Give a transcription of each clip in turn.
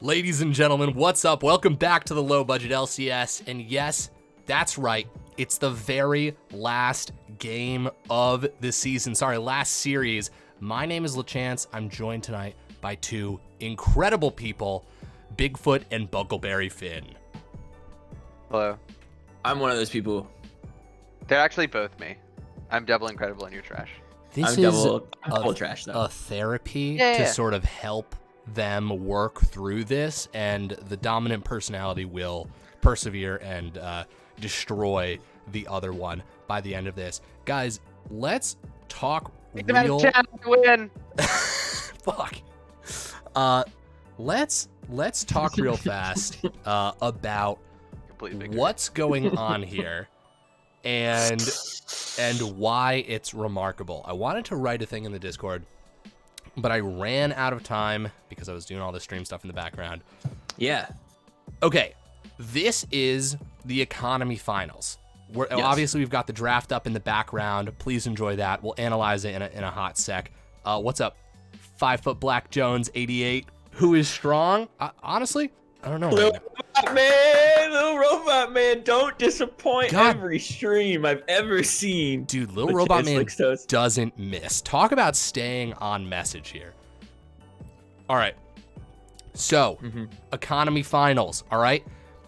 Ladies and gentlemen, what's up? Welcome back to the Low Budget LCS. And yes, that's right. It's the very last game of the season. Sorry, last series. My name is LaChance. I'm joined tonight by two incredible people, Bigfoot and Buckleberry Finn. Hello. I'm one of those people. They're actually both me. I'm double incredible and you're trash. This I'm is double trash though. a therapy Yeah. to sort of help them work through this, and the dominant personality will persevere and destroy the other one by the end of this. Guys, let's talk real... Win. Fuck. Let's talk real fast about Complete victory. what's going on here and why it's remarkable. I wanted to write a thing in the Discord, but I ran out of time because I was doing all this stream stuff in the background. Yeah. Okay, this is the economy finals. Obviously, we've got the draft up in the background. Please enjoy that. We'll analyze it in a hot sec. What's up? 5 foot Black Jones 88. Who is strong? Honestly, I don't know. Little Robot Man, don't disappoint God. every stream I've ever seen. Dude, Little Robot Man Toast. doesn't miss. Talk about staying on message here. All right. So, economy finals, all right?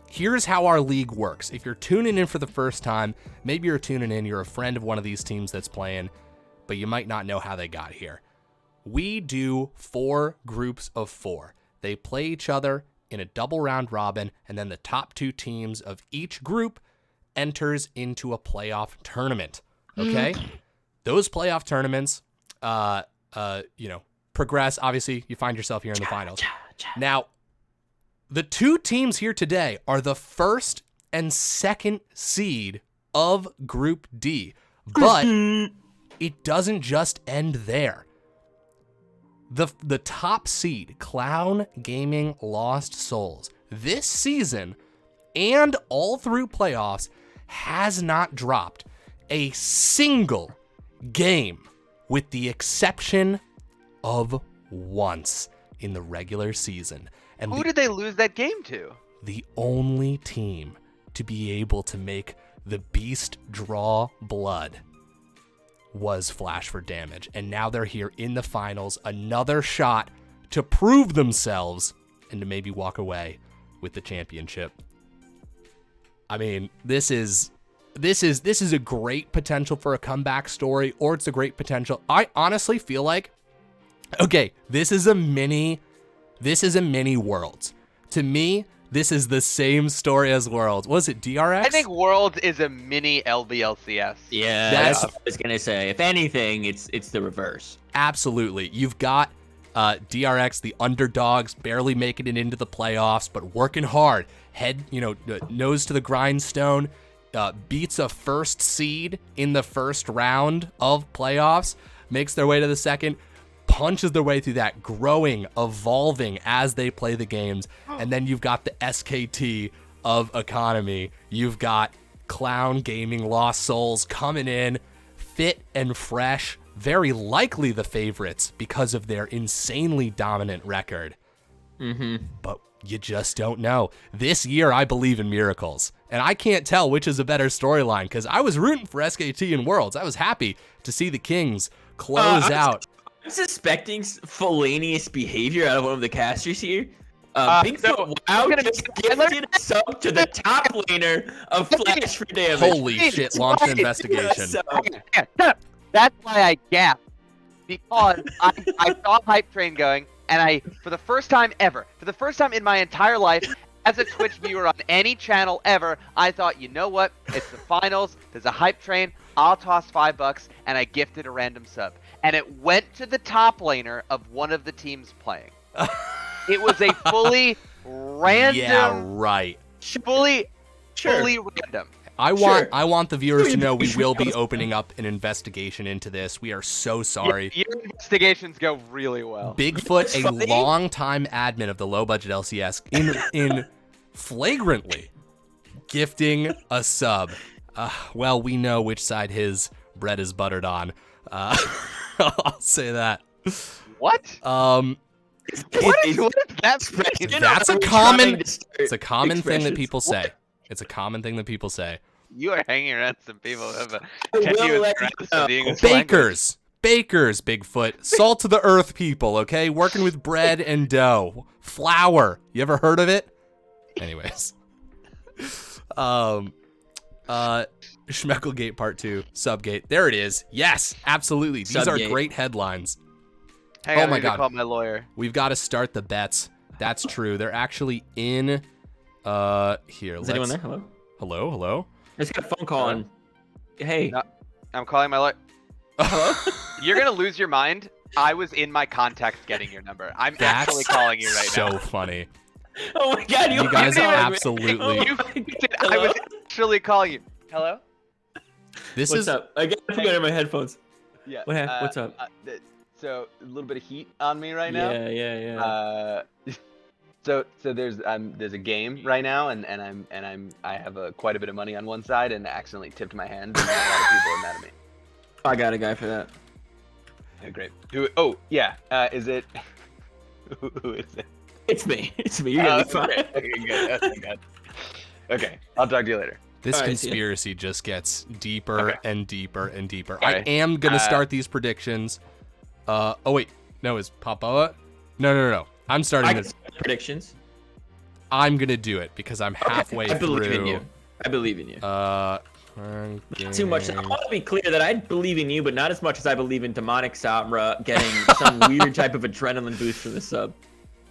Here's how our league works. If you're tuning in for the first time, maybe you're tuning in, you're a friend of one of these teams that's playing, but you might not know how they got here. We do 4 groups of 4. They play each other in a double round robin, and then the top 2 teams of each group enters into a playoff tournament. Okay? Those playoff tournaments, progress. Obviously, you find yourself here in the finals. Now, the 2 teams here today are the first and second seed of Group D. But it doesn't just end there. The top seed, Clown Gaming Lost Souls, this season and all through playoffs has not dropped a single game with the exception of once in the regular season. And Who did they lose that game to? the only team to be able to make the beast draw blood was Flash for Damage. And now they're here in the finals, another shot to prove themselves and to maybe walk away with the championship. I mean, this is a great potential for a comeback story, or it's a great potential. I honestly feel like, okay, this is a mini Worlds. To me, this is the same story as Worlds. Was it DRX? I think Worlds is a mini LBLCS. Yeah, That's- that's what I was gonna say. If anything, it's the reverse. Absolutely. You've got DRX, the underdogs, barely making it into the playoffs, but working hard. Nose to the grindstone, beats a first seed in the first round of playoffs, makes their way to the second, punches their way through that, growing, evolving as they play the games. And then you've got the SKT of economy. You've got Clown Gaming Lost Souls coming in fit and fresh, very likely the favorites because of their insanely dominant record. But you just don't know. This year, I believe in miracles. And I can't tell which is a better storyline, because I was rooting for SKT in Worlds. I was happy to see the Kings close out. I'm suspecting felonious behavior out of one of the casters here. Bigfoot so Wow gonna just be Tyler? gifted a sub to the top laner of Flash for Damage. Holy Jesus shit, launched an Christ. investigation. So, That's why I gasped. Because I saw Hype Train going, and for the first time in my entire life, as a Twitch viewer on any channel ever, I thought, you know what? It's the finals. There's a Hype Train. I'll toss $5, and I gifted a random sub. And it went to the top laner of one of the teams playing. It was a fully random, Yeah, right. fully Sure. random. I want the viewers to know we Sure. will be opening up an investigation into this. We are so sorry. Your investigations go really well. Bigfoot, It's a funny. longtime admin of the low budget LCS, in flagrantly gifting a sub. Well, we know which side his bread is buttered on. I'll say that. What? What is that mean? That's a We're common. trying to start It's a common thing that expressions. people say. It's a common thing that people say. You are hanging around some people who have a I will genuine let you grasp know. of the English language. Bakers, Bigfoot, salt to the earth people. Okay, working with bread and dough, flour. You ever heard of it? Anyways, Schmecklegate Part 2, Subgate. There it is. Yes, absolutely. These are Subgate. great headlines. Hang on, Oh my I need to God. call my lawyer. We've got to start the bets. That's true. They're actually in. Here. Is anyone there? Hello. Hello. I just got a phone call and hey. No. I'm calling my lawyer. You're gonna lose your mind. I was in my contacts getting your number. I'm That's actually calling you right so now. funny. Oh my God! You guys are absolutely- You did. I was actually calling you. Hello? This What's is up? I got to put it in my headphones. Yeah. What hap- what's up? So a little bit of heat on me right now. Yeah. So there's a game right now, and I have quite a bit of money on one side, and accidentally tipped my hand. And a lot of people are mad at me. I got a guy for that. Okay, great. Oh yeah. Is it? Who is it? It's me. It's me. You're gonna be fine. Okay, good. Okay, good. Okay, I'll talk to you later. this All right, see ya. conspiracy just gets deeper Okay. and deeper and deeper. Okay. I am gonna start these predictions. Oh wait, no, is Papawa? No. I'm starting I this. can see predictions. I'm gonna do it because I'm halfway I believe through. in you. I believe in you. Not Not too much. I want to be clear that I believe in you, but not as much as I believe in Demonic Samra getting some weird type of adrenaline boost from the sub.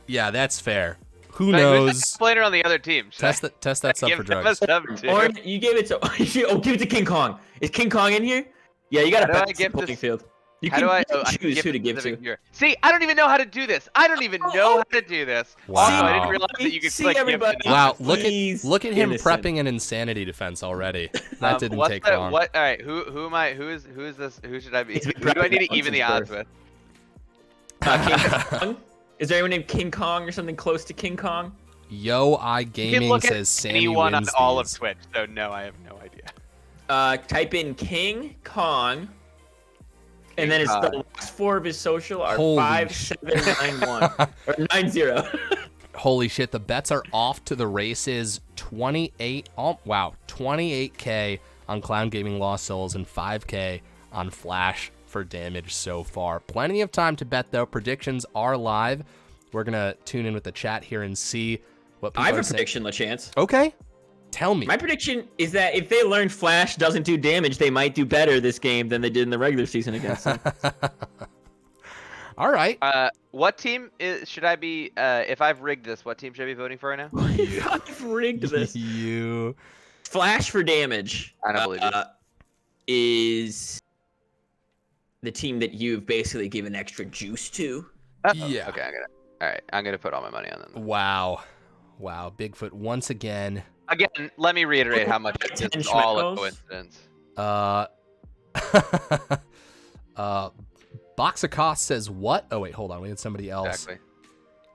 Yeah, that's fair. Who Who's the knows? explainer on the other team? Should Test that sub give for them a drugs. sub too? Or you gave it to give it to King Kong. Is King Kong in here? Yeah, you got How to do I balance give the playing this- field. You How can, do I you can I can choose who to give specific to. viewer. See, I don't even know how to do this. I don't even know how to do this. Wow. Also, I didn't realize that you could See click everybody. give to Wow, Please, look at him innocent. prepping an insanity defense already. That didn't what's take the, long. What? All right. Who am I? Who is this? Who should I be? He's been Who do I prepping need to once even since the odds birth. with? King Kong? Is there anyone named King Kong or something close to King Kong? Yo, I You can Gaming look says at Sammy anyone on wins all of these. Twitch. So no, I have no idea. Type in King Kong, and then it's the last four of his social are Holy 5791 or 90. Holy shit, the bets are off to the races. 28k on Clown Gaming Lost Souls and 5k on Flash for damage so far. Plenty of time to bet though. Predictions are live. We're gonna tune in with the chat here and see what people I have are a saying. prediction, LaChance. Okay, tell me. My prediction is that if they learn Flash doesn't do damage, they might do better this game than they did in the regular season against them. All right. What team should I be? If I've rigged this, what team should I be voting for right now? I've rigged this. You. Flash for damage I don't believe you. is the team that you've basically given extra juice to. Yeah. Okay, I'm gonna put all my money on them. Wow. Bigfoot once again. Again, let me reiterate how much it's 10 just all a Schmeckles? coincidence. Box of Cost says what? Oh wait, hold on. We had somebody else. Exactly.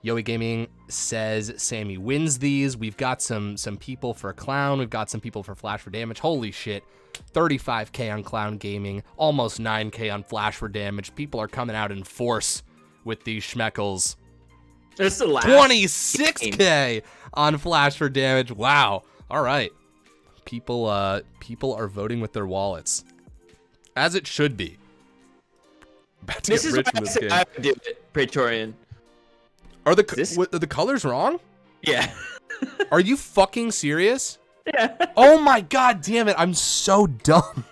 Yoey Gaming says Sammy wins these. We've got some people for Clown. We've got some people for Flash for damage. Holy shit. 35k on Clown Gaming. Almost 9k on Flash for damage. People are coming out in force with these Schmeckles. That's the last 26k on Flash for damage. Wow. All right. People are voting with their wallets. As it should be. About to This get is rich what in I this said game. I would do it, Praetorian. Are the This- are the colors wrong? Yeah. Are you fucking serious? Yeah. Oh my god damn it, I'm so dumb.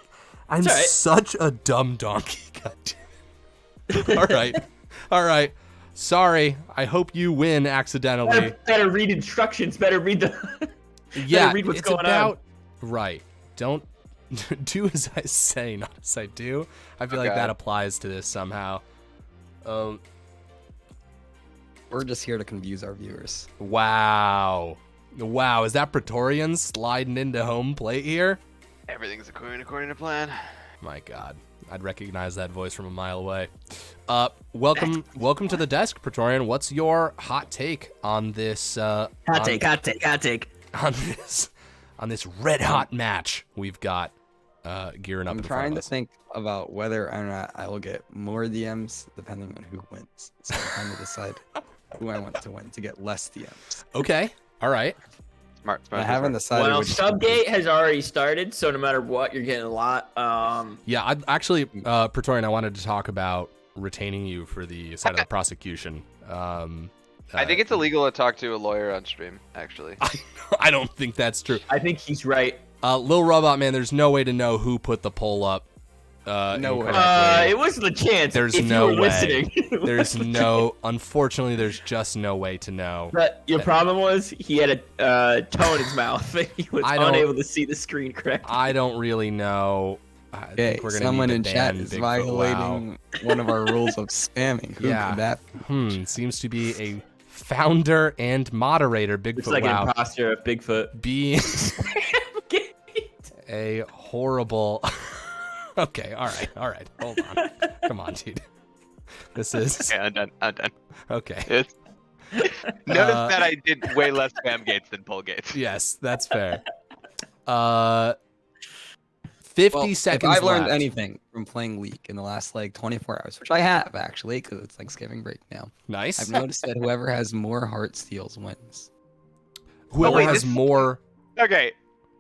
I'm It's all right. such a dumb donkey. God damn it. All right. Sorry. I hope you win accidentally. Better read instructions. Better read the. Yeah, read what's it's going on. about right. Don't do as I say, not as I do. I feel like Okay. that applies to this somehow. We're just here to confuse our viewers. Wow. Is that Praetorian sliding into home plate here? Everything's according to plan. My God, I'd recognize that voice from a mile away. Welcome to the desk, Praetorian. What's your hot take on this? Hot take. On this red hot match we've got gearing up. I'm in front trying of to us. think about whether or not I will get more DMs depending on who wins. So I'm trying to decide who I want to win to get less DMs. Okay. All right. Smart. I haven't decided Well, which. Subgate has already started, so no matter what, you're getting a lot. Yeah, I actually, Praetorian, I wanted to talk about retaining you for the side of the prosecution. I think it's illegal to talk to a lawyer on stream, actually. I don't think that's true. I think he's right. Lil Robot Man, there's no way to know who put the poll up. No way. incorrectly. It was the chance. There's if no you were way. listening. There's no, unfortunately, there's just no way to know. But your problem was he had a toe in his mouth. He was I don't- unable to see the screen correctly. I don't really know. I Okay, think we're gonna someone need in to chat ban is Bigfoot. violating Wow. one of our rules of spamming. Who Yeah. could that? Seems to be a founder and moderator, Bigfoot. It's like wow. an imposter of Bigfoot. Being a horrible. Okay, all right. Hold on. Come on, dude. This is Okay, I'm done. okay. It's... Notice that I did way less spam gates than pull gates. Yes, that's fair. 50 Well, seconds if I've learned left. anything from playing League in the last like 24 hours, which I have actually, because it's Thanksgiving break now, Nice. I've noticed that whoever has more heart steals wins. Whoever wait, has this- more. Okay,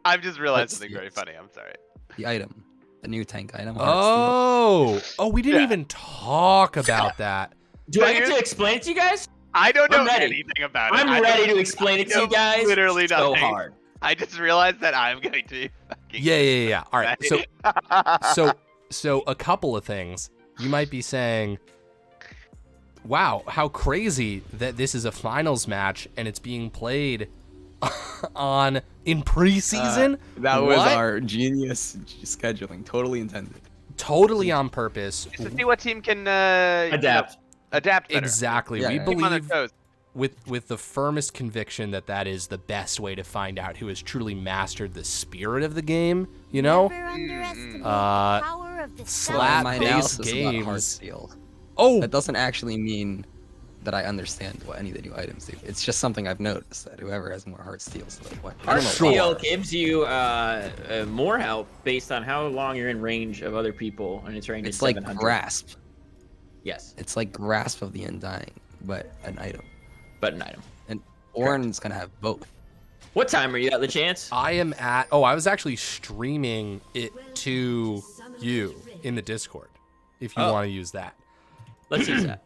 I've just realized Let's something see. very funny. I'm sorry. The item, the new tank item. Oh, we didn't Yeah. even talk about that. Do I get to explain it to you guys? I don't know I'm ready. anything about it. I'm I ready don't- to explain it to I you know guys. literally so nothing. hard. I just realized that I'm going to be fucking. Yeah. All right. So a couple of things. You might be saying, "Wow, how crazy that this is a finals match and it's being played in preseason." That was What? our genius scheduling, totally intended. Totally on purpose. to see what team can Adapt. adapt better. Exactly. Yeah, We yeah. Keep on their believe toes. with the firmest conviction that that is the best way to find out who has truly mastered the spirit of the game. You know. Never underestimate the Uh, power of the slap My based analysis about heart games. steal. Oh, That doesn't actually mean that I understand what any of the new items do. It's just something I've noticed that whoever has more heart steals. Like, what? I Heart don't know Sure. why. steal gives you more help based on how long you're in range of other people, and it's range It's is like 700. grasp. Yes, It's like grasp of the undying, but an item. but an item. And Orin's gonna have both. What time are you at the chance? I am at. Oh, I was actually streaming it to you in the Discord. If you Oh. want to use that. Let's use that.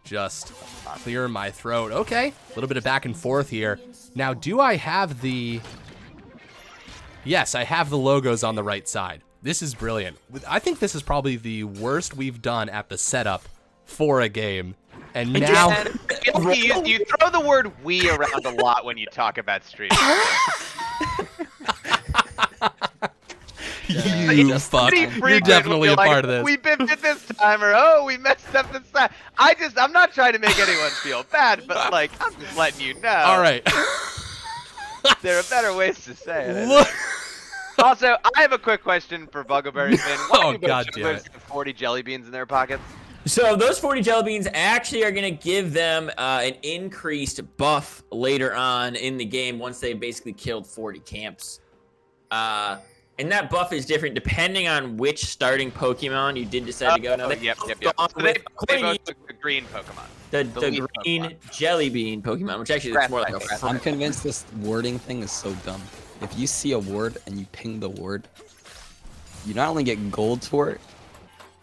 Just clear my throat. Okay, a little bit of back and forth here. Now, do I have the? Yes, I have the logos on the right side. This is brilliant. I think this is probably the worst we've done at the setup for a game. And now, And you throw the word "we" around a lot when you talk about stream. you fuck, Pretty you're frequent definitely when a you're like, part of this. We biffed it this time, or oh, we messed up this time. I'm not trying to make anyone feel bad, but like, I'm just letting you know. All right. There are better ways to say it. Look. Also, I have a quick question for Bugaberry Finn. Why Oh, do both God damn jugglers it. have 40 jelly beans in their pockets? So those 40 jelly beans actually are going to give them an increased buff later on in the game once they basically killed 40 camps. And that buff is different depending on which starting Pokemon you did decide to go. Now, Yep. gone So they with- according to both took the green Pokemon. the leaf green Pokemon. jelly bean Pokemon, which actually Grass is more like a type, grass frog. I'm convinced this warding thing is so dumb. If you see a ward and you ping the ward, you not only get gold for it,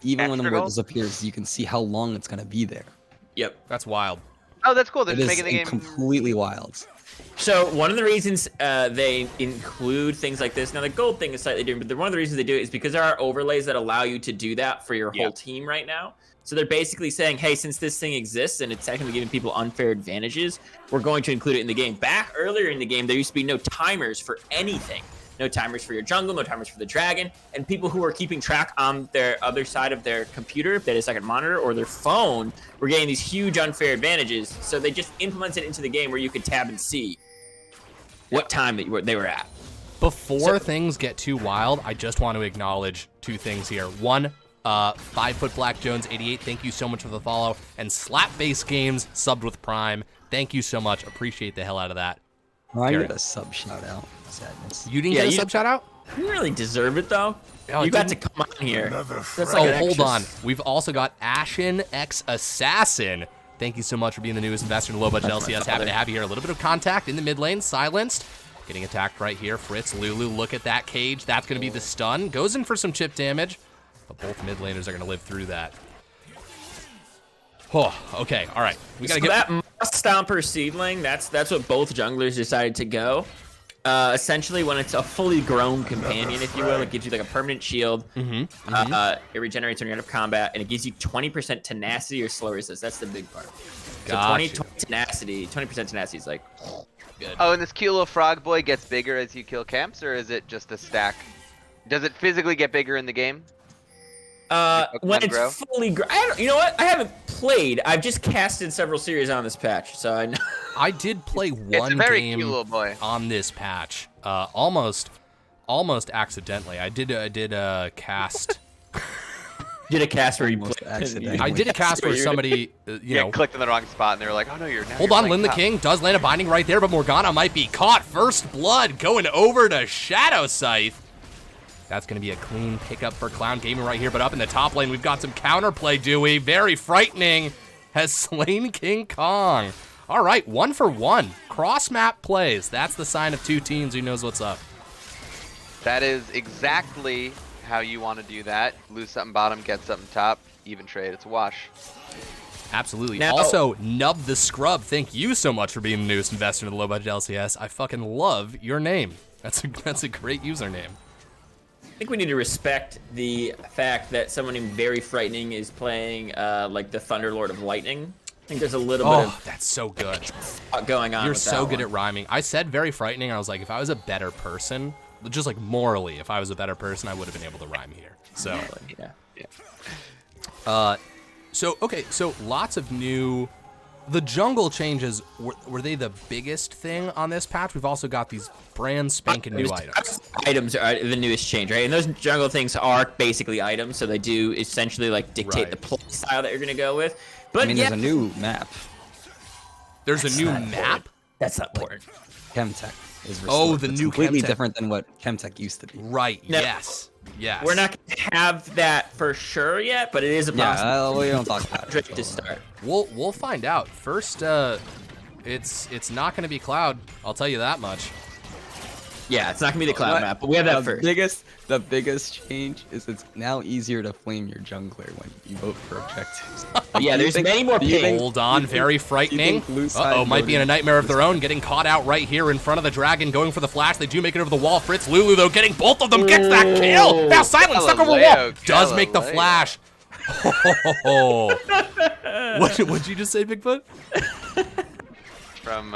even when the Extra ward gold? disappears, you can see how long it's gonna be there. Yep. That's wild. Oh, that's cool. They're It just is making the game. completely wild. So one of the reasons they include things like this, now the gold thing is slightly different, but one of the reasons they do it is because there are overlays that allow you to do that for your Yeah. whole team right now. So they're basically saying, hey, since this thing exists and it's technically giving people unfair advantages, we're going to include it in the game. Back earlier in the game, there used to be no timers for anything. No timers for your jungle, no timers for the dragon, and people who are keeping track on their other side of their computer, if they had a second monitor, or their phone, were getting these huge unfair advantages. So they just implemented it into the game where you could tab and see what time that they were at. Before So- things get too wild, I just want to acknowledge two things here. One, 5 Foot Black Jones 88, thank you so much for the follow. And Slap Base Games subbed with Prime. Thank you so much. Appreciate the hell out of that. I Carry get on. a sub shout out. Sadness. You didn't Yeah, get a you- sub shout out? You didn't really deserve it though. Oh, You it got to didn't- come on here. That's Oh, like an hold extra on. We've also got Ashen X Assassin. Thank you so much for being the newest investor in the low budget That's my LCS. Happy father. to have you here. A little bit of contact in the mid lane, silenced. Getting attacked right here. Fritz, Lulu, look at that cage. That's going to be the stun. Goes in for some chip damage, but both mid laners are going to live through that. Oh, okay. All right. We got to So get. that Moss Stomper seedling, that's what both junglers decided to go. Essentially, when it's a fully grown companion, if you will, it gives you like a permanent shield. It regenerates when you're out of combat, and it gives you 20% tenacity or slow resist. That's the big part. So Gotcha. 20 tenacity, 20% tenacity is like good. Oh, and this cute little frog boy gets bigger as you kill camps, or is it just a stack? Does it physically get bigger in the game? When Pokemon it's grow? fully grown, you know what? I haven't played. I've just casted several series on this patch, so I know. I did play It's one a very game cute little boy. on this patch, almost accidentally. I did cast. Did a cast where you Almost played. accidentally. I did a cast where You're- somebody, you know, clicked in the wrong spot, and they were like, "Oh no, you're." Now hold you're on, playing Lin the top." King does land a binding right there, but Morgana might be caught. First blood going over to Shadow Scythe. That's going to be a clean pickup for Clown Gaming right here, but up in the top lane, we've got some counterplay, Dewey. Very frightening. Has slain King Kong. All right, 1 for 1. Cross-map plays. That's the sign of two teams who knows what's up. That is exactly how you want to do that. Lose something bottom, get something top, even trade. It's a wash. Absolutely. Now- Also, Nub the Scrub, thank you so much for being the newest investor in the low budget LCS. I fucking love your name. That's a great username. I think we need to respect the fact that someone named Very Frightening is playing like the Thunderlord of Lightning. I think there's a little bit Oh, of that's so good. thought going on. You're with so that good one. at rhyming. I said very frightening. I was like, if I was a better person, just like morally, if I was a better person, I would have been able to rhyme here. So, Yeah. so lots of new. The jungle changes, were they the biggest thing on this patch? We've also got these brand spanking new items. Items are the newest change, right? And those jungle things are basically items, so they do essentially like dictate the Right. play style that you're gonna go with. But I mean, yeah, there's a new map. There's a new not map? that's not important. Chemtech is restored. Oh, the It's new completely Chemtech. different than what Chemtech used to be. Right, No. yes. Yes. We're not gonna have that for sure yet, but it is a possibility Yeah, we don't talk about it. to start. We'll find out. First, it's not going to be Cloud. I'll tell you that much. Yeah, it's not gonna be the cloud What? map, but we have that first. The biggest change is it's now easier to flame your jungler when you vote for objectives. Yeah, there's many more do you pings. think- Hold on, you think- very you frightening. think blue side Uh-oh, might be in a voted- nightmare of their own. Getting caught out right here in front of the dragon, going for the flash. They do make it over the wall. Fritz Lulu, though, getting both of them, gets that kill. Now Silent stuck over the wall. Galileo, Does make the Galileo. flash. Oh. What'd you just say, Bigfoot? From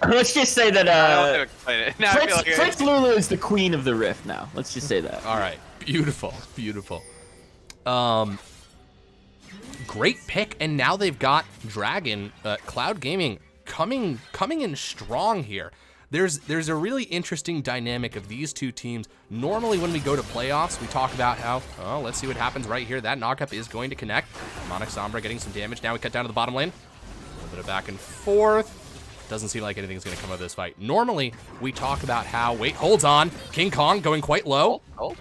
Let's just say that I don't want to explain it. Now I feel like Fritz Lulu is the queen of the rift now. Let's just say that. All right, beautiful, beautiful. Great pick, and now they've got Dragon, Cloud Gaming coming in strong here. There's a really interesting dynamic of these two teams. Normally, when we go to playoffs, we talk about how, oh, let's see what happens right here. That knockup is going to connect. Monarch Sombra getting some damage. Now we cut down to the bottom lane. A little bit of back and forth. Doesn't seem like anything's going to come of this fight. Normally, we talk about how, wait, holds on. King Kong going quite low. ult.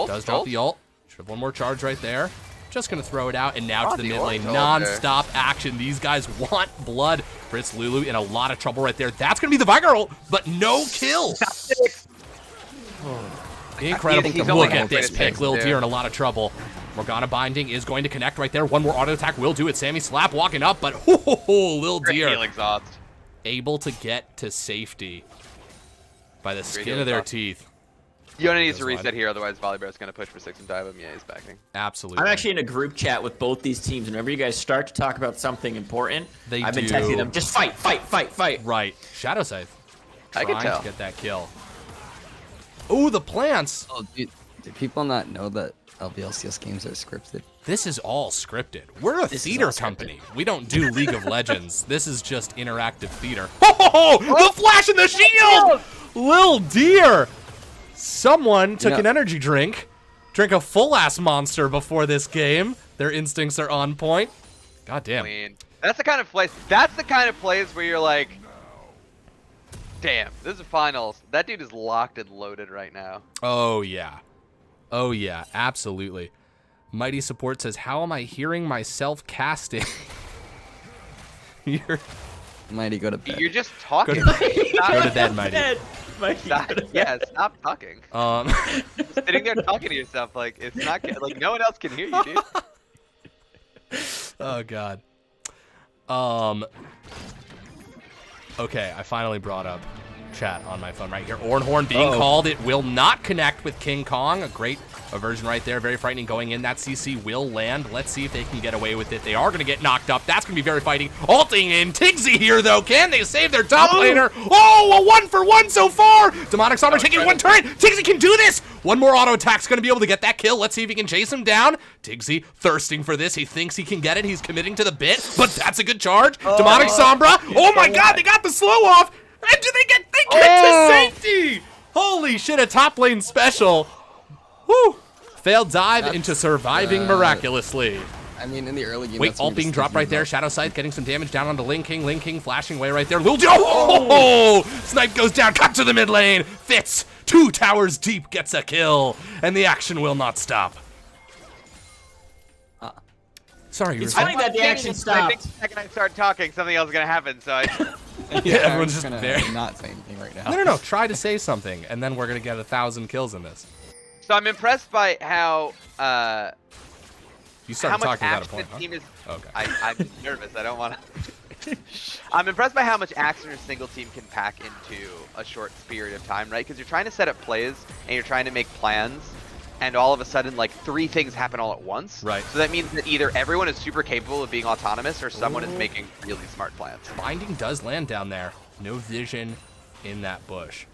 Does drop the ult. Should have one more charge right there. Just going to throw it out, and now to the the mid ult. lane. Okay. Non-stop action. These guys want blood. Fritz Lulu in a lot of trouble right there. That's going to be the Vigar ult, but no kill. Incredible. He's Look only at this got pick. 6, Lil yeah. Deer in a lot of trouble. Morgana binding is going to connect right there. One more auto attack will do it. Sammy Slap walking up, but Lil Deer Heal exhaust. able to get to safety by the skin heal of their exhaust. teeth. Yona needs to Goes wide. reset here, otherwise Volleybear's gonna push for 6 and dive him. Yeah, he's backing. Absolutely. I'm actually in a group chat with both these teams. Whenever you guys start to talk about something important, I've been do. texting them, just fight, fight, fight, fight. Right. Shadow Scythe. I can Trying tell. to get that kill. Oh, the plants. Oh, do people not know that LBLCS games are scripted? This is all scripted. We're a This is theater all scripted. company. We don't do League of Legends. This is just interactive theater. Oh, the flash and the shield! Lil Deer! Someone took know- an energy drink, drank a full-ass monster before this game. Their instincts are on point. God damn. Clean. That's the kind of plays. That's the kind of plays where you're like, Damn, this is finals. That dude is locked and loaded right now. Oh, yeah. Oh, yeah, absolutely. Mighty Support says, how am I hearing myself casting? You're... Mighty, go to bed. You're just talking. Go to bed, Mighty. Yeah, stop talking. Just sitting there talking to yourself like it's not like no one else can hear you, dude. Oh, God. Okay, I finally brought up chat on my phone right here. Ornhorn being called. It will not connect with King Kong. A great aversion right there. Very frightening going in. That CC will land. Let's see if they can get away with it. They are going to get knocked up. That's going to be very fighting. Ulting in. Tigsy here, though. Can they save their top laner? Oh, a 1-for-1 so far. Demonic Sombra taking one turret. Tigsy can do this. One more auto attack's going to be able to get that kill. Let's see if he can chase him down. Tigsy thirsting for this. He thinks he can get it. He's committing to the bit, but that's a good charge. Demonic Sombra. Oh, my God. They got the slow off. And do they get to safety? Holy shit, a top lane special. Whew. Failed dive into surviving miraculously. I mean, in the early game. Wait, ult being dropped right there. Shadow Scythe getting some damage down onto Ling King. Ling King flashing away right there. Lil oh! Snipe goes down, cut to the mid lane. Fits. 2 towers deep gets a kill. And the action will not stop. Sorry, It's funny that the action I stopped. think the second I start talking, something else is gonna happen. So I. Yeah, everyone's just gonna there. not say anything right now. No. Try to say something, and then we're gonna get 1,000 kills in this. So I'm impressed by how You how started much talking about a action point, the huh? team is. Okay. I'm nervous. I don't want to. I'm impressed by how much action a single team can pack into a short period of time, right? Because you're trying to set up plays and you're trying to make plans, and all of a sudden, like 3 things happen all at once. Right. So that means that either everyone is super capable of being autonomous, or someone is making really smart plans. Binding does land down there. No vision in that bush.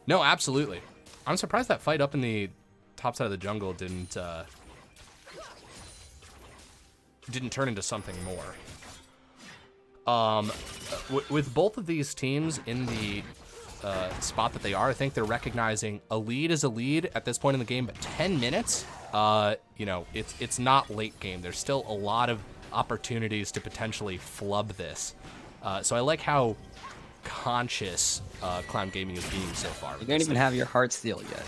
No, absolutely. I'm surprised that fight up in the top side of the jungle didn't turn into something more. With both of these teams in the spot that they are, I think they're recognizing a lead is a lead at this point in the game, but 10 minutes, you know, it's not late game. There's still a lot of opportunities to potentially flub this. So I like how conscious Clown Gaming is being so far. You don't even have your heart steal yet.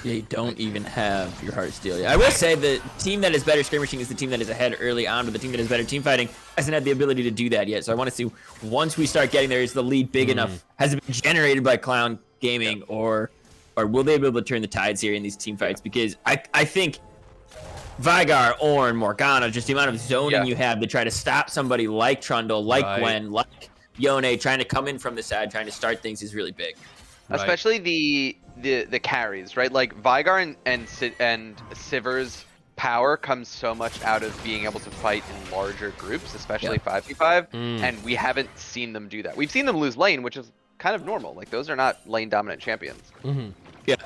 They don't even have your heart steal yet. I will say the team that is better skirmishing is the team that is ahead early on, but the team that is better team fighting hasn't had the ability to do that yet. So I want to see, once we start getting there, is the lead big enough? Has it been generated by Clown Gaming, or will they be able to turn the tides here in these team fights? Because I think Vigar, Ornn, Morgana, just the amount of zoning you have to try to stop somebody like Trundle, like Gwen, like Yone, trying to come in from the side, trying to start things is really big. Right. Especially the carries, right? Like Vigar and Sivir's power comes so much out of being able to fight in larger groups, especially 5v5, and we haven't seen them do that. We've seen them lose lane, which is kind of normal. Like, those are not lane dominant champions. Yeah.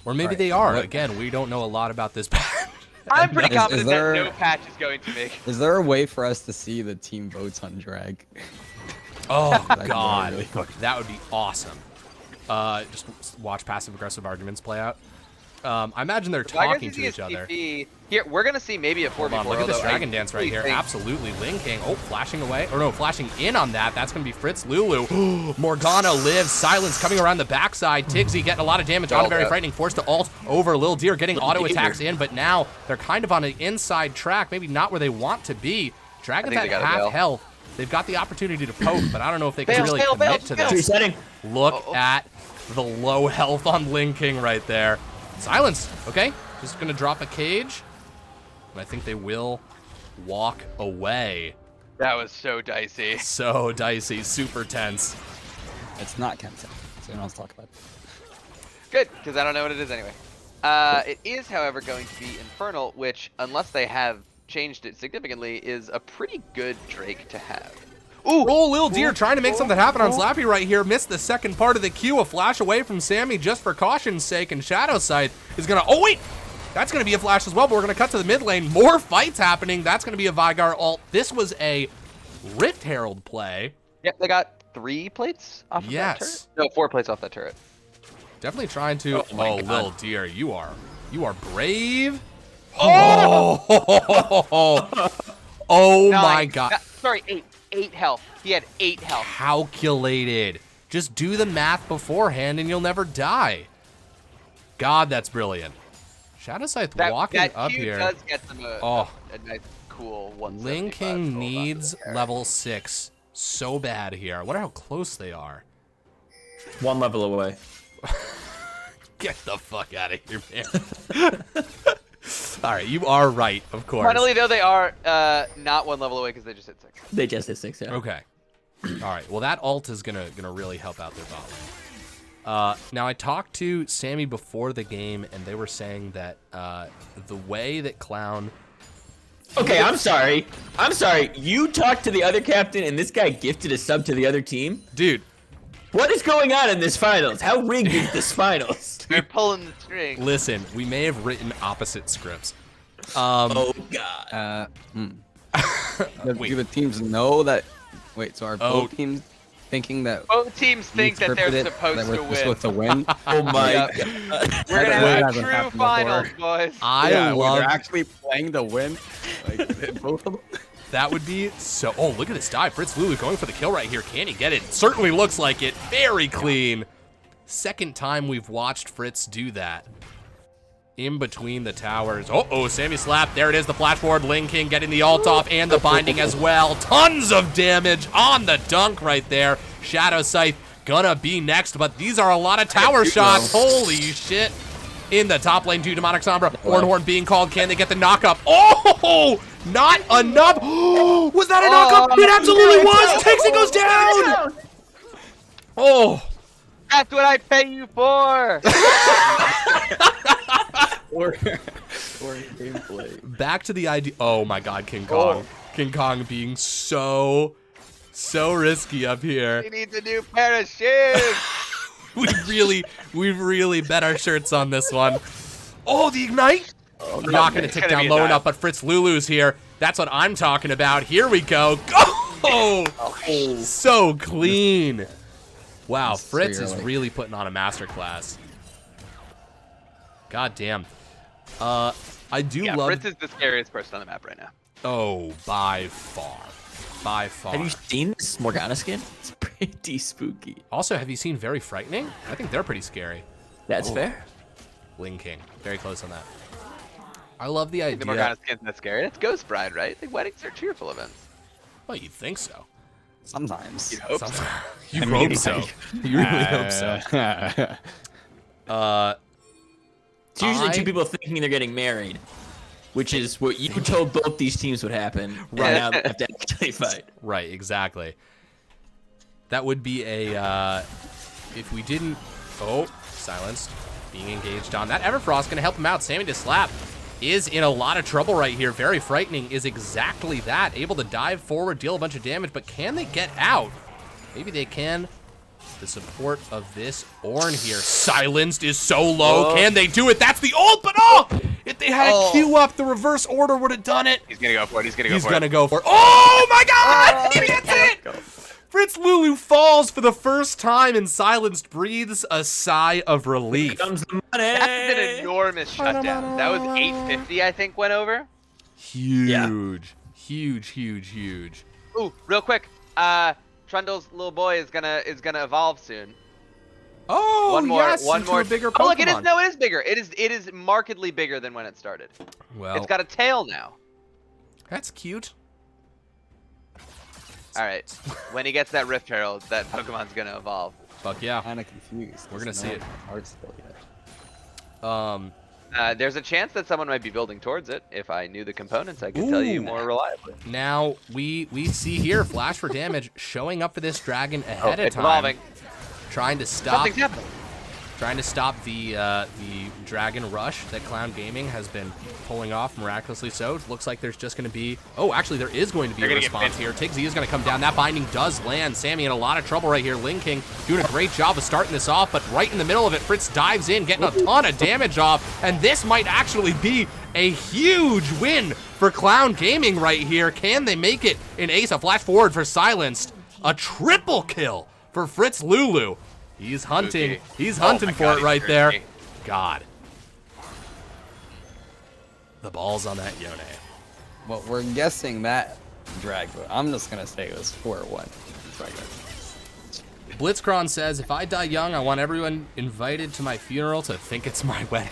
Or maybe they are. Again, we don't know a lot about this patch. I'm pretty confident there- that no patch is going to make. Is there a way for us to see the team votes on drag? Oh, That'd be God. really fun. That would be awesome. Just watch passive-aggressive arguments play out. I imagine they're talking to each other. Here, we're going to see maybe a 4v4. Hold on, look at this although Dragon I Dance right really here. think- Absolutely. Ling King. Oh, flashing away. Or no, flashing in on that. That's going to be Fritz Lulu. Morgana lives. Silence coming around the backside. Tigsy getting a lot of damage on a very frightening. Forced to ult over Lil Deer, getting auto attacks in, but now they're kind of on an inside track. Maybe not where they want to be. Dragon's I at think they got a half bail. health. They've got the opportunity to poke, but I don't know if they can Bail, really bail, commit bail, to bail. Tree this. setting. Look at the low health on Ling King right there. Silence. Okay. Just going to drop a cage. And I think they will walk away. That was so dicey. So dicey. Super tense. It's not Kensei, so we don't have to talk about it. Good, because I don't know what it is anyway. It is, however, going to be Infernal, which, unless they have changed it significantly, is a pretty good Drake to have. Ooh! Oh, Lil Deer trying to make something happen on Slappy right here. Missed the second part of the Q. A flash away from Sammy just for caution's sake. And Shadow Scythe is going to... Oh, wait! That's going to be a flash as well, but we're going to cut to the mid lane. More fights happening. That's going to be a Vigar ult. This was a Rift Herald play. Yep, they got 3 plates off of that turret? Yes. No, 4 plates off that turret. Definitely trying to... Oh my God. Lil Deer, you are brave. Oh! Oh 9. my god. Sorry, 8. 8 health. He had 8 health. Calculated. Just do the math beforehand and you'll never die. God, that's brilliant. Shadow Scythe walking that up Q here. does get them a nice, cool 175 Ling King gold off needs of there. level 6 so bad here. I wonder how close they are. 1 level away. Get the fuck out of here, man. All right, you are right, of course. Finally, though, they are not 1 level away because they just hit 6. They just hit 6, yeah. Okay. All right. Well, that ult is gonna really help out their bot lane. Now, I talked to Sammy before the game, and they were saying that the way that Clown. Okay, I'm sorry. I'm sorry. You talked to the other captain, and this guy gifted a sub to the other team? Dude, What is going on in this finals? How rigged is this finals? They're pulling the string. listen, we may have written opposite scripts. Oh, God. Wait. Do the teams know that? Wait, so are Oh. both teams thinking that? Both teams think that they're interpreted supposed that to we're win. supposed to win? Oh, my Yeah. God. We're gonna That have hasn't true happened finals, before. boys. I Yeah, when love they're actually playing to win. Like both of them. that. Would be so. Oh, look at this dive. Fritz Lulu going for the kill right here. Can he get it? Certainly looks like it. Very clean. Second time we've watched Fritz do that. In between the towers. Oh, Sammy slap. There it is. The flash forward. Ling King getting the ult off and the binding as well. Tons of damage on the dunk right there. Shadow Scythe gonna be next, but these are a lot of tower shots. Holy shit. In the top lane, 2 Demonic Sombra. Horn being called. Can they get the knockup? Oh, not enough. Was that a knockup? It absolutely was. Tixie goes down. Oh. That's what I pay you for. Or gameplay. Back to the idea. Oh my God, King Kong. King Kong being so risky up here. He needs a new pair of shoes. We've really bet our shirts on this one. Oh, the ignite. Not gonna It's tick gonna down be a low dive. enough, but Fritz Lulu's here. That's what I'm talking about. Here we go. Oh, so clean. Wow, Fritz is Seriously. really putting on a masterclass. God damn. I do Yeah, love. Fritz is the scariest person on the map right now. Oh, by far. By far. Have you seen this Morgana skin? It's pretty spooky. Also, have you seen Very Frightening? I think they're pretty scary. That's fair. Ling King. Very close on that. I love the The idea. Morgana skin's not scary. That's Ghost Bride, right? The weddings are cheerful events. Well, you'd think so. Sometimes. You'd hope so. You hope so. You really hope so. It's usually I- 2 people thinking they're getting married, which is what you told both these teams would happen. Right now, they have to actually fight. Right, exactly. That would be a, if we didn't, oh, silenced, being engaged on. That Everfrost gonna help him out. Sammy to slap is in a lot of trouble right here. Very Frightening is exactly that. Able to dive forward, deal a bunch of damage, but can they get out? Maybe they can. The support of this Ornn here. Silenced is so low. Can they do it? That's the ult, but if they had a Q up, the reverse order would have done it. He's gonna go for it. He's gonna He's gonna go for it. Oh my God! He gets it! Fritz Lulu falls for the first time and Silenced breathes a sigh of relief. Comes the money. That's an enormous shutdown. That was 850, I think, went over. Huge. Huge, huge, huge. Ooh, real quick. Trundle's little boy is gonna evolve soon. Oh, One more, yes, one into more. a bigger Pokemon. Oh, look, it is. No, it is bigger. It is markedly bigger than when it started. Well, It's got a tail now. that's cute. All right. When he gets that Rift Herald, that Pokemon's gonna evolve. Fuck yeah. Kind of confused. We're gonna see it. Hard still yet. There's a chance that someone might be building towards it. If I knew the components, I could tell you Ooh. more reliably. Now we see here Flash for Damage showing up for this dragon ahead of It's time, evolving. trying to stop Something's happening. the dragon rush that Clown Gaming has been pulling off miraculously. So it looks like there's just going to be. Oh, actually, there is going to be They're a gonna get response pinned. here. Tigsy is going to come down. That binding does land. Sammy in a lot of trouble right here. Ling King doing a great job of starting this off, but right in the middle of it, Fritz dives in, getting a ton of damage off, and this might actually be a huge win for Clown Gaming right here. Can they make it? An ace, a flash forward for Silenced, a triple kill for Fritz Lulu. He's hunting. Spooky. He's Oh hunting my for God, it he's right there. spooky. God. The balls on that Yone. Well, we're guessing that drag, but I'm just gonna say it was 4-1. Blitzcron says, if I die young, I want everyone invited to my funeral to think it's my wedding.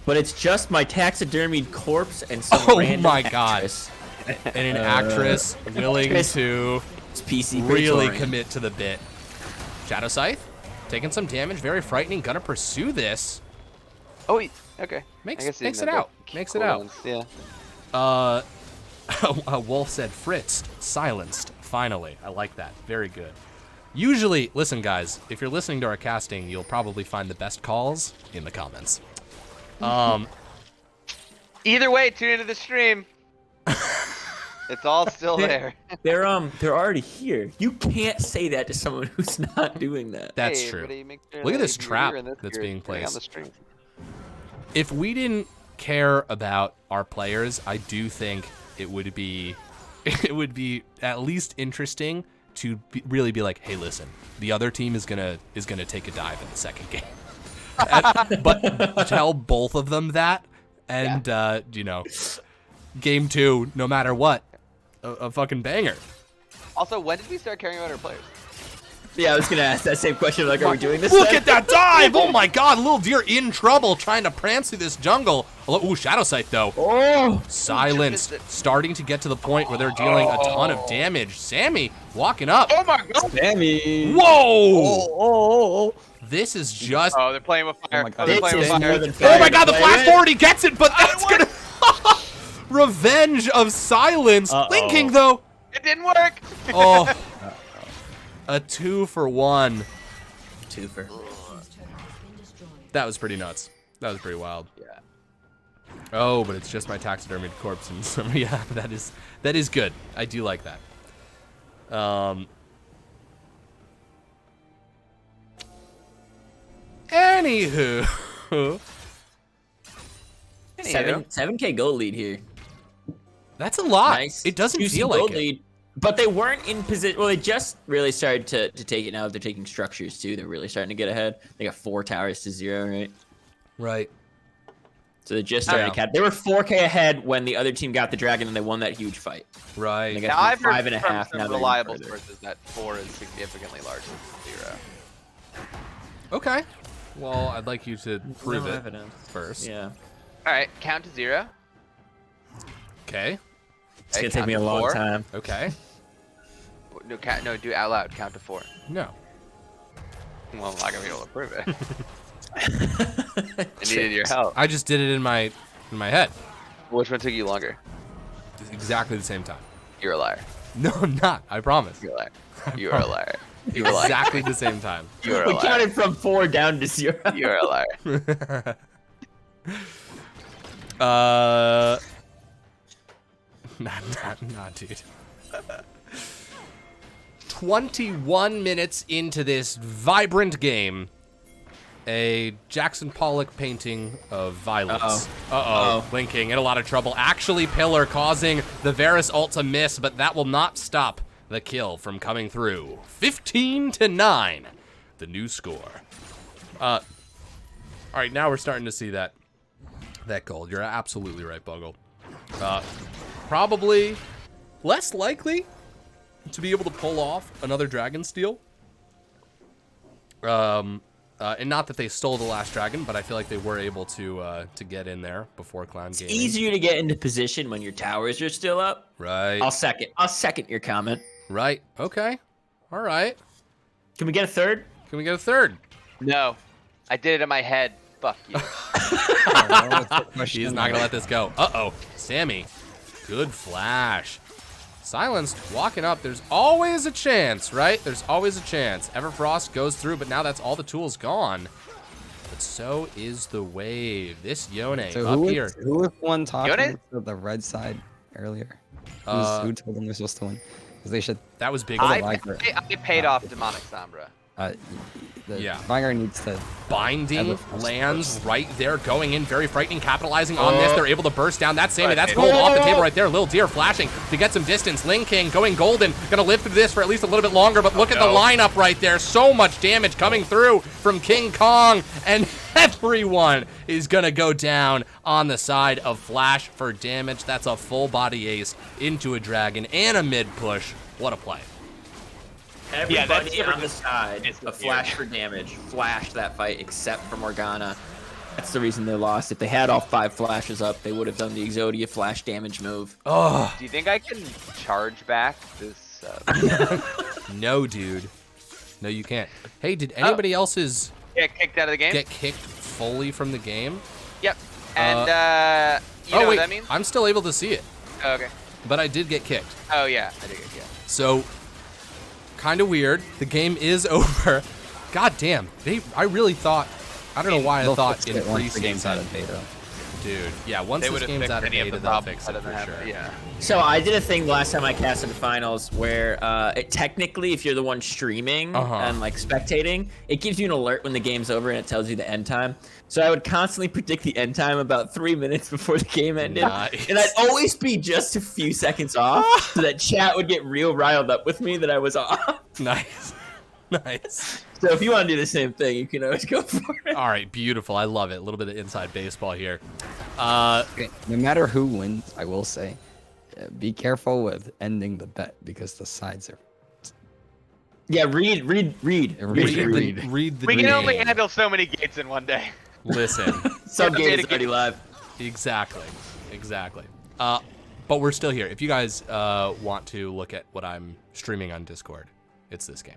But it's just my taxidermied corpse and some Oh random my God. actress. And an actress willing to It's PC really Praetorian. commit to the bit. Shadow Scythe, taking some damage, very frightening. Gonna pursue this. Oh, okay. Makes I guess he it didn't have out. the Makes it cool out. ones, Yeah. A wolf said fritzed, silenced. Finally, I like that. Very good. Usually, listen, guys, if you're listening to our casting, you'll probably find the best calls in the comments. Either way, tune into the stream. It's all still there. They're already here. You can't say that to someone who's not doing that. That's Hey, true. everybody, make sure Look at that this if you're trap here in this that's group, being turn on placed. the stream. If we didn't care about our players, I do think it would be at least interesting to really be like, hey, listen, the other team is gonna take a dive in the second game, but tell both of them that, and game 2, no matter what, a fucking banger. Also, when did we start caring about our players? Yeah, I was gonna ask that same question. Like, are we doing this? Look then? at that dive! Oh my God, Little Deer in trouble trying to prance through this jungle. Ooh, Shadow Sight though. Oh, Silenced, starting to get to the point where they're dealing a ton of damage. Sammy walking up. Oh my God! Sammy. Whoa! This is just. Oh, they're playing with fire. my God. They're this playing with is fire. more than Oh fair my to God, the play blast with. already gets it, but that's gonna. Revenge of Silence. Linking though. It didn't work. Oh. A 2-for-1. Twofer. That was pretty nuts. That was pretty wild. Yeah. Oh, but it's just my taxidermied corpse, and some, yeah, that is good. I do like that. Anywho, 7K gold lead here. that's a lot. Nice. It doesn't Juicy feel like gold it. lead. But they weren't in position. Well, they just really started to take it now. They're taking structures too. They're really starting to get ahead. They got 4 towers to 0, right? Right. So they're just starting to catch. They were 4K ahead when the other team got the dragon and they won that huge fight. They Right. got Now to I've heard 5.5. from Now some they're reliable further. sources that 4 is significantly larger than 0. Okay. Well, I'd like you to prove No it evidence. first. Yeah. All right, count to 0. Okay. It's gonna take me a long time. Okay. No, no, do it out loud. Count to 4. No. Well, I'm not gonna be able to prove it. I needed your help. I just did it in my head. Which one took you longer? Exactly the same time. You're a liar. No, I'm not. I promise. You're a liar. You are a liar. You are a liar. Exactly the same time. You are a We liar. counted from 4 down to 0. You are a liar. Nah, dude. 21 minutes into this vibrant game, a Jackson Pollock painting of violence. Uh-oh. Linking in a lot of trouble. Actually, Pillar causing the Varus ult to miss, but that will not stop the kill from coming through. 15-9, the new score. All right, now we're starting to see that gold. You're absolutely right, Bogle. Probably less likely to be able to pull off another Dragon Steal. And not that they stole the last dragon, but I feel like they were able to get in there before Clown It's Gaming. easier to get into position when your towers are still up. Right. I'll second your comment. Right. Okay. All right. Can we get a third? Can we get a third? No, I did it in my head. Fuck you. He's not gonna let this go. Uh-oh. Sammy. Good flash. Silenced, walking up. There's always a chance, right? There's always a chance. Everfrost goes through, but now that's all the tools gone. But so is the wave. This Yone So up who here. was one talking Yone? to the red side earlier? Uh, Who told them they're supposed to win? Because they should. That was big. I like her. paid off Demonic Sombra. Yeah. Vanguard needs to. Binding Ever- lands right there, going in, very frightening, capitalizing on this. They're able to burst down. That's Sammy. That's Right. gold off the table right there. Lil Deer flashing to get some distance. Ling King going golden. Gonna live through this for at least a little bit longer, but look at the lineup right there. So much damage coming through from King Kong, and everyone is gonna go down on the side of Flash for damage. That's a full body ace into a dragon and a mid push. What a play. Everybody that's on the side it's of Flash for damage flashed that fight except for Morgana. That's the reason they lost. If they had all 5 flashes up, they would have done the Exodia flash damage move. Oh, Do you think I can charge back this? no, dude. No, you can't. Hey, did anybody else's Get kicked out of the game? get kicked fully from the game? Yep. And you know wait, what that means? I'm still able to see it, Oh, okay. but I did get kicked. Oh yeah, I did get kicked. So, kind of weird. The game is over. God damn. I really thought. I don't know why I They'll thought fix in it once the game's out preseason. of beta. Dude, yeah. Once They this would have game's fixed out of any of beta, the they'll problems fix it that for happen. sure. Yeah. So I did a thing last time I casted the finals where technically if you're the one streaming and like spectating, it gives you an alert when the game's over and it tells you the end time. So I would constantly predict the end time about 3 minutes before the game ended. Nice. And I'd always be just a few seconds off so that chat would get real riled up with me that I was off. Nice. Nice. So if you want to do the same thing, you can always go for it. All right, beautiful. I love it. A little bit of inside baseball here. Uh, Okay, no matter who wins, I will say, be careful with ending the bet because the sides are. Yeah, read. Read. read the We can only game. handle so many gates in one day. Listen. Some Yeah, game is already live. Exactly. But we're still here. If you guys want to look at what I'm streaming on Discord, it's this game.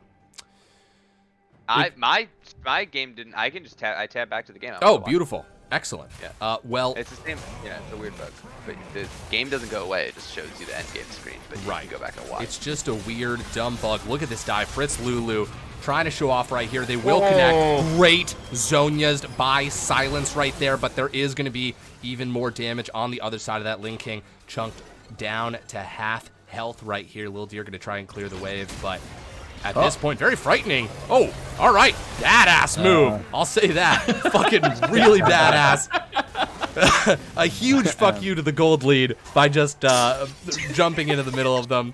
My game didn't. I can just tab. I tab back to the game. I Oh, was watching. beautiful. Excellent. Yeah. Well, It's the same. Yeah, it's a weird bug. But the game doesn't go away. It just shows you the end game screen. But you Right. can go back and watch. it's just a weird, dumb bug. Look at this dive. Fritz Lulu trying to show off right here. They will connect. Great Zonia's by silence right there, but there is going to be even more damage on the other side of that. Ling King chunked down to half health right here. Lil Deer going to try and clear the wave, but at this point, very frightening. Oh, all right. Badass move. I'll say that. Fucking really badass. A huge fuck you to the gold lead by just jumping into the middle of them.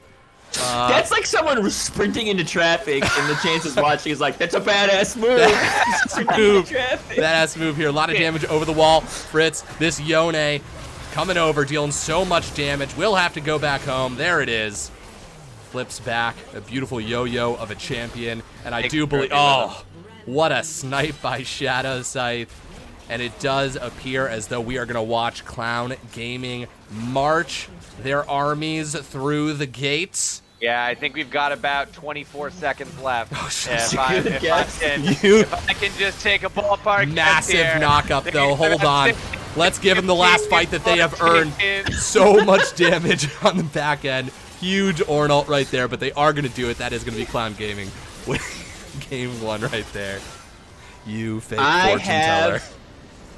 That's like someone sprinting into traffic, and the chances watching is like, that's a badass move. Sprinting into Move. traffic. Badass move here. A lot of damage over the wall. Fritz, this Yone coming over, dealing so much damage. We'll have to go back home. There it is. Flips back. A beautiful yo-yo of a champion. And I do believe... Oh, what a snipe by Shadow Scythe. And it does appear as though we are going to watch Clown Gaming march their armies through the gates. Yeah, I think we've got about 24 seconds left. Oh, if You- I can just take a ballpark guess Massive here. knock-up, though. Hold on. Let's give them the last fight that they have earned. Chicken. So much damage on the back end. Huge Ornalt right there, but they are going to do it. That is going to be Clown Gaming with game 1 right there. You fake fortune teller.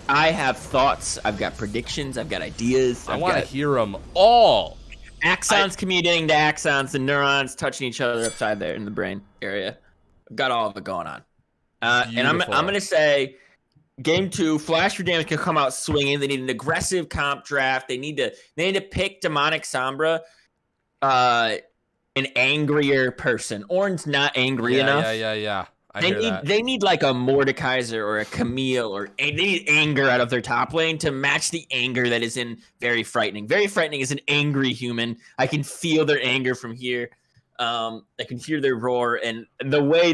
I have thoughts. I've got predictions. I've got ideas. I want to hear them all. Axons communicating to axons, the neurons touching each other upside there in the brain area. I've got all of it going on. And I'm Beautiful. going to say game 2, Flash for damage can come out swinging. They need an aggressive comp draft. They need to pick Demonic Sombra, an angrier person. Ornn's not angry enough. Yeah. I hear that. They need like a Mordekaiser or a Camille, or they need anger out of their top lane to match the anger that is in Very Frightening. Very Frightening is an angry human. I can feel their anger from here. I can hear their roar, and the way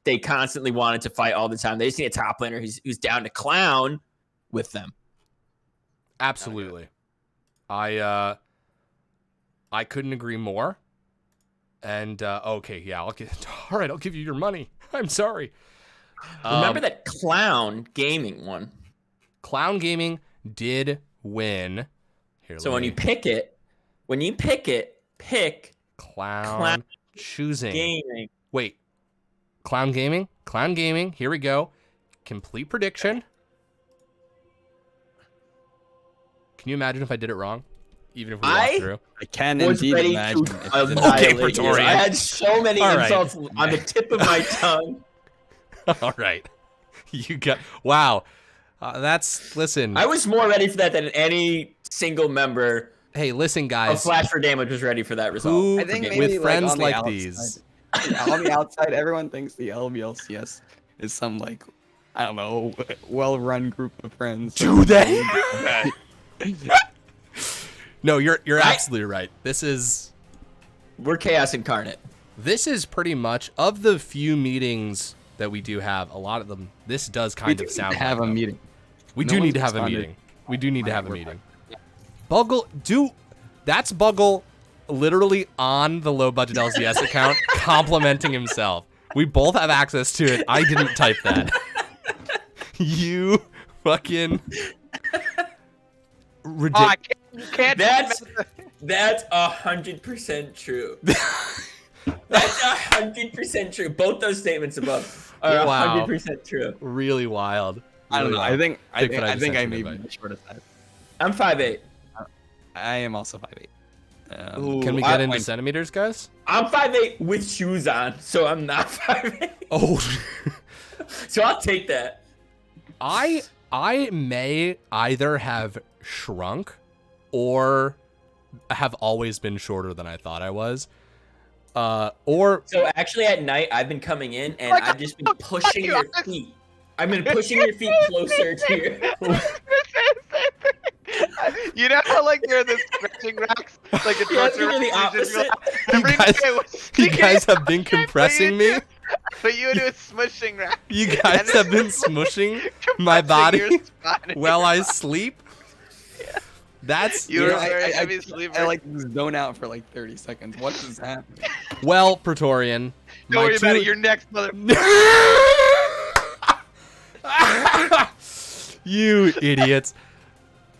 they constantly wanted to fight all the time. They just need a top laner who's down to clown with them. Absolutely. I couldn't agree more. And okay, yeah, all right, I'll give you your money. I'm sorry. Remember that Clown Gaming one. Clown Gaming did win. Here, So let when me- you pick it, pick Clown choosing. Gaming. Wait. Clown Gaming? Clown Gaming. Here we go. Complete prediction. Can you imagine if I did it wrong? Even if we walked through. I can Was indeed ready imagine. to If it didn't- annihilate you. Praetorian. I had so many All right. insults on the tip of my tongue. All right. You got wow. Listen. I was more ready for that than any single member Hey, listen, of guys. Flash for Damage was ready for that result. Who I think Forget- maybe with friends on the like outside- these. on the outside, everyone thinks the LBLCS is some like, I don't know, well-run group of friends. Do they? No, you're I- absolutely right. This is We're chaos incarnate. pretty much of the few meetings that we do have. A lot of them. This does We kind do of sound have like a them. meeting. We No do need one's to have a responded. meeting. We do need to have a we're meeting. Buggle, that's Buggle literally on the low budget LCS account complimenting himself. We both have access to it. I didn't type that. You fucking Oh, ridiculous. you can't. That's 100% true. That's 100% true. Both those statements above are Wow. 100% true. Really wild. I don't Really know. wild. I think Bigfoot, I just think sent I you may an be invite. the shortest side. I'm 5'8". I am also 5'8". Can we get into centimeters, guys? I'm 5'8" with shoes on, so I'm not 5'8". Oh, So I'll take that. I may either have shrunk or have always been shorter than I thought I was. Or So actually at night, I've been coming in and Like, I've just been pushing you your are- feet. I've been pushing your feet closer to your... You know how like you're in the stretching racks, like the Yeah, it's torture really the racks, you just opposite. every guys- day was- you guys have been compressing me. But you do a smushing rack. You guys have been smushing my body while I sleep. That's You're I, a very I, heavy I, sleeper. I like zone out for like 30 seconds. What is happening? well, Praetorian. Don't worry about two- it. You're next, mother. You idiots.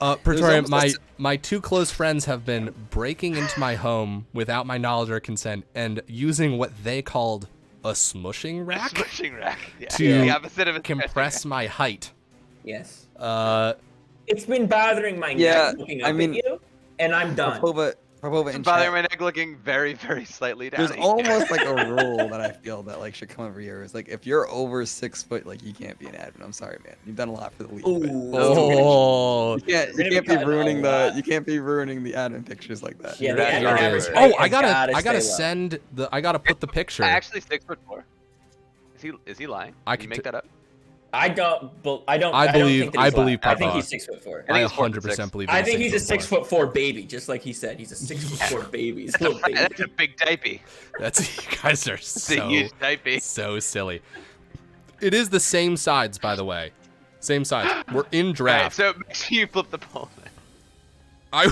Praetorian, almost my two close friends have been breaking into my home without my knowledge or consent and using what they called a smushing rack Smushing rack. Yeah. to the opposite of a compress my height. Yes. It's been bothering my Yeah, neck looking I up mean- at you, and I'm done. Popova in Bothering chat. my neck looking very, very slightly down. There's almost like a rule that I feel that like should come every year. It's like if you're over 6 foot, like you can't be an admin. I'm sorry, man. You've done a lot for the league. but Ooh. Oh. You We're gonna can't be be ruining cutting a lot. you can't be ruining the admin pictures like that. Yeah, the Right, admin right, average right. height Oh, I has gotta stay low. send I gotta put the picture. Actually 6'4". Is he lying? I Did you could make that up? I don't believe. I don't believe- think that I he's lying. believe I think Papa. he's 6'4". I I think he's 4'6". 100% believe. I think he's a 6'4". 6'4" baby, just like he said. He's a 6'4" baby. He's a little baby. That's a big typey. That's you guys are It's a huge typey. so silly. It is the same sides, by the way. Same sides. We're in Right, draft. so make sure you flip the poll. I.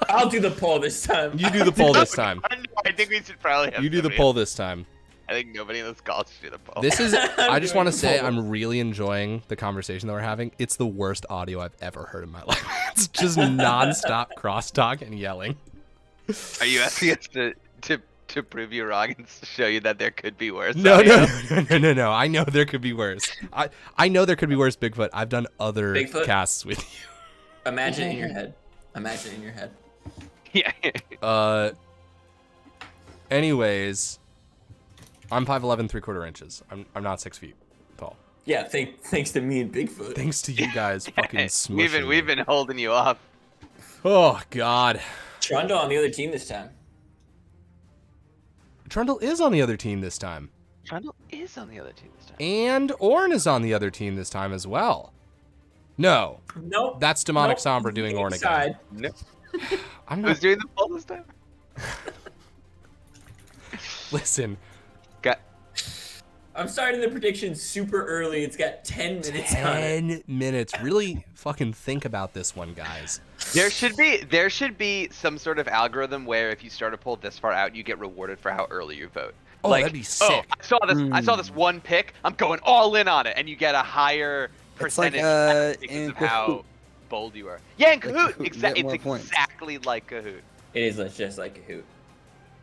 I'll do the poll this time. You do the poll this time. I think we should probably have You do the somebody- poll this time. I think nobody in this call should do the poll. This is. I just doing want to the say poll. I'm really enjoying the conversation that we're having. It's the worst audio I've ever heard in my life. It's just nonstop crosstalk and yelling. Are you asking us to prove you wrong and show you that there could be worse? No, audio? no. I know there could be worse. I know there could be worse, Bigfoot. I've done other Bigfoot? casts with you. Imagine it in your head. Imagine it in your head. Yeah. Anyways, I'm 5'11", 3/4 inches. I'm not 6 feet tall. Yeah, thanks to me and Bigfoot. Thanks to you guys fucking smushing. we've been holding you off. Oh God. Trundle on the other team this time. Trundle is on the other team this time. Trundle is on the other team this time. And Orn is on the other team this time as well. No, Nope. that's Demonic Nope. Sombra doing Orn again. Side. No. I'm Who's not. doing the poll this time? Listen, Got I'm starting the prediction super early. It's got 10 minutes on it. 10 minutes. Really fucking think about this one, guys. there should be some sort of algorithm where if you start a poll this far out, you get rewarded for how early you vote. Oh, like, that'd be sick. I saw this one pick. I'm going all in on it, and you get a higher It's like, percentage because in of how Kahoot. bold you are. Yeah, in Like Kahoot, Kahoot, you it's get more points. exactly like Kahoot. It is just like a hoot.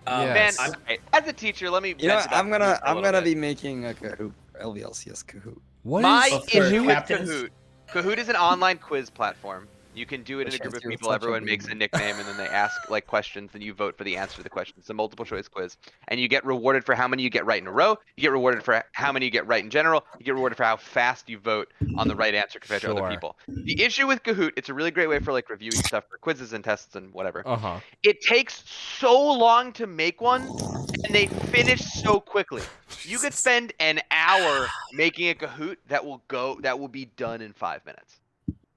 Yeah. Man, Yes. as a teacher, let me. You know, vent about I'm gonna Kahoot for a I'm little gonna bit. be making a Kahoot, LVLCS Kahoot. What My is for issue with captains? Kahoot. Kahoot is an online quiz platform. You can do it in Which a group has of your people. touch Everyone of makes a being- nickname, and then they ask like questions, and you vote for the answer to the question. It's a multiple choice quiz, and you get rewarded for how many you get right in a row. You get rewarded for how many you get right in general. You get rewarded for how fast you vote on the right answer compared to other Sure. people. The issue with Kahoot, it's a really great way for like reviewing stuff for quizzes and tests and whatever. Uh-huh. It takes so long to make one, and they finish so quickly. You could spend an hour making a Kahoot that will be done in 5 minutes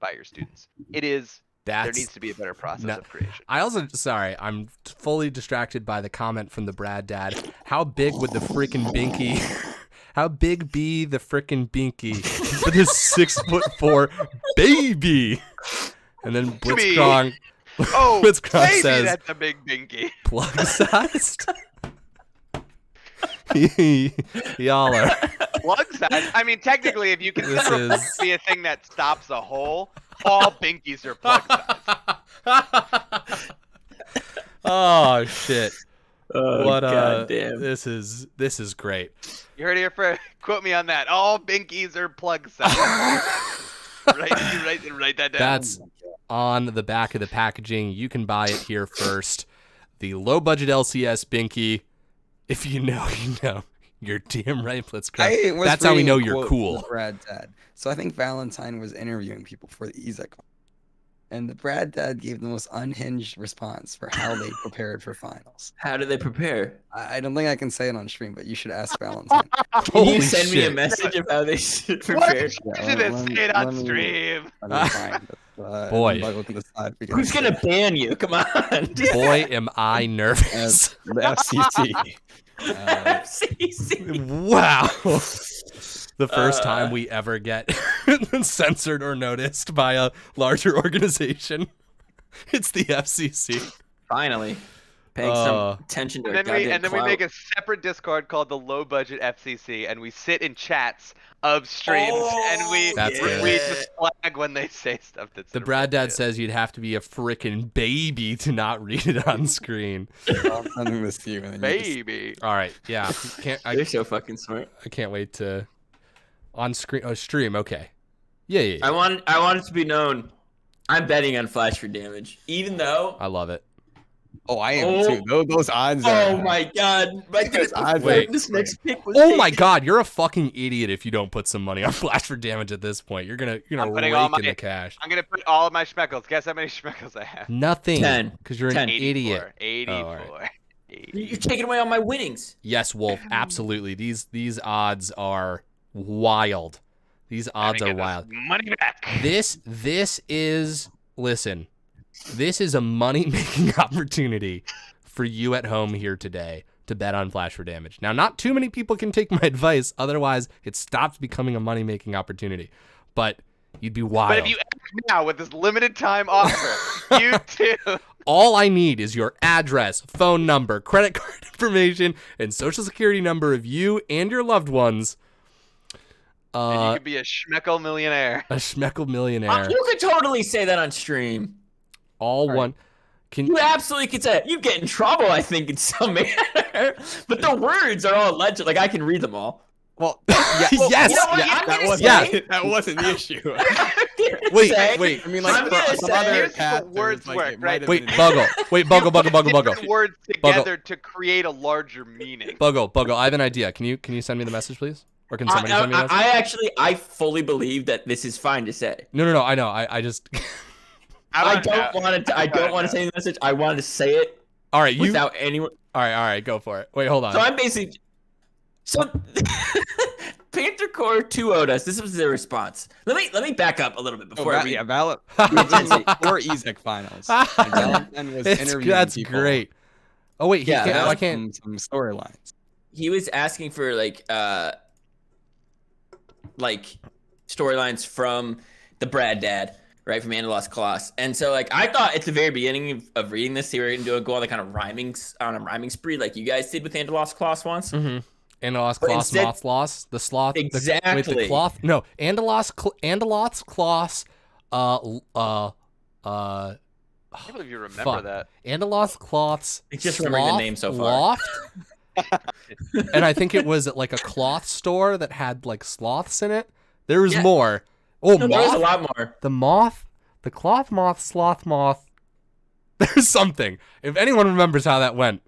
by your students. There That's needs to be a better process no- of creation. I also sorry, I'm fully distracted by the comment from the Brad dad. How big would the freaking binky how big be the freaking binky with his 6'4" baby? And then Blitzcrank Oh, Blitzcrank maybe says that's a big binky. plug sized. Y'all are Plug size. I mean, technically, if you This consider a plug is- to be a thing that stops a hole, all binkies are plug size. Oh shit. Oh, What goddamn. this is great. You heard it here first. Quote me on that. All binkies are plug size. write that down. That's on the back of the packaging. You can buy it here first. The low budget LCS Binky. If you know, you know. You're damn right, Blitzcrank. I was That's how we reading know a you're quote cool. from Brad Dad. So I think Valentine was interviewing people for the EZEC. And the Brad Dad gave the most unhinged response for how they prepared for finals. How do they prepare? I don't think I can say it on stream, but you should ask Valentine. Can Holy you send me a shit. message of how they should What? prepare? Should have let me- say it let on me- stream. Let me find it. Boy. Buggle to the side because Who's gonna ban you? Come on. Boy, am I nervous. the FCC. FCC. Wow. The first time we ever get censored or noticed by a larger organization. It's the FCC. Finally, paying Uh, some attention to And our then we goddamn we make clout. a separate Discord called the Low Budget FCC, and we sit in chats of streams, and we That's good. we just flag when they say stuff that's The Brad Dad inappropriate. says you'd have to be a freaking baby to not read it on screen. I'm sending this to you. And then you just- Baby. All right, yeah. They're so fucking smart. I can't wait to on screen. Oh, stream. Okay. Yeah. I want it to be known. I'm betting on Flash for damage, even though. I love it. Oh, I am Oh. too. Those odds are. Oh my god! Right Because I- Wait. this next pick was Oh my taken. God, you're a fucking idiot if you don't put some money on Flash for damage at this point. You're gonna I'm putting rake all in my- the cash. I'm gonna put all of my schmeckles. Guess how many schmeckles I have? Nothing. 10. Because you're an 10. idiot. 84. Oh, all right. 84. You're taking away all my winnings. Yes, Wolf. Absolutely. These odds are wild. These odds are wild. Money back. This is listen. This is a money making opportunity for you at home here today to bet on Flash for damage. Now, not too many people can take my advice, otherwise it stops becoming a money making opportunity. But you'd be wild. But if you act now with this limited time offer, you too. All I need is your address, phone number, credit card information, and social security number of you and your loved ones. And you could be a schmeckle millionaire. A Schmeckle millionaire. You could totally say that on stream. All right. one. Can You absolutely could say it. You get in trouble, I think, in some manner. But the words are all legend. Like I can read them all. Well, yeah, Yes! You know what? Yeah, I'm that gonna wasn't, Yeah. that wasn't the issue. Wait, Say- wait. I mean, I'm like gonna for some say- other Here's how cats, words like, work, it right? might have Wait, been- Buggle. Wait, Buggle. Different words together to create a larger meaning. Buggle. I have an idea. Can you send me the message, please? Or can somebody send me the message? I fully believe that this is fine to say. No. I know. I just. I don't want to. I don't want to say the message. I wanted to say it All right, you. without anyone. All right. Go for it. Wait, hold on. So I'm basically. So Panther Core 2-0'd us. This was their response. Let me back up a little bit Oh, before I read. Valid. intensity. Or EZEC finals. And Valentine was interviewing That's people great. Oh wait, he Yeah, can't. that I was can't. Some storylines. He was asking for like storylines from the Brad Dad, right, from Andalos Colossus. And so like I thought at the very beginning of reading this, they were gonna go on the kind of rhyming spree like you guys did with Andalos Colossus once. Mm-hmm. Andalos, But Kloss, instead- Moth, Loss, the sloth. Wait, the Exactly. cloth. No, Andalos, Kloss. I can't believe you remember Fuck. that. Andalos, Cloths. It's just remembering the Sloth, name so far. Loft. And I think it was at like a cloth store that had like sloths in it. There was Yeah. more. Oh, No, there was a moth. lot more. The moth. The cloth moth, sloth moth. There's something. If anyone remembers how that went,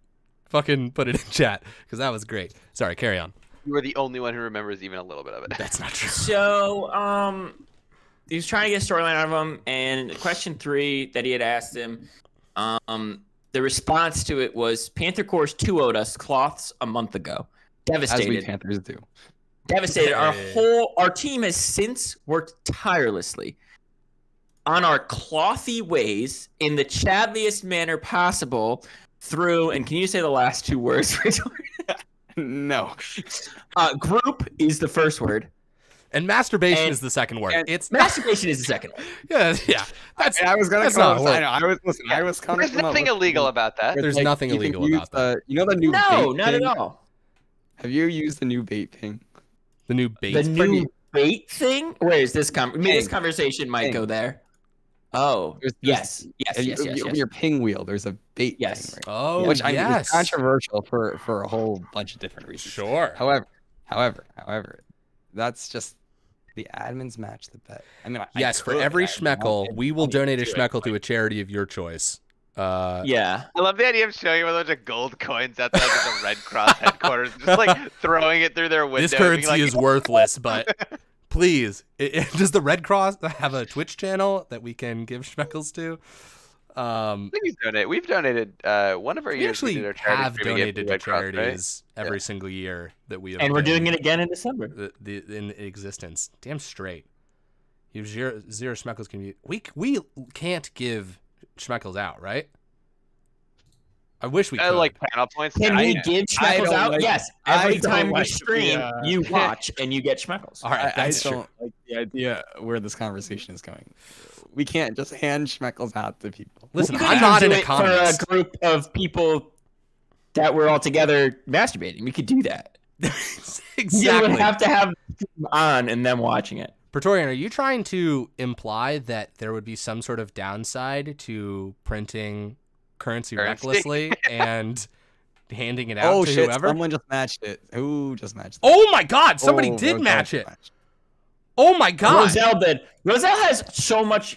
fucking put it in chat, because that was great. Sorry, carry on. You were the only one who remembers even a little bit of it. That's not true. So, he was trying to get a storyline out of him, and question 3 that he had asked him, the response to it was, Panther Course 2-0'd us cloths a month ago. Devastated. As we Panthers do. Devastated. Our team has since worked tirelessly on our clothy ways in the chadliest manner possible through, and can you say the last 2 words? No. Group is the first word. And masturbation And- is the second word. It's Masturbation is the second word. yeah. That's I was gonna that's come not up. work. I know. I was coming. There's nothing illegal about that. There's nothing illegal about that. You know the new No, bait not thing? at all. Have you used the new bait ping? The new bait. The new bait thing? Where is this this Ping. conversation might Ping. go there. Oh, There's- yes. Have you- on your ping wheel, there's a bait Yes. thing, right? Oh, Which I mean yes. is controversial for a whole bunch of different reasons. Sure. However, that's just the admins match the bet. I mean, Yes, for every schmeckle, we will donate a schmeckle to a charity of your choice. Yeah. I love the idea of showing you a bunch of gold coins outside like the Red Cross headquarters, just like throwing it through their window. This and being currency like, is worthless, but please, does the Red Cross have a Twitch channel that we can give schmeckles to? Please donate. We've donated one of our We years. actually did our charity have stream against donated the to Red Cross, right? charities every single year that we have. And we're doing been it again in December. in existence. Damn straight. You zero schmeckles can be. We can't give schmeckles out, right? I wish we could. Like panel points. Can we I- give I schmeckles don't out? like- Yes. I Every don't time we like stream, the, you watch and you get schmeckles. All right, I that's don't true. like the idea where this conversation is going. We can't just hand schmeckles out to people. Listen, We could I'm even not do an it for economist. a group of people that were all together masturbating. We could do that. You Exactly. would have to have them on and them watching it. Praetorian, are you trying to imply that there would be some sort of downside to printing currency Currency. recklessly and handing it out Oh to shit! whoever? Someone just matched it. Who just matched it? Oh my God! Somebody Oh, did Roselle match just it. matched. Oh my God! Roselle did. Roselle has so much.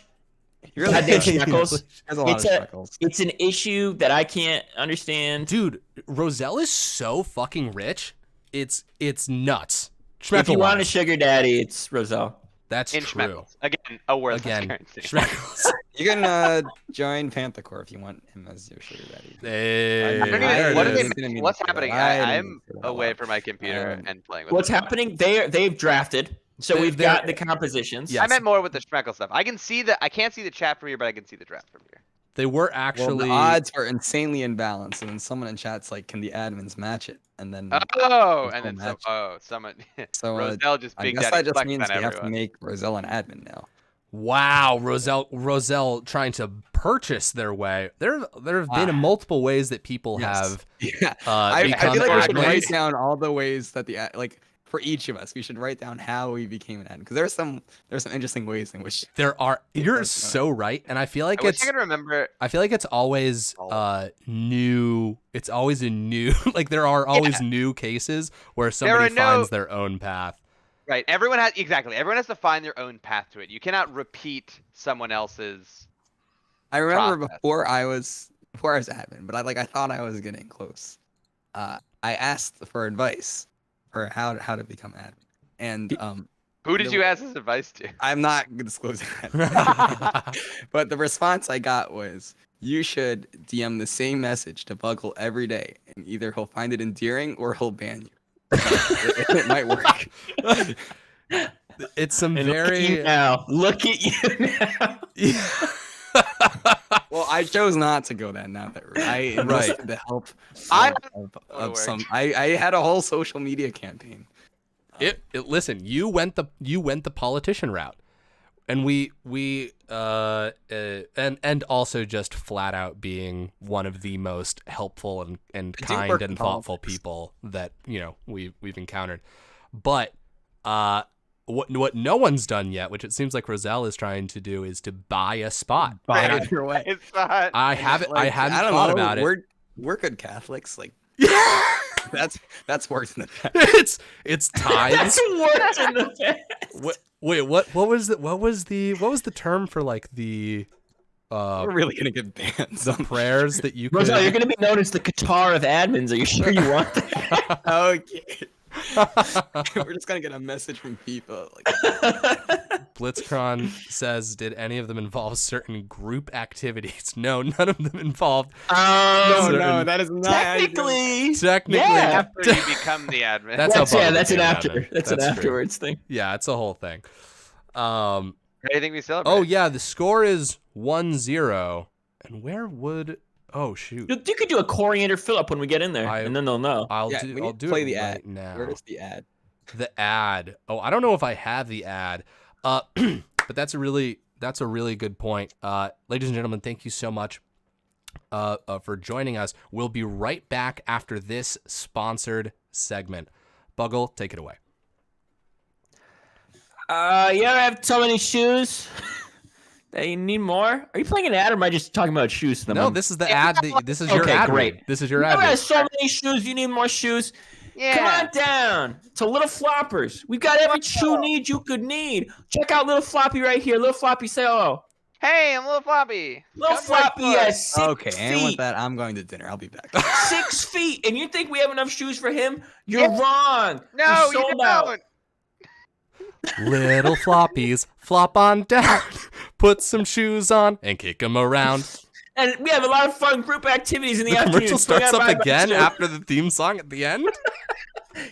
You're Goddamn schmeckles. There's a lot It's of a- schmeckles. It's an issue that I can't understand. Dude, Roselle is so fucking rich. It's nuts. If you Schmeckle want a wise. sugar daddy, it's Roselle. That's in true. schmeckles. Again, a worthless Again, currency. schmeckles. You can join Panthercore if you want him as your sugar daddy. Hey, I don't there even, it what are is. they, Didn't mean what's to say that. happening? I didn't I'm mean to say that. away from my computer and playing with What's it. happening? They've drafted, so we've They're- got the compositions. Yeah. I meant more with the Schmeckle stuff. I can see I can't see the chat from here, but I can see the draft from here. They were Well, actually. the odds are insanely imbalanced, and then someone in chat's like, "Can the admins match it?" And then Oh, There's and then no match. someone. so Roselle just I big guess daddy that just flex means on we have to everyone. make Roselle an admin now. Wow, Roselle trying to purchase their way. There have been multiple ways that people have Yeah, I become feel like we should admins. write down all the ways that like for each of us, we should write down how we became an admin because there's some interesting ways in which There are. You're Yes, so right, and I feel like I wish it's. I could remember. I feel like it's always new. It's always a new. Like there are always new cases where somebody are no- finds their own path. Right, everyone has Everyone has to find their own path to it. You cannot repeat someone else's. I remember process. before I was admin, but I thought I was getting close. I asked for advice for how to become admin, and Who did The- you ask this advice to? I'm not disclosing that. But the response I got was, you should DM the same message to Buckle every day, and either he'll find it endearing or he'll ban you. It might work. It's some And look at you very. now. Look at you now. Well, I chose not to go that route. I enlisted the help I- of some. I had a whole social media campaign. Listen, you went the politician route, and and also just flat out being one of the most helpful and I do kind work and in thoughtful politics. people that we've encountered. But what no one's done yet, which it seems like Roselle is trying to do, is to buy a spot. Right. And Either way. It's not. I haven't Like, I hadn't I don't thought know, about it. We're good Catholics. Like That's worse than that. it's tides. That's worse than the past. Wait, what was the term for like the We're really gonna get banned. the prayers that you could Rosal, you're gonna be known as the Qatar of admins. Are you sure you want that? Okay. We're just gonna get a message from FIFA. Like, Blitzcron says, did any of them involve certain group activities? No, none of them involved. no, that is not. Technically, Technically, yeah. After you become the admin. That's how Bubble that's an became after. admin. That's an That's true. afterwards thing. Yeah, it's a whole thing. Anything we celebrate? Oh yeah, the score is 1-0. And where would? Oh shoot! You could do a coriander fill-up when we get in there, and then they'll know. I'll we do need to it play the right ad. now. Where is the ad? The ad. Oh, I don't know if I have the ad. But that's a really good point. Ladies and gentlemen, thank you so much for joining us. We'll be right back after this sponsored segment. Buggle, take it away. You ever have so many shoes that you need more? Are you playing an ad, or am I just talking about shoes? To them? No, this is the ad. This is your Okay, ad. great. read. This is your You ad. ever read. have so many shoes, you need more shoes? Yeah. Come on down to Little Floppers. We've got every shoe need you could need. Check out Little Floppy right here. Little Floppy, say hello. Hey, I'm Little Floppy. Little Come right Floppy for it. has 6 Okay, and with feet. that, I'm going to dinner. I'll be back. 6 feet. And you think we have enough shoes for him? You're Yeah. wrong. No, We're you sold out. don't. Little floppies, flop on down. Put some shoes on and kick them around. And we have a lot of fun group activities in the, The afternoon. commercial so we starts gotta up buy a bunch again of- after the theme song at the end.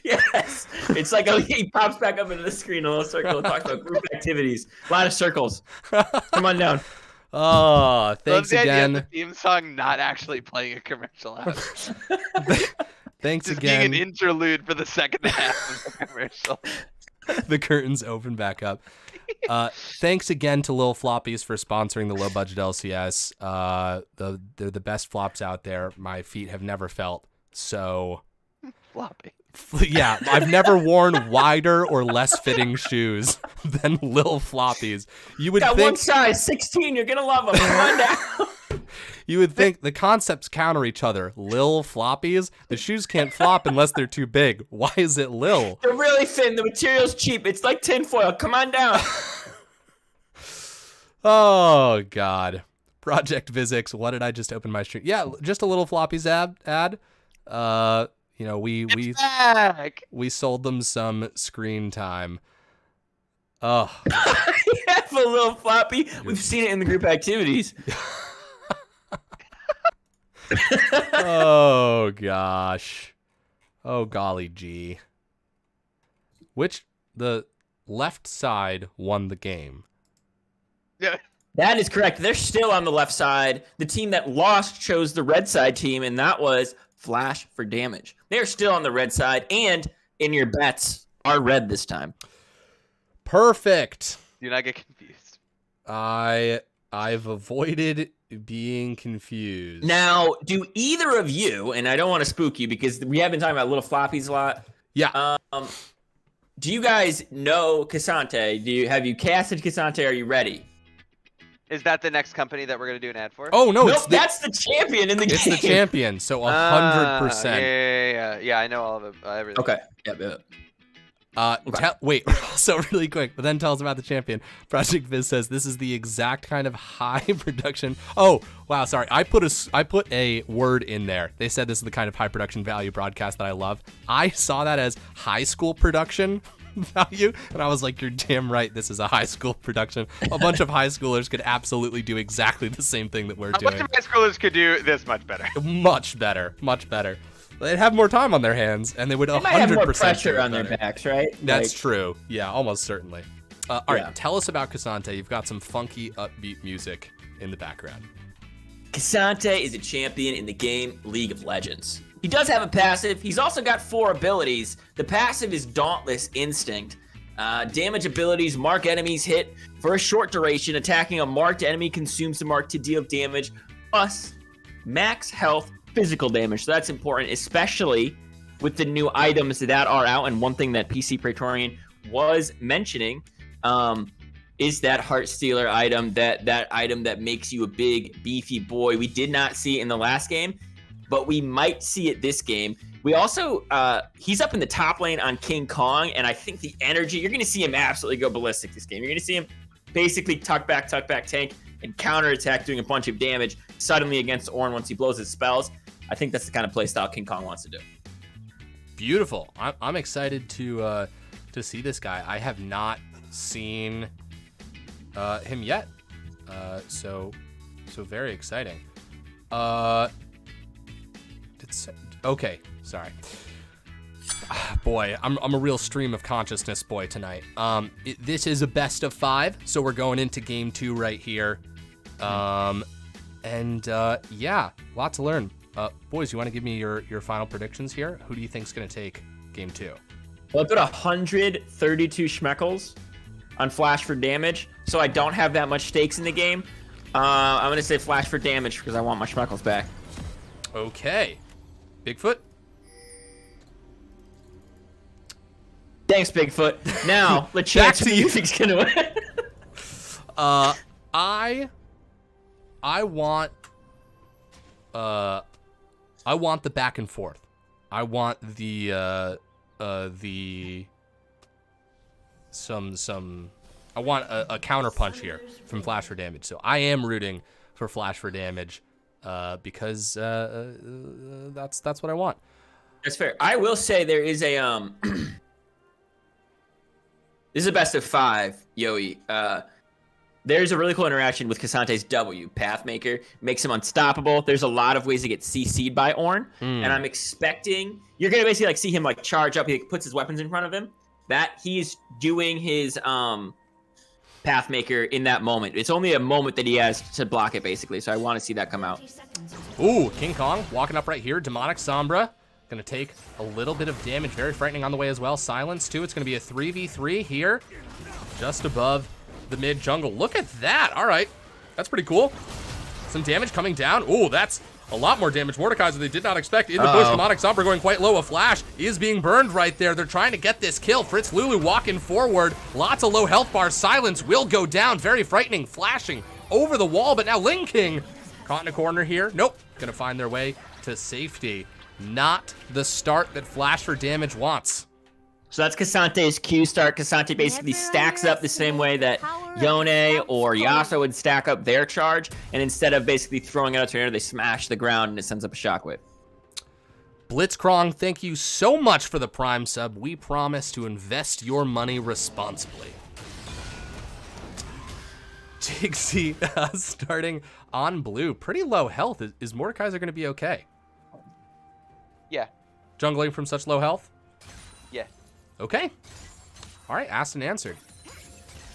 Yes. It's like he pops back up into the screen, a little circle, and talks about group activities. A lot of circles. Come on down. Oh, thanks Love the idea of again. the theme song not actually playing a commercial out. Thanks Just being an again. interlude for the second half of the commercial. The curtains open back up. Thanks again to Lil Floppies for sponsoring the low budget LCS. They're the best flops out there. My feet have never felt so. Floppy. Yeah, I've never worn wider or less fitting shoes than Lil Floppies. You would Got one think size, 16. You're gonna love them. Come on down. you would think the concepts counter each other. Lil Floppies, the shoes can't flop unless they're too big. Why is it Lil? They're really thin. The material's cheap. It's like tinfoil. Come on down. Oh God. Project Vizix. What did I just open my stream? Yeah, just a Little Floppies ad. You know, we Back. sold them some screen time. Oh, You have a little floppy. We've seen it in the group activities. oh gosh. Oh golly gee. Which the left side won the game. Yeah. That is correct. They're still on the left side. The team that lost chose the red side team, and that was Flash for Damage. They're still on the red side, and in your bets are red this time. Perfect. Do not get confused. I've avoided being confused. Now, do either of you, and I don't want to spook you because we have been talking about little floppies a lot. Yeah. Do you guys know Cassante? Have you casted Cassante? Are you ready? Is that the next company that we're gonna do an ad for? Oh no, Nope, that's the champion in the it's game. the champion. So 100%. Yeah. I know all of it. Everything. Okay. Yep. Wait, so really quick, but then tell us about the champion. Project Viz says this is the exact kind of high production. Oh, wow, sorry. I put a word in there. They said this is the kind of high production value broadcast that I love. I saw that as high school production value, and I was like, you're damn right, this is a high school production. A bunch of high schoolers could absolutely do exactly the same thing that we're A bunch doing. of high schoolers could do this much better. Much better. They'd have more time on their hands, and they would 100% They might have more do pressure it on their better. backs, right? That's Like, true. Yeah, almost certainly. All right, Yeah. tell us about Cassante. You've got some funky, upbeat music in the background. Cassante is a champion in the game League of Legends. He does have a passive. He's also got 4 abilities. The passive is Dauntless Instinct. Damage abilities mark enemies hit for a short duration. Attacking a marked enemy consumes the mark to deal damage, plus max health physical damage. So that's important, especially with the new items that are out. And one thing that PC Praetorian was mentioning is that Heart Stealer item, that item that makes you a big, beefy boy. We did not see it in the last game. but we might see it this game. We also, he's up in the top lane on King Kong, and I think the energy, you're going to see him absolutely go ballistic this game. You're going to see him basically tuck back, tank, and counterattack, doing a bunch of damage suddenly against Ornn once he blows his spells. I think that's the kind of play style King Kong wants to do. Beautiful. I'm excited to see this guy. I have not seen him yet, so very exciting. Okay, sorry. Boy, I'm a real stream of consciousness boy tonight. This is a best of 5, so we're going into game 2 right here. Yeah, lot to learn. Boys, you want to give me your final predictions here? Who do you think's going to take game 2? Well, I put 132 schmeckles on Flash for damage, so I don't have that much stakes in the game. I'm going to say Flash for damage because I want my schmeckles back. Okay. Bigfoot? Thanks, Bigfoot. Now, let's check who you think's going to win. I want the back and forth. I want I want a counter punch here from Flash for damage. So I am rooting for Flash for damage because that's what I want. That's fair. I will say there is a this is a best of 5, Yoey. There's a really cool interaction with Kasante's W, Pathmaker. Makes him unstoppable. There's a lot of ways to get CC'd by Ornn. And I'm expecting... You're going to basically see him charge up. He puts his weapons in front of him. That he's doing his Pathmaker in that moment. It's only a moment that he has to block it, basically. So I want to see that come out. Ooh, King Kong walking up right here. Demonic Sombra. Going to take a little bit of damage. Very frightening on the way as well. Silence, too. It's going to be a 3v3 here. Just above the mid jungle. Look at that. All right. That's pretty cool. Some damage coming down. Ooh, that's a lot more damage. Mordekaiser they did not expect. In the bush, Demonic Sombra going quite low. A flash is being burned right there. They're trying to get this kill. Fritz Lulu walking forward. Lots of low health bars. Silence will go down. Very frightening. Flashing over the wall, but now Ling King caught in a corner here. Nope. Gonna find their way to safety. Not the start that Flash for damage wants. So that's Kasante's Q start. Kasante basically stacks up the same way that Yone or Yasuo would stack up their charge, and instead of basically throwing out a tornado, they smash the ground and it sends up a shockwave. Blitzkrong, thank you so much for the Prime sub. We promise to invest your money responsibly. Jigsy starting on blue. Pretty low health. Is Mordekaiser going to be okay? Yeah. Jungling from such low health? Yeah. Okay. All right, asked and answered.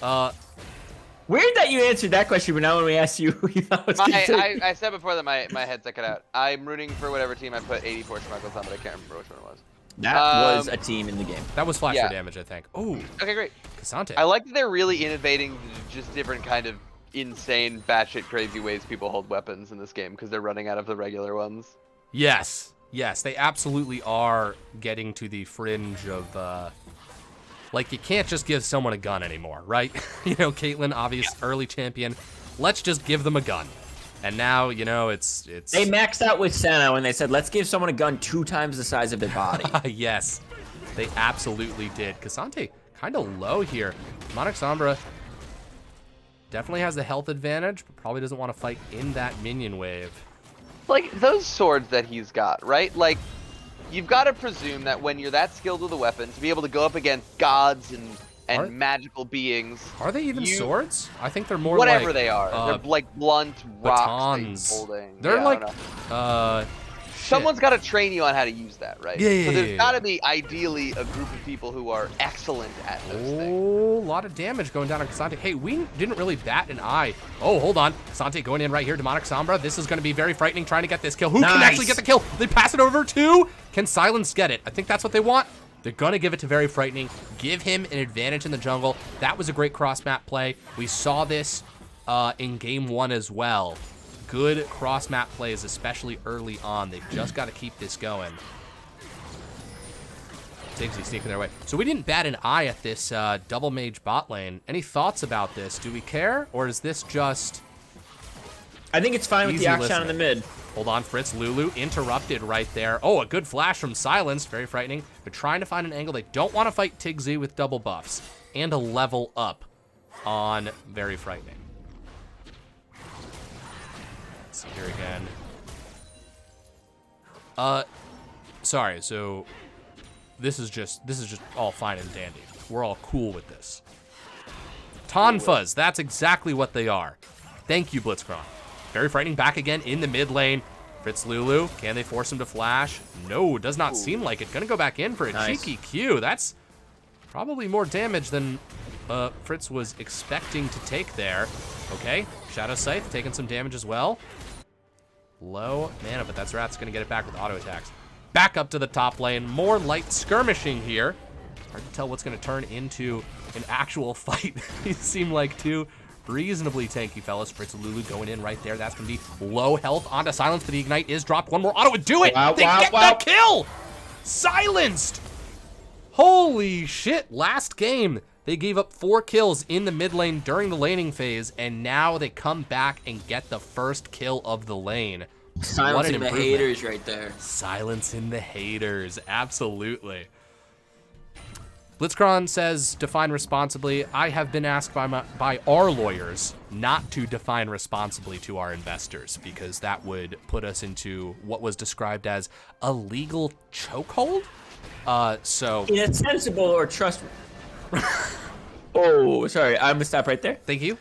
Weird that you answered that question, but now when we asked you who you thought was I said before that my headset cut out. I'm rooting for whatever team I put 84 schmuggles on, but I can't remember which one it was. That was a team in the game. That was Flash for damage, I think. Oh. Okay, great. Kasante. I like that they're really innovating just different kind of insane, batshit crazy ways people hold weapons in this game because they're running out of the regular ones. Yes. Yes, they absolutely are getting to the fringe of, like, you can't just give someone a gun anymore, right? You know, Caitlyn, obvious early champion. Let's just give them a gun. And now, you know, it's... They maxed out with Senna when they said, let's give someone a gun 2 times the size of their body. Yes, they absolutely did. Kasante kind of low here. Demonic Sombra definitely has the health advantage, but probably doesn't want to fight in that minion wave. Like, those swords that he's got, right? Like, you've got to presume that when you're that skilled with a weapon, to be able to go up against gods and magical beings... Are they even swords? I think they're more whatever like... they are. They're like blunt rocks that you're holding. They're like... Someone's got to train you on how to use that, right? Yeah, so there's got to be, ideally, a group of people who are excellent at those things. Oh, a lot of damage going down on Kasante. Hey, we didn't really bat an eye. Oh, hold on. Kasante going in right here. Demonic Sombra. This is going to be very frightening, trying to get this kill. Who can actually get the kill? They pass it over to... Can Silence get it? I think that's what they want. They're going to give it to Very Frightening. Give him an advantage in the jungle. That was a great cross-map play. We saw this in Game 1 as well. Good cross-map plays, especially early on. They've just got to keep this going. Ziggsy sneaking their way. So we didn't bat an eye at this double mage bot lane. Any thoughts about this? Do we care? Or is this just... I think it's fine with the Akshan in the mid. Hold on, Fritz. Lulu interrupted right there. Oh, a good flash from Silence. Very frightening. They're trying to find an angle. They don't want to fight Tiggsy with double buffs. And a level up on Very Frightening. Let's see here again. Sorry, so this is just all fine and dandy. We're all cool with this. Tonfas, that's exactly what they are. Thank you, Blitzcrank. Very Frightening back again in the mid lane. Fritz Lulu, can they force him to flash? No, does not seem like it. Gonna go back in for a cheeky Q. That's probably more damage than Fritz was expecting to take there. Okay, Shadow Scythe taking some damage as well. Low mana, but that's Rat's gonna get it back with auto attacks. Back up to the top lane. More light skirmishing here. Hard to tell what's gonna turn into an actual fight. These seem like two reasonably tanky fellas. Fritz and Lulu going in right there. That's going to be low health onto Silence, but the Ignite is dropped. One more auto would do it. They get the kill. Silenced. Holy shit. Last game, they gave up 4 kills in the mid lane during the laning phase, and now they come back and get the first kill of the lane. Silencing the haters right there. Silencing the haters. Absolutely. Blitzcrank says, define responsibly. I have been asked by our lawyers not to define responsibly to our investors because that would put us into what was described as a legal chokehold. So in a sensible or trustworthy. Oh, sorry. I'm gonna stop right there. Thank you.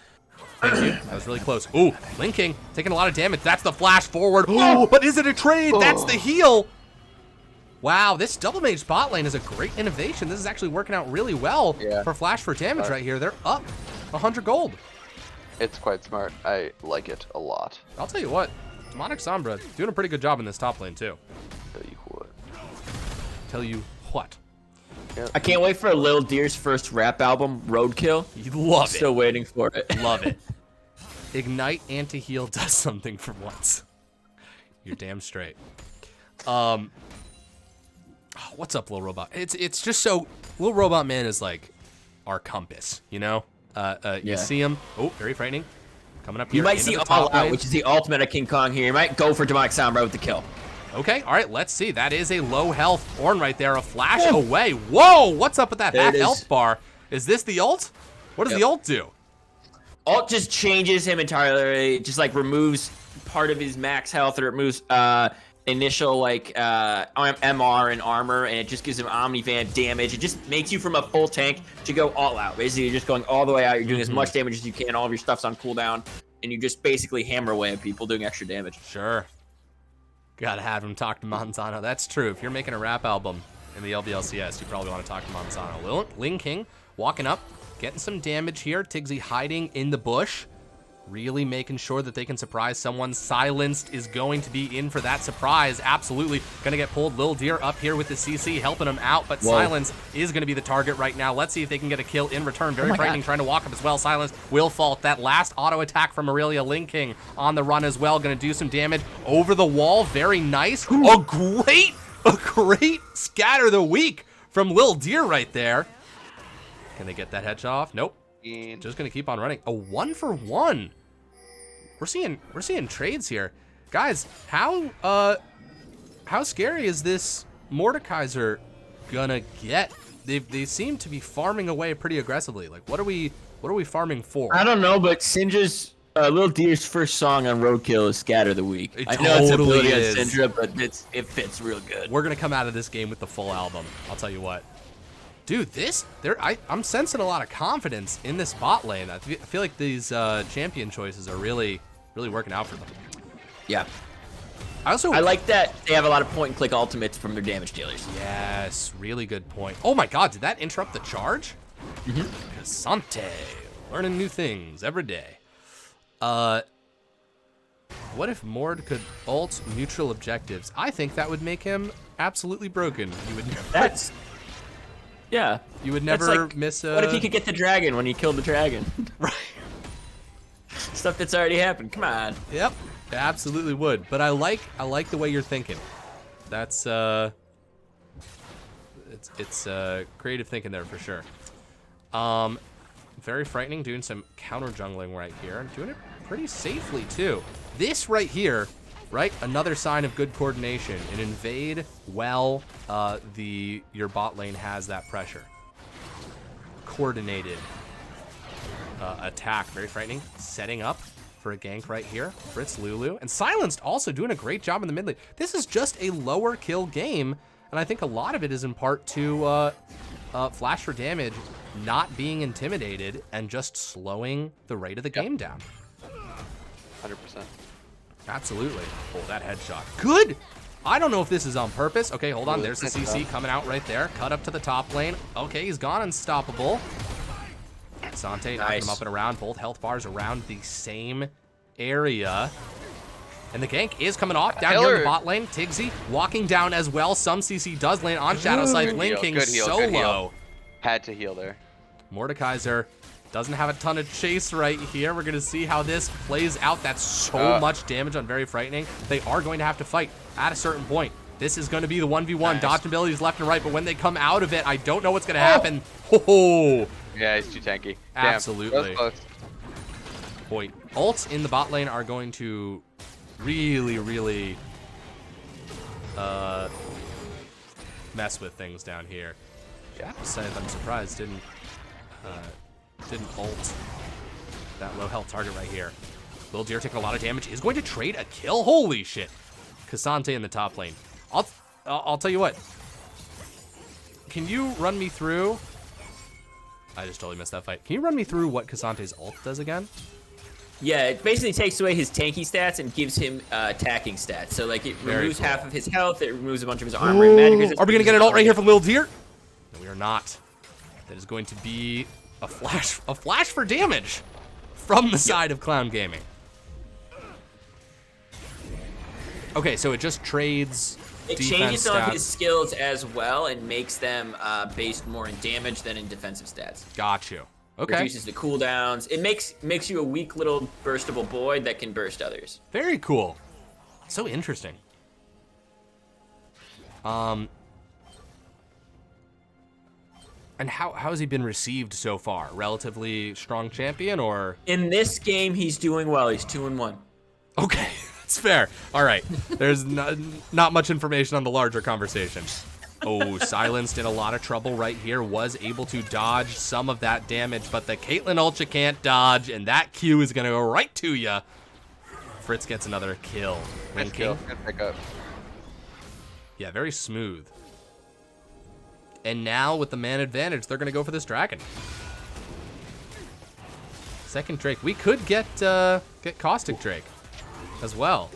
Thank you. That was really close. Ooh, Linking taking a lot of damage. That's the flash forward. Oh, but is it a trade? That's the heal. Wow, this double mage bot lane is a great innovation. This is actually working out really well for Flash for damage right here. They're up 100 gold. It's quite smart. I like it a lot. I'll tell you what, Demonic Sombra doing a pretty good job in this top lane too. Tell you what. Yep. I can't wait for Lil Deer's first rap album, Roadkill. You love it. Still waiting for it. Love it. Ignite anti-heal does something for once. You're damn straight. What's up, Lil Robot? It's just so Lil Robot Man is like our compass, you know? You see him. Oh, Very Frightening. Coming up here. You might see All Out, which is the ultimate of King Kong here. You might go for Demonic Sombra with the kill. Okay, all right, let's see. That is a low health Ornn right there. A flash away. Whoa, what's up with that half health bar? Is this the ult? What does the ult do? Ult just changes him entirely. Just like removes part of his max health, or it removes initial like MR and armor, and it just gives him Omnivan damage. It just makes you from a full tank to go all out. Basically, you're just going all the way out. You're doing as much damage as you can. All of your stuff's on cooldown, and you just basically hammer away at people doing extra damage. Sure. Gotta have him talk to Manzano. That's true. If you're making a rap album in the LVLCS, you probably want to talk to Manzano. Linking walking up, getting some damage here. Tiggsy hiding in the bush. Really making sure that they can surprise someone. Silenced is going to be in for that surprise. Absolutely. Gonna get pulled. Lil Deer up here with the CC, helping him out, but Silence is gonna be the target right now. Let's see if they can get a kill in return. Very Frightening trying to walk up as well. Silence will fault. That last auto attack from Aurelia. Linking on the run as well. Gonna do some damage over the wall. Very nice. A great scatter the weak from Lil Deer right there. Can they get that headshot off? Nope. Just gonna keep on running. A 1-for-1. We're seeing trades here, guys. How scary is this Mordekaiser gonna get? They seem to be farming away pretty aggressively. Like, what are we farming for? I don't know, but Syndra's Lil Deer's first song on Roadkill is Scatter the Weak. I know it's ability on Syndra, but it fits real good. We're gonna come out of this game with the full album. I'll tell you what. Dude, I'm sensing a lot of confidence in this bot lane. I feel like these champion choices are really working out for them. Yeah. I like that they have a lot of point-and-click ultimates from their damage dealers. Yes, really good point. Oh my god, did that interrupt the charge? Casante, learning new things every day. What if Mord could ult neutral objectives? I think that would make him absolutely broken. You would That's... Yeah. You would never miss a... What if he could get the dragon when he killed the dragon? Right. Stuff that's already happened. Come on. Yep. It absolutely would. But I like the way you're thinking. That's it's creative thinking there for sure. Very Frightening, doing some counter jungling right here and doing it pretty safely too. This right here right? Another sign of good coordination. An invade well, your bot lane has that pressure. Coordinated attack, very frightening. Setting up for a gank right here. Fritz Lulu. And Silenced also doing a great job in the mid lane. This is just a lower kill game, and I think a lot of it is in part to Flash for Damage not being intimidated and just slowing the rate of the game down. 100%. Absolutely. Oh, that headshot. Good! I don't know if this is on purpose. Okay, hold on. There's the CC coming out right there. Cut up to the top lane. Okay, he's gone unstoppable. Sante knocking him up and around. Both health bars around the same area. And the gank is coming off down here in the bot lane. Tigsy walking down as well. Some CC does land on Shadowside. Linking solo. Had to heal there. Mordekaiser doesn't have a ton of chase right here. We're going to see how this plays out. That's so much damage on Very Frightening. They are going to have to fight at a certain point. This is going to be the 1v1. Dodge abilities left and right, but when they come out of it, I don't know what's going to happen. Oh! Yeah, he's too tanky. Absolutely. Damn, Boy, ults in the bot lane are going to really mess with things down here. Yeah. I'm surprised didn't ult that low health target right here. Lil Deer taking a lot of damage, is going to trade a kill. Holy shit. Cassante in the top lane. I'll tell you what. Can you run me through? I just totally missed that fight. Can you run me through what Cassante's ult does again? Yeah, it basically takes away his tanky stats and gives him attacking stats. So like it removes half of his health, it removes a bunch of his armor and magic. Are we gonna get an ult right here from Lil Deer? No, we are not. That is going to be a flash for damage from the side of Clown Gaming. Okay, so it just trades. It changes some of his skills as well and makes them based more in damage than in defensive stats. Got you. Okay. Reduces the cooldowns. It makes you a weak little burstable boy that can burst others. Very cool. So interesting. And how has he been received so far? Relatively strong champion, or? In this game, he's doing well. He's 2-1. Okay, that's fair. All right. There's not much information on the larger conversation. Oh, Silenced in a lot of trouble right here. Was able to dodge some of that damage, but the Caitlyn ult you can't dodge, and that Q is going to go right to you. Fritz gets another kill. Nice kill. Good pickup. Yeah, very smooth. And now with the man advantage, they're going to go for this dragon. Second Drake. We could get Caustic Drake as well.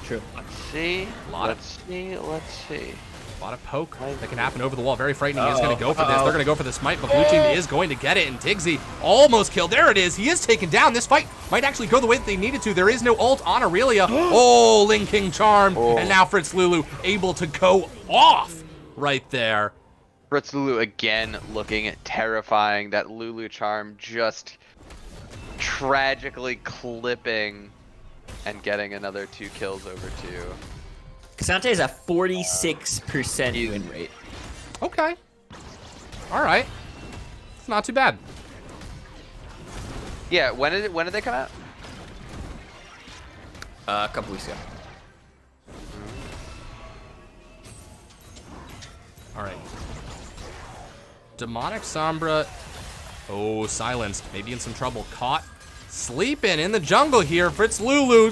True. Let's see. Let's see. A lot of poke that can happen over the wall. Very frightening. He's going to go for this. They're going to go for the smite, but Blue Team is going to get it, and Tigsy almost killed. There it is. He is taken down. This fight might actually go the way that they needed to. There is no ult on Aurelia. Oh, Linking Charm. And now Fritz Lulu able to go off right there. Fritz Lulu again looking terrifying. That Lulu charm just tragically clipping and getting another 2 kills over 2. Cassante has a 46% win rate. Okay. All right. It's not too bad. Yeah, when did they come out? A couple weeks ago. All right. Demonic Sombra. Oh, Silenced. Maybe in some trouble. Caught. Sleeping in the jungle here. Fritz Lulu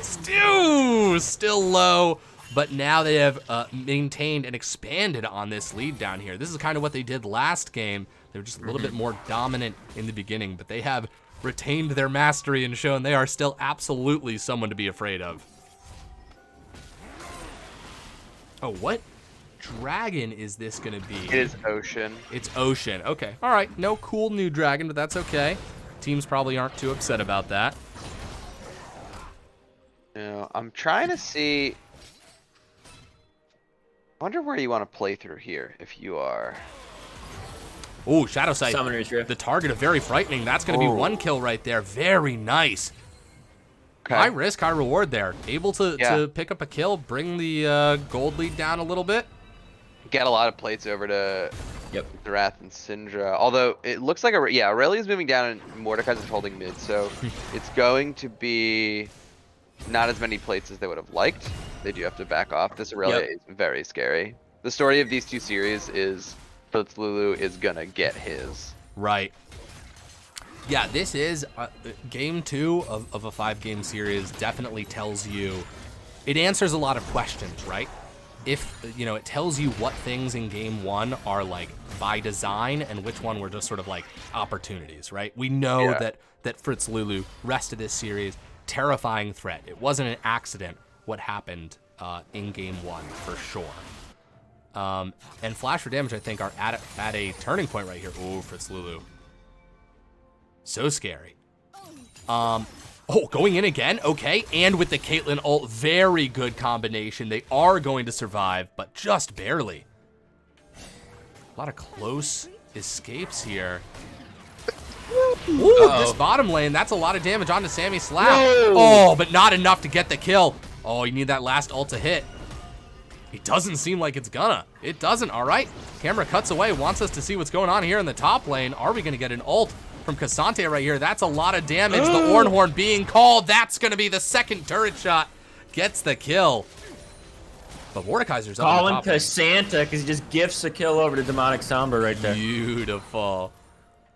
still low. But now they have maintained and expanded on this lead down here. This is kind of what they did last game. They were just a little bit more dominant in the beginning, but they have retained their mastery and shown they are still absolutely someone to be afraid of. Oh, what dragon is this going to be? It is Ocean. It's Ocean. Okay. All right. No cool new dragon, but that's okay. Teams probably aren't too upset about that. No, I'm trying to see. I wonder where you want to play through here if you are. Oh, Shadowside. Summoner's Rift. The target of Very Frightening. That's going to be 1 kill right there. Very nice. Okay. High risk, high reward there. Able to pick up a kill, bring the gold lead down a little bit. Get a lot of plates over to Wrath and Syndra. Although it looks like Aurelia's moving down and Mordekaiser's holding mid, so it's going to be not as many plates as they would have liked. They do have to back off. This Aurelia is very scary. The story of these two series is Fritz Lulu is gonna get his. Right. Yeah, this is game 2 of a 5-game series. Definitely tells you, it answers a lot of questions, right? If, you know, it tells you what things in game 1 are like by design and which one were just sort of like opportunities, right? We know that Fritz Lulu, rest of this series, terrifying threat. It wasn't an accident what happened in game 1 for sure. And Flash for Damage, I think, are at a turning point right here. Oh, Fritz Lulu. So scary. Oh, going in again? Okay, and with the Caitlyn ult, very good combination. They are going to survive, but just barely. A lot of close escapes here. Ooh, this bottom lane, that's a lot of damage onto Sammy Slap. Oh, but not enough to get the kill. Oh, you need that last ult to hit. It doesn't seem like it's gonna. It doesn't, all right. Camera cuts away, wants us to see what's going on here in the top lane. Are we gonna get an ult from Cassante right here? That's a lot of damage. The Ornhorn being called. That's gonna be the second turret shot. Gets the kill. But Mordekaiser's up Calling on the top lane. Cassanta because he just gifts a kill over to Demonic Sombra right there. Beautiful.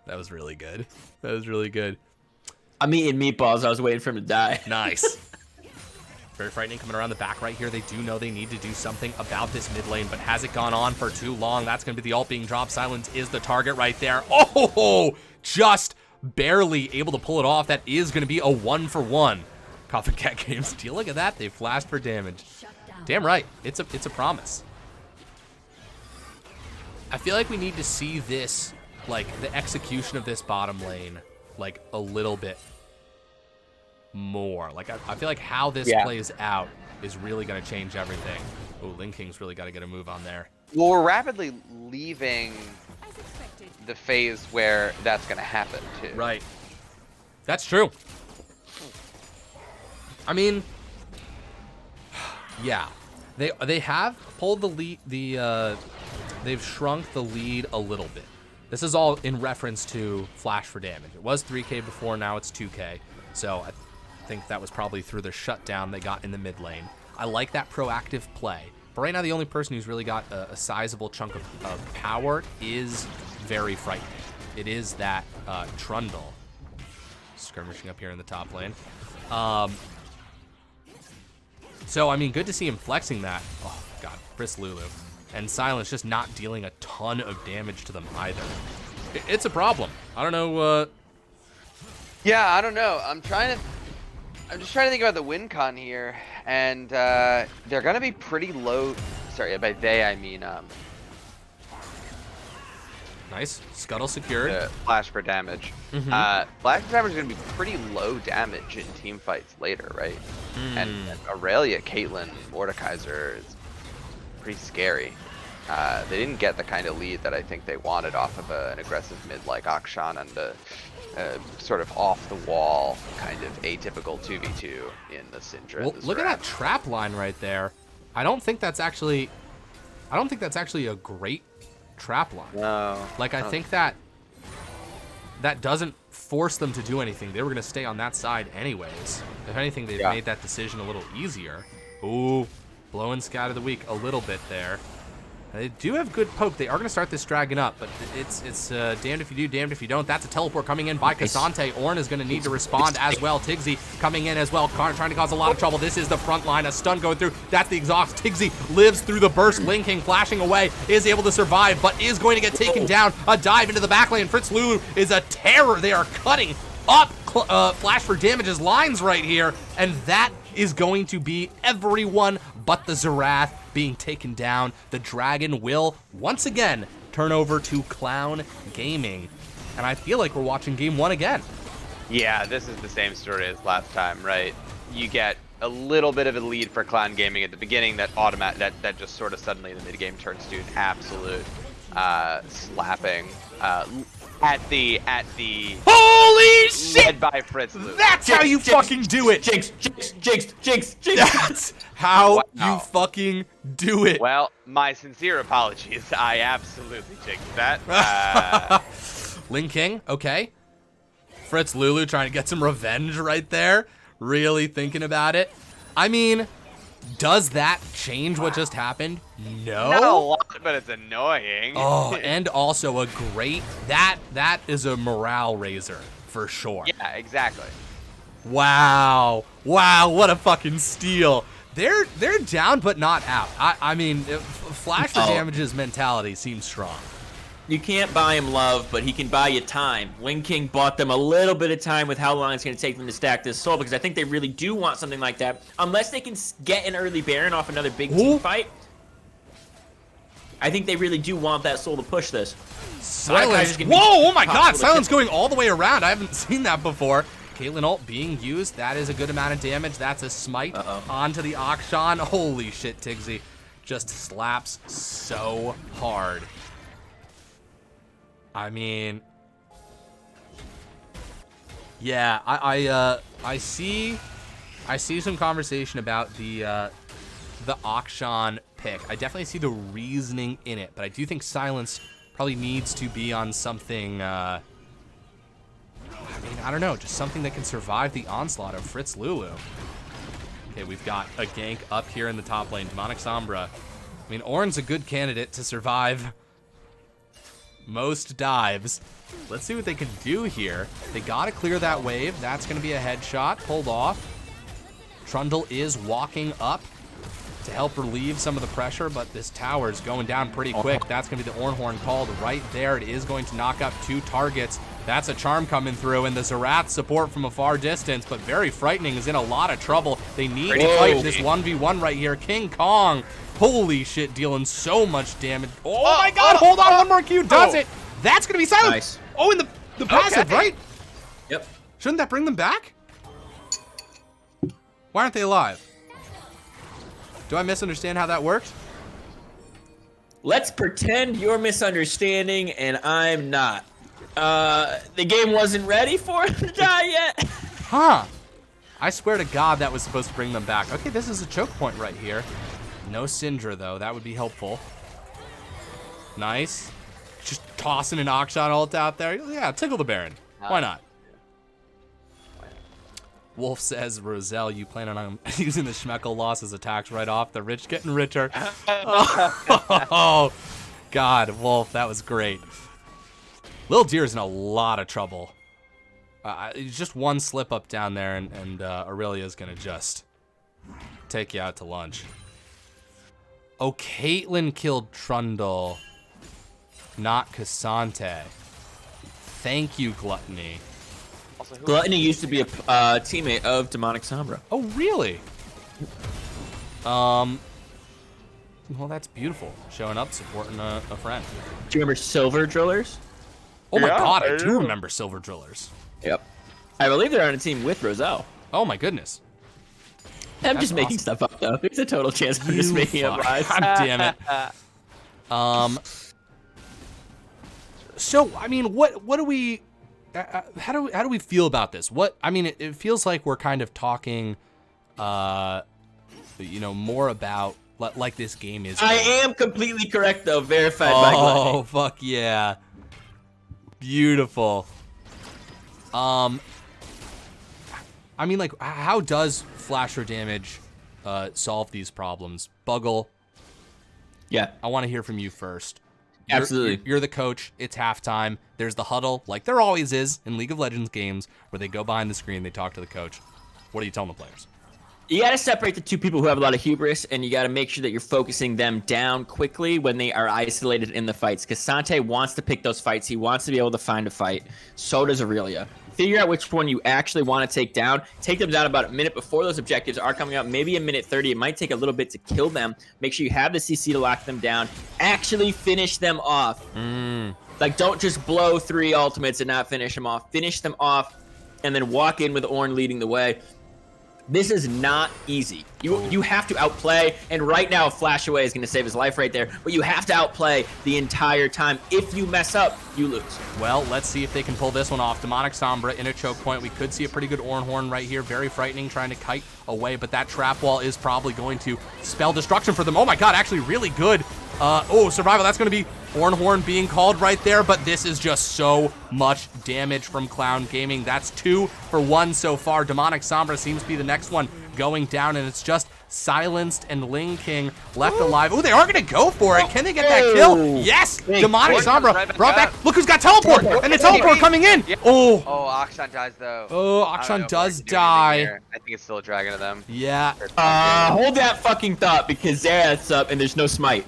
That was really good. That was really good. I'm eating meatballs. I was waiting for him to die. Nice. Very frightening coming around the back right here. They do know they need to do something about this mid lane, but has it gone on for too long? That's going to be the ult being dropped. Silence is the target right there. Oh, just barely able to pull it off. That is going to be a 1-for-1. Coffin Cat Games deal. Look at that. They flashed for damage. Damn right. It's a promise. I feel like we need to see this, like the execution of this bottom lane, like a little bit more. Like I feel like how this plays out is really going to change everything. Oh, Lin King's really got to get a move on there. Well, we're rapidly leaving the phase where that's going to happen too. Right. That's true. I mean, yeah, they have pulled the lead. They've shrunk the lead a little bit. This is all in reference to Flash for Damage. It was 3K before, now it's 2K. So I think that was probably through the shutdown they got in the mid lane. I like that proactive play. But right now, the only person who's really got a sizable chunk of power is very frightening. It is that Trundle. Skirmishing up here in the top lane. So, I mean, good to see him flexing that. Oh, God, Fritz Lulu. And Silence just not dealing a ton of damage to them either. It's a problem. I don't know. Yeah, I don't know. I'm just trying to think about the win con here, and they're gonna be pretty low. Sorry, by they I mean Nice. Scuttle secured. Flash for Damage. Flash for Damage is gonna be pretty low damage in team fights later, right? And Aurelia, Caitlyn, Mordekaiser is pretty scary. They didn't get the kind of lead that I think they wanted off of an aggressive mid like Akshan and a sort of off-the-wall kind of atypical 2v2 in the Syndra. Well, look at that trap line right there. I don't think that's actually a great trap line. No. Like, I think that doesn't force them to do anything. They were going to stay on that side anyways. If anything, they've made that decision a little easier. Ooh, blowing Scout of the Week a little bit there. They do have good poke. They are going to start this dragon up, but it's damned if you do, damned if you don't. That's a teleport coming in by Cassante. Ornn is going to need to respond as well. Tiggsy coming in as well. Karn trying to cause a lot of trouble. This is the front line. A stun going through. That's the exhaust. Tiggsy lives through the burst. Lin King flashing away. Is able to survive, but is going to get taken down. A dive into the back lane. Fritz Lulu is a terror. They are cutting up Flash for Damage's lines right here, and that is going to be everyone but the Xerath being taken down. The dragon will once again turn over to Clown Gaming, and I feel like we're watching game 1 again. Yeah, this is the same story as last time, right? You get a little bit of a lead for Clown Gaming at the beginning that that just sort of suddenly in the mid game turns to an absolute slapping at the Holy shit! led by Fritz Lulu. That's how you fucking do it. Jinx. That's how Wow. you fucking do it. Well, my sincere apologies. I absolutely jinxed that. Lin King, okay. Fritz Lulu trying to get some revenge right there. really thinking about it. I mean, does that change what just happened? No. Not a lot, but it's annoying. Oh, and also a great, that is a morale raiser for sure. Yeah, exactly. Wow. Wow, what a fucking steal. They're down but not out. I mean, Flash for Damage's mentality seems strong. You can't buy him love, but he can buy you time. Wing King bought them a little bit of time with how long it's going to take them to stack this soul, because I think they really do want something like that. Unless they can get an early Baron off another big team fight, I think they really do want that soul to push this. Silence. Whoa, oh my god, Silence going all the way around. I haven't seen that before. Caitlyn ult being used. That is a good amount of damage. That's a smite onto the Akshan. Holy shit, Tigsy. Just slaps so hard. I mean, yeah, I see some conversation about the Akshan pick. I definitely see the reasoning in it, but I do think Silence probably needs to be on something. I mean, I don't know, just something that can survive the onslaught of Fritz Lulu. Okay, we've got a gank up here in the top lane. Demonic Sombra. I mean, Ornn's a good candidate to survive most dives. Let's see what they can do here. They gotta clear that wave. That's gonna be a headshot pulled off. Trundle is walking up to help relieve some of the pressure, but this tower is going down pretty quick. That's gonna be the Ornhorn called right there. It is going to knock up 2 targets. That's a charm coming through, and the Zerath support from a far distance, but very frightening, is in a lot of trouble. They need to fight this 1v1 right here. King Kong, holy shit, dealing so much damage. Oh my god, hold on, one more Q, does it. That's gonna be Silent. Nice. Oh, and the passive, right? Yep. Shouldn't that bring them back? Why aren't they alive? Do I misunderstand how that works? Let's pretend you're misunderstanding and I'm not. The game wasn't ready for him to die yet. Huh. I swear to God that was supposed to bring them back. Okay, this is a choke point right here. No Syndra, though. That would be helpful. Nice. Just tossing an Akshan ult out there. Yeah, tickle the Baron. Why not? Wolf says, Roselle, you plan on using the Schmeckel loss as a tax write-off? The rich getting richer. Oh, God, Wolf, that was great. Lil Deer's in a lot of trouble. Just one slip up down there, and Aurelia's going to just take you out to lunch. Oh, Caitlyn killed Trundle, not Cassante. Thank you, Gluttony. Gluttony used to be a teammate of Demonic Sombra. Oh, really? Well, that's beautiful. Showing up, supporting a friend. Do you remember Silver Drillers? Oh my god, I do remember Silver Drillers. Yep. I believe they're on a team with Roselle. Oh my goodness. I'm just making stuff up, though. There's a total chance I'm just making up lies. God damn it. So, I mean, what do we... how do we feel about this? I mean, it feels like we're kind of talking, you know, more about like this game is. I am completely correct though, verified by Gluttony. Oh fuck yeah, beautiful. I mean, like, how does Flasher Damage solve these problems? Buggle. Yeah, I want to hear from you first. Absolutely. You're the coach. It's halftime. There's the huddle, like there always is in League of Legends games, where they go behind the screen, they talk to the coach. What are you telling the players? You got to separate the two people who have a lot of hubris, and you got to make sure that you're focusing them down quickly when they are isolated in the fights. Cassante wants to pick those fights. He wants to be able to find a fight. So does Aurelia. Figure out which one you actually want to take down. Take them down about a minute before those objectives are coming up. Maybe a minute 30. It might take a little bit to kill them. Make sure you have the CC to lock them down. Actually finish them off. Like, don't just blow 3 ultimates and not finish them off. Finish them off and then walk in with Ornn leading the way. This is not easy. You have to outplay, and right now Flash Away is going to save his life right there, but you have to outplay the entire time. If you mess up, you lose. Well, let's see if they can pull this one off. Demonic Sombra in a choke point. We could see a pretty good Ornhorn right here. Very frightening, trying to kite away, but that trap wall is probably going to spell destruction for them. Oh my god, actually really good. Oh, survival, that's going to be Horn being called right there, but this is just so much damage from Clown Gaming. That's 2 for 1 so far. Demonic Sombra seems to be the next one going down, and it's just Silenced and Ling King left alive. Oh, they are going to go for it. Can they get that kill? Yes! Demonic Sombra brought back. Look who's got teleport! And the teleport coming in! Oh! Oh, Akshan dies though. Oh, I don't know Akshan if does I can do anything die. here. I think it's still a dragon of them. Yeah. Hold that fucking thought because Xerath's up and there's no smite.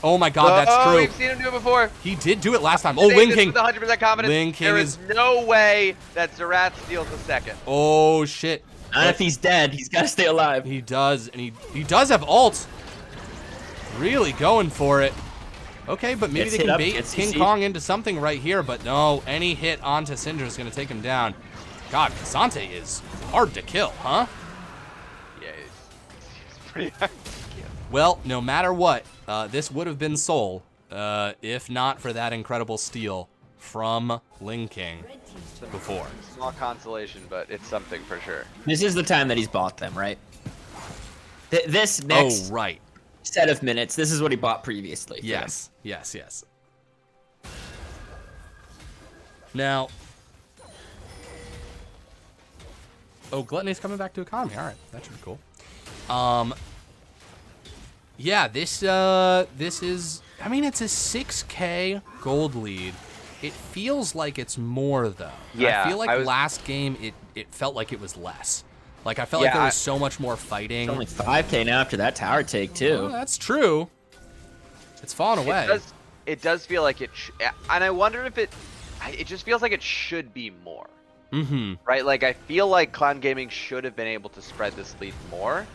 Oh my god, that's true. We've seen him do it before. He did do it last time. Oh, Saying Ling this King. with 100% confidence. Ling King there is- is no way that Zerath steals a second. Oh, shit. Not if he's dead. He's got to stay alive. He does, and he does have ult. Really going for it. Okay, but maybe Gets they hit can up, bait gets King CC'd. Kong into something right here, but no, any hit onto Syndra is going to take him down. God, K'Sante is hard to kill, huh? Yeah, he's pretty hard to kill. Well, no matter what, this would have been Soul, if not for that incredible steal from Ling King before. Small consolation, but it's something for sure. This is the time that he's bought them, right? This next Oh, right. set of minutes, this is what he bought previously. for them. Yes, yes, yes. Now, oh, Gluttony's coming back to economy. All right, that should be cool. Yeah, this is. I mean, it's a 6K gold lead. It feels like it's more though. Yeah, I feel like I was- last game it felt like it was less. Like I felt like Yeah, there was so much more fighting. It's only 5K now after that tower take Oh, too. that's true. It's fallen away. It does feel like it, and I wonder if it just feels like it should be more, Mm-hmm. right? Like I feel like Clown Gaming should have been able to spread this lead more,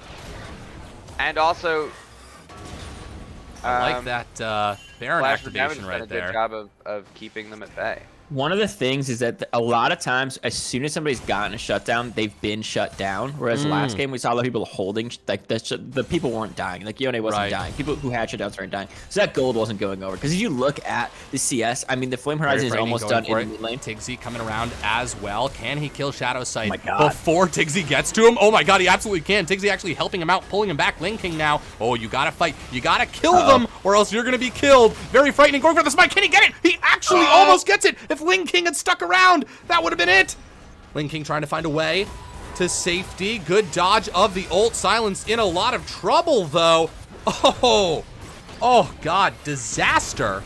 and also I like that Baron Flash for Damage activation has right done a there. good job of keeping them at bay. One of the things is that a lot of times, as soon as somebody's gotten a shutdown, they've been shut down. Whereas last game, we saw a lot of people holding, like the people weren't dying. Like Yone wasn't Right. dying. People who had shutdowns weren't dying. So that gold wasn't going over. Because if you look at the CS, I mean, the Flame Very Horizon is frightening almost going done for in the it. mid lane. Tigsy coming around as well. Can he kill Shadow Sight my God. before Tigsy gets to him? Oh my god, he absolutely can. Tigsy actually helping him out, pulling him back. Ling King now. Oh, you gotta fight. You gotta kill them, or else you're gonna be killed. Very frightening. Going for the smite. Can he get it? He actually almost gets it. If Ling King had stuck around, that would have been it. Ling King trying to find a way to safety. Good dodge of the ult. Silence in a lot of trouble, though. Oh god, disaster.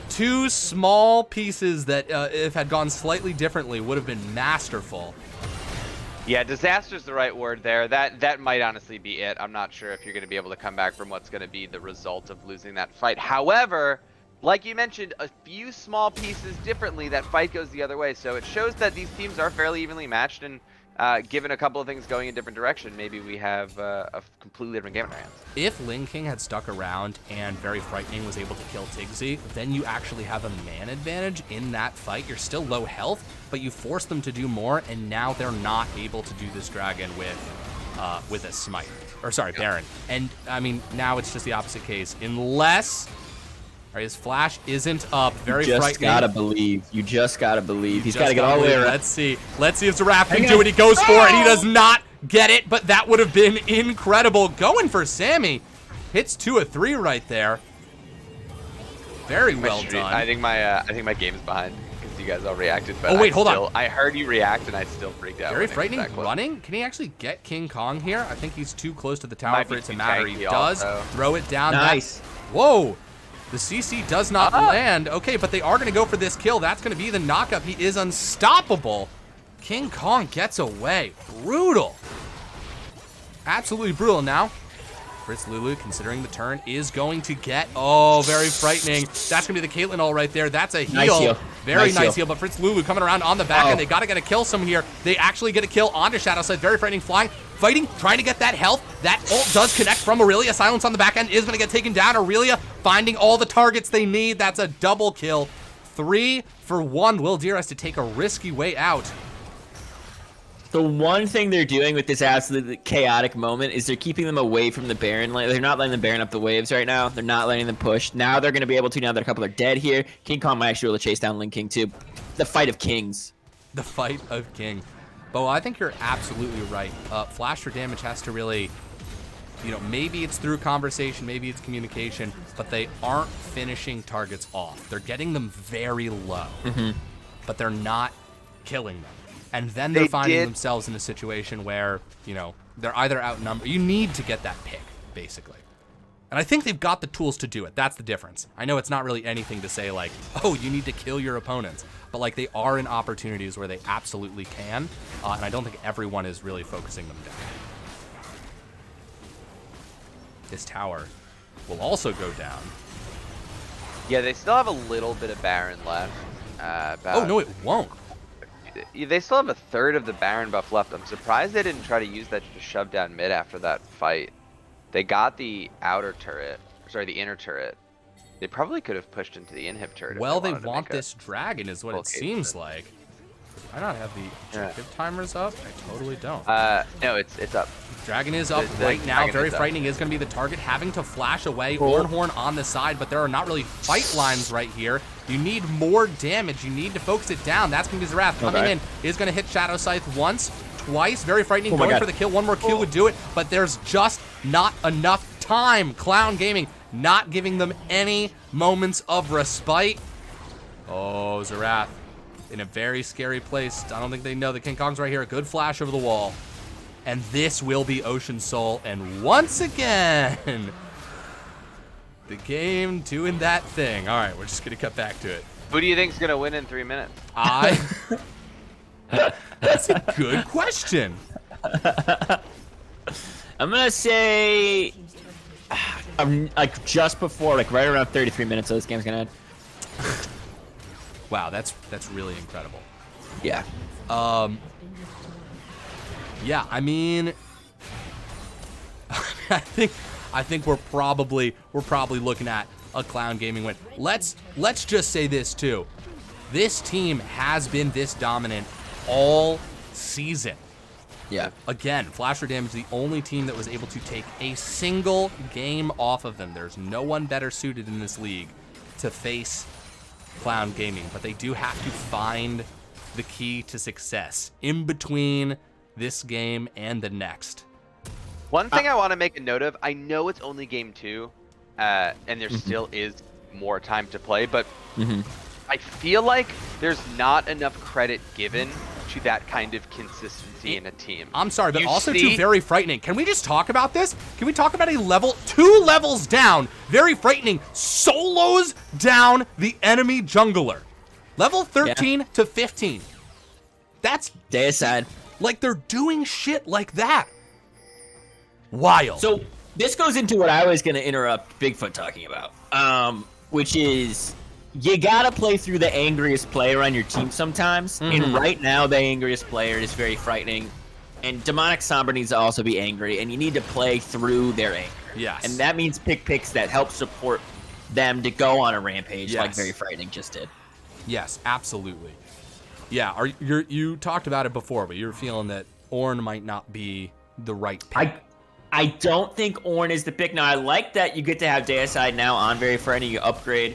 Two small pieces that, if had gone slightly differently, would have been masterful. Yeah, disaster's the right word there. That might honestly be it. I'm not sure if you're going to be able to come back from what's going to be the result of losing that fight. However, like you mentioned, a few small pieces differently, that fight goes the other way. So it shows that these teams are fairly evenly matched, and given a couple of things going in different direction, maybe we have a completely different game in our hands. If Ling King had stuck around and Very Frightening was able to kill Tigsy, then you actually have a man advantage in that fight. You're still low health, but you force them to do more, and now they're not able to do this dragon with a smite. Or sorry, Baron. And I mean, now it's just the opposite case. Unless his flash isn't up. Very You just frightening. gotta believe. You just gotta believe. He's Just gotta get all the way believe. around. Let's see. Let's see if Zerath can Hang do on. what he goes for, and he does not get it, but that would have been incredible. Going for Sammy. Hits 2 of 3 right there. Very well done. I think my game is behind because you guys all reacted. But Oh, wait, hold on. I heard you react, and I still freaked out. Very when it was frightening that close. running. Can he actually get King Kong here? I think he's too close to the tower Might for be it to too matter. He tanky does also. throw it down. Nice. Whoa. The CC does not land. Okay, but they are going to go for this kill. That's going to be the knockup. He is unstoppable. King Kong gets away. Brutal. Absolutely brutal. Now, Fritz Lulu, considering the turn, is going to get... Oh, very frightening. That's going to be the Caitlyn ult right there. That's a heal. Nice heal. Very Nice nice heal. heal. But Fritz Lulu coming around on the back Oh. end. They got to get a kill some here. They actually get a kill onto Shadowside. Very frightening. Flying, fighting, trying to get that health. That ult does connect from Aurelia. Silence on the back end is going to get taken down. Aurelia finding all the targets they need. That's a double kill. 3 for 1. Will Deer has to take a risky way out. The one thing they're doing with this absolutely chaotic moment is they're keeping them away from the Baron. They're not letting the Baron up the waves right now. They're not letting them push. Now they're going to be able to, now that a couple are dead here. King Kong might actually be able to chase down Ling King too. The fight of kings. The fight of King. Bo, I think you're absolutely right. Flash for damage has to really maybe it's through conversation, maybe it's communication, but they aren't finishing targets off. They're getting them very low, but they're not killing them. And then they're finding themselves in a situation where, they're either outnumbered. You need to get that pick, basically. And I think they've got the tools to do it. That's the difference. I know it's not really anything to say like, oh, you need to kill your opponents. But like they are in opportunities where they absolutely can. And I don't think everyone is really focusing them down. This tower will also go down. Yeah, they still have a little bit of Baron left. Oh, no, it won't. They still have a third of the Baron buff left. I'm surprised they didn't try to use that to shove down mid after that fight. They got the outer turret, sorry, the inner turret. They probably could have pushed into the inhib turret. Well, they want this dragon is what it seems like. I don't have the objective timers up. I totally don't. No, it's up. Dragon is up right now. Very frightening is going to be the target, having to flash away. Ornhorn on the side, but there are not really fight lines right here. You need more damage. You need to focus it down. That's going to be Xerath coming in. Is going to hit Shadow Scythe once, twice. Very frightening. Going for the kill. One more kill would do it, but there's just not enough time. Clown Gaming not giving them any moments of respite. Oh, Xerath in a very scary place. I don't think they know that King Kong's right here. A good flash over the wall. And this will be Ocean Soul. And once again, the game doing that thing. All right, we're just going to cut back to it. Who do you think's going to win in 3 minutes? That's a good question. I'm going to say like just before, like right around 33 minutes, so this game's going to end. Wow, that's really incredible. Yeah. Yeah, I mean, I think we're probably looking at a Clown Gaming win. Let's just say this too. This team has been this dominant all season. Yeah. Again, Flasher Damage, the only team that was able to take a single game off of them. There's no one better suited in this league to face Clown Gaming, but they do have to find the key to success in between this game and the next. One thing I want to make a note of, I know it's only game 2, and there still is more time to play, but I feel like there's not enough credit given to that kind of consistency in a team. I'm sorry, but also too very frightening. Can we just talk about this? Can we talk about a level 2 levels down? Very frightening. Solos down the enemy jungler. Level 13 to 15. That's Deicide. Like they're doing shit like that. Wild. So this goes into what I was going to interrupt Bigfoot talking about, which is you got to play through the angriest player on your team sometimes. And right now, the angriest player is very frightening. And Demonic Sombra needs to also be angry, and you need to play through their anger. Yes. And that means pick picks that help support them to go on a rampage like Very Frightening just did. Yes, absolutely. Yeah, you talked about it before, but you're feeling that Ornn might not be the right pick. I don't think Ornn is the pick. Now, I like that you get to have Deicide now on Very Frightening. You upgrade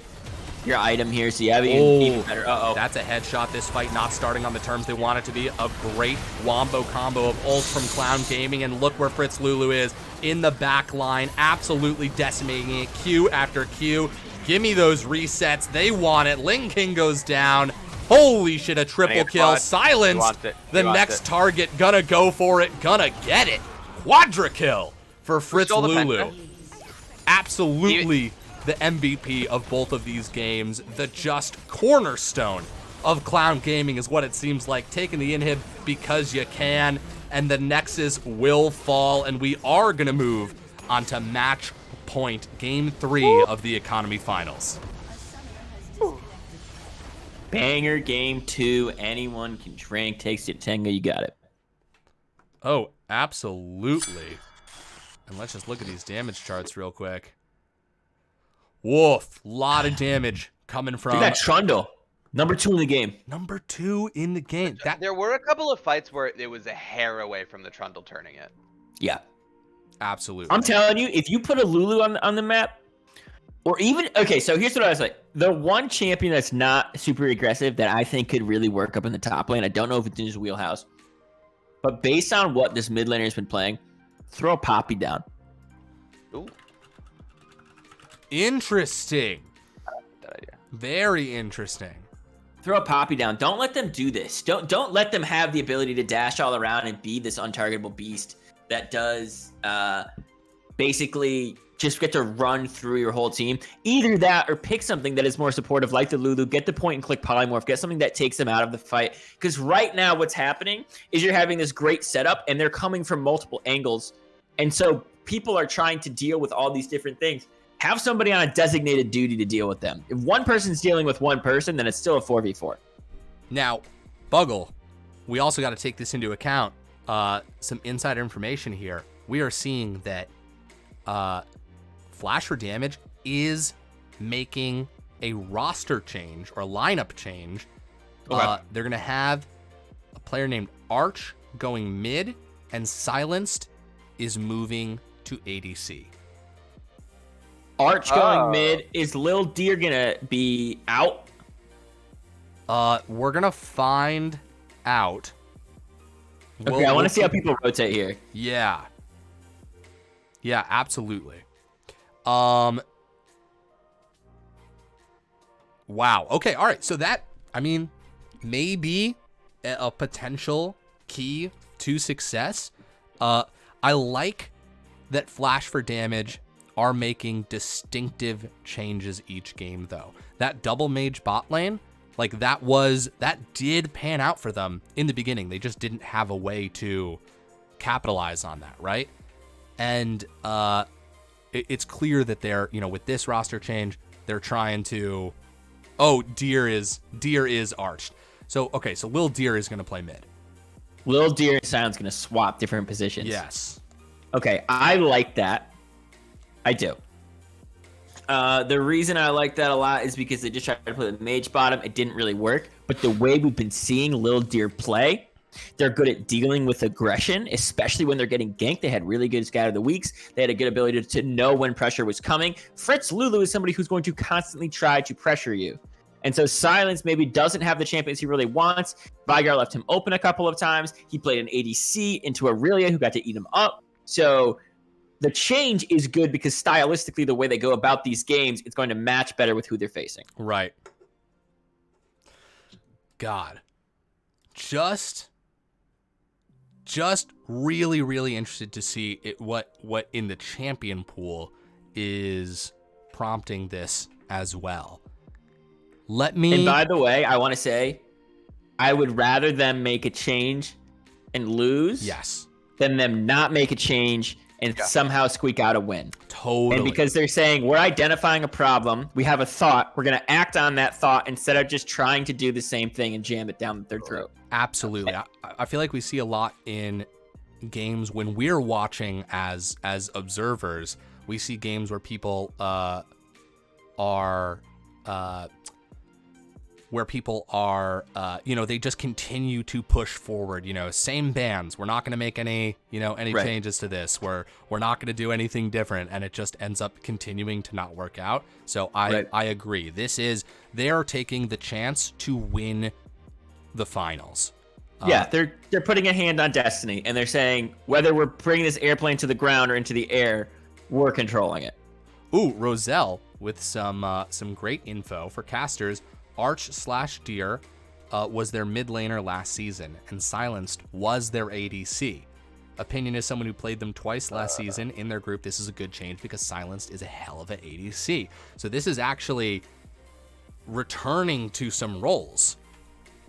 your item here, so you have even better. That's a headshot. This fight not starting on the terms they want it to be. A great wombo combo of ult from Clown Gaming, and look where Fritz Lulu is in the back line, absolutely decimating it. Q after Q. Give me those resets. They want it. Ling King goes down. Holy shit, a triple kill. Silenced. The next target, gonna go for it, gonna get it. Quadra kill for Fritz Lulu. Absolutely the MVP of both of these games. The just cornerstone of Clown Gaming is what it seems like. Taking the inhib because you can, and the Nexus will fall, and we are gonna move onto match point game 3 of the Economy Finals. Banger game 2. Anyone can drink. Takes it, Tenga. You got it. Oh, absolutely. And let's just look at these damage charts real quick. Woof. Lot of damage coming from... Look at that Trundle. Number 2 in the game. Number 2 in the game. There were a couple of fights where it was a hair away from the Trundle turning it. Yeah. Absolutely. I'm telling you, if you put a Lulu on the map, or even... Okay, so here's what I was like. The one champion that's not super aggressive that I think could really work up in the top lane, I don't know if it's in his wheelhouse, but based on what this mid laner has been playing, throw Poppy down. Ooh, Interesting. that idea. Very interesting. Throw a Poppy down. Don't let them do this. Don't let them have the ability to dash all around and be this untargetable beast that does basically just get to run through your whole team. Either that or pick something that is more supportive, like the Lulu. Get the point and click polymorph. Get something that takes them out of the fight. Because right now what's happening is you're having this great setup and they're coming from multiple angles. And so people are trying to deal with all these different things. Have somebody on a designated duty to deal with them. If one person's dealing with one person, then it's still a 4v4. Now, Buggle, we also got to take this into account. Some insider information here. We are seeing that Flash for Damage is making a roster change or a lineup change. Okay. They're going to have a player named Arch going mid, and Silenced is moving to ADC. Arch going mid. Is Lil Deer gonna be out? We're gonna find out. Okay, I want to see how people rotate here. Yeah, absolutely. Wow. Okay. All right. So that, I mean, maybe a potential key to success. I like that Flash for Damage are making distinctive changes each game, though. That double mage bot lane, like that did pan out for them in the beginning. They just didn't have a way to capitalize on that, right? And it's clear that they're, with this roster change, they're trying to. Oh, Deer is arched. So okay, so Lil Deer is gonna play mid. Lil Deer and Silence gonna swap different positions. Yes. Okay, I like that. I do. The reason I like that a lot is because they just tried to play the mage bottom. It didn't really work. But the way we've been seeing Lil Deer play, they're good at dealing with aggression, especially when they're getting ganked. They had really good scatter the weaks. They had a good ability to know when pressure was coming. Fritz Lulu is somebody who's going to constantly try to pressure you. And so Silence maybe doesn't have the champions he really wants. Vygar left him open a couple of times. He played an ADC into Aurelia, who got to eat him up. So the change is good because stylistically, the way they go about these games, it's going to match better with who they're facing. Right. God. Just really, really interested to see what in the champion pool is prompting this as well. And by the way, I want to say, I would rather them make a change and lose than them not make a change and somehow squeak out a win. Totally. And because they're saying, we're identifying a problem, we have a thought, we're going to act on that thought instead of just trying to do the same thing and jam it down their throat. Absolutely. I feel like we see a lot in games when we're watching as observers. We see games where people are they just continue to push forward, same bans. We're not going to make any changes to this. We're not going to do anything different. And it just ends up continuing to not work out. So I agree. They're taking the chance to win the finals. Yeah, they're putting a hand on destiny and they're saying, whether we're bringing this airplane to the ground or into the air, we're controlling it. Ooh, Roselle with some great info for casters. Arch/Deer was their mid laner last season, and Silenced was their ADC. Opinion is someone who played them twice last season in their group. This is a good change because Silenced is a hell of an ADC. So this is actually returning to some roles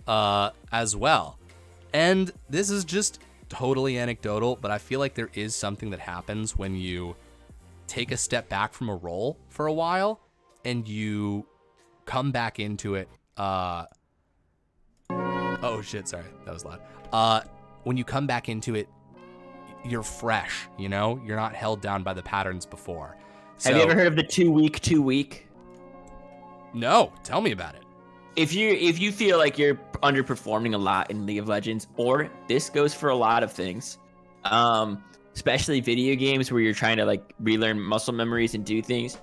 as well. And this is just totally anecdotal, but I feel like there is something that happens when you take a step back from a role for a while and you come back into it. Oh shit, sorry, that was loud. When you come back into it, you're fresh, you're not held down by the patterns before. Have you ever heard of the 2 week? No, tell me about it. If you feel like you're underperforming a lot in League of Legends, or this goes for a lot of things, especially video games where you're trying to relearn muscle memories and do things.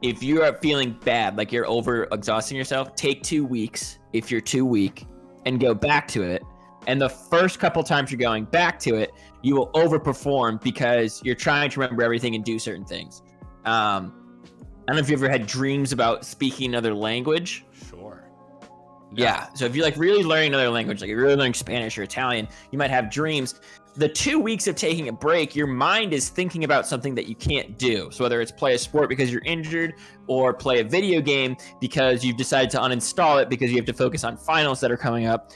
If you are feeling bad, like you're over exhausting yourself, take 2 weeks if you're too weak and go back to it. And the first couple times you're going back to it, you will overperform because you're trying to remember everything and do certain things. I don't know if you ever had dreams about speaking another language. Sure. Yeah. So if you're like really learning another language, like you're really learning Spanish or Italian, you might have dreams. The 2 weeks of taking a break, your mind is thinking about something that you can't do. So whether it's play a sport because you're injured or play a video game because you've decided to uninstall it because you have to focus on finals that are coming up.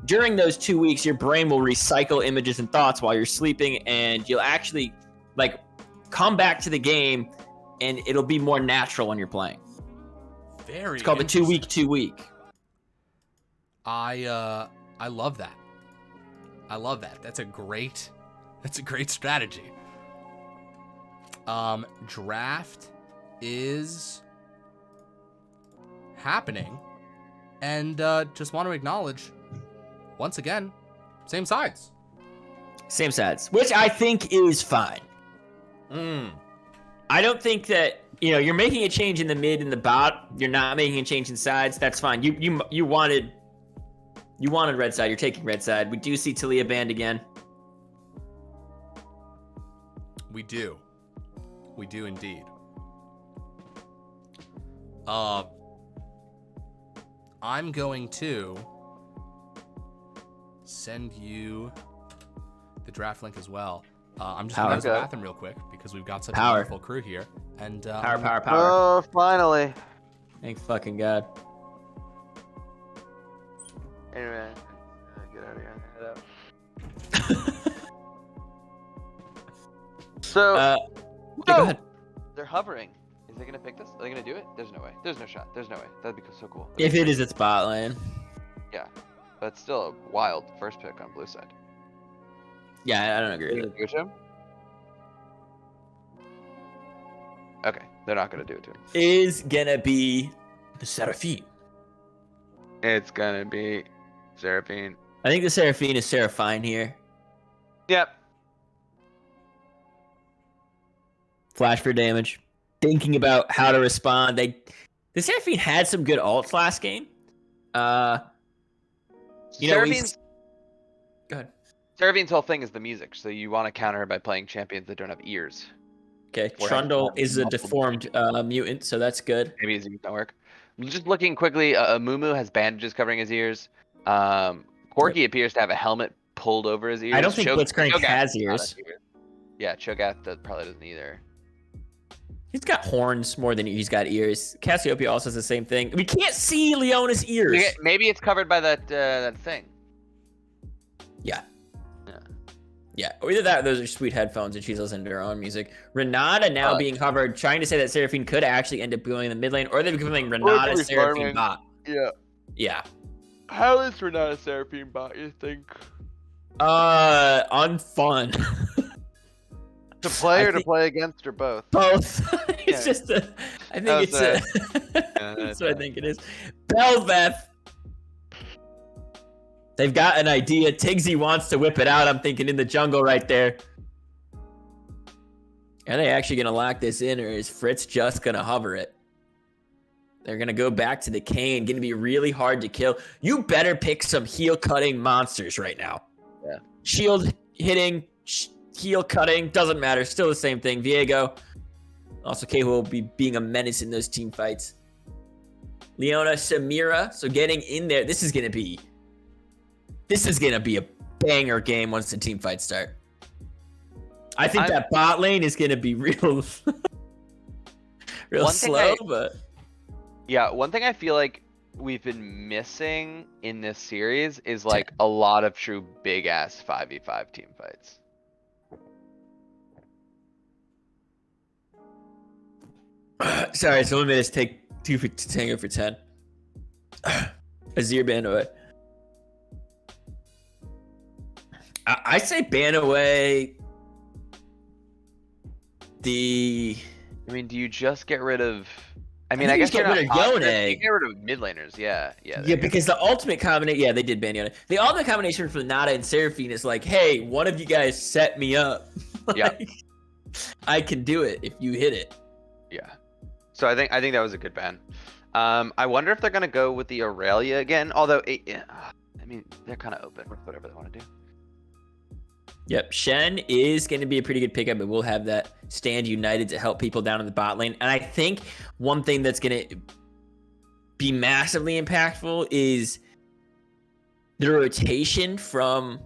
During those 2 weeks, your brain will recycle images and thoughts while you're sleeping, and you'll actually like come back to the game and it'll be more natural when you're playing. Very. It's called the 2 week. I love that. I love that. That's a great strategy. Draft is happening, and just want to acknowledge once again, same sides, which I think is fine. Mm. I don't think that you're making a change in the mid and the bot. You're not making a change in sides. That's fine. You wanted red side. You're taking red side. We do see Taliyah banned again. We do indeed. I'm going to send you the draft link as well. I'm just going to use the bathroom real quick because we've got such a wonderful crew here. And Power. Oh, finally. Thank fucking God. Anyway, get out of here. Head out. So, Go ahead. they're hovering. Is they gonna pick this? Are they gonna do it? There's no way. There's no shot. There's no way. That'd be so cool. If it is, it's bot lane. Yeah, but it's still a wild first pick on blue side. Yeah, I don't agree You with gonna do it to him? Okay, they're not gonna do it to him. it. Is gonna be the Seraphine. It's gonna be Seraphine. I think the Seraphine is Seraphine here. Yep. Flash for damage. Thinking about how to respond. The Seraphine had some good ults last game. Seraphine's Go ahead. Seraphine's whole thing is the music, so you want to counter her by playing champions that don't have ears. Okay, Or Trundle have is a multiple- deformed mutant, so that's good. Maybe his ears don't work. Just looking quickly, Mumu has bandages covering his ears. Corki appears to have a helmet pulled over his ears. I don't think Blitzcrank Cho'Gath has does not ears. have Yeah, Cho'Gath probably doesn't either. He's got horns more than he's got ears. Cassiopeia also has the same thing. We can't see Leona's ears. Maybe it's covered by that thing. Yeah, or either that or those are sweet headphones and she's listening to her own music. Renata now being hovered, trying to say that Seraphine could actually end up going in the mid lane, or they're becoming Renata Seraphine bot. Yeah. Yeah. How is Renata Seraphine bot, you think? Unfun. To play I or to think- play against or both? Both. It's Yeah. just I think That's that's what I think it is. Belveth. They've got an idea. Tigsy wants to whip it out. I'm thinking in the jungle right there. Are they actually going to lock this in, or is Fritz just going to hover it? They're going to go back to the Kayn. Going to be really hard to kill. You better pick some heel-cutting monsters right now. Yeah. Shield hitting, heel cutting, doesn't matter. Still the same thing. Viego. Also, K will be being a menace in those team fights. Leona, Samira. So getting in there. This is going to be a banger game once the team fights start. I think that bot lane is going to be real slow, but Yeah, one thing I feel like we've been missing in this series is like a lot of true big ass 5v5 team fights. sorry, so let me just take 2 for Tango for 10. Azir ban away. I say ban away I mean, do you just get rid of? I mean, think I you guess get you're rid of not Yone. You get rid of mid laners. Yeah. Yeah, because the ultimate combination, yeah, they did ban Yone. The ultimate combination for Nada and Seraphine is like, hey, one of you guys set me up. Yeah. I can do it if you hit it. Yeah. So I think that was a good ban. I wonder if they're gonna go with the Aurelia again. Although mean, they're kind of open with whatever they want to do. Yep, Shen is going to be a pretty good pickup, but we'll have that stand united to help people down in the bot lane. And I think one thing that's going to be massively impactful is the rotation from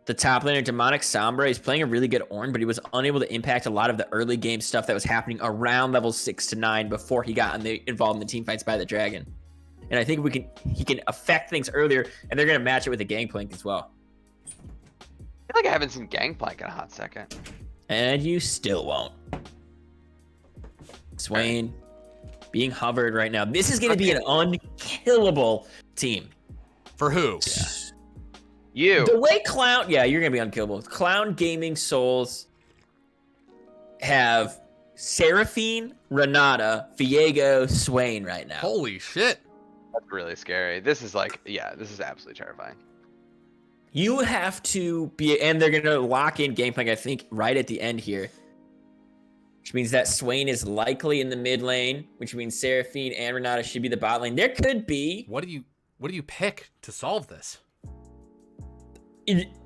the top laner. Demonic Sombra is playing a really good Ornn, but he was unable to impact a lot of the early game stuff that was happening around level 6 to 9 before he got involved in the team fights by the dragon. And I think he can affect things earlier, and they're going to match it with a Gangplank as well. I feel like I haven't seen Gangplank in a hot second. And you still won't. Swain being hovered right now. This is going to be an unkillable team. For who? Yeah. You. The way Clown... Yeah, you're going to be unkillable. Clown Gaming Souls have Seraphine, Renata, Viego, Swain right now. Holy shit. That's really scary. This is like, yeah, this is absolutely terrifying. You have to be... And they're going to lock in Gangplank, I think, right at the end here. Which means that Swain is likely in the mid lane, which means Seraphine and Renata should be the bot lane. There could be... What do you pick to solve this?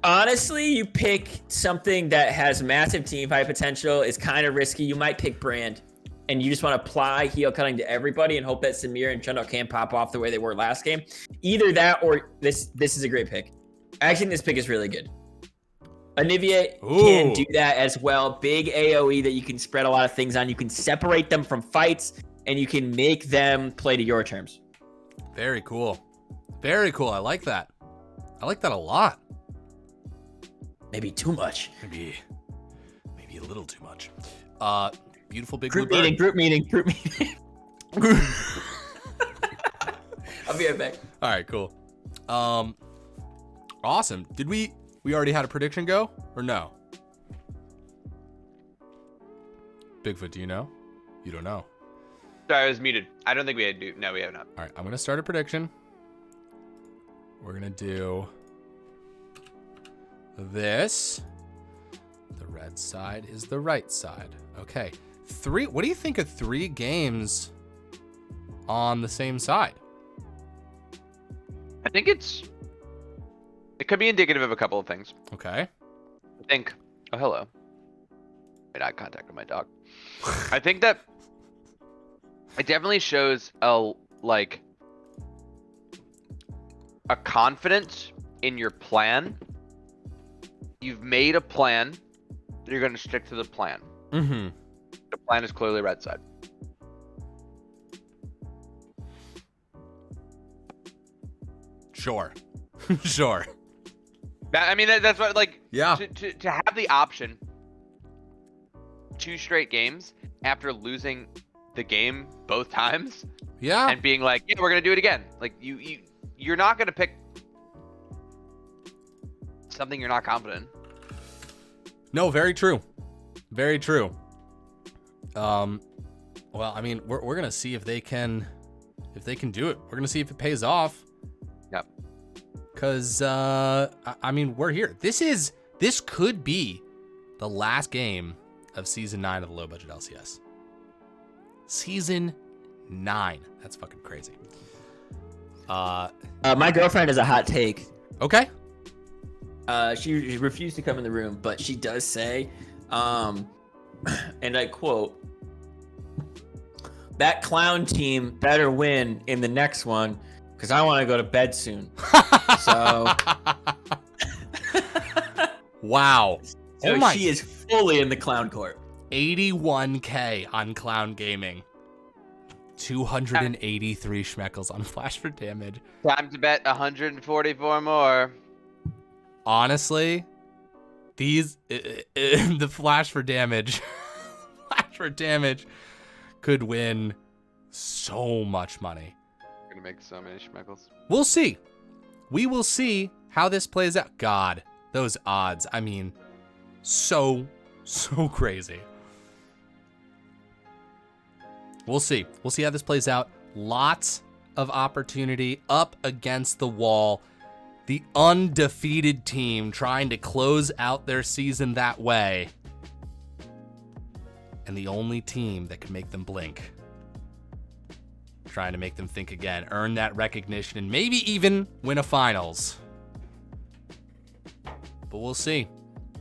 Honestly, you pick something that has massive team fight potential. It's kind of risky. You might pick Brand, and you just want to apply heal cutting to everybody and hope that Samir and Chundok can pop off the way they were last game. Either that or this is a great pick. I actually think this pick is really good. Anivia can do that as well. Big AoE that you can spread a lot of things on. You can separate them from fights, and you can make them play to your terms. Very cool. Very cool. I like that. I like that a lot. Maybe too much. Maybe a little too much. Beautiful big Group blue bird. Group meeting. I'll be right back. All right, cool. Awesome. Did we already had a prediction go or no? Bigfoot, do you know? You don't know. Sorry, I was muted. I don't think we had no, we have not. All right, I'm gonna start a prediction. We're gonna do this. The red side is the right side. Okay. What do you think of 3 games on the same side? I think it could be indicative of a couple of things. Okay. I think, oh, hello. Made eye contact with my dog. I think that it definitely shows a confidence in your plan. You've made a plan. You're going to stick to the plan. Mm-hmm. The plan is clearly red side. Sure. Sure. I mean, that's what, like, Yeah. to have the option 2 straight games after losing the game both times Yeah. and being like, yeah, we're going to do it again. Like, you're not going to pick something you're not confident in. No, very true. Very true. Well, I mean, we're gonna see if they can do it. We're gonna see if it pays off. Yep. Cause I mean, we're here. This could be the last game of season 9 of the low budget LCS. Season 9. That's fucking crazy. My girlfriend has a hot take. Okay. She refused to come in the room, but she does say, and I quote, "That clown team better win in the next one, because I want to go to bed soon." So, Wow. so Oh my. she is fully in the clown court. 81K on Clown Gaming. 283 schmeckles on Flash for Damage. Time to bet 144 more. Honestly, these the Flash for Damage Flash for Damage could win so much money. We're gonna make so many schmeckles. We'll see. We will see how this plays out. God, those odds. I mean, so crazy. We'll see. We'll see how this plays out. Lots of opportunity up against the wall. The undefeated team trying to close out their season that way. And the only team that can make them blink. trying to make them think again, earn that recognition, and maybe even win a finals. But we'll see.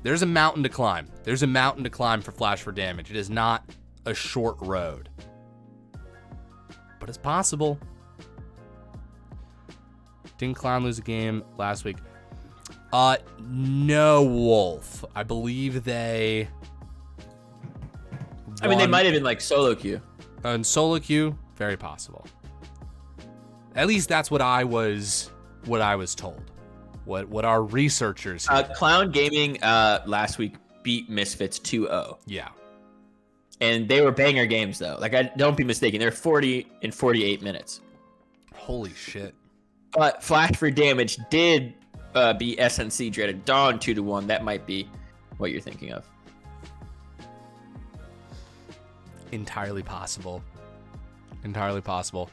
There's a mountain to climb. There's a mountain to climb for Flash for Damage. It is not a short road. But it's possible. Didn't Clown lose a game last week? No, Wolf. I believe they... I mean, they won. might have been like solo queue. In solo queue, very possible. At least that's what I was told. What our researchers here. Clown Gaming last week beat Misfits 2-0. Yeah. And they were banger games though. Like, don't be mistaken. They're 40 in 48 minutes. Holy shit. But Flash for Damage did beat SNC Dreaded Dawn 2-1. That might be what you're thinking of. Entirely possible. Entirely possible.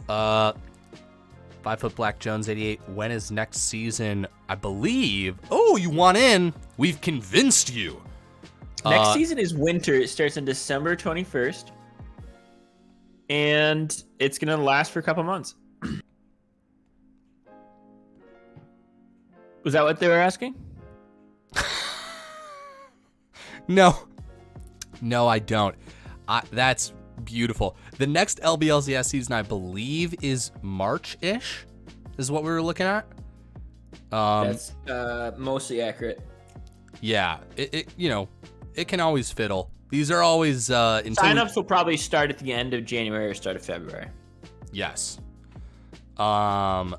5 Foot Black Jones 88. When is next season? I believe. Oh, you want in? We've convinced you. Next season is winter. It starts on December 21st. And it's going to last for a couple months. Was that what they were asking? No. No, I don't. That's beautiful. The next LBLCS season, I believe, is March-ish, is what we were looking at. That's mostly accurate. Yeah, it can always fiddle. These are always Signups will probably start at the end of January or start of February. Yes. But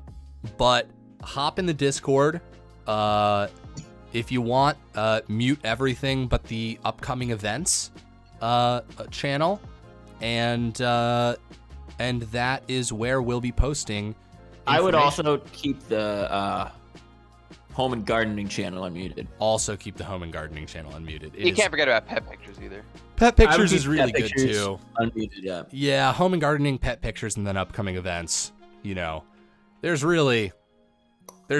hop in the Discord. If you want, mute everything but the upcoming events channel, and that is where we'll be posting. I would also keep the home and gardening channel unmuted. Also keep the home and gardening channel unmuted. You can't forget about pet pictures either. Pet I would pictures keep is really Pet good Pictures too. Unmuted, yeah. Yeah, home and gardening, pet pictures, and then upcoming events. There's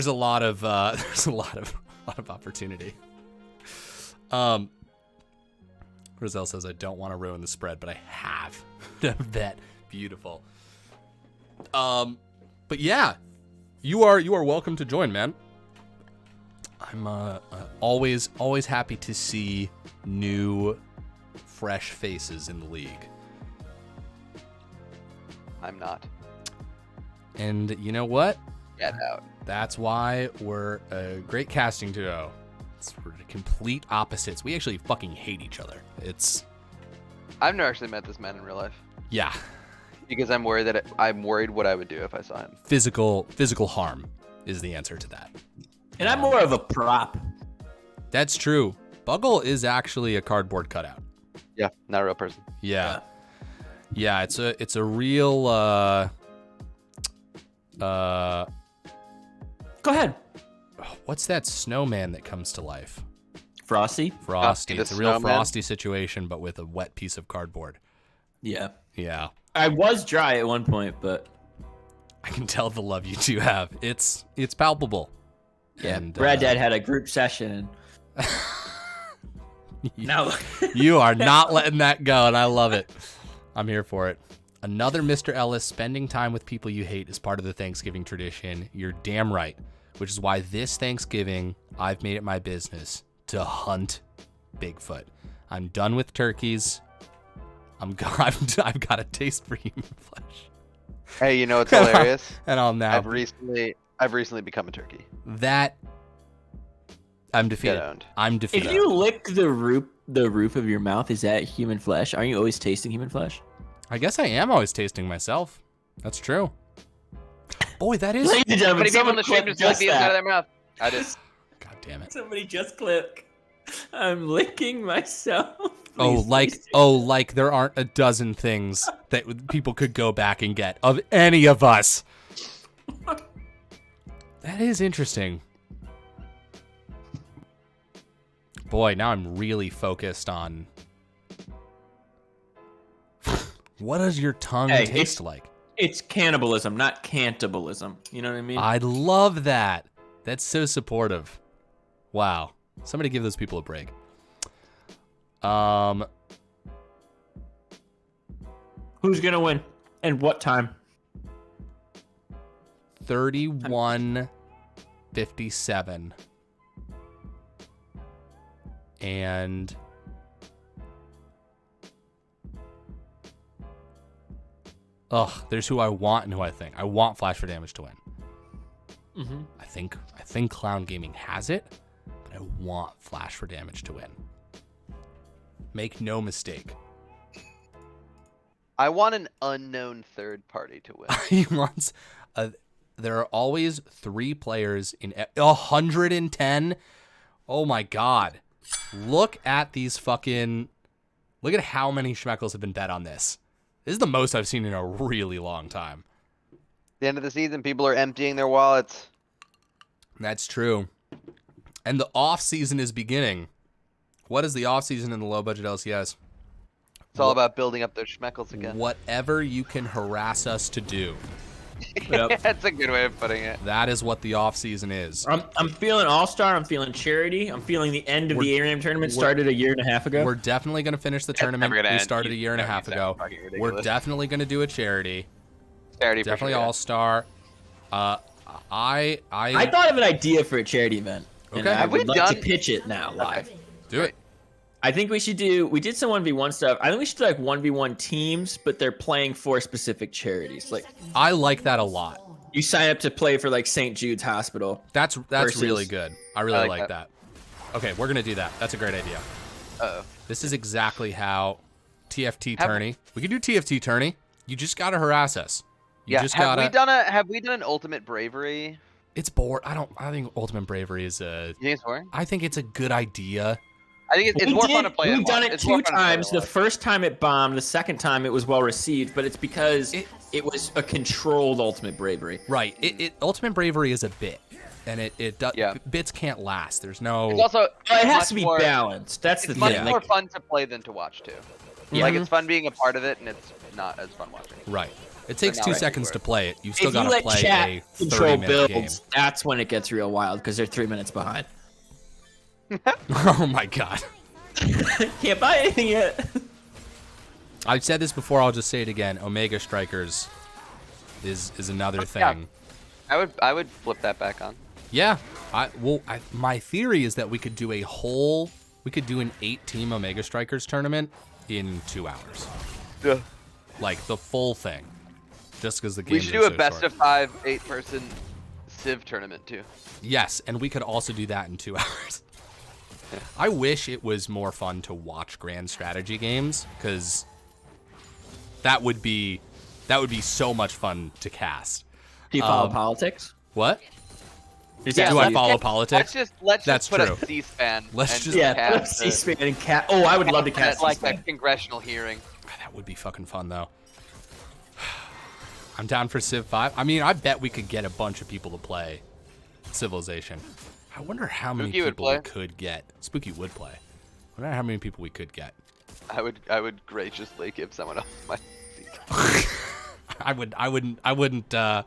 a lot of opportunity. Roselle says I don't want to ruin the spread, but I have. Bet. Beautiful. But yeah, you are welcome to join, man. I'm always happy to see new, fresh faces in the league. I'm not. And you know what? Get out. That's why we're a great casting duo. We're complete opposites. We actually fucking hate each other. I've never actually met this man in real life Yeah, because I'm worried what I would do if I saw him. physical harm is the answer to that. And I'm more of a prop. That's true. Buggle is actually a cardboard cutout. Yeah, not a real person. Yeah. It's a real Go ahead. what's that snowman that comes to life? Frosty? Frosty. the It's a real snowman? Frosty situation, but with a wet piece of cardboard. Yeah. Yeah. I was dry at one point, but I can tell the love you two have. It's palpable. yeah. And, Brad Dad had a group session and now You are not letting that go, and I love it. I'm here for it. Another Mr. Ellis, spending time with people you hate is part of the Thanksgiving tradition. You're damn right. Which is why this Thanksgiving, I've made it my business to hunt Bigfoot. I'm done with turkeys. I've got a taste for human flesh. Hey, you know what's hilarious? And I'll now I've recently become a turkey. that I'm defeated. Get owned. I'm if defeated. you lick the roof of your mouth, is that human flesh? Aren't you always tasting human flesh? I guess I am always tasting myself. That's true. Boy, that is. Ladies and How gentlemen, many people in someone the stream clip just lick just the inside of that. their mouth? I just. God damn it. Somebody just clip. I'm licking myself. Oh, Please like there aren't a dozen things that people could go back and get of any of us. That is interesting. Boy, now I'm really focused on what does your tongue Hey, taste like? It's cannibalism, not cantabalism. You know what I mean? I love that. That's so supportive. Wow. Somebody give those people a break. Who's gonna win? And what time? 31:57. And there's who I want and who I think. I want Flash for Damage to win. Mm-hmm. I think Clown Gaming has it, but I want Flash for Damage to win. Make no mistake. I want an unknown third party to win. He wants there are always 3 players in 110. Oh my god. Look at how many Schmeckles have been bet on this. This is the most I've seen in a really long time. At the end of the season, people are emptying their wallets. That's true. And the off season is beginning. What is the off season in the low budget LCS? It's all about building up those schmeckles again. Whatever you can harass us to do. Yep. That's a good way of putting it. That is what the off season is. I'm feeling All-Star. I'm feeling Charity. I'm feeling the end of the ARAM tournament started a year and a half ago. We're definitely going to finish the tournament. never gonna We end. started a year and a half ago. Fucking ridiculous. We're definitely going to do a charity. Charity for Definitely sure, yeah. All-Star. I thought of an idea for a charity event. And Okay. I Have would we like to done- pitch it now live. do it. I think we should do. We did some 1v1 stuff. I think we should do like 1v1 teams, but they're playing for specific charities. Like I like that a lot. you sign up to play for like St. Jude's Hospital. That's Versus- really good. I really I like like that. Okay, we're gonna do that. That's a great idea. Uh-oh. This is exactly how TFT Have- tourney. We can do TFT tourney. You just gotta harass us. You Yeah, just have gotta. we done an ultimate bravery? It's bored. I think Ultimate Bravery is a. You think it's boring? I think it's a good idea. I think it's We more did- fun to play. We've than done watch. it It's more 2 fun to play times. than The watch. first time it bombed. The second time it was well received, but it's because it was a controlled Ultimate Bravery. Right. Ultimate Bravery is a bit, and it does. Yeah. Bits can't last. There's no. It's also It has much to be more, balanced. That's the It's much thing. more Like, fun to play than to watch too. Yeah. Like it's fun being a part of it, and it's not as fun watching. Right. It takes not 2 right seconds to anywhere. play it. You've still if you got to let play chat a control 30-minute game. builds, that's when it gets real wild because they're 3 minutes behind. Oh my god. Can't buy anything yet. I've said this before. I'll just say it again. Omega Strikers is another thing. Yeah. I would flip that back on. Yeah. My theory is that we could do an 8-team Omega Strikers tournament in 2 hours. Yeah. Like the full thing. Just because the game We should do a so best short. of 5 8-person Civ tournament too. Yes, and we could also do that in 2 hours. I wish it was more fun to watch grand strategy games, because that would be so much fun to cast. Do you follow politics? What? Yeah, Do I so- follow politics? Let's That's just put true. a C-SPAN. Let's and just- Yeah, cast the- C-SPAN and cat. Oh, I would love to cast like C-SPAN. a congressional hearing. That would be fucking fun, though. I'm down for Civ 5. I mean, I bet we could get a bunch of people to play Civilization. I wonder how many Spooky would people we play. could get. Spooky would play. I wonder how many people we could get. I would graciously give someone else my seat. I wouldn't. I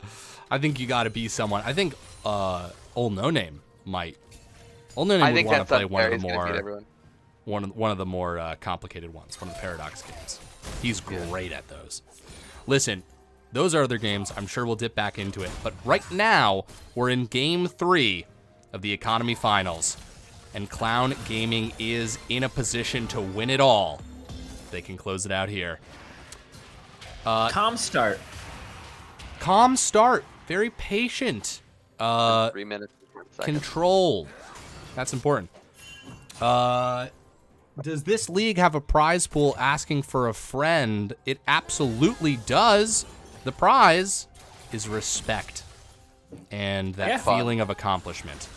think you got to be someone. I think Old No Name might. Old No Name I would think want to that's play unfair. one of the He's gonna beat more everyone. one of the more complicated ones, one of the Paradox games. He's great at those. Listen, those are other games. I'm sure we'll dip back into it. But right now, we're in Game 3 of the Economy Finals. And Clown Gaming is in a position to win it all. They can close it out here. Calm start. Calm start. Very patient. 3 minutes and 10 seconds. Controlled. That's important. Does this league have a prize pool asking for a friend? It absolutely does. The prize is respect and that Yeah. feeling of accomplishment.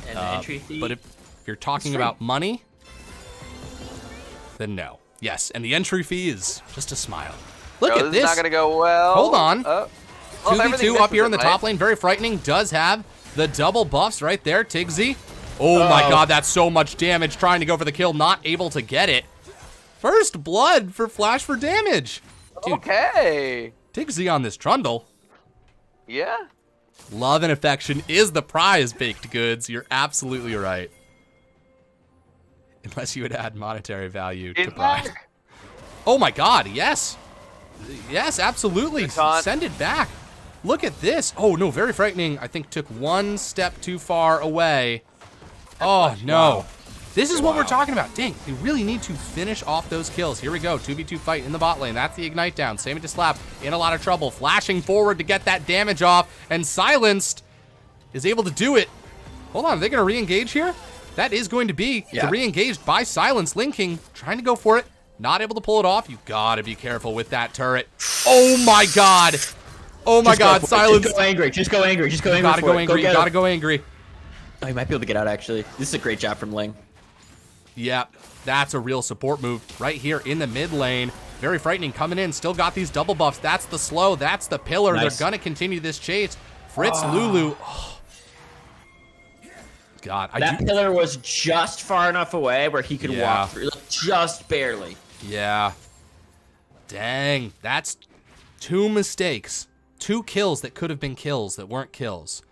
And the entry fee. But if you're talking free. about money, then no. Yes, and the entry fee is just a smile. Look No, at this is not this. gonna go well. Hold on. Oh. Well, if everything 2v2 up misses here it, in the right? top lane. Very frightening. Does have the double buffs right there. Tigsy. Oh my god, that's so much damage. Trying to go for the kill. Not able to get it. First blood for Flash for damage. Dude, Okay. Tigsy on this Trundle. Yeah. Love and affection is the prize, Baked Goods. You're absolutely right. Unless you would add monetary value to In prize. back. Oh my god, yes. Yes, absolutely. Good taunt. Send it back. Look at this. Oh, no, very frightening. I think took one step too far away. Oh, no. Wow. This is what we're talking about. Dang, we really need to finish off those kills. Here we go. 2v2 fight in the bot lane. That's the Ignite down. Same to Slap in a lot of trouble. Flashing forward to get that damage off. And Silenced is able to do it. Hold on, are they going to re-engage here? That is going to be the re-engaged by Silence. Linking, trying to go for it. Not able to pull it off. You got to be careful with that turret. Oh, my God. Oh, my God. Silence. Just go angry. Just go angry. Just go angry. Gotta go angry. Gotta go angry. Oh, he might be able to get out, actually. This is a great job from Ling. Yep, that's a real support move right here in the mid lane. Very frightening coming in. Still got these double buffs. That's the slow. That's the pillar. Nice. They're going to continue this chase. Fritz Lulu. Oh. God. That pillar was just far enough away where he could Yeah. walk through. Like, just barely. Yeah. Dang. That's 2 mistakes. 2 kills that could have been kills that weren't kills.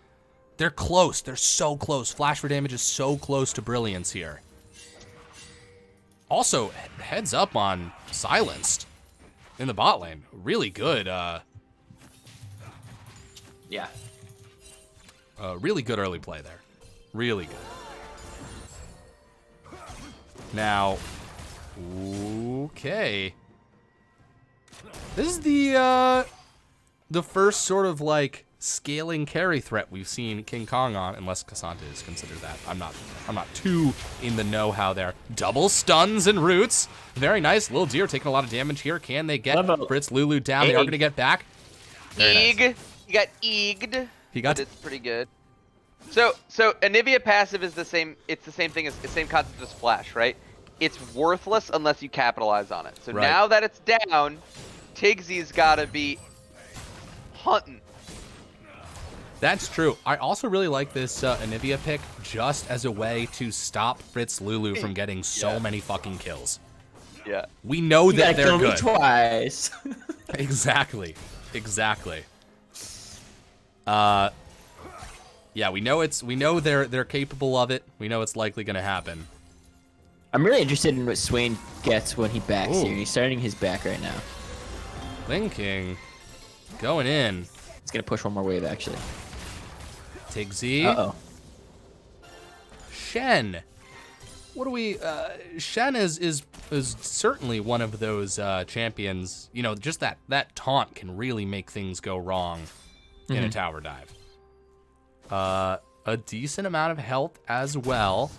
They're close. They're so close. Flash for damage is so close to brilliance here. Also, heads up on Silenced in the bot lane. Really good. Yeah. Really good early play there. Really good. Now, okay. This is the first sort of like scaling carry threat we've seen King Kong on, unless Cassandra is considered that. I'm not too in the know-how there. Double stuns and roots. Very nice. Lil Deer taking a lot of damage here. Can they get Fritz Lulu down? They are going to get back. Very nice. You got egged. He got It's pretty good. So Anivia passive is the same. It's the same thing as the same concept as Flash, right? It's worthless unless you capitalize on it. So Right. now that it's down, Tigsy's got to be hunting. That's true. I also really like this Anivia pick just as a way to stop Fritz Lulu from getting so many fucking kills. Yeah. We know You that gotta they're kill me good. twice. Exactly. Yeah, we know they're capable of it. We know it's likely gonna happen. I'm really interested in what Swain gets when he backs Ooh. here. He's starting his back right now. Linking. Going in. He's gonna push one more wave, actually. Tigzy. Uh-oh. Shen. What do we Shen is certainly one of those champions, you know, just that taunt can really make things go wrong in a tower dive. A decent amount of health as well.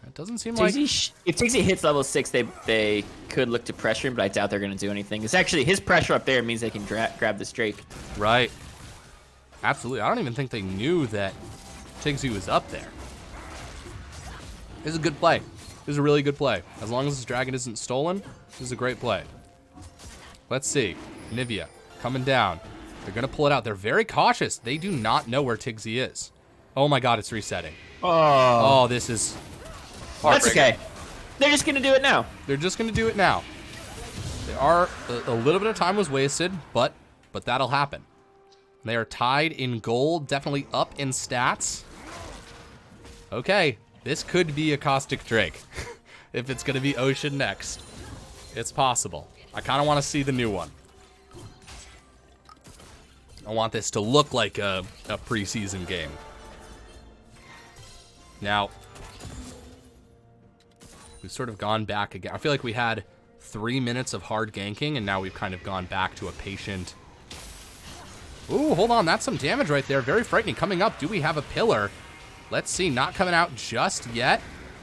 It doesn't seem like If Tigzy hits level 6, they could look to pressure him, but I doubt they're gonna do anything. It's actually his pressure up there means they can grab this Drake. right. Absolutely. I don't even think they knew that Tigzy was up there. This is a good play. This is a really good play. As long as this dragon isn't stolen, this is a great play. Let's see. Nivea coming down. They're going to pull it out. They're very cautious. They do not know where Tigzy is. Oh my god, it's resetting. Oh, this is... That's okay. They're just gonna do it now. They're just going to do it now. They are... A little bit of time was wasted, but that'll happen. They are tied in gold, definitely up in stats. Okay, this could be a Caustic Drake. If it's going to be Ocean next. It's possible. I kind of want to see the new one. I want this to look like a preseason game. Now, we've sort of gone back again. I feel like we had 3 minutes of hard ganking, and now we've kind of gone back to a patient... Ooh, hold on. That's some damage right there. Very frightening. Coming up, do we have a pillar? Let's see. Not coming out just yet.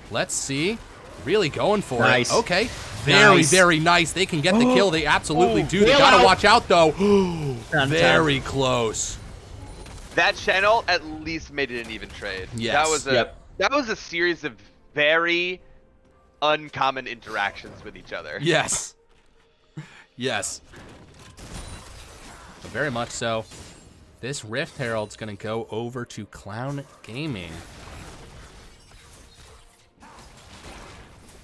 Let's see. Really going for it. Okay. Very, very nice. They can get the kill. They absolutely do. They gotta watch out, though. Very close. That channel at least made it an even trade. Yes. That was a series of very uncommon interactions with each other. Yes. Yes. But very much so. This Rift Herald's going to go over to Clown Gaming.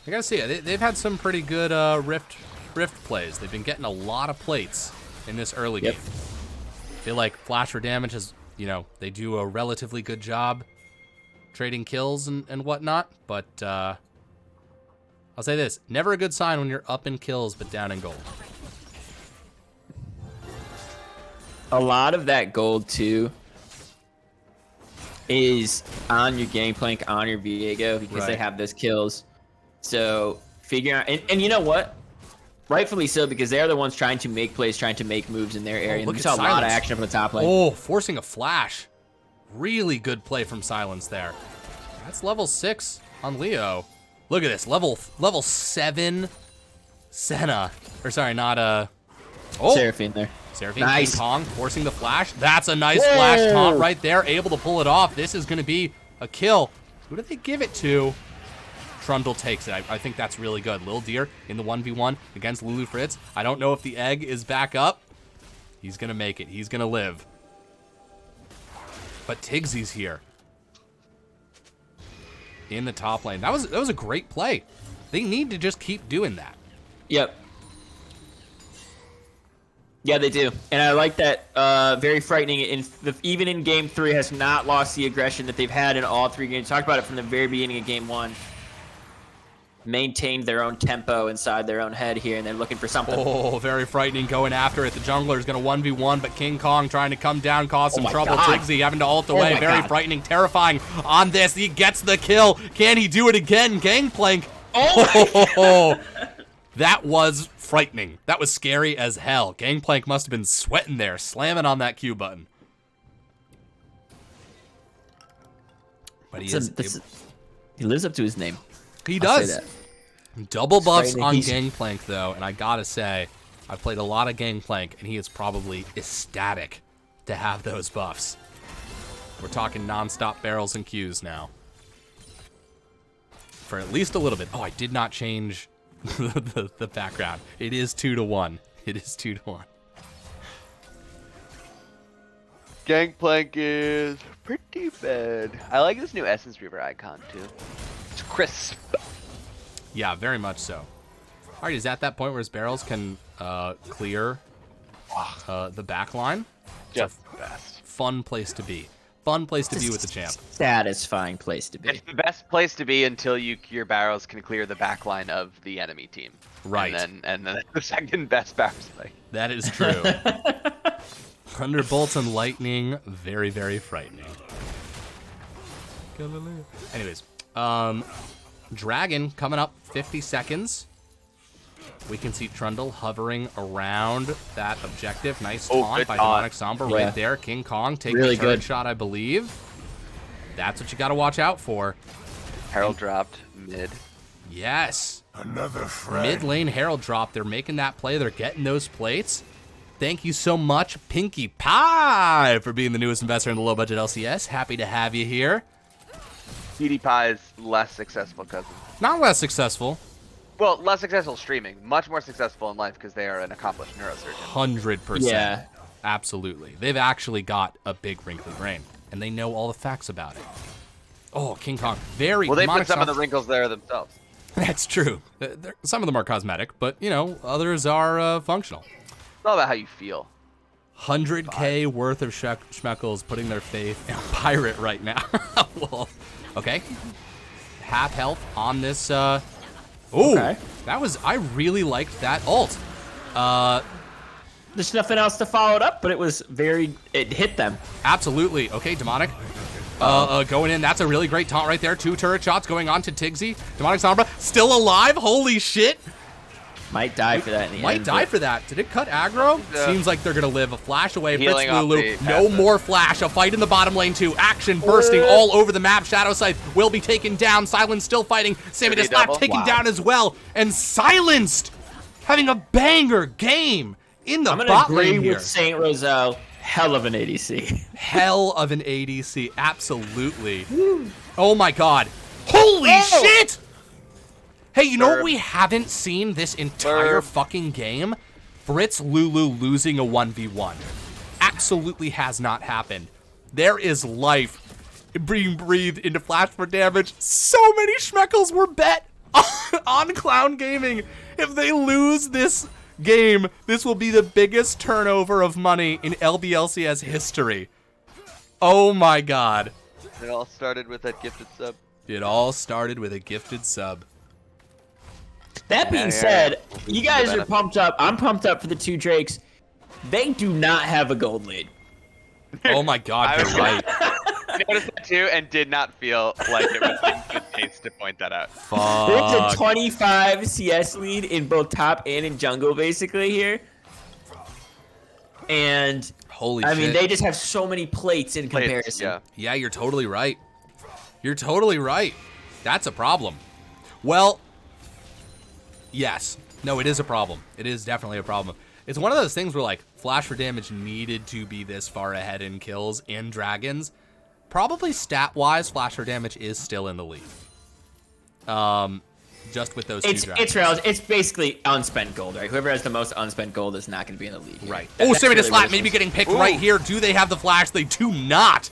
I gotta see, they've had some pretty good Rift plays. They've been getting a lot of plates in this early game. I feel like Flash for Damage is, you know, they do a relatively good job trading kills and whatnot, but I'll say this, never a good sign when you're up in kills but down in gold. a lot of that gold too is on your Gangplank, on your Viego, because they Right. have those kills. So figuring out, and you know what? Rightfully so, because they're the ones trying to make plays, trying to make moves in their area. And look we at saw a lot of Silence. action from the top lane. Oh, forcing a flash. Really good play from Silence there. That's level 6 on Leo. Look at this. Level 7 Senna. Or sorry, not oh, Seraphine there. Seraphine Nice. King Kong forcing the flash. That's a nice flash taunt right there. Able to pull it off. This is going to be a kill. Who did they give it to? Trundle takes it. I think that's really good. Lil Deer in the 1v1 against Lulu Fritz. I don't know if the egg is back up. He's going to make it. He's going to live. But Tigsy's here. In the top lane. That was a great play. They need to just keep doing that. Yep. Yeah, they do, and I like that. Very frightening. Even in Game 3, has not lost the aggression that they've had in all 3 games. Talked about it from the very beginning of Game 1. Maintained their own tempo inside their own head here, and they're looking for something. Oh, very frightening going after it. The jungler is going to 1v1, but King Kong trying to come down, cause some my trouble. God. Tigsy having to ult away. my Very God. frightening, terrifying on this. He gets the kill. Can he do it again? Gangplank. Oh, That was frightening. That was scary as hell. Gangplank must have been sweating there, slamming on that Q button. But he he lives up to his name. He I'll does. say that. Double buffs frightening. on He's- Gangplank, though, and I gotta say, I've played a lot of Gangplank, and he is probably ecstatic to have those buffs. We're talking non-stop barrels and Qs now. For at least a little bit. Oh, I did not change the background. It is 2-1. It is 2-1. Gangplank is pretty bad. I like this new Essence Reaver icon too. It's crisp. Yeah, very much so. All right, is at that point where his barrels can clear the back line? Just the best. Fun place to be. Fun place to be with the champ. Satisfying place to be. It's the best place to be until your barrels can clear the back line of the enemy team. Right. And then the second best barrels play. That is true. Thunderbolts and lightning, very, very frightening. Anyways, Dragon coming up 50 seconds. We can see Trundle hovering around that objective. Nice Oh, taunt good by taunt. Demonic Sombra Yeah. right there. King Kong taking Really the turret good. shot, I believe. That's what you got to watch out for. Herald dropped mid. Yes. Another friend. Mid lane Herald drop. They're making that play. They're getting those plates. Thank you so much, Pinkie Pie, for being the newest investor in the low budget LCS. Happy to have you here. Cutie Pie's less successful cousin. Not less successful. Well, less successful streaming. Much more successful in life because they are an accomplished neurosurgeon. 100%. Yeah. Absolutely. They've actually got a big wrinkly brain, and they know all the facts about it. Oh, King Kong. Very Well, they Demonic put some of the Sombra- wrinkles there themselves. That's true. Some of them are cosmetic, but, you know, others are functional. It's all about how you feel. 100K worth of schmeckles putting their faith in a pirate right now. Well, okay. Half health on this. Ooh, Okay. that was. I really liked that ult. There's nothing else to follow it up, but it hit them. Absolutely. Okay, Demonic. Going in. That's a really great taunt right there. 2 turret shots going on to Tigsy. Demonic Sombra still alive. Holy shit. Might die for that in the Might end. die but- for that. Did it cut aggro? Yeah. Seems like they're going to live. A flash away. Fritz Healing off Lulu. the No passive. more flash. A fight in the bottom lane too. Action bursting all over the map. Shadow Scythe will be taken down. Silence still fighting. Sammy Could be Deslap double. taken Wow. down as well. And Silenced having a banger game in the I'm gonna bot agree lane here. with Saint Roselle. Hell of an ADC. Hell of an ADC. Absolutely. Oh my god. Holy shit! Hey, you know what Verb. we haven't seen this entire Verb. fucking game? Fritz Lulu losing a 1v1. Absolutely has not happened. There is life being breathed into Flash for damage. So many schmeckles were bet on Clown Gaming. If they lose this game, this will be the biggest turnover of money in LBLCS history. Oh my god. It all started with that gifted sub. It all started with a gifted sub. That being Yeah, said, yeah. you guys are Benefit. pumped up. I'm pumped up for the 2 Drakes. They do not have a gold lead. Oh my God, you're right. I noticed that too, and did not feel like it was in good taste to point that out. There's a Fuck. 25 CS lead in both top and in jungle, basically, here. And, Holy I shit. mean, they just have so many plates in Plates, comparison. yeah. Yeah, you're totally right. You're totally right. That's a problem. Well, yes. No, it is a problem. It is definitely a problem. It's one of those things where, like, Flash for Damage needed to be this far ahead in kills in Dragons. Probably stat-wise, Flash for Damage is still in the lead. Just with those two Dragons. It's basically unspent gold, right? Whoever has the most unspent gold is not going to be in the lead. here. Right. That's Sammy really Slap what maybe it's getting picked Ooh. right here. Do they have the Flash? They do not.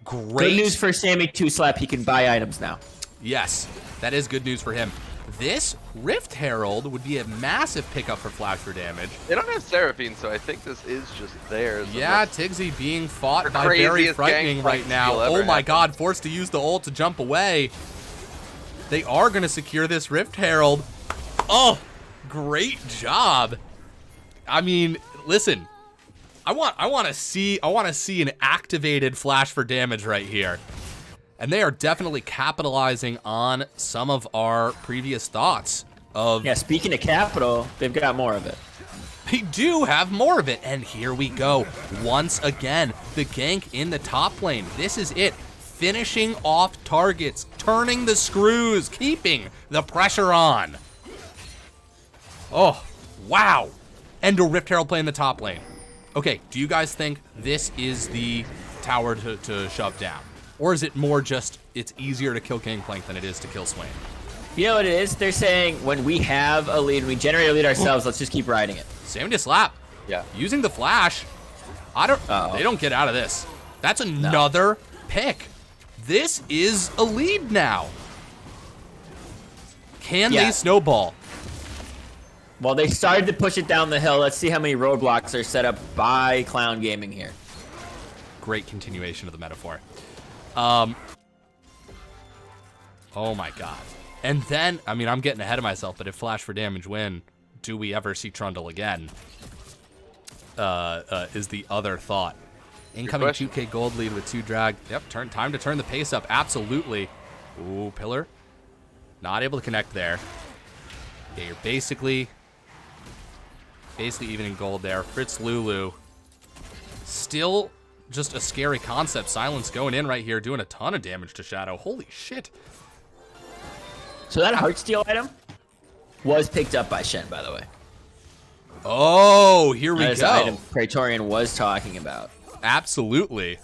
Great. Good news for Sammy 2-Slap. He can buy items now. Yes, that is good news for him. This Rift Herald would be a massive pickup for Flash for Damage. They don't have Seraphine, so I think this is just theirs. Yeah, unless- Tigsy being fought The by Very craziest Frightening right Gangplank now. steal ever Oh my happened. God, forced to use the ult to jump away. They are going to secure this Rift Herald. Oh, great job. I mean, listen, I want to see an activated Flash for Damage right here. And they are definitely capitalizing on some of our previous thoughts of Yeah, speaking of capital, they've got more of it. they do have more of it, and here we go. Once again, the gank in the top lane. This is it. Finishing off targets, turning the screws, keeping the pressure on. Oh, wow. And a Rift Herald playing the top lane. Okay, do you guys think this is the tower to shove down? Or is it more just, it's easier to kill Gangplank than it is to kill Swain? You know what it is? They're saying when we have a lead, we generate a lead ourselves, let's just keep riding it. Sammy to slap. Yeah. Using the flash. They don't get out of this. That's another pick. This is a lead now. Can Yeah. they snowball? Well, they started to push it down the hill. Let's see how many roadblocks are set up by Clown Gaming here. Great continuation of the metaphor. Oh my God. And then, I mean, I'm getting ahead of myself, but if Flash for Damage win, do we ever see Trundle again? Is the other thought. Incoming question. 2K gold lead with 2 drag. Yep, time to turn the pace up. Absolutely. Ooh, pillar. Not able to connect there. Yeah, you're basically even in gold there. Fritz Lulu. Still just a scary concept. Silence going in right here, doing a ton of damage to Shadow. Holy shit. So that Heartsteel item was picked up by Shen, by the way. Oh, here we That is the item go. Praetorian was talking about. Absolutely. It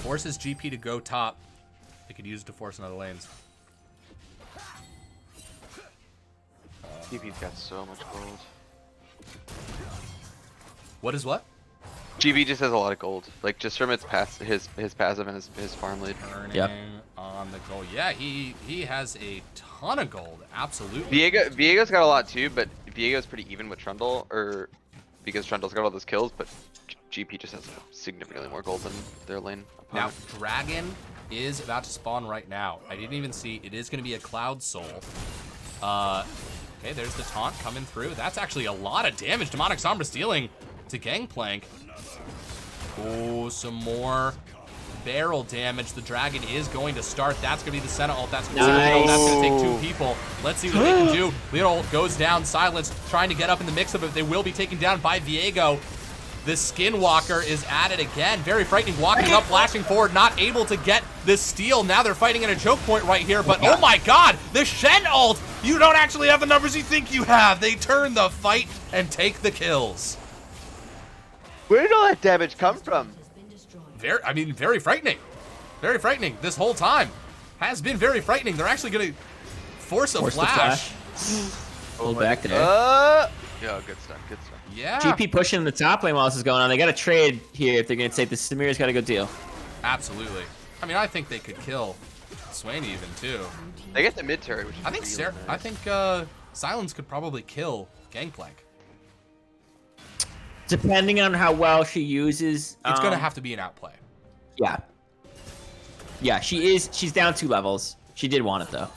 forces GP to go top. They could use it to force another lanes. GP's got so much gold. What is what? GB just has a lot of gold, like just from its his passive and his farm lead. Turning Yep. on the goal. Yeah, he has a ton of gold. Absolutely. Viego's got a lot too, but Viego's pretty even with Trundle, or because Trundle's got all those kills, but GP just has significantly more gold than their lane Now, opponent. Dragon is about to spawn right now. I didn't even see. It is going to be a Cloud Soul. Okay, there's the taunt coming through. That's actually a lot of damage. Demonic Sombra's dealing to Gangplank. Oh, some more barrel damage. The Dragon is going to start. That's going to be the Senna ult. That's going to Nice. That's going to take 2 people. Let's see what they can do. Leon ult goes down. Silence trying to get up in the mix of it. They will be taken down by Viego. The Skinwalker is at it again. Very frightening. Walking up, flashing forward, not able to get this steal. Now they're fighting in a choke point right here. But oh my God, the Shen ult! You don't actually have the numbers you think you have. They turn the fight and take the kills. Where did all that damage come from? Very frightening. Very frightening this whole time. Has been very frightening. They're actually going to force a Force the flash. Pull back there. Yeah, good stuff, good stuff. Yeah. GP pushing the top lane while this is going on. They got to trade here if they're going to take this. Samir's got a good deal. Absolutely. I mean, I think they could kill Swain even too. They get the mid turret, which is I think really nice. I think Silence could probably kill Gangplank. Depending on how well she uses. It's gonna have to be an outplay. Yeah. Yeah, she is. She's down 2 levels. She did want it though.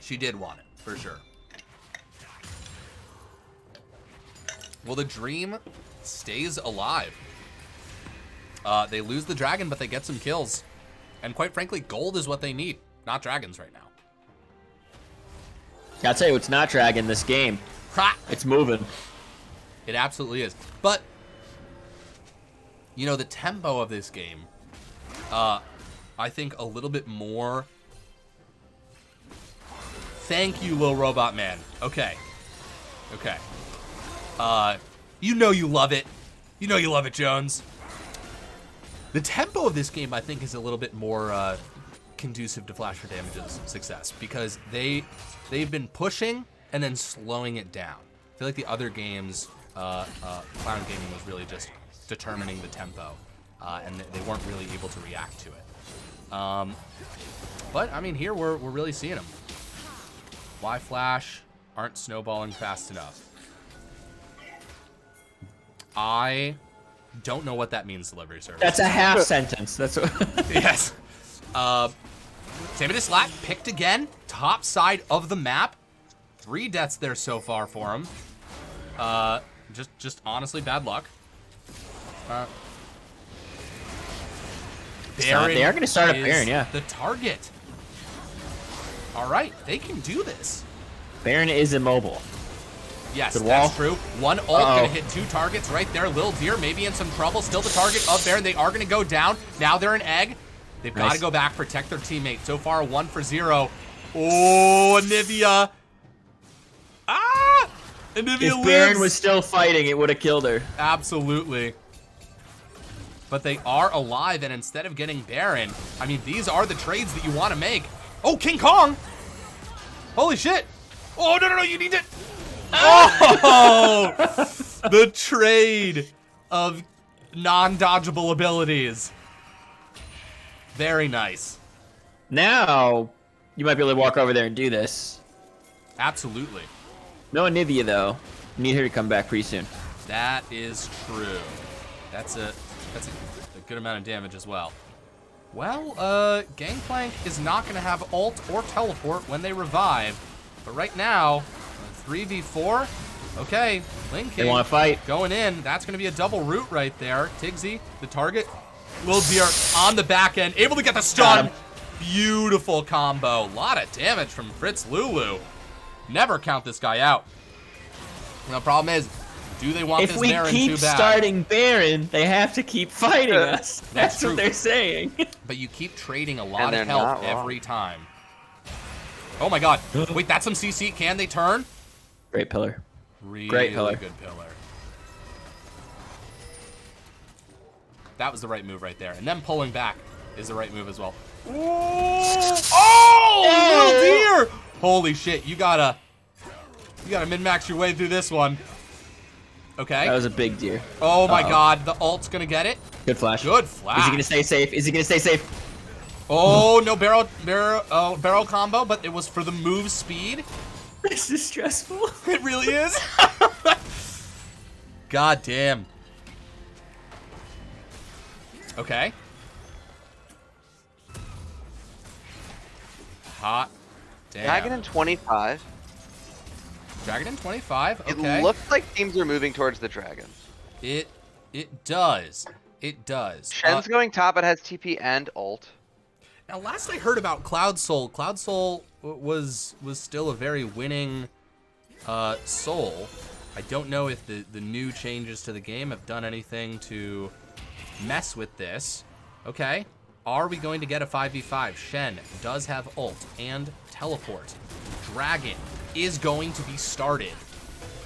She did want it for sure. Well, the dream stays alive. They lose the dragon, but they get some kills. And quite frankly, gold is what they need, not dragons right now. I'll tell you what's not dragging this game. Ha! It's moving. It absolutely is. But, you know, the tempo of this game, I think a little bit more. Thank you, Lil Robot Man. Okay. Okay. You know you love it. You know you love it, Jones. The tempo of this game, I think, is a little bit more conducive to Flash for Damage's success because they've been pushing and then slowing it down. I feel like the other games, Clown Gaming was really just determining the tempo, and they weren't really able to react to it. But I mean, here we're really seeing them. Why Flash aren't snowballing fast enough? I don't know what that means, delivery service. That's a half sentence. That's what. Yes. Samadis Lat picked again. Top side of the map. 3 deaths there so far for him. Just honestly bad luck. Baron They are going to start up is Baron, yeah. the target. All right, they can do this. Baron is immobile. Yes, Good that's wall. true. One ult gonna hit 2 targets right there. Lil Deer maybe in some trouble. Still the target of Baron. They are gonna go down. Now they're an egg. They've got to go back, protect their teammate. So far, 1 for 0. Oh, Anivia. Ah! Anivia If lives. Baron was still fighting, it would have killed her. Absolutely. But they are alive, and instead of getting Baron, I mean, these are the trades that you want to make. Oh, King Kong! Holy shit! Oh, no, you need to... Oh! The trade of non-dodgeable abilities. Very nice. Now, you might be able to walk over there and do this. Absolutely. No Anivia, though. Need her to come back pretty soon. That is true. That's a good amount of damage as well. Well, Gangplank is not going to have ult or teleport when they revive. But right now, 3v4. Okay, Link They want to fight. going in. That's going to be a double root right there. Tigsy, the target. Lil Deer on the back end, able to get the Got stun. him. Beautiful combo. A lot of damage from Fritz Lulu. Never count this guy out. The problem is, do they want If this we Baron keep too bad? starting Baron, they have to keep fighting us. That's true. what they're saying. But you keep trading a lot And of they're health not wrong. every time. Oh my god. Wait, that's some CC. Can they turn? Great pillar. Really Great pillar. good pillar. That was the right move right there. And then pulling back is the right move as well. Oh, Lil Deer! Holy shit, you gotta min-max your way through this one. Okay. That was a big deer. Oh my Uh-oh. god, the ult's gonna get it. Good flash. Good flash. Is he gonna stay safe? Is he gonna stay safe? Oh, no barrel combo, but it was for the move speed. This is stressful. It really is. God damn. Okay. Hot damn. Dragon in 25. Dragon in 25. It Okay. looks like teams are moving towards the dragon. It does. It does. Shen's going top. It has TP and ult. Now, last I heard about Cloud Soul was still a very winning soul. I don't know if the new changes to the game have done anything to mess with this. Okay. Are we going to get a 5v5? Shen does have ult and teleport. Dragon is going to be started.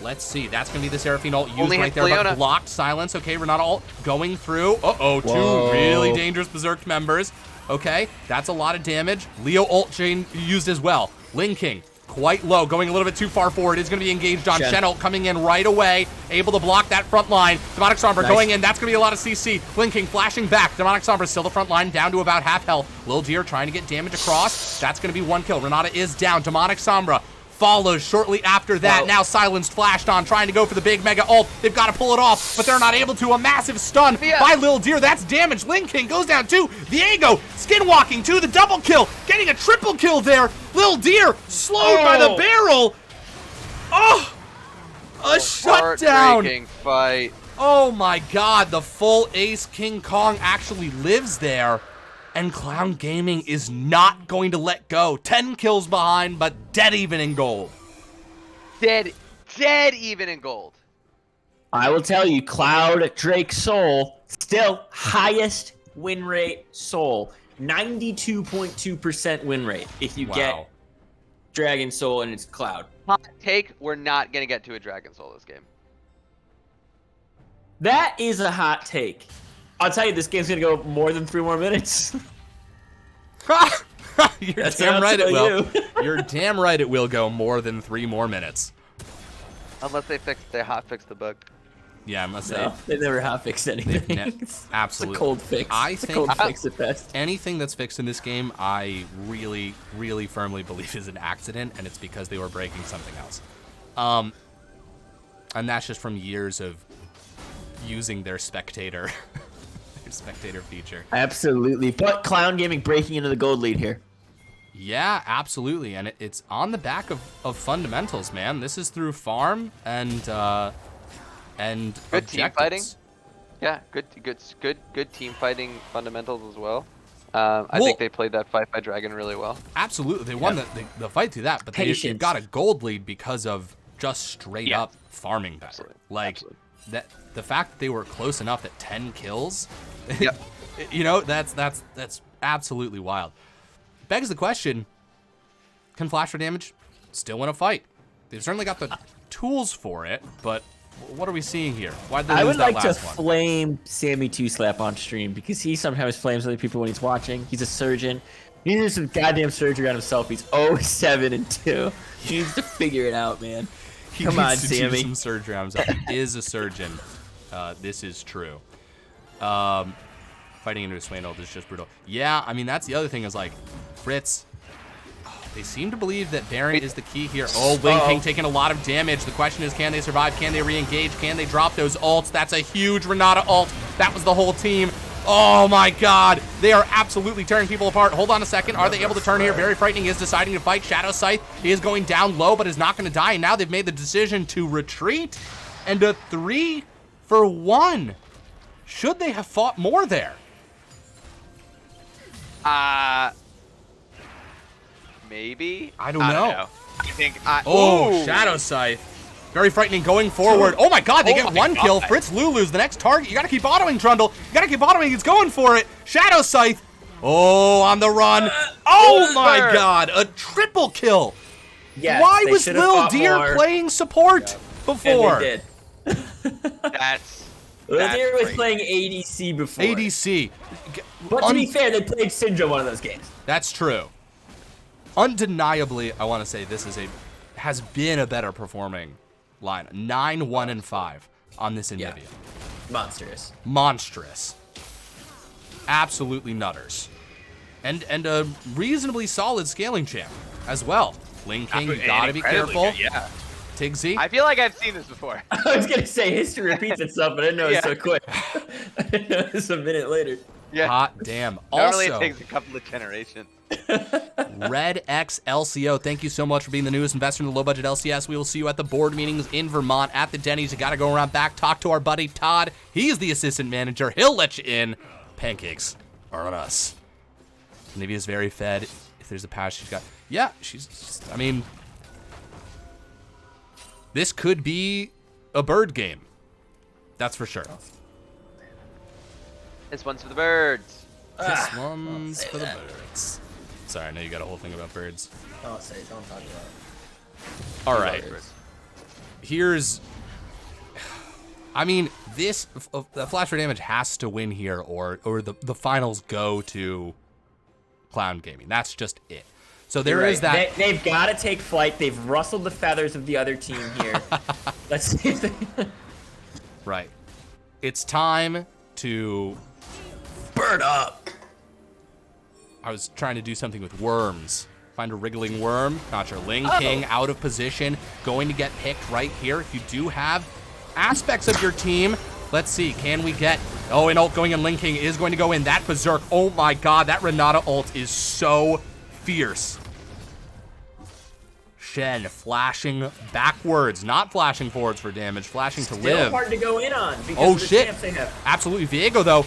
Let's see. That's going to be the Seraphine ult used Only right hit there, but Leona. blocked. Silence. Okay, Renata ult going through. Uh-oh, Whoa. two really dangerous Berserk members. Okay, that's a lot of damage. Leo ult chain used as well. Ling King, quite low, going a little bit too far forward. Is going to be engaged on Shen. Shen ult coming in right away, able to block that front line. Demonic Sombra Nice. going in. That's going to be a lot of CC. Ling King flashing back. Demonic Sombra still the front line, down to about half health. Lil Deer trying to get damage across. That's going to be 1 kill. Renata is down. Demonic Sombra follows shortly after that. Whoa. Now Silenced flashed on, trying to go for the big mega ult. They've got to pull it off, but they're not able to. A massive stun by Lil Deer. That's damage. Ling King goes down too. Diego skinwalking to the double kill, getting a triple kill there. Lil Deer slowed by the barrel. Oh, a shutdown Heartbreaking fight. Oh my god, the full ace King Kong actually lives there. And Clown Gaming is not going to let go. 10 kills behind, but dead even in gold. Dead even in gold. I will tell you, Cloud, Drake, Soul, still highest win rate Soul. 92.2% win rate if you get Dragon Soul and it's Cloud. Hot take, we're not going to get to a Dragon Soul this game. That is a hot take. I'll tell you, this game's going to go more than 3 more minutes. You're That's damn right it what will. I'll You're damn right it will go more than 3 more minutes. Unless they hotfix the bug. Yeah, I must say. No, they never hot-fixed anything. It's Absolutely. a cold fix. I It's a think cold fix at best. anything that's fixed in this game, I really, really firmly believe is an accident, and it's because they were breaking something else. And that's just from years of using their spectator, their spectator feature. Absolutely. But Clown Gaming breaking into the gold lead here. Yeah, absolutely, and it's on the back of fundamentals, man. This is through farm and Good team objectives. fighting. Yeah, good team fighting fundamentals as well. I think they played that fight by Dragon really well. Absolutely, they won the fight through that, but they've got a gold lead because of just straight up farming better. Absolutely. Like that, the fact that they were close enough at 10 kills, Yep. you know, that's absolutely wild. Begs the question: can Flash for damage still win a fight? They've certainly got the tools for it, but what are we seeing here? Why'd they lose I would that like to last one? flame Sammy 2-Slap on stream because he sometimes flames other people when he's watching. He's a surgeon. He needs some goddamn surgery on himself. He's 0-7-2. He needs to figure it out, man. He Come needs on, to do Sammy. some surgery on himself. He is a surgeon. This is true. Fighting into a Swain ult is just brutal. Yeah, I mean, that's the other thing is, like, Fritz, they seem to believe that Baron is the key here. Oh, Ling King taking a lot of damage. The question is, can they survive? Can they re-engage? Can they drop those ults? That's a huge Renata ult. That was the whole team. Oh my god. They are absolutely tearing people apart. Hold on a second. Are they able to turn here? Very Frightening is deciding to fight. Shadow Scythe is going down low, but is not going to die. And now they've made the decision to retreat. And a 3-for-1. Should they have fought more there? Maybe. I don't know. I think. Oh, Shadow Scythe. Very Frightening going forward. Oh my god, they get one kill. Fritz Lulu's the next target. You gotta keep autoing, Trundle. You gotta keep autoing. He's going for it. Shadow Scythe. Oh, on the run. Oh my god, a triple kill. Yes, Why they was should've Lil fought Deer more. playing support before? And they did. That's. Lil Deer was crazy. playing ADC before. ADC. But to be fair, they played Syndrome one of those games. That's true. Undeniably, I want to say this has been a better performing line. 9-1-5 on this Nvidia. Monstrous. Monstrous. Absolutely nutters. And a reasonably solid scaling champ as well. Ling King, you gotta be careful. Yeah. Tigsy. I feel like I've seen this before. I was gonna say history repeats itself, but I didn't know it so quick. I didn't know it was a minute later. Yeah. Hot damn. Normally Also, it takes a couple of generations. Red X LCO, thank you so much for being the newest investor in the low budget LCS. We will see you at the board meetings in Vermont at the Denny's. You got to go around back, talk to our buddy Todd. He's the assistant manager. He'll let you in. Pancakes are on us. Nivea's very fed. If there's a pass she's got, yeah, she's. I mean, this could be a bird game. That's for sure. This one's for the birds. This one's for the birds. Sorry, I know you got a whole thing about birds. Don't say, don't talk about it. All right. Here's, I mean, this the Flash for Damage has to win here, or the finals go to Clown Gaming. That's just it. So there is that. They've got to take flight. They've rustled the feathers of the other team here. Let's see if they. Right. It's time to Bird up. I was trying to do something with worms. Find a wriggling worm. Not sure. Ling King out of position. Going to get picked right here. If you do have aspects of your team, let's see. Can we get... Oh, an ult going in. Ling King is going to go in. That Berserk. Oh my god. That Renata ult is so fierce. Shen flashing backwards, not flashing forwards for damage, flashing to Still live. hard to go in on because Oh of the shit! champs they have. Absolutely, Viego though.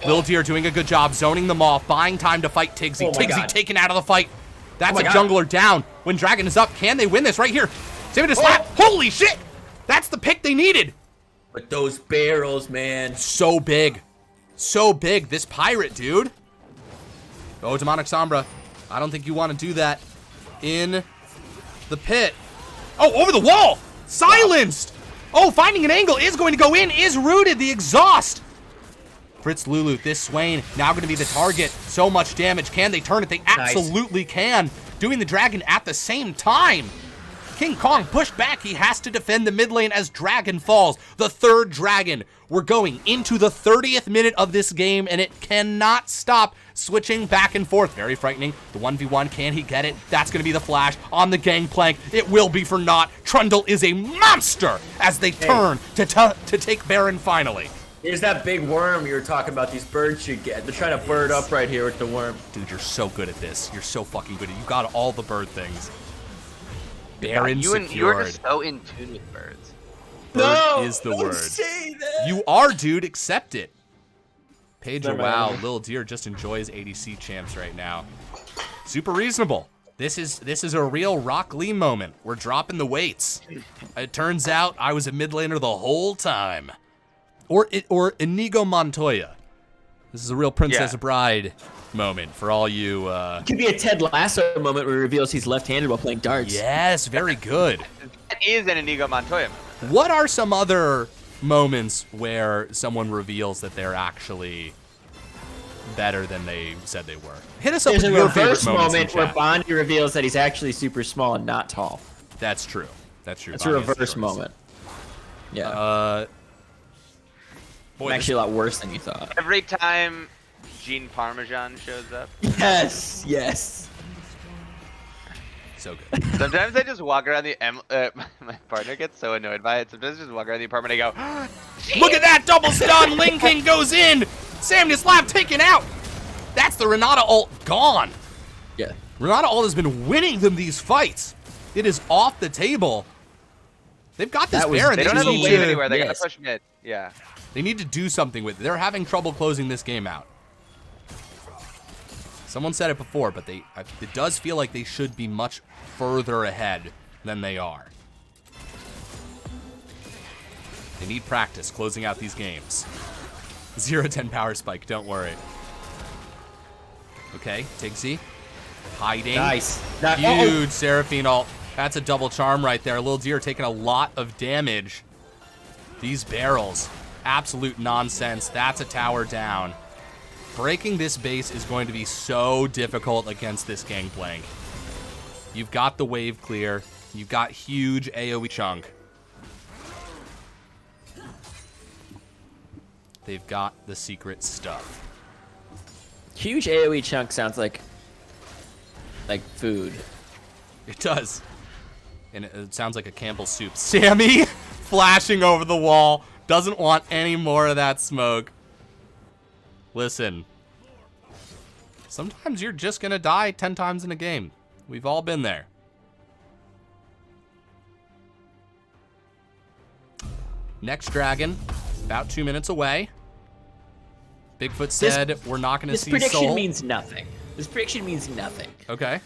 Lil Deer doing a good job zoning them off, buying time to fight Tigsy. Oh my Tigsy God. taken out of the fight. That's Oh a my God. jungler down. When Dragon is up, can they win this right here? Sammy to slap. Holy shit! That's the pick they needed. But those barrels, man. So big. So big. This pirate, dude. Oh, Demonic Sombra. I don't think you want to do that in the pit. Oh, over the wall. Silenced. Oh, finding an angle is going to go in. Is rooted. The exhaust. Fritz Lulu, this Swain, now going to be the target. So much damage. Can they turn it? They absolutely can. Doing the dragon at the same time. King Kong pushed back. He has to defend the mid lane as Dragon falls. The third dragon. We're going into the 30th minute of this game, and it cannot stop switching back and forth. Very frightening. The 1v1, can he get it? That's going to be the flash on the gangplank. It will be for naught. Trundle is a monster as they turn to take Baron finally. Here's that big worm you were talking about these birds should get. They're trying to bird up right here with the worm. Dude, you're so good at this. You're so fucking good at it. You got all the bird things. Baron You're secured. just so in tune with birds. Bird is the don't word. say that. You are, dude. Accept it. Pedro, Never wow, mind. Lil Deer just enjoys ADC champs right now. Super reasonable. This is a real Rock Lee moment. We're dropping the weights. It turns out I was a mid laner the whole time. Or Inigo Montoya. This is a real Princess Bride moment for all you. Could be a Ted Lasso moment where he reveals he's left-handed while playing darts. Yes, very good. That is an Inigo Montoya moment. What are some other moments where someone reveals that they're actually better than they said they were? Hit us up There's with a your reverse favorite moments in moment where chat. Bondi reveals that he's actually super small and not tall. That's true. That's true. That's a Bonnie is the reverse shortest. moment. Yeah. Boy, Actually a lot worse than you thought. Every time Gene Parmesan shows up, Yes, yes. so good. sometimes I just walk around the my partner gets so annoyed by it. Sometimes I just walk around the apartment and I go, Look at that double stun. Ling King goes in. Sam Slap taken out. That's the Renata ult gone. Yeah. Renata ult has been winning them these fights. It is off the table. They've got this That was- Baron. they don't have just to need leave to- anywhere. They yes. gotta push mid. Yeah. They need to do something with it. They're having trouble closing this game out. Someone said it before, but it does feel like they should be much further ahead than they are. They need practice closing out these games. 0-10 power spike, don't worry. Okay, Tigsy. Hiding. Nice. Huge Seraphine ult. That's a double charm right there. Lil Deer taking a lot of damage. These barrels. Absolute nonsense. That's a tower down. Breaking this base is going to be so difficult against this gangplank. You've got the wave clear. You've got huge AoE chunk. They've got the secret stuff. Huge AoE chunk sounds like food. It does. And it sounds like a Campbell's soup. Sammy flashing over the wall. Doesn't want any more of that smoke. Listen. Sometimes you're just going to die 10 times in a game. We've all been there. Next dragon. About 2 minutes away. Bigfoot said we're not going to This see prediction Soul. means nothing. This prediction means nothing. Okay.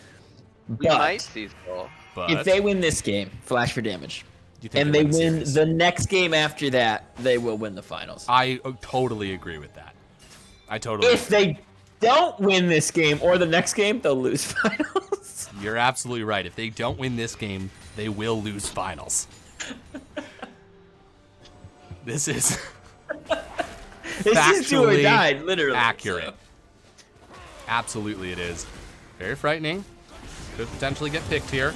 We might But see Soul. But if they win this game, flash for damage. you think And they win the win series? the next game after that, they will win the finals. I totally agree with that. I totally If they don't win this game or the next game, they'll lose finals. You're absolutely right. If they don't win this game, they will lose finals. This is This is do or factually die, literally. accurate. So. Absolutely it is. Very frightening. Could potentially get picked here.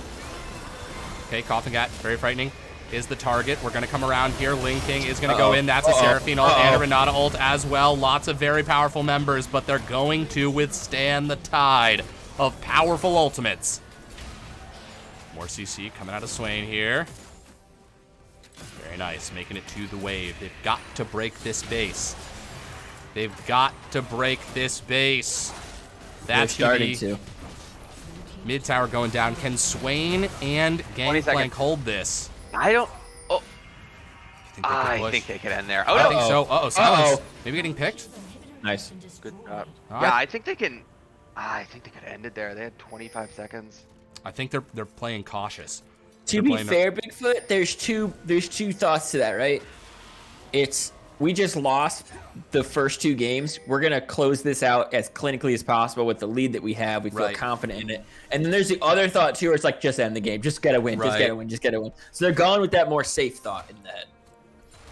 Okay, Coughing Cat, very frightening. Is the target. We're going to come around here. Ling King is going to go in. That's a Seraphine ult and a Renata ult as well. Lots of very powerful members, but they're going to withstand the tide of powerful ultimates. More CC coming out of Swain here. Very nice, making it to the wave. They've got to break this base. They've got to break this base. They're That's gonna starting be to. Mid tower going down. Can Swain and 20 Gangplank seconds. hold this? I don't. Oh, You think they could I push? think they could end there. Oh I no. think so. Uh-oh, Silence. Maybe getting picked? Nice. Good job. All Yeah, right. I think they can. I think they could end it there. They had 25 seconds. I think they're playing cautious. To They're be playing fair, Bigfoot, there's two thoughts to that, right? It's we just lost the first 2 games. We're gonna close this out as clinically as possible with the lead that we have. We feel Right. confident in it. And then there's the other thought too, where it's like just end the game, just get a win, just Right. get a win, just get a win. So they're going with that more safe thought in the head.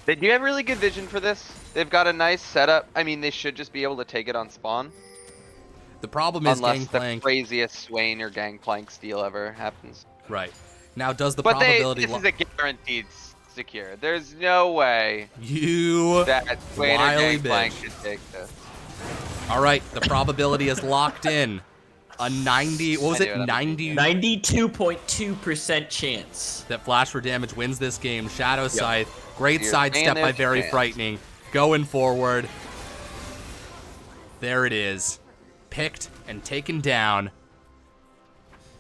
They do have really good vision for this. They've got a nice setup. I mean, they should just be able to take it on spawn. The problem is Unless the Gangplank. craziest Swain or Gangplank steal ever happens. Right. Now, does the But probability... this is a guaranteed secure. There's no way You... that Swain or Wily Gangplank bitch. should take this. All right, the probability is locked in. A 90... What was I it? knew it. 90... 92.2% chance. That Flash for Damage wins this game. Shadow Scythe. Great You're sidestep saying by there's Very chance. Frightening. Going forward. There it is. Picked and taken down.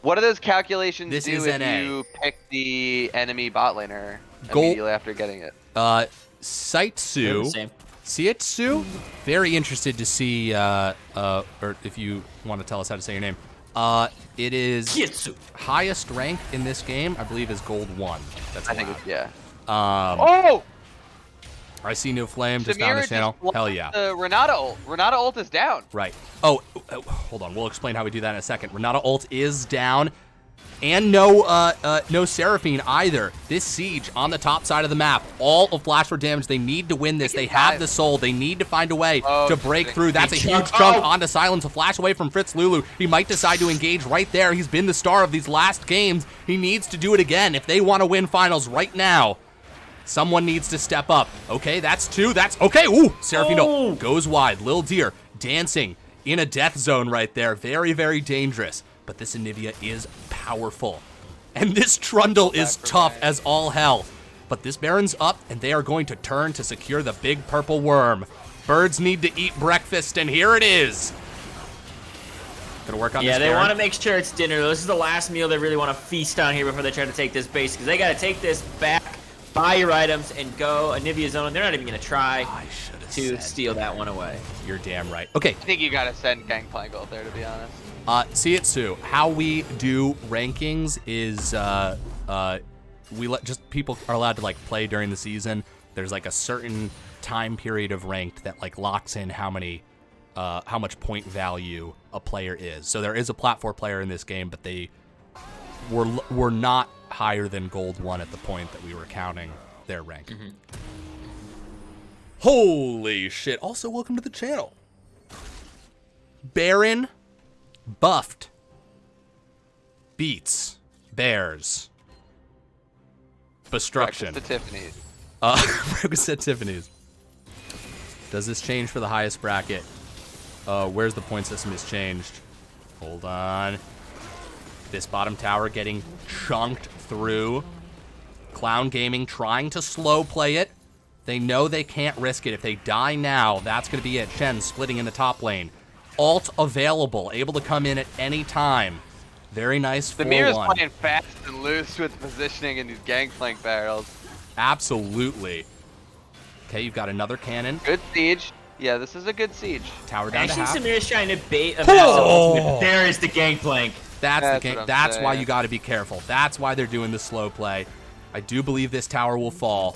What do those calculations This do is if NA. you pick the enemy bot laner Goal- immediately after getting it? They're the Saitsu. same. Sietsu? Very interested to see, or if you want to tell us how to say your name. It is Kietsu. highest rank in this game, I believe, is Gold 1. That's I think allowed. it's, yeah. Oh! Oh! I see New Flame just down Samira the channel. just Hell blocked yeah. The Renata ult. Renata ult is down. Right. Oh, hold on. We'll explain how we do that in a second. Renata ult is down. And no Seraphine either. This siege on the top side of the map. All of Flash for Damage. They need to win this. They have the soul. They need to find a way Oh, to break through. That's a Big huge chunk. chunk Oh. onto Silence. A flash away from Fritz Lulu. He might decide to engage right there. He's been the star of these last games. He needs to do it again if they want to win finals right now. Someone needs to step up. Okay, that's 2. That's okay. Ooh, Seraphino Oh. goes wide. Lil Deer dancing in a death zone right there. Very, very dangerous. But this Anivia is powerful. And this Trundle is tough as all hell. But this Baron's up, and they are going to turn to secure the big purple worm. Birds need to eat breakfast, and here it is. Gonna work on Yeah, this they Baron. want to make sure it's dinner. This is the last meal they really want to feast on here before they try to take this base, because they got to take this back, buy your items, and go Anivia Zone. They're not even going to try I should have to said. steal that one away. You're damn right. Okay, I think you gotta send Gangplank ult there, to be honest. Sietsu, how we do rankings is we let just people are allowed to like play during the season. There's like a certain time period of ranked that like locks in how much point value a player is. So there is a plat 4 player in this game, but they were not higher than Gold 1 at the point that we were counting their rank. Holy shit. Also, welcome to the channel. Baron buffed beats Bears. Destruction. Breakfast at Tiffany's. Breakfast at Tiffany's. Does this change for the highest bracket? Where's the point system is changed? Hold on. This bottom tower getting chunked through. Clown Gaming trying to slow play it. They know they can't risk it. If they die now, that's going to be it. Shen splitting in the top lane. Ult available, able to come in at any time. Very nice 4-1. Samir's playing fast and loose with positioning in these Gangplank barrels. Absolutely. Okay, you've got another cannon. Good siege. Yeah, this is a good siege. Tower down to Actually, half. Samir's trying to bait a Oh! massive ultimate. There is the Gangplank. That's That's the game. what I'm That's why saying. you got to be careful. That's why they're doing the slow play. I do believe this tower will fall.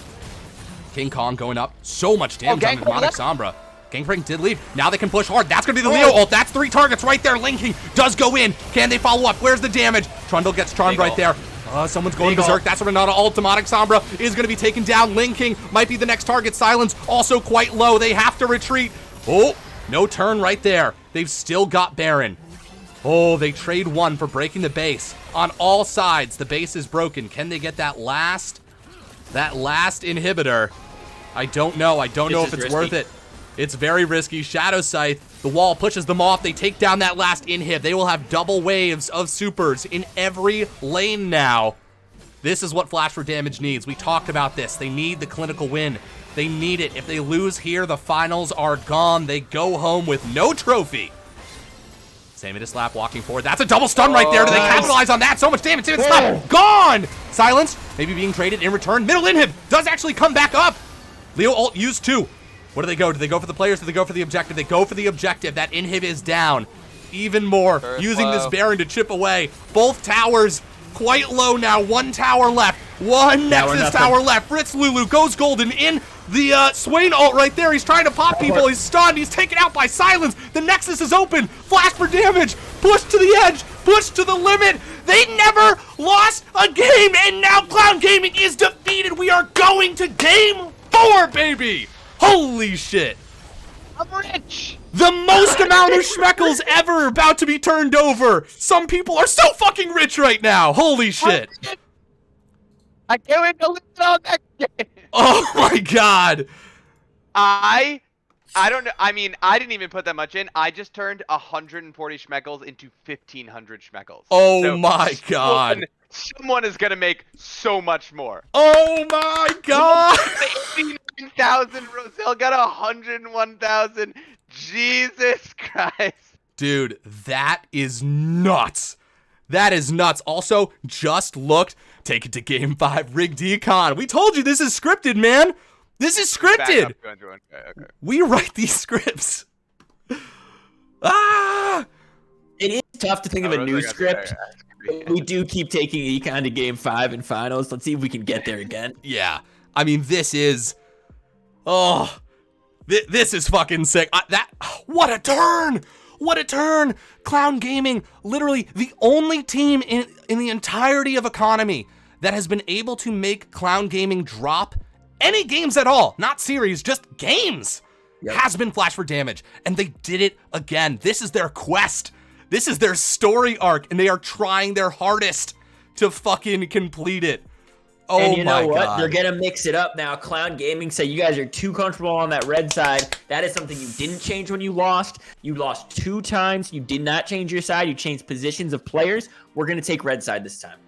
King Kong going up. So much damage on Gangplank Demonic left. Sombra. Gangplank did leave. Now they can push hard. That's going to be the Leo ult. That's 3 targets right there. Linking does go in. Can they follow up? Where's the damage? Trundle gets charmed Big right ult. there. Someone's going Big berserk. ult. That's Renata ult. Demonic Sombra is going to be taken down. Linking might be the next target. Silence also quite low. They have to retreat. Oh, no turn right there. They've still got Baron. Oh, they trade 1 for breaking the base. On all sides, the base is broken. Can they get that last inhibitor? I don't know. I don't know This if is it's risky. worth it. It's very risky. Shadow Scythe, the wall pushes them off. They take down that last inhib. They will have double waves of supers in every lane now. This is what Flash for Damage needs. We talked about this. They need the clinical win. They need it. If they lose here, the finals are gone. They go home with no trophy. Sammy to Slap walking forward. That's a double stun right there. Do they capitalize on that? So much damage. Sammy to Slap gone. Silence maybe being traded in return. Middle inhib does actually come back up. Leo ult used 2. Where do they go? Do they go for the players? Do they go for the objective? They go for the objective. That inhib is down. Even more. Using this Baron to chip away. Both towers quite low now. 1 tower left. 1 Nexus tower left. Fritz Lulu goes golden in the Swain ult right there. He's trying to pop people. He's stunned. He's taken out by Silence. The Nexus is open. Flash for damage. Push to the edge. Push to the limit. They never lost a game, and now Clown Gaming is defeated. We are going to game 4, baby. Holy shit. I'm rich. The most amount of schmeckles ever about to be turned over. Some people are so fucking rich right now. Holy shit. I can't wait to live on that game. Oh my god. I don't know. I mean, I didn't even put that much in. I just turned 140 schmeckles into 1,500 schmeckles. Oh So my god. Someone is gonna make so much more. Oh my god. 89,000. Roselle got 101,000. Jesus Christ. Dude, that is nuts. That is nuts. Also, just looked. Take it to game 5. Rig Decon. We told you this is scripted, man. This is scripted. Okay. We write these scripts. Ah! It is tough to think of a new script. But we do keep taking Econ to game 5 and finals. Let's see if we can get there again. Yeah. I mean, this is... Oh. This is fucking sick. What a turn! What a turn! Clown Gaming, literally the only team in the entirety of Economy that has been able to make Clown Gaming drop any games at all. Not series, just games. Has been Flash for Damage. And they did it again. This is their quest. This is their story arc. And they are trying their hardest to fucking complete it. Oh and you know what? God. They're gonna mix it up now. Clown Gaming said you guys are too comfortable on that red side. That is something you didn't change when you lost. You lost 2 times. You did not change your side. You changed positions of players. We're gonna take red side this time.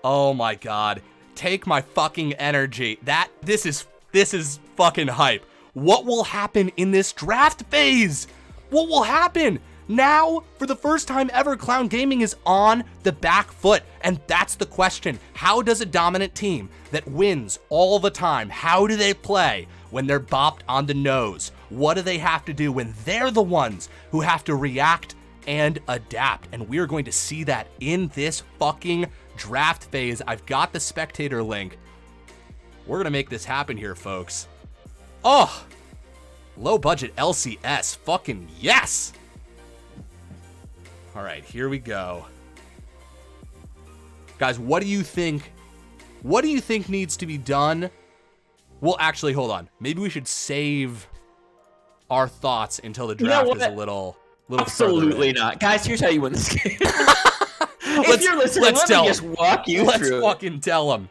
Oh my god. Take my fucking energy. This is fucking hype. What will happen in this draft phase? What will happen? Now, for the first time ever, Clown Gaming is on the back foot. And that's the question. How does a dominant team that wins all the time, how do they play when they're bopped on the nose? What do they have to do when they're the ones who have to react and adapt? And we're going to see that in this fucking draft phase. I've got the spectator link. We're going to make this happen here, folks. Oh, low budget LCS. Fucking yes. All right, here we go. Guys, what do you think? What do you think needs to be done? Well, actually, hold on. Maybe we should save our thoughts until the draft is a little Absolutely not. Guys, here's how you win this game. If you're listening, let me just walk you through. Let's fucking tell them.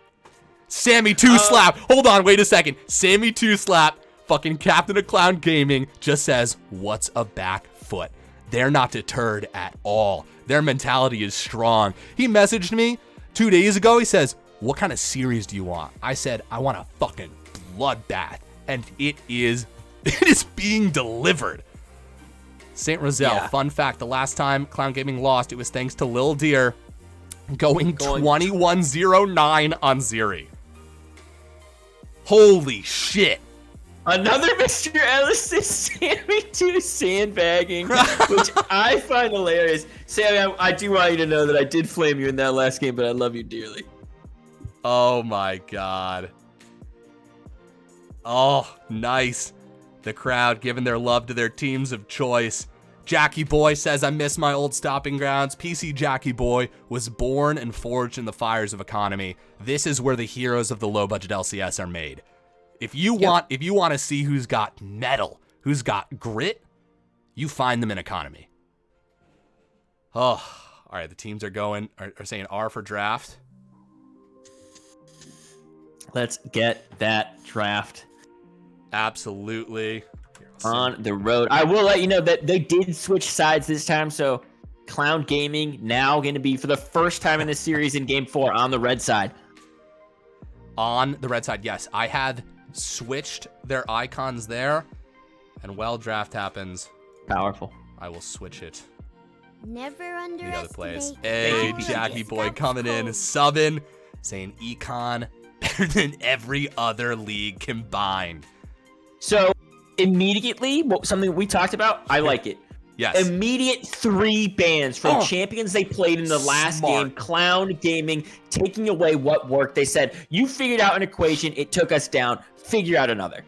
Sammy 2 Slap. Hold on, wait a second. Sammy 2 Slap, fucking captain of Clown Gaming, just says, what's a back foot? They're not deterred at all. Their mentality is strong. He messaged me 2 days ago. He says, what kind of series do you want? I said, I want a fucking bloodbath. And it is being delivered. St. Roselle, fun fact, the last time Clown Gaming lost, it was thanks to Lil Deer going 21-0-9 on Zeri. Holy shit. Another Mr. Ellis is Sammy 2 sandbagging, which I find hilarious. Sammy, I do want you to know that I did flame you in that last game, but I love you dearly. Oh my god. Oh, nice. The crowd giving their love to their teams of choice. Jackie Boy says, I miss my old stopping grounds. PC Jackie Boy was born and forged in the fires of Economy. This is where the heroes of the low budget LCS are made. If you want to see who's got metal, who's got grit, you find them in Economy. Oh, all right. The teams are saying R for draft. Let's get that draft Absolutely. on the road. I will let you know that they did switch sides this time, so Clown Gaming now going to be, for the first time in this series in Game 4, on the red side. On the red side, yes. I have switched their icons there, and while draft happens, Powerful. I will switch it Never The underestimate. other plays. Thank Hey, you, Jackie PJ. boy coming in, subbing, saying Econ better than every other league combined. So immediately, something we talked about, I like it. Yes. Immediate 3 bans from Oh. champions they played in the last Smart. game. Clown Gaming taking away what worked. They said, you figured out an equation. It took us down. Figure out another.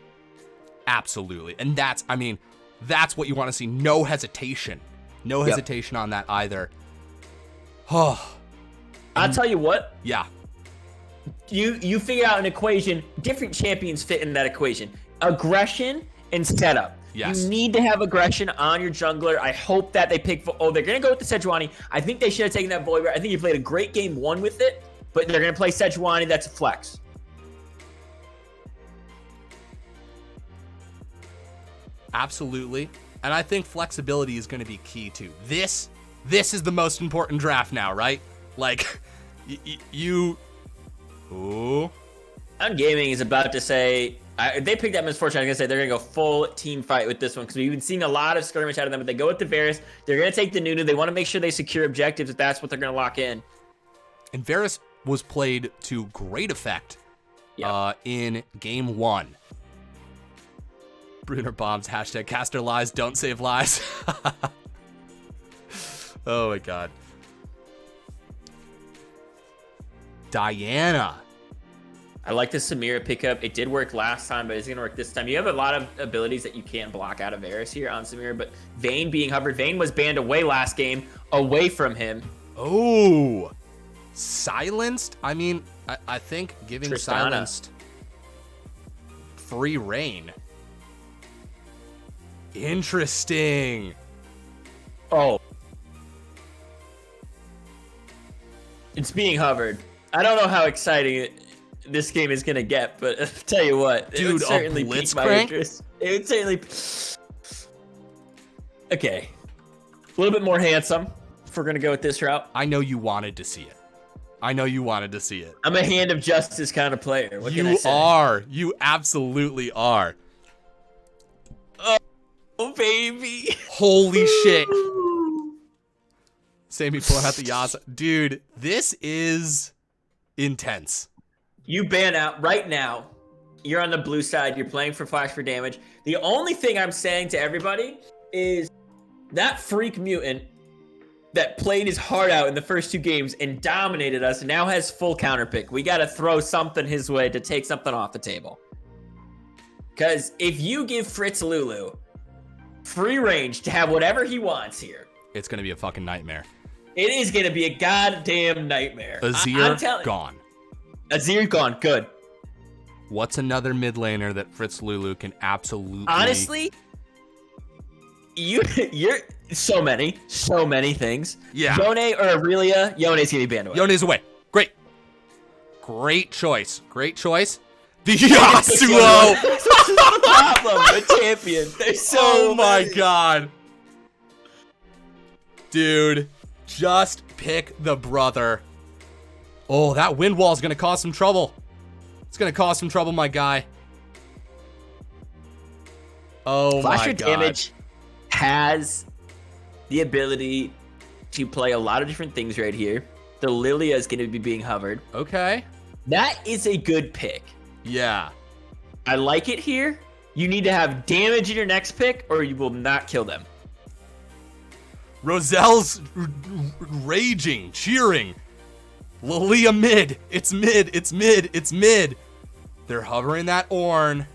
Absolutely. And that's what you want to see. No hesitation. No Yep. hesitation on that either. Oh, I'll tell you what. yeah. You figure out an equation. Different champions fit in that equation. Aggression and setup. Yes. You need to have aggression on your jungler. I hope that they pick. Oh, they're gonna go with the Sejuani. I think they should have taken that Volibear. I think you played a great game 1 with it, but they're gonna play Sejuani. That's a flex. Absolutely. And I think flexibility is going to be key too. This is the most important draft now, right? Like, you. Ooh. Clown Gaming is about to say they picked that misfortune. I'm gonna say they're gonna go full team fight with this one because we've been seeing a lot of skirmish out of them. But they go with the Varus. They're gonna take the Nunu. They want to make sure they secure objectives. If that's what they're gonna lock in. And Varus was played to great effect Yep. in game 1. Bruner bombs, hashtag caster lies, don't save lies. Oh my god. Diana. I like the Samira pickup. It did work last time, but it's going to work this time. You have a lot of abilities that you can't block out of Varus here on Samira, but Vayne being hovered. Vayne was banned away last game, away from him. Oh. Silenced? I mean, I think giving Tristana. Silenced free reign. Interesting. Oh. It's being hovered. I don't know how exciting this game is going to get, but I'll tell you what. It Dude, would a certainly pique my Blitzcrank? interest. It would certainly... Okay. A little bit more handsome, if we're going to go with this route. I know you wanted to see it. I know you wanted to see it. I'm a hand of justice kind of player. What can I You say? are. You absolutely are. Oh, baby. Holy shit. Sammy pulling out the Yasa. Dude, this is intense. You ban out right now. You're on the blue side. You're playing for Flash for damage. The only thing I'm saying to everybody is that freak mutant that played his heart out in the first 2 games and dominated us now has full counter pick. We got to throw something his way to take something off the table. Because if you give Fritz Lulu free range to have whatever he wants here, It's going to be a fucking nightmare. it is going to be a goddamn nightmare. I'm Azir telling- gone. Azir gone. Good. What's another mid laner that Fritz Lulu can absolutely... Honestly, you're so many things. Yeah. Yone or Aurelia, Yone's gonna be banned away. Yone's away. Great. Great choice. Great choice. The Yasuo! This is the problem. The champion. There's so Oh my many. god. Dude, just pick the brother. Oh, that wind wall is going to cause some trouble. It's going to cause some trouble, my guy. Oh Flash my for god. damage has the ability to play a lot of different things right here. The Lilia is gonna be being hovered. Okay. That is a good pick. Yeah. I like it here. You need to have damage in your next pick or you will not kill them. Roselle's raging, cheering. Lilia mid. It's mid. It's mid. It's mid. They're hovering that Ornn.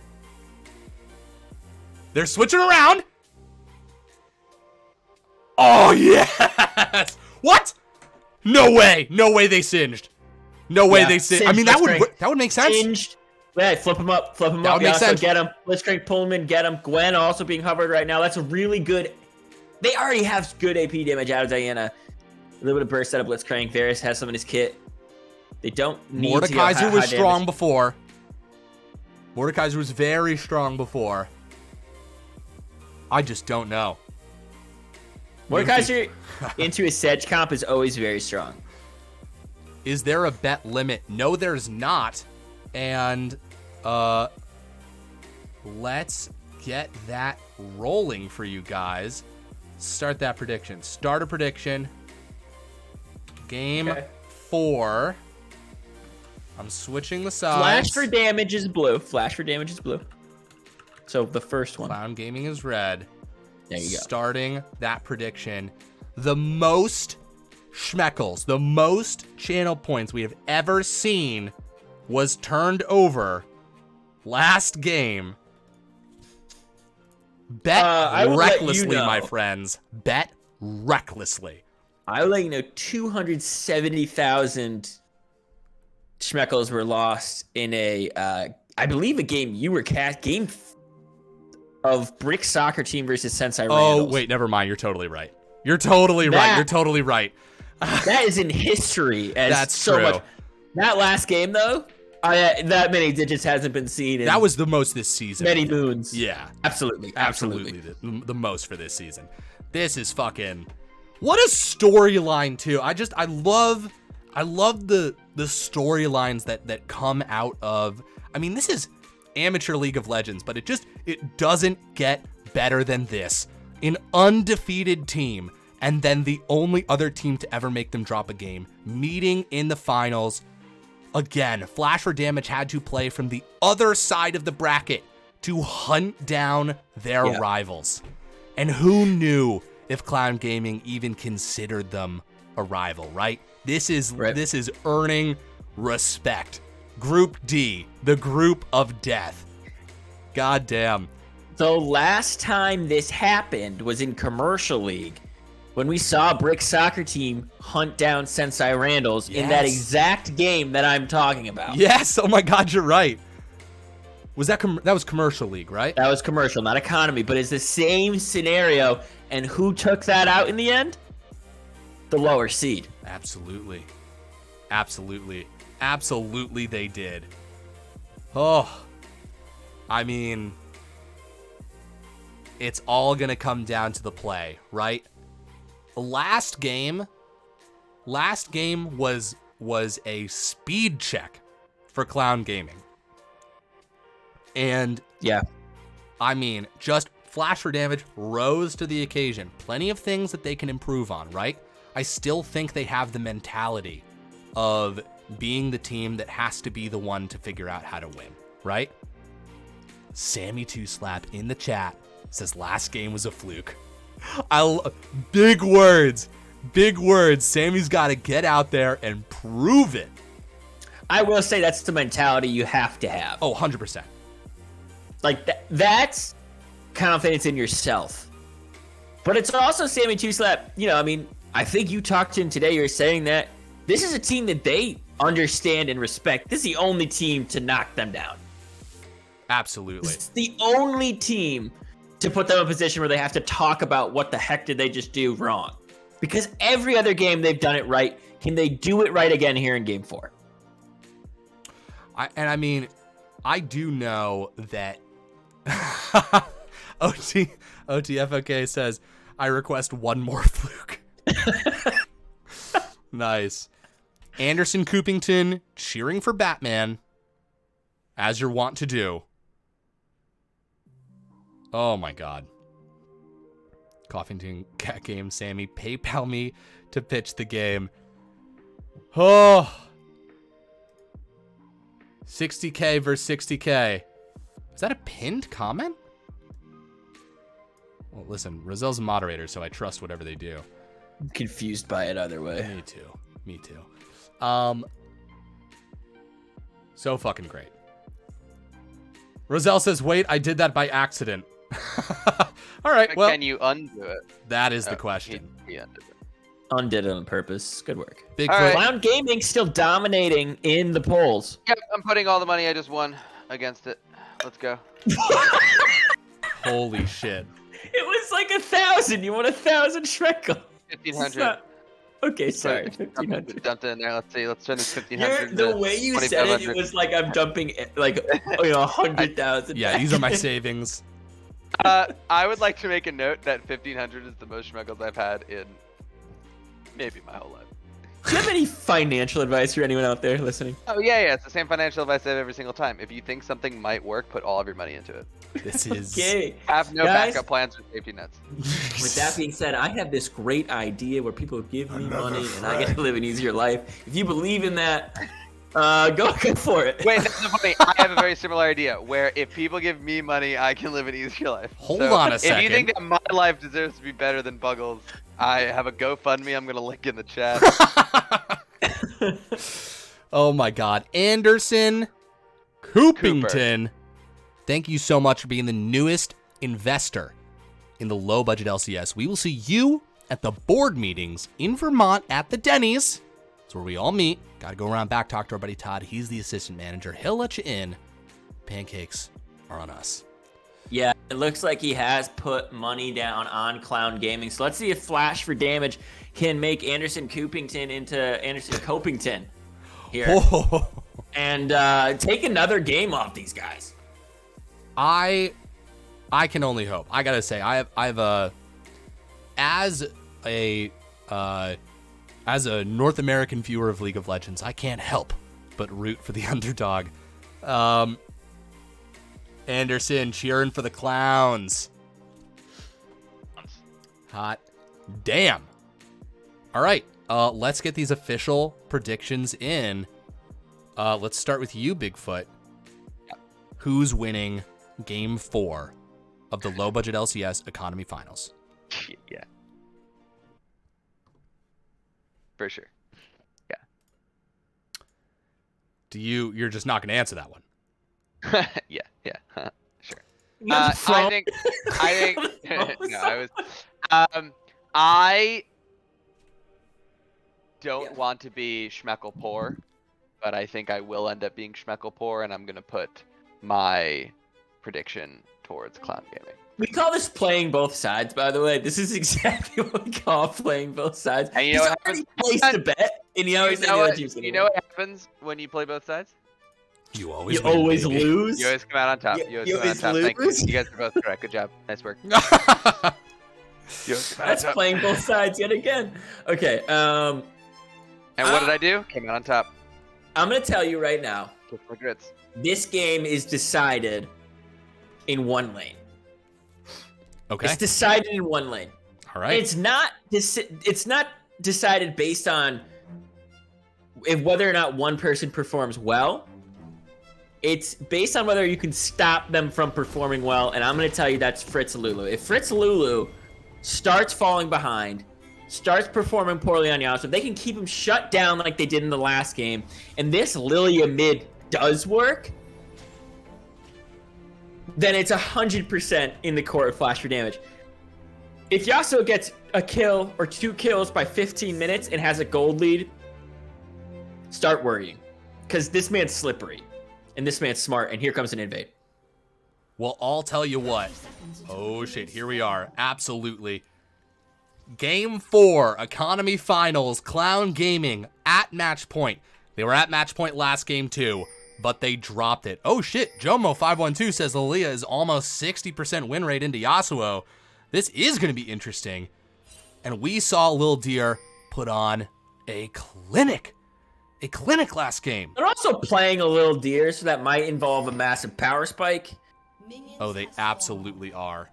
They're switching around. Oh, yes. What? No way. No way they singed. No way Yeah, they singed. I singed, mean, that's that would make sense. Singed. Yeah, flip him up. Flip him That up. would make Also sense. get him. Blitzcrank, pull him in, get him. Gwen also being hovered right now. That's a really good... They already have good AP damage out of Diana. A little bit of burst out of Blitzcrank. Varus has some in his kit. They don't need to go Mordekaiser high was damage. strong before. Mordekaiser was very strong before. I just don't know. Mordekaiser into his Sedge comp is always very strong. Is there a bet limit? No, there's not. And let's get that rolling for you guys. start that prediction. Start a prediction. Game Okay. 4. I'm switching the sides. Flash for damage is blue. Flash for damage is blue. So the first one. Clown Gaming is red. There you go. Starting that prediction. The most schmeckles, the most channel points we have ever seen was turned over last game. Bet I will let you recklessly, know. my friends. Bet recklessly. I will let you know 270,000 schmeckles were lost in a, I believe a game you were of Brick Soccer Team versus Sensei Oh, Randalls. wait, never mind. You're totally right. You're totally right. That- You're totally right. That is in history. As That's so true. Much. That last game, though, that many digits hasn't been seen in That was the most this season. many moons. Yeah. Absolutely. Absolutely the most for this season. This is fucking what a storyline too. I love the storylines that come out of. I mean, this is amateur League of Legends, but it doesn't get better than this. An undefeated team and then the only other team to ever make them drop a game meeting in the finals. Again, Flash for Damage had to play from the other side of the bracket to hunt down their rivals. And who knew if Clown Gaming even considered them a rival, right? This is earning respect. Group D, the group of death. God damn. The last time this happened was in Commercial League when we saw Brick Soccer Team hunt down Sensei Randalls in that Yes. exact game that I'm talking about. Yes, oh my god, you're right. Was that that was Commercial League, right? That was commercial, not economy, but it's the same scenario. And who took that out in the end? The lower seed. Absolutely. Absolutely they did. Oh. I mean, it's all going to come down to the play, right? Last game was a speed check for Clown Gaming. And Yeah. I mean, just Flash for Damage rose to the occasion. Plenty of things that they can improve on, right? I still think they have the mentality of being the team that has to be the one to figure out how to win, right? Sammy 2Slap in the chat says last game was a fluke. Big words. Sammy's got to get out there and prove it. I will say that's the mentality you have to have. Oh, 100%. Like, that's confidence in yourself. But it's also Sammy 2Slap. You know, I mean, I think you talked to him today. You're saying that this is a team that they understand and respect. This is the only team to knock them down. Absolutely. It's the only team to put them in a position where they have to talk about what the heck did they just do wrong. Because every other game they've done it right. Can they do it right again here in Game 4? I mean, I do know that OTFOK says, I request one more fluke. Nice. Anderson Coopington cheering for Batman, as you're wont to do. Oh my god. Coffington Cat Game, Sammy, PayPal me to pitch the game. Oh. 60K versus 60K. Is that a pinned comment? Well, listen, Rozelle's a moderator, so I trust whatever they do. I'm confused by it either way. Me too. So fucking great. Roselle says, wait, I did that by accident. All right, well, Can you undo it? that is the question. He undid it. Undid it on purpose. Good work. Bigfoot. All right. Clown Gaming still dominating in the polls. Yep, I'm putting all the money I just won against it. Let's go. Holy shit. It was like 1,000. You want 1,000 Shrekle. 1,500. Okay, sorry. 1,500. Dumped it in there. Let's see. Let's turn this You're, 1,500. the to way you said it, it 2,500. was like I'm dumping like 100,000. Yeah, these are my savings. I would like to make a note that 1,500 is the most schmuggles I've had in maybe my whole life. Do you have any financial advice for anyone out there listening? Oh yeah, it's the same financial advice I have every single time. If you think something might work, put all of your money into it. This is Okay. Have no Guys? backup plans or safety nets. With that being said, I have this great idea where people give me money and I get to live an easier life. If you believe in that, go for it. Wait, that's so funny. I have a very similar idea where if people give me money, I can live an easier life. Hold So on a If you second. think that my life deserves to be better than Buggles, I have a GoFundMe. I'm gonna link in the chat. Oh my God. Anderson Coopington. Thank you so much for being the newest investor in the low budget LCS. We will see you at the board meetings in Vermont at the Denny's. That's where we all meet. Got to go around back, talk to our buddy Todd. He's the assistant manager. He'll let you in. Pancakes are on us. Yeah, it looks like he has put money down on Clown Gaming. So let's see if Flash for Damage can make Anderson Coopington into Anderson Copington here. Oh. And take another game off these guys. I can only hope. I gotta say, as a North American viewer of League of Legends, I can't help but root for the underdog. Anderson cheering for the Clowns. Hot damn. All right, let's get these official predictions in. Let's start with you, Bigfoot. Who's winning Game 4 of the low budget LCS Economy Finals? Yeah. For sure. You're just not going to answer that one. Yeah. Sure. You got the I think no, I don't want to be Schmeckle poor, but I think I will end up being Schmeckle poor, and I'm gonna put my prediction towards Clown Gaming. We call this playing both sides, by the way. This is exactly what we call playing both sides. And you know He's what already happens? placed a bet, and he always said the other team's gonna You know win. what happens when you play both sides? You always You always baby. lose. You always come out on top. You You always come out on top. Thank you. lose? You guys are both correct. Good job. Nice work. You always come out on That's top. playing both sides yet again. Okay, And what did I do? Came out on top. I'm gonna tell you right now. Kick my grits. This game is decided in one lane. Okay. It's decided in one lane. All right. It's not decided based on whether or not one person performs well. It's based on whether you can stop them from performing well, and I'm going to tell you that's Fritz Lulu. If Fritz Lulu starts falling behind, starts performing poorly on Yasuo, they can keep him shut down like they did in the last game, and this Lilia mid does work, then it's 100% in the court of Flash for Damage. If Yasuo gets a kill or 2 kills by 15 minutes and has a gold lead, start worrying. Because this man's slippery. And this man's smart. And here comes an invade. Well, I'll tell you what. Oh, shit. Here we are. Absolutely. Game 4, Economy Finals, Clown Gaming at match point. They were at match point last game, too, but they dropped it. Oh, shit. Jomo512 says Lilia is almost 60% win rate into Yasuo. This is going to be interesting. And we saw Lil Deer put on a clinic. A clinic last game. They're also playing a little deer, so that might involve a massive power spike. Oh, they absolutely are.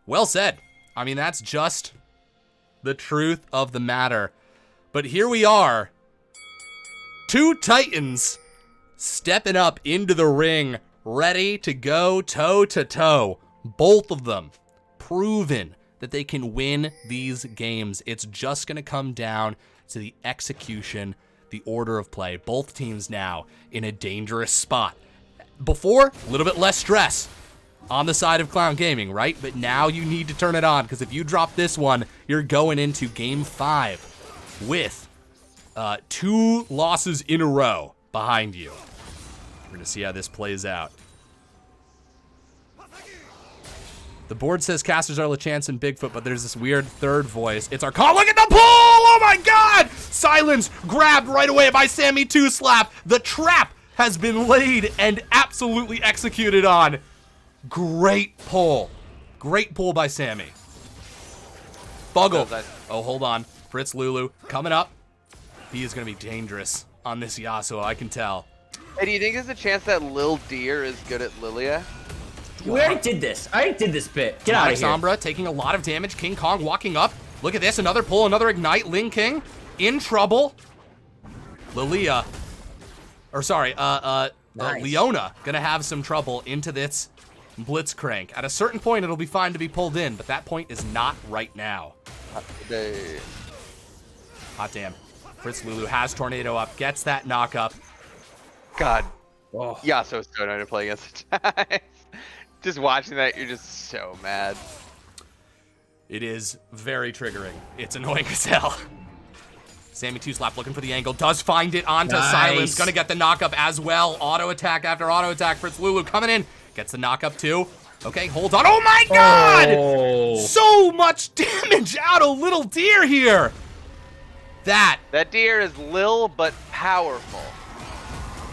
Well said. I mean, that's just the truth of the matter. But here we are. 2 Titans stepping up into the ring, ready to go toe-to-toe. Both of them proven that they can win these games. It's just going to come down to the execution, the order of play. Both teams now in a dangerous spot. Before, a little bit less stress on the side of Clown Gaming, right? But now you need to turn it on, because if you drop this one, you're going into Game 5 with 2 losses in a row behind you. We're going to see how this plays out. The board says casters are LeChance and Bigfoot, but there's this weird third voice. It's our call. Look at the pull! Oh my god! Silence grabbed right away by Sammy 2Slap. The trap has been laid and absolutely executed on. Great pull. Great pull by Sammy. Buggle. Oh, hold on. Fritz Lulu coming up. He is going to be dangerous on this Yasuo, I can tell. Hey, do you think there's a chance that Lil Deer is good at Lilia? We already did this. I already did this bit. Get out of here. Sombra taking a lot of damage. King Kong walking up. Look at this. Another pull, another ignite. Ling King in trouble. Lilia. Or sorry, Nice. Leona gonna have some trouble into this Blitzcrank. At a certain point, it'll be fine to be pulled in, but that point is not right now. Hot damn. Fritz Lulu has Tornado up, gets that knock up. God. Oh. Yasuo's so annoying to play against the Giants. Just watching that, you're just so mad. It is very triggering. It's annoying as hell. Sammy 2-Slap looking for the angle, does find it onto Nice. Silence, gonna get the knockup as well. Auto attack after auto attack. Fritz Lulu coming in, gets the knockup too. Okay, hold on. Oh my god! Oh. So much damage out of Little Deer here. That, That deer is lil but powerful.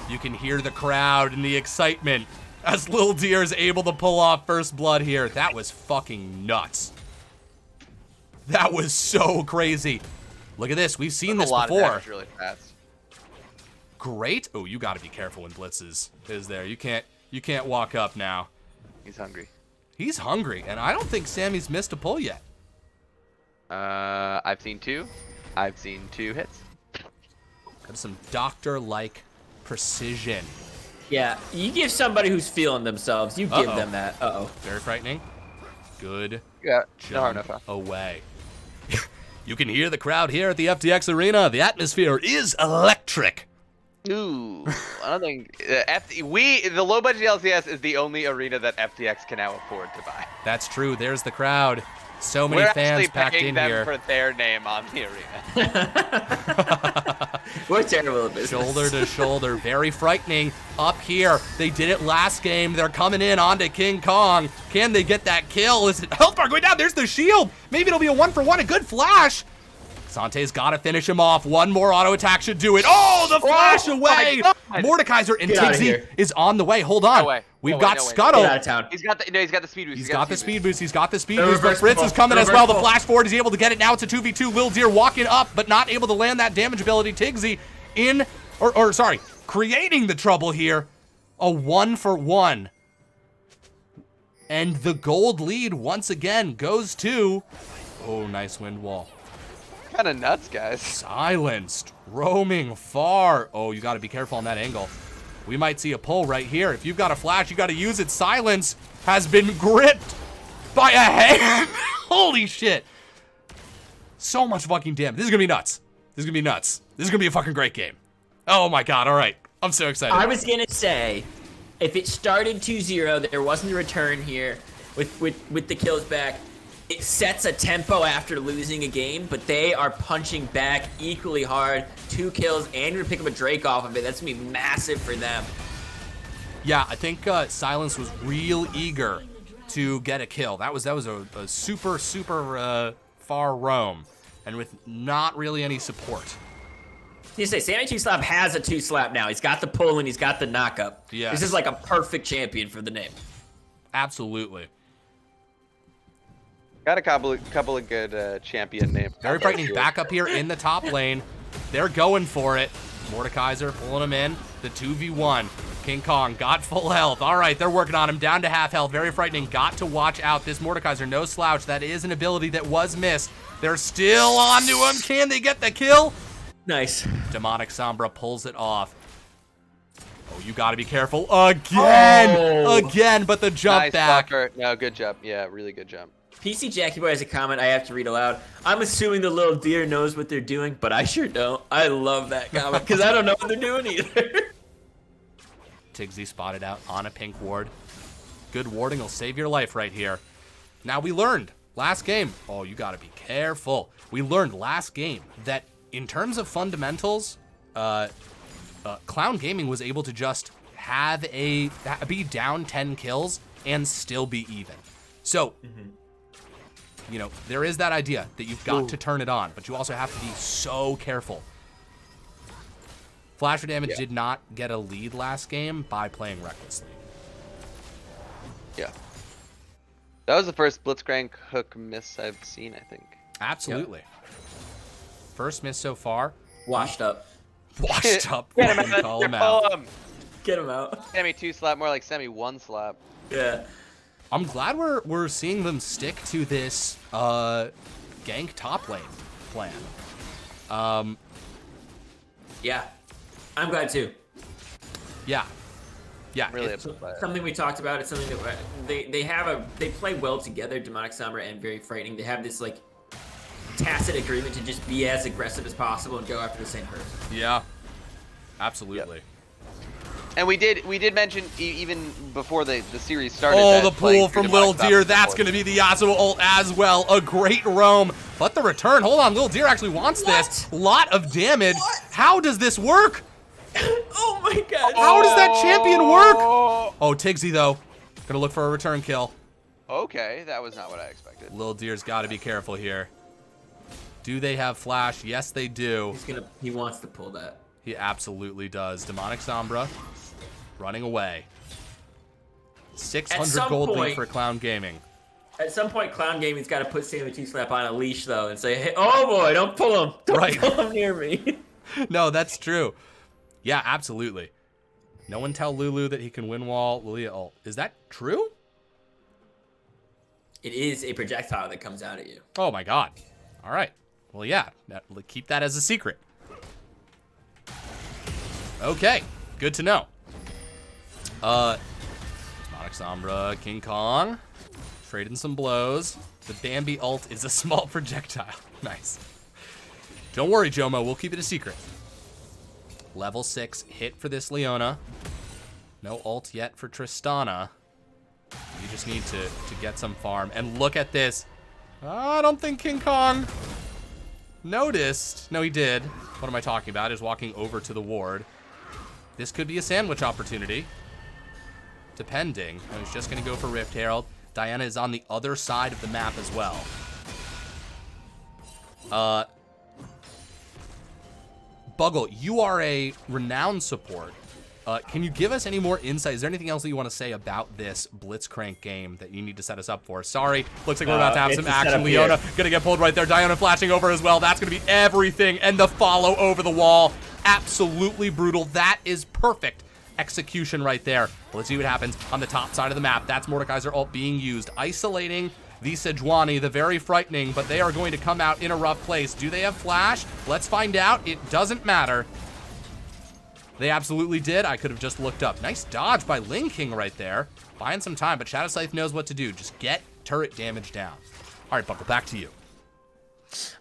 you can hear the crowd and the excitement as Little Deer is able to pull off first blood here. That was fucking nuts. That was so crazy. Look at this. We've seen this a lot of before. damage really fast. Great. Oh, you got to be careful when Blitz is there. You can't walk up now. He's hungry. He's hungry, and I don't think Sammy's missed a pull yet. I've seen 2. I've seen 2 hits. Got some doctor-like precision. Yeah, you give somebody who's feeling themselves, you give Uh-oh. them that. Uh-oh. Very frightening. Good Yeah, no harm, jump no foul. away. You can hear the crowd here at the FTX Arena. The atmosphere is electric. Ooh, I don't think the low budget LCS is the only arena that FTX can now afford to buy. That's true. There's the crowd. So many We're fans actually packed paying in them here. for their name on the arena. We're terrible at business. Shoulder to shoulder. Very frightening up here. They did it last game. They're coming in onto King Kong. Can they get that kill? Is it health bar going down? There's the shield. Maybe it'll be a 1-for-1. A good flash. Sante's got to finish him off. One more auto attack should do it. Oh, the flash away. God. Mordekaiser and Get outta Tiggsy here. is on the way. Hold on. No way. We've No way, got no way. Scuttle. Get out of town. He's got the speed boost. He's got the speed boost. He's got the speed The boost. But reverse Fritz pull. is coming The as well. The reverse pull. flash forward is able to get it now. It's a 2v2. Lil Deer walking up, but not able to land that damage ability. Tiggsy sorry, creating the trouble here. A 1-for-1. And the gold lead once again goes to, oh, nice wind wall. Kind of nuts, guys. Silenced, roaming far. Oh, you got to be careful on that angle. We might see a pull right here. If you've got a flash, you got to use it. Silence has been gripped by a hand. Holy shit. So much fucking damage. This is going to be nuts. This is going to be nuts. This is going to be a fucking great game. Oh my god, all right. I'm so excited. I was gonna say, if it started 2-0, there wasn't a return here with the kills back. It sets a tempo after losing a game, but they are punching back equally hard. 2 kills, and you're gonna pick up a Drake off of it. That's gonna be massive for them. Yeah, I think Silence was real eager to get a kill. That was a super far roam, and with not really any support. You say Sammy 2-Slap has a 2-slap now. He's got the pull and he's got the knockup. Yes. This is like a perfect champion for the name. Absolutely. Got a couple of good champion names. Very frightening backup here in the top lane. They're going for it. Mordekaiser pulling him in. The 2v1. King Kong got full health. All right, they're working on him. Down to half health. Very frightening. Got to watch out. This Mordekaiser, no slouch. That is an ability that was missed. They're still onto him. Can they get the kill? Nice. Demonic Sombra pulls it off. Oh, you got to be careful. Again. Oh. Again, but the jump Nice back. blocker. No, good jump. Yeah, really good jump. PC Jackie Boy has a comment I have to read aloud. I'm assuming the little deer knows what they're doing, but I sure don't. I love that comment because I don't know what they're doing either. Tiggsy spotted out on a pink ward. Good warding will save your life right here. Now, we learned last game. Oh, you got to be careful. We learned last game that in terms of fundamentals, Clown Gaming was able to just be down 10 kills and still be even. So, you know, there is that idea that you've got to turn it on, but you also have to be so careful. Flash for Damage did not get a lead last game by playing recklessly. Yeah. That was the first Blitzcrank hook miss I've seen, I think. Absolutely. First miss so far. Washed up. Washed up. Get him Fucking out. call him out. Pull him. Get him out. Semi 2 slap, more like Semi 1 slap. Yeah. I'm glad we're seeing them stick to this gank top lane plan. Yeah. I'm glad too. Yeah. Yeah. Really it- upset by it. Something we talked about. It's something that they play well together. Demonic Sombra and Very Frightening. They have this like tacit agreement to just be as aggressive as possible and go after the same person. yeah. Absolutely. And we did mention even before the series started. Oh, that the playing pull through from Demonic Lil Sombra Deer. is That's going to be the Yasuo ult as well. A great roam. But the return. Hold on. Lil Deer actually wants this. Lot of damage. How does this work? Oh my god. How does that champion work? Oh, Tigsy, though. Gonna look for a return kill. Okay, that was not what I expected. Lil Deer's got to be careful here. Do they have flash? Yes, they do. He wants to pull that. He absolutely does. Demonic Sombra running away. 600 some gold link point- for Clown Gaming. At some point, Clown Gaming's got to put Sammy 2 Slap on a leash though and say, "Hey, oh boy, don't pull him. Don't Right. pull him near me." No, that's true. Yeah, absolutely. No one tell Lulu that he can win wall Lilia ult. Is that true? It is a projectile that comes out at you. Oh my god. All right. Well, yeah. Keep that as a secret. Okay. Good to know. Demonic Sombra, King Kong. Trading some blows. The Bambi ult is a small projectile. Nice. Don't worry, Jomo. We'll keep it a secret. Level 6 hit for this Leona. No ult yet for Tristana. You just need to get some farm. And look at this. I don't think King Kong noticed. No, he did. What am I talking about? Is walking over to the ward. This could be a sandwich opportunity. Depending. I was just going to go for Rift Herald. Diana is on the other side of the map as well. Buggle, you are a renowned support. Can you give us any more insight? Is there anything else that you want to say about this Blitzcrank game that you need to set us up for? Sorry, looks like we're about to have it's some a action. setup Leona here. gonna get pulled right there. Diana flashing over as well. That's gonna be everything. And the follow over the wall. Absolutely brutal. That is perfect execution right there. Let's see what happens on the top side of the map. That's Mordekaiser ult being used. Isolating the Sejuani, the Very Frightening, but they are going to come out in a rough place. Do they have flash? Let's find out. It doesn't matter. They absolutely did. I could have just looked up. Nice dodge by Ling King right there. Buying some time, but Shadow Scythe knows what to do. Just get turret damage down. All right, Buckle, back to you.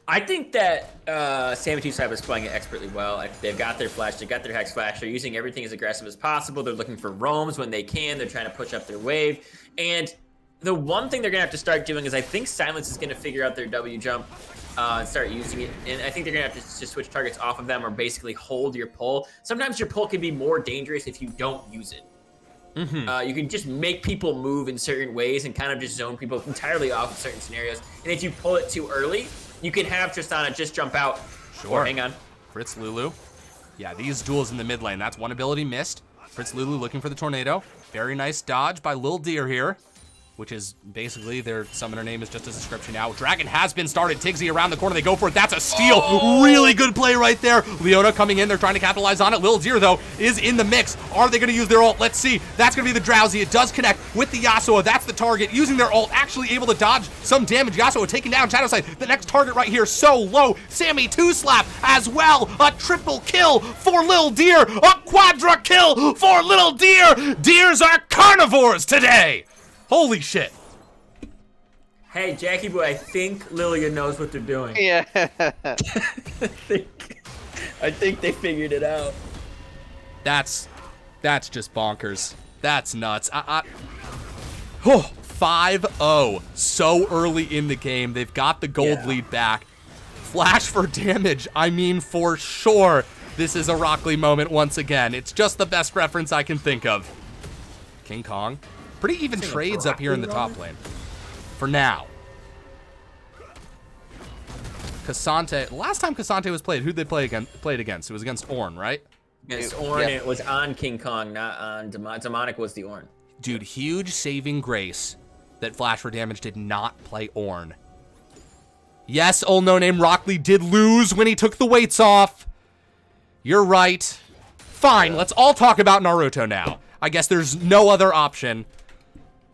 I think that Sammy 2 Slap is playing it expertly well. They've got their flash, they've got their hex flash. They're using everything as aggressive as possible. They're looking for roams when they can. They're trying to push up their wave. And the one thing they're going to have to start doing is I think Silence is going to figure out their W jump and start using it. And I think they're going to have to just switch targets off of them or basically hold your pull. Sometimes your pull can be more dangerous if you don't use it. You can just make people move in certain ways and kind of just zone people entirely off in certain scenarios. And if you pull it too early, you can have Tristana just jump out. Sure. Or hang on. Fritz Lulu. Yeah, these duels in the mid lane. That's one ability missed. Fritz Lulu looking for the tornado. Very nice dodge by Lil Deer here, which is basically their summoner name is just a description now. Dragon has been started. Tigsy around the corner. They go for it. That's a steal. Really good play right there. Leona coming in. They're trying to capitalize on it. Lil Deer, though, is in the mix. Are they going to use their ult? Let's see. That's going to be the Drowsy. It does connect with the Yasuo. That's the target. Using their ult, actually able to dodge some damage. Yasuo taking down Shadowside. The next target right here, so low. Sammy 2 Slap as well. A triple kill for Lil Deer. A quadra kill for Lil Deer. Deers are carnivores today. Holy shit. Hey, Jackie Boy, I think Lillian knows what they're doing. Yeah. I think they figured it out. That's just bonkers. That's nuts. 5-0. So early in the game. They've got the gold lead back. Flash for damage. I mean, for sure, this is a Rock Lee moment once again. It's just the best reference I can think of. King Kong. Pretty even trades up here in the top lane. For now. Cassante. Last time Cassante was played, who'd they played against? It was against Ornn, right? Against Ornn, it was on King Kong, not on Demonic was the Ornn. Dude, huge saving grace that Flash for Damage did not play Ornn. Yes, old no-name Rock Lee did lose when he took the weights off. You're right. Fine, let's all talk about Naruto now. I guess there's no other option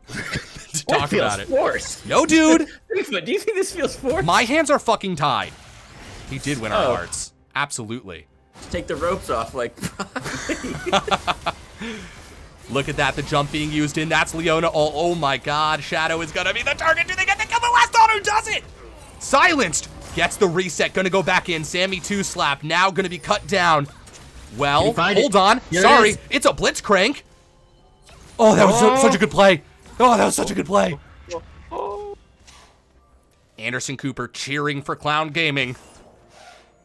to talk about it. Forced. No, dude. Bigfoot, do you think this feels forced? My hands are fucking tied. He did win our Oh. hearts. Absolutely. Take the ropes off, like. Look at that, the jump being used in. That's Leona. Oh my god, Shadow is gonna be the target. Do they get the kill? The last auto does it! Silenced. Gets the reset, gonna go back in. Sammy 2 slap, now gonna be cut down. Well, hold on. Here it Sorry, is. it's a Blitzcrank. Oh, that was such a good play. Oh, that was such a good play. Anderson Cooper cheering for Clown Gaming.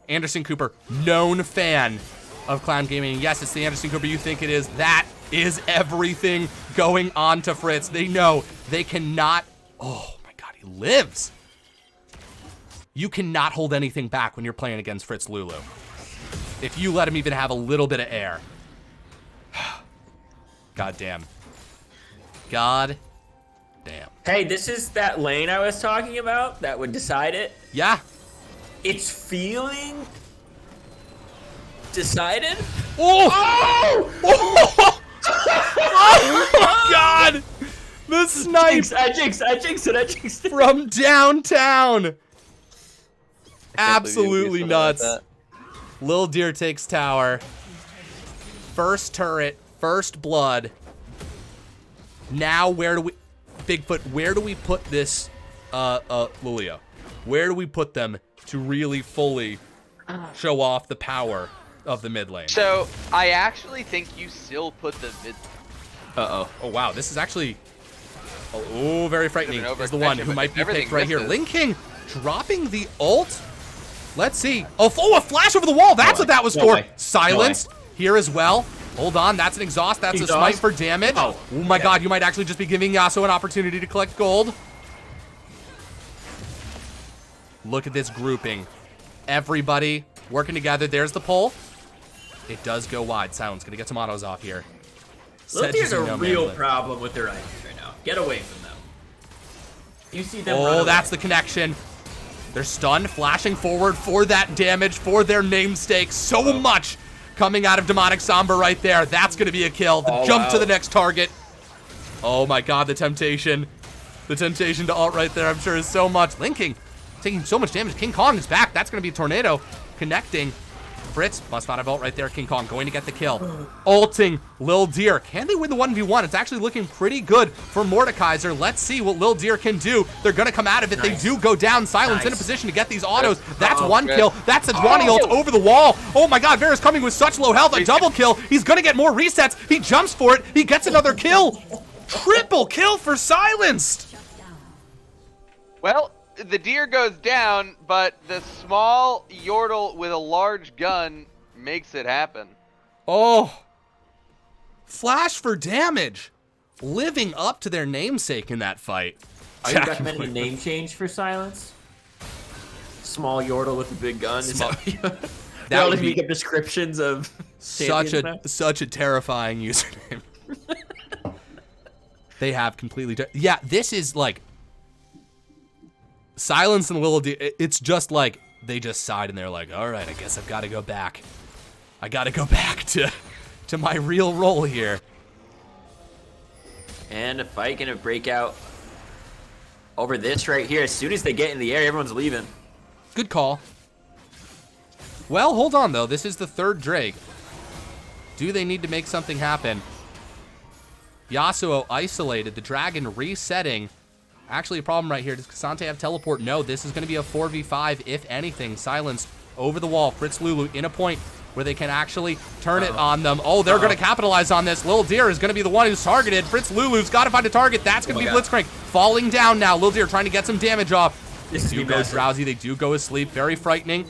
Anderson Cooper, known fan of Clown Gaming. Yes, it's the Anderson Cooper you think it is. That is everything going on to Fritz. They know they cannot. Oh my god, he lives. You cannot hold anything back when you're playing against Fritz Lulu. If you let him even have a little bit of air. God damn. God damn. Hey, this is that lane I was talking about that would decide it. Yeah. It's feeling decided. Oh! Oh! Oh my god! The snipe I jinxed it. from downtown. can't believe you Absolutely used something like nuts. that. Lil Deer takes tower. First turret, first blood. Now where do we, Bigfoot, where do we put this, Lulio? Where do we put them to really fully show off the power of the mid lane? So I actually think you still put the mid. Uh-oh. Oh wow, this is actually, oh, very frightening. Bit of an Is the one overextension, who but might be everything picked right here. misses. Lin King dropping the ult. Let's see. Oh, a flash over the wall. That's what that was No for. way. Silenced here as well. Hold on, that's an exhaust. That's a Exhaust? smite for damage. Oh, my god, you might actually just be giving Yasuo an opportunity to collect gold. Look at this grouping. Everybody working together. There's the pull. It does go wide. Silence gonna get some autos off here. Look, there's a Sedge, real man. problem with their items right now. Get away from them. You see them. Oh, that's the connection. They're stunned, flashing forward for that damage, for their namesake. So much coming out of Demonic Samba right there. That's going to be a kill. The jump to the next target. Oh my god, the temptation. The temptation to ult right there, I'm sure, is so much. Lin King taking so much damage. King Kong is back. That's going to be a tornado connecting. Fritz must not have ult right there. King Kong going to get the kill. Ulting Lil Deer. Can they win the 1v1? It's actually looking pretty good for Mordekaiser. Let's see what Lil Deer can do. They're going to come out of it. Nice. They do go down. Silence in a Nice. position to get these autos. That's Oh, one good. kill. That's a Dwani ult over the wall. Oh my god, Vera's coming with such low health. A double kill. He's going to get more resets. He jumps for it. He gets another kill. Triple kill for Silenced. Well, the deer goes down, but the small Yordle with a large gun makes it happen. Oh. Flash for damage. Living up to their namesake in that fight. Are you recommending a name change for Silence? Small Yordle with a big gun. Is Small- that what you... That would would be make up descriptions of such champions now? such a terrifying username. They have completely yeah, this is like Silence and Lil D. It's just like they just sighed and they're like, all right, I guess I've got to go back. I got to go back to my real role here. And a fight gonna break out over this right here. As soon as they get in the air, everyone's leaving. Good call. Well, hold on though. This is the third Drake. Do they need to make something happen? Yasuo isolated. The dragon resetting. Actually, a problem right here. Does K'Sante have teleport? No, this is going to be a 4v5, if anything. Silenced over the wall. Fritz Lulu in a point where they can actually turn it on them. Oh, they're going to capitalize on this. Lil Deer is going to be the one who's targeted. Fritz Lulu's got to find a target. That's going to be Blitzcrank. Falling down now. Lil Deer trying to get some damage off. They do go drowsy. They do go asleep. Very frightening.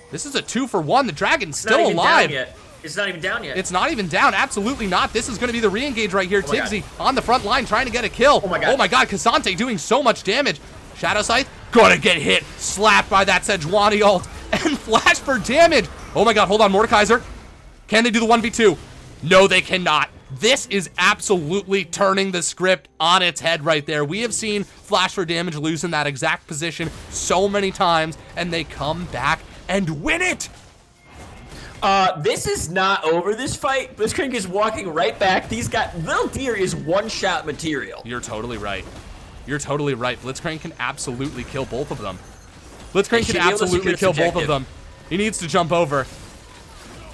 This is a 2-for-1. The dragon's still alive. It's not even down yet. It's not even down. Absolutely not. This is going to be the re-engage right here. my Tiggsy on the front line trying to get a kill. Oh my god. K'Sante doing so much damage. Shadow Scythe gonna get hit. Slapped by that Sejuani ult. And flash for damage. Oh my god, hold on, Mordekaiser. Can they do the 1v2? No, they cannot. This is absolutely turning the script on its head right there. We have seen flash for damage lose in that exact position so many times, and they come back and win it. This is not over, this fight. Blitzcrank is walking right back. Little Deer is one-shot material. You're totally right. You're totally right. Blitzcrank can absolutely kill both of them. Blitzcrank can absolutely kill both of them. He needs to jump over.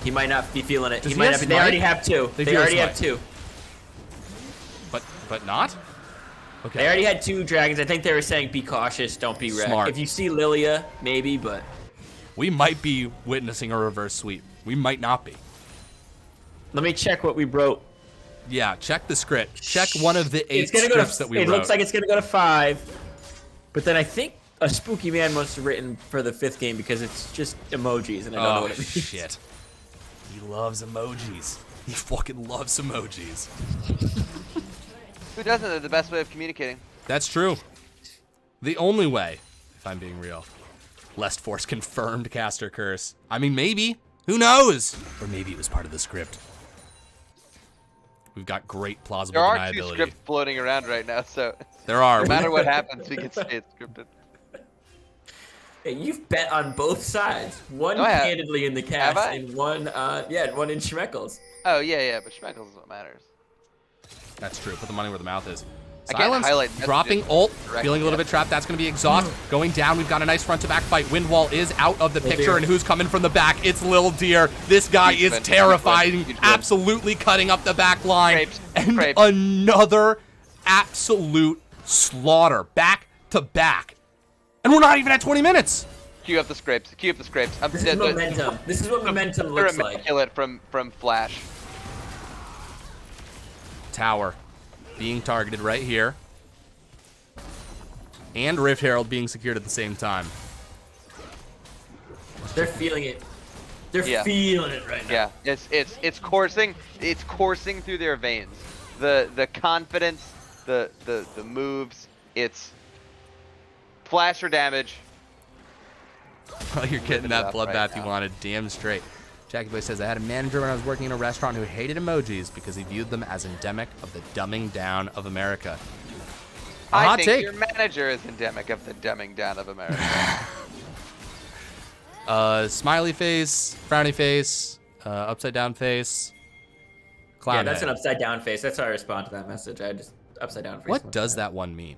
He might not be feeling it. Does He he might have not be. They smite? already have two. They They do have already have smite. two. But not? Okay. They already had 2 dragons. I think they were saying be cautious, don't be wrecked. Smart. If you see Lilia, maybe, but We might be witnessing a reverse sweep. We might not be. let me check what we wrote. Yeah, check the script. Check one of the 8 It's gonna scripts go that to. we It wrote. looks like it's gonna go to 5, but then I think a spooky man must have written for the 5th game because it's just emojis and I don't know Oh, what it means. shit. He loves emojis. He fucking loves emojis. Who doesn't? They're the best way of communicating. That's true. The only way, if I'm being real. Lest Force confirmed caster curse. I mean, maybe. Who knows? Or maybe it was part of the script. We've got great plausible There are 2 deniability. scripts floating around right now, so There are. no matter what happens, we can say it's scripted. Hey, you've bet on both sides. One No, I have. candidly in the Have cast I? and one, one in Schmeckles. Oh yeah, but Schmeckles is what matters. That's true. Put the money where the mouth is. I can't Silence, highlight messages dropping ult, directly feeling a little yet. bit trapped. That's going to be exhaust. Going down, we've got a nice front-to-back fight. Windwall is out of the Lil picture, Deer. and who's coming from the back? It's Lil Deer. This guy Huge is win, terrifying, huge win, huge win. absolutely cutting up the back line. Crepes, And crepes. another absolute slaughter, back to back. And we're not even at 20 minutes. Cue up the scrapes. Cue up the scrapes. This is momentum. This is what momentum They're looks like. immaculate from Flash. Tower being targeted right here. And Rift Herald being secured at the same time. They're feeling it. They're Yeah. feeling it right now. Yeah, it's coursing. It's coursing through their veins. The confidence, the moves. It's flasher damage. Well, you're getting it that up bloodbath right you now. wanted damn straight. Jackie Boy says, I had a manager when I was working in a restaurant who hated emojis because he viewed them as endemic of the dumbing down of America. A I hot think take. your manager is endemic of the dumbing down of America. Smiley face, frowny face, upside down face, clown Yeah, that's head. an upside down face. That's how I respond to that message. I just upside down face. What does that one mean?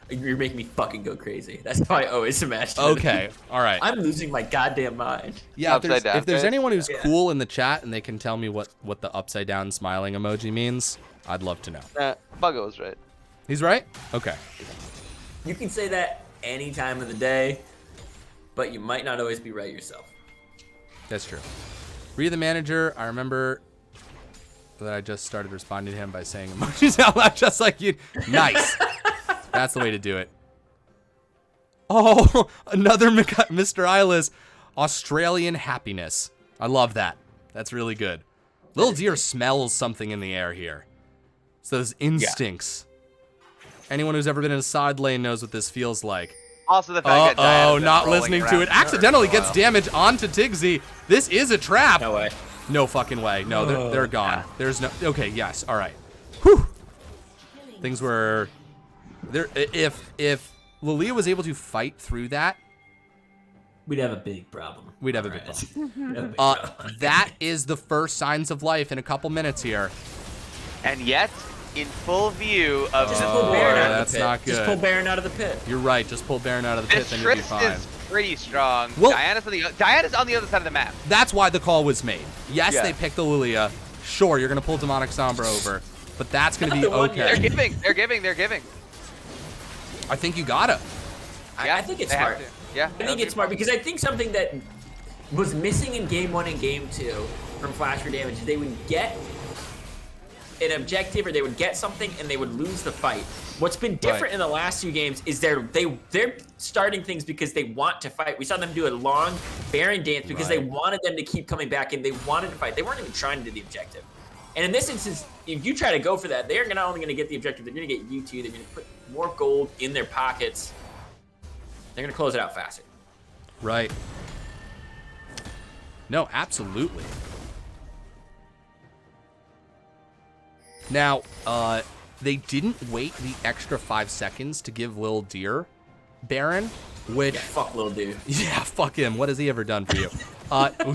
You're making me fucking go crazy. That's how I always imagine. it. Okay, all right. I'm losing my goddamn mind. Yeah, Upside down if there's face? anyone who's Yeah. cool in the chat and they can tell me what the upside down smiling emoji means, I'd love to know. Buggo was right. He's right? Okay. You can say that any time of the day, but you might not always be right yourself. That's true. Were you the manager? I remember that I just started responding to him by saying emojis out loud just like you. Nice. That's the way to do it. Oh, another Mr. Isla's Australian happiness. I love that. That's really good. Little Deer smells something in the air here. It's those instincts. Anyone who's ever been in a side lane knows what this feels like. Also the fact that Diana's been Not rolling listening to around it. Accidentally for a gets while. damage onto Tigsy. This is a trap. No way. No fucking way. No, they're gone. There's no. Okay, yes. All right. Whew. Things were there. If Lilia was able to fight through that, We'd have a big problem. we'd have a big Alright. problem. We'd have a big problem. That is the first signs of life in a couple minutes here. And yet, in full view of Just the pull Baron out of that's the pit. not Just good. pull Baron out of the pit. You're right. Just pull Baron out of the pit, this then you'll be Trist fine. is pretty strong. Well- Diana's on the other side of the map. That's why the call was made. Yes, Yeah. they picked the Lilia. Sure, you're gonna pull Demonic Sombra over, but that's gonna be The one They're okay. giving. They're giving. They're giving. I think you gotta. Yeah, I think it's they have smart. to. Yeah. I think it's smart because I think something that was missing in game 1 and game 2 from Flasher Damage, they would get an objective or they would get something and they would lose the fight. What's been different Right. in the last few games is they're starting things because they want to fight. We saw them do a long Baron dance because they Right. wanted them to keep coming back and they wanted to fight. They weren't even trying to do the objective. And in this instance, if you try to go for that, they're not only going to get the objective, they're going to get you two. They're going to put more gold in their pockets. They're going to close it out faster. Right. No, absolutely. Now, they didn't wait the extra 5 seconds to give Lil Deer Baron, which... Yeah, fuck little dude. Yeah, fuck him. What has he ever done for you?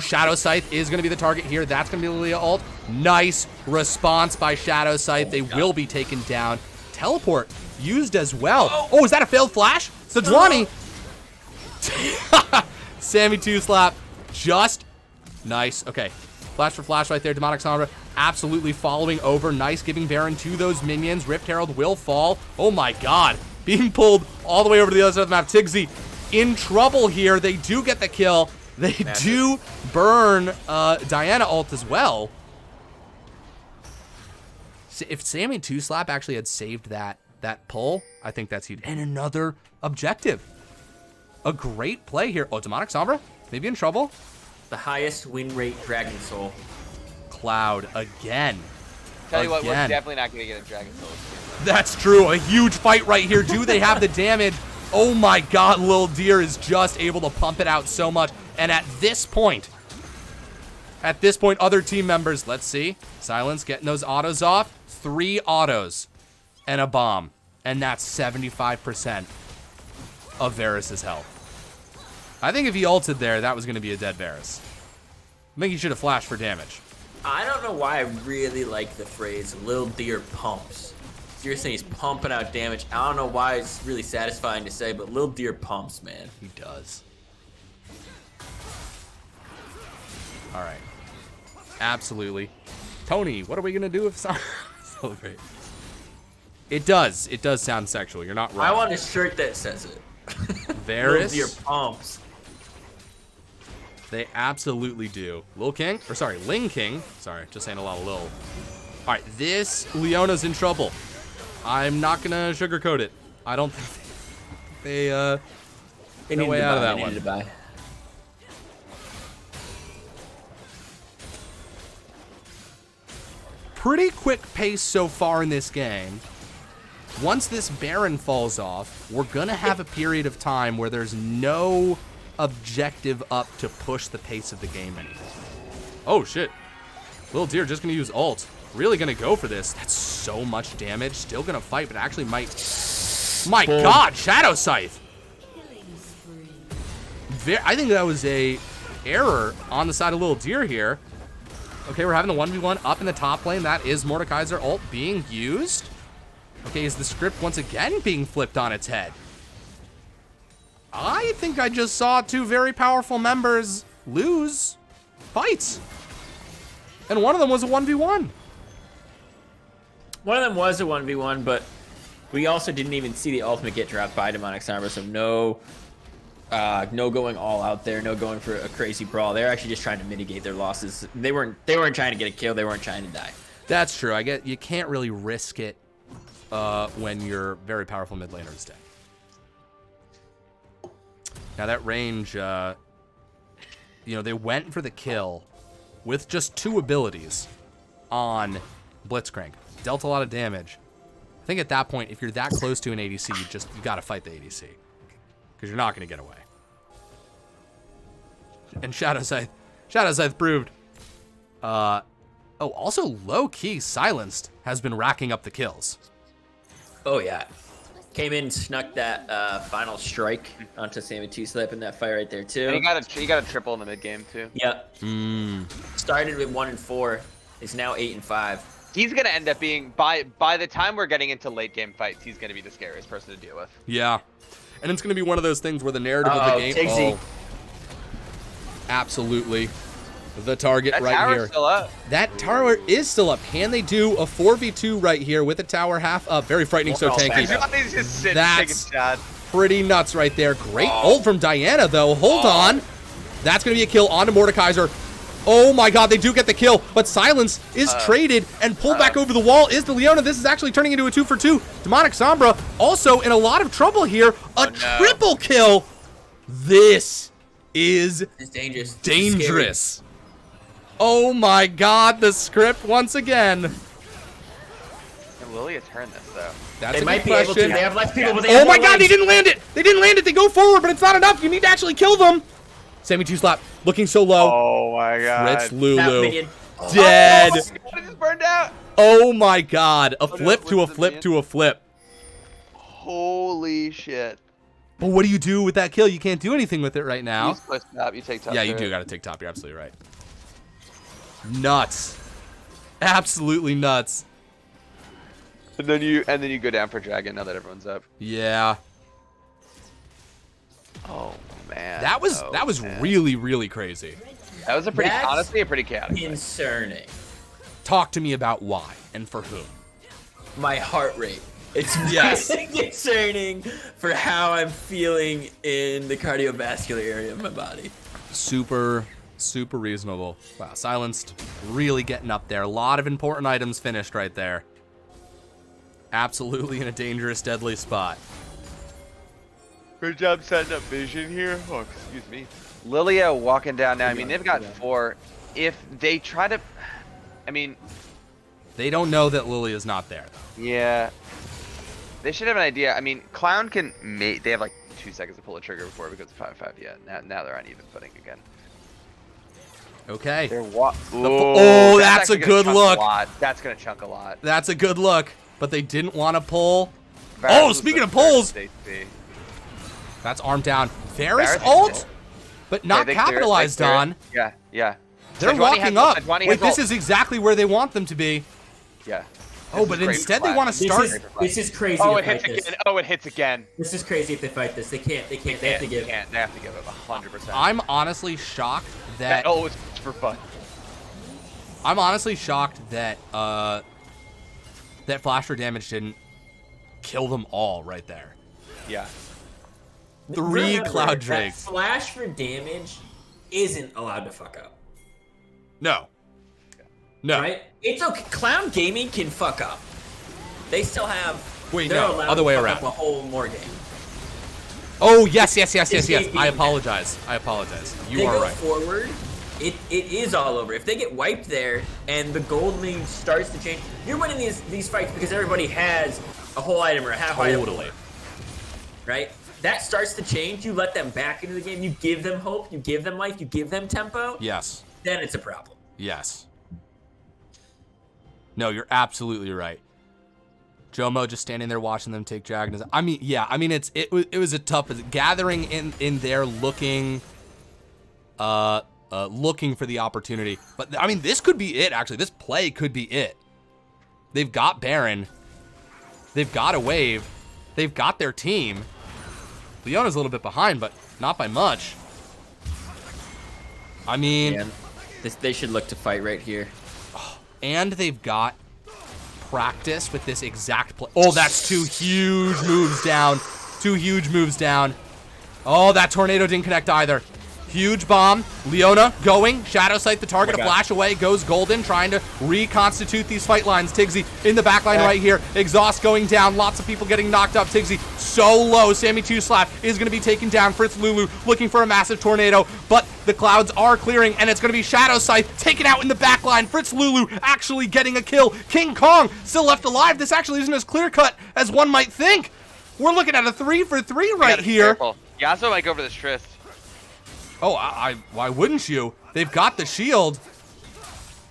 Shadow Scythe is going to be the target here. That's going to be the Lilia ult. Nice response by Shadow Scythe. They will be taken down. Teleport used as well. Oh, is that a failed flash? Sejuani. Sammy 2-slap. Just nice. Okay. Flash for flash right there. Demonic Sombra absolutely following over. Nice, giving Baron to those minions. Rift Herald will fall. Oh my god. Being pulled all the way over to the other side of the map. Tiggsy in trouble here. They do get the kill. They do burn Diana ult as well. If Sammy 2-slap actually had saved that pull, I think that's huge. And another objective. A great play here. Oh, Demonic Sombra maybe in trouble. The highest win rate Dragon Soul. Cloud again. Tell you what, we're definitely not going to get a Dragon Soul. That's true. A huge fight right here. Do they have the damage? Oh my god, Lil Deer is just able to pump it out so much. And at this point, other team members, let's see. Silence getting those autos off. 3 autos and a bomb. And that's 75% of Varus' health. I think if he ulted there, that was going to be a dead Varus. I think he should have flashed for damage. I don't know why I really like the phrase Lil Deer pumps. You're saying he's pumping out damage. I don't know why it's really satisfying to say, but Lil Deer pumps, man. He does. All right. Absolutely. Tony, what are we going to do if celebrate? It does. It does sound sexual. You're not wrong. I want a shirt that says it. Varus. Lil Deer pumps. They absolutely do. Ling King. Sorry, just saying a lot of Lil. All right, this Leona's in trouble. I'm not gonna sugarcoat it. I don't think they no way out of that one. Pretty quick pace so far in this game. Once this Baron falls off, we're gonna have a period of time where there's no objective up to push the pace of the game anymore. Oh shit. Lil Deer just gonna use ult. Really gonna go for this. That's so much damage. Still gonna fight, but actually might... My god, Shadow Scythe! I think that was a error on the side of Lil Deer here. Okay, we're having the 1v1 up in the top lane. That is Mordekaiser ult being used. Okay, is the script once again being flipped on its head? I think I just saw 2 very powerful members lose fights. And one of them was a 1v1. One of them was a 1v1, but we also didn't even see the ultimate get dropped by Demonic Sombra, so no going all out there, no going for a crazy brawl. They're actually just trying to mitigate their losses. They weren't trying to get a kill. They weren't trying to die. That's true. I get you can't really risk it when your very powerful mid laner is dead. Now that range, they went for the kill with just 2 abilities on Blitzcrank. Dealt a lot of damage. I think at that point, if you're that close to an ADC, you got to fight the ADC because you're not going to get away. And Shadow Scythe proved. Also low-key Silenced has been racking up the kills. Oh yeah. Came in, snuck that final strike onto Sammy 2-slap in that fight right there too. And he got a triple in the mid game too. Yep. Started with 1 and 4. Is now 8 and 5. He's gonna end up being by the time we're getting into late game fights, he's gonna be the scariest person to deal with. Yeah, and it's gonna be one of those things where the narrative of the game. Tiggsy. Absolutely. The target That right tower's here. still up. That tower is still up. Can they do a 4v2 right here with the tower half up? Very frightening, so tanky. Johnny's just sitting That's taking shots. pretty nuts right there. Great ult from Diana, though. Hold on. That's going to be a kill onto Mordekaiser. Oh my god, they do get the kill, but Silence is traded and pulled back over the wall is the Leona. This is actually turning into a 2-for-2. Demonic Sombra also in a lot of trouble here. Triple kill. This is dangerous. Dangerous. Oh my god, the script once again. Can Lilia turn this though? That's They a might good be able question. to. They have less people, but they Oh have my more god, they legs. didn't land it! They didn't land it! They go forward, but it's not enough! You need to actually kill them! Sammy 2-slap, looking so low. Oh my god. Fritz Snap Lulu. minion. Dead! It just burned out. Oh my god, a no, flip to a what's the flip minion? to a flip. Holy shit. But what do you do with that kill? You can't do anything with it right now. You split top, you take top. Yeah, you do got to take top. You're absolutely right. Nuts. Absolutely nuts. And then you go down for dragon now that everyone's up. Yeah. Oh man. That was man. really, really crazy. That was That's honestly a pretty chaotic fight. Concerning. Talk to me about why and for whom. My heart rate. It's Yes. concerning for how I'm feeling in the cardiovascular area of my body. Super reasonable. Wow, Silenced really getting up there. A lot of important items finished right there. Absolutely in a dangerous, deadly spot. Good job setting up vision here. Oh, excuse me. Lilia walking down now. I mean, they've got 4. If they try to, I mean, They don't know that Lily is not there. yeah, they should have an idea. I mean, Clown can make. They have like 2 seconds to pull the trigger before it becomes 5-5. Yeah, now they're on even footing again. Okay. They're oh, that's a actually gonna good chunk look. A lot. That's gonna chunk a lot. That's a good look. But they didn't want to pull. Varus Oh, was speaking the of pulls. first HP. That's arm down. Varus Varus ult, is but not they clear it, they capitalized clear it. on. Yeah. They're Sejuani locking has up. ult, Sejuani Wait, has this ult. is exactly where they want them to be. Yeah. Oh, This but is great instead for they want to Flash. start. This is crazy. Oh, to it hits fight this. again. Oh, it hits again. This is crazy if they fight this. They can't. They have to give. They have to give it 100%. I'm honestly shocked that. That ult was for fun. I'm honestly shocked that that flash for damage didn't kill them all right there. Yeah. 3 Remember, Cloud that Drakes. Flash for damage isn't allowed to fuck up. No. No. Right? It's okay. Clown Gaming can fuck up. They still have. Wait, they're no, allowed other to way fuck around. up a whole more game. Oh, yes. This game I being apologize. You They are go right. forward. It is all over. If they get wiped there and the gold lead starts to change, you're winning these fights because everybody has a whole item or a half item. Totally. Right? That starts to change. You let them back into the game. You give them hope. You give them life. You give them tempo. Yes. Then it's a problem. Yes. No, you're absolutely right. Jomo just standing there watching them take Dragon. I mean, yeah. I mean, it was a tough gathering in there, looking for the opportunity. But I mean, this could be it. Actually, this play could be it. They've got Baron. They've got a wave. They've got their team. Leona's a little bit behind, but not by much. I mean, Man, they should look to fight right here. and they've got practice with this exact play. Oh, that's 2 huge moves down. 2 huge moves down. Oh, that tornado didn't connect either. Huge bomb. Leona going. Shadow Sight the target. Oh A flash away. Goes Golden trying to reconstitute these fight lines. Tigsy in the back line right here. Exhaust going down. Lots of people getting knocked up. Tigsy so low. Sammy 2-Slap is going to be taken down. Fritz Lulu looking for a massive tornado. But the clouds are clearing. And it's going to be Shadow Sight taken out in the back line. Fritz Lulu actually getting a kill. King Kong still left alive. This actually isn't as clear cut as one might think. We're looking at a 3 for 3 right here. Careful. Yasuo might go for the Trist. Oh, why wouldn't you? They've got the shield.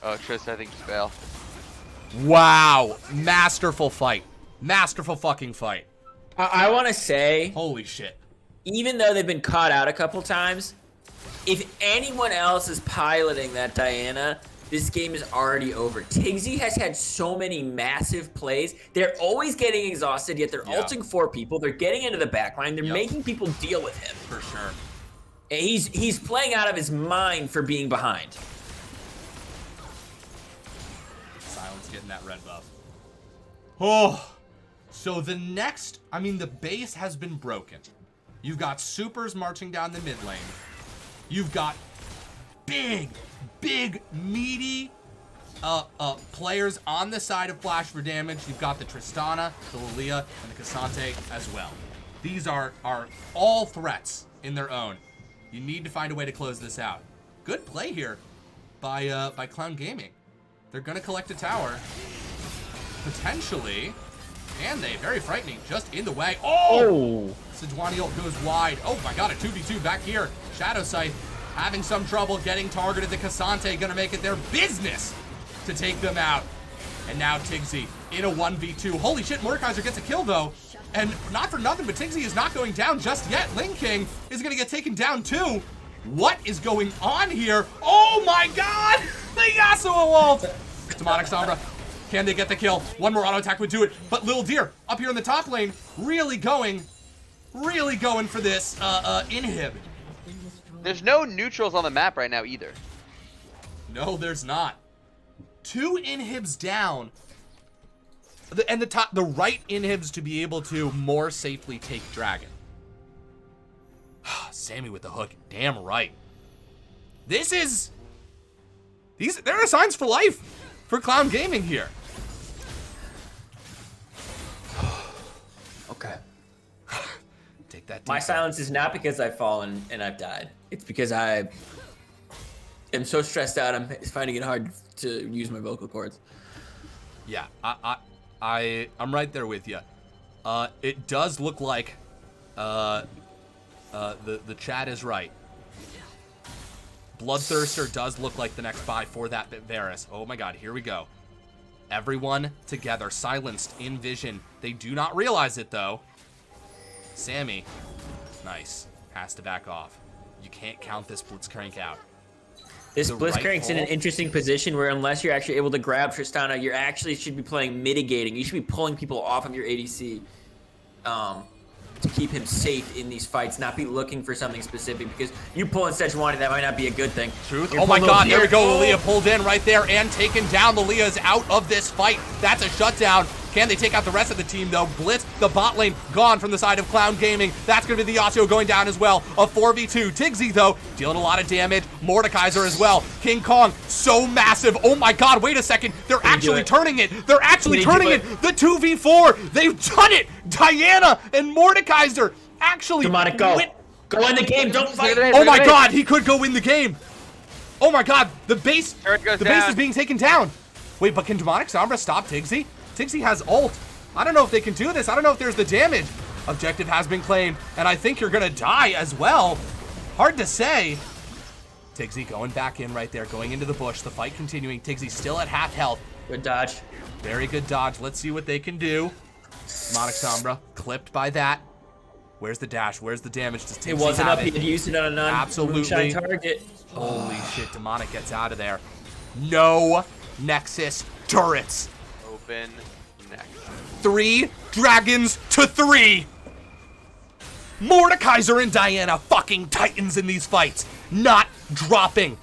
Oh, Trist, I think just bail. Wow. Masterful fight. Masterful fucking fight. I want to say, Holy shit. even though they've been caught out a couple times, if anyone else is piloting that Diana, this game is already over. Tigsy has had so many massive plays. They're always getting exhausted, yet they're ulting 4 people. They're getting into the backline. They're making people deal with him. For sure. And he's playing out of his mind for being behind. Silence getting that red buff. Oh. So the next, I mean, the base has been broken. You've got supers marching down the mid lane. You've got big, meaty players on the side of Flash for damage. You've got the Tristana, the Lilia, and the Cassante as well. These are all threats in their own. You need to find a way to close this out. Good play here by Clown Gaming. They're gonna collect a tower, potentially, and they very frightening, just in the way. Oh! Sejuani ult goes wide. Oh my god, a 2v2 back here. Shadow Sight having some trouble getting targeted. The Cassante gonna make it their business to take them out. And now Tigsy in a 1v2. Holy shit, Mordekaiser gets a kill though. And not for nothing, but Tigsy is not going down just yet. Ling King is going to get taken down too. What is going on here? Oh my god! The Yasuo ult! Demonic Sombra. Can they get the kill? One more auto attack would do it. But Lil Deer up here in the top lane, really going for this inhib. There's no neutrals on the map right now either. No, there's not. 2 inhibs down. The right inhibs to be able to more safely take Dragon. Sammy with the hook. Damn right. There are signs for life for Clown Gaming here. Okay. Take that. My deep silence is not because I've fallen and I've died. It's because I am so stressed out. I'm finding it hard to use my vocal cords. Yeah, I'm right there with you. It does look like the chat is right. Bloodthirster does look like the next buy for that Varus. Oh my god, here we go. Everyone together, silenced in vision. They do not realize it though. Sammy, nice, has to back off. You can't count this Blitzcrank out. This The Blitzcrank's in an right interesting position where unless you're actually able to grab Tristana, you actually should be playing mitigating. You should be pulling people off of your ADC to keep him safe in these fights, not be looking for something specific, because you pulling Sejuani, that might not be a good thing. Truth. You're Oh my pulling god, those there we go. here. Lilia pulled in right there and taken down. Lilia is out of this fight. That's a shutdown. Can they take out the rest of the team though? Blitz, the bot lane, gone from the side of Clown Gaming. That's going to be the Yasuo going down as well. A 4v2. Tigsy though, dealing a lot of damage. Mordekaiser as well. King Kong, so massive. Oh my god, wait a second. They're actually turning it. They're actually turning it. The 2v4. They've done it. Diana and Mordekaiser actually Demonic, go. win- Go in the game, don't fight. Oh my god, he could go win the game. Oh my god, the base Turret goes the base down. is being taken down. Wait, but can Demonic Sombra stop Tigsy? Tigsy has ult. I don't know if they can do this. I don't know if there's the damage. Objective has been claimed, and I think you're gonna die as well. Hard to say. Tigsy going back in right there, going into the bush. The fight continuing. Tigsy still at half health. Good dodge. Very good dodge. Let's see what they can do. Demonic Sombra clipped by that. Where's the dash? Where's the damage? Does Tigsy It wasn't have up, it? he had used it on a Absolutely. non-moonshine target. Holy shit, Demonic gets out of there. No Nexus turrets. Open next. 3 dragons to 3. Mordekaiser and Diana fucking titans in these fights. Not dropping.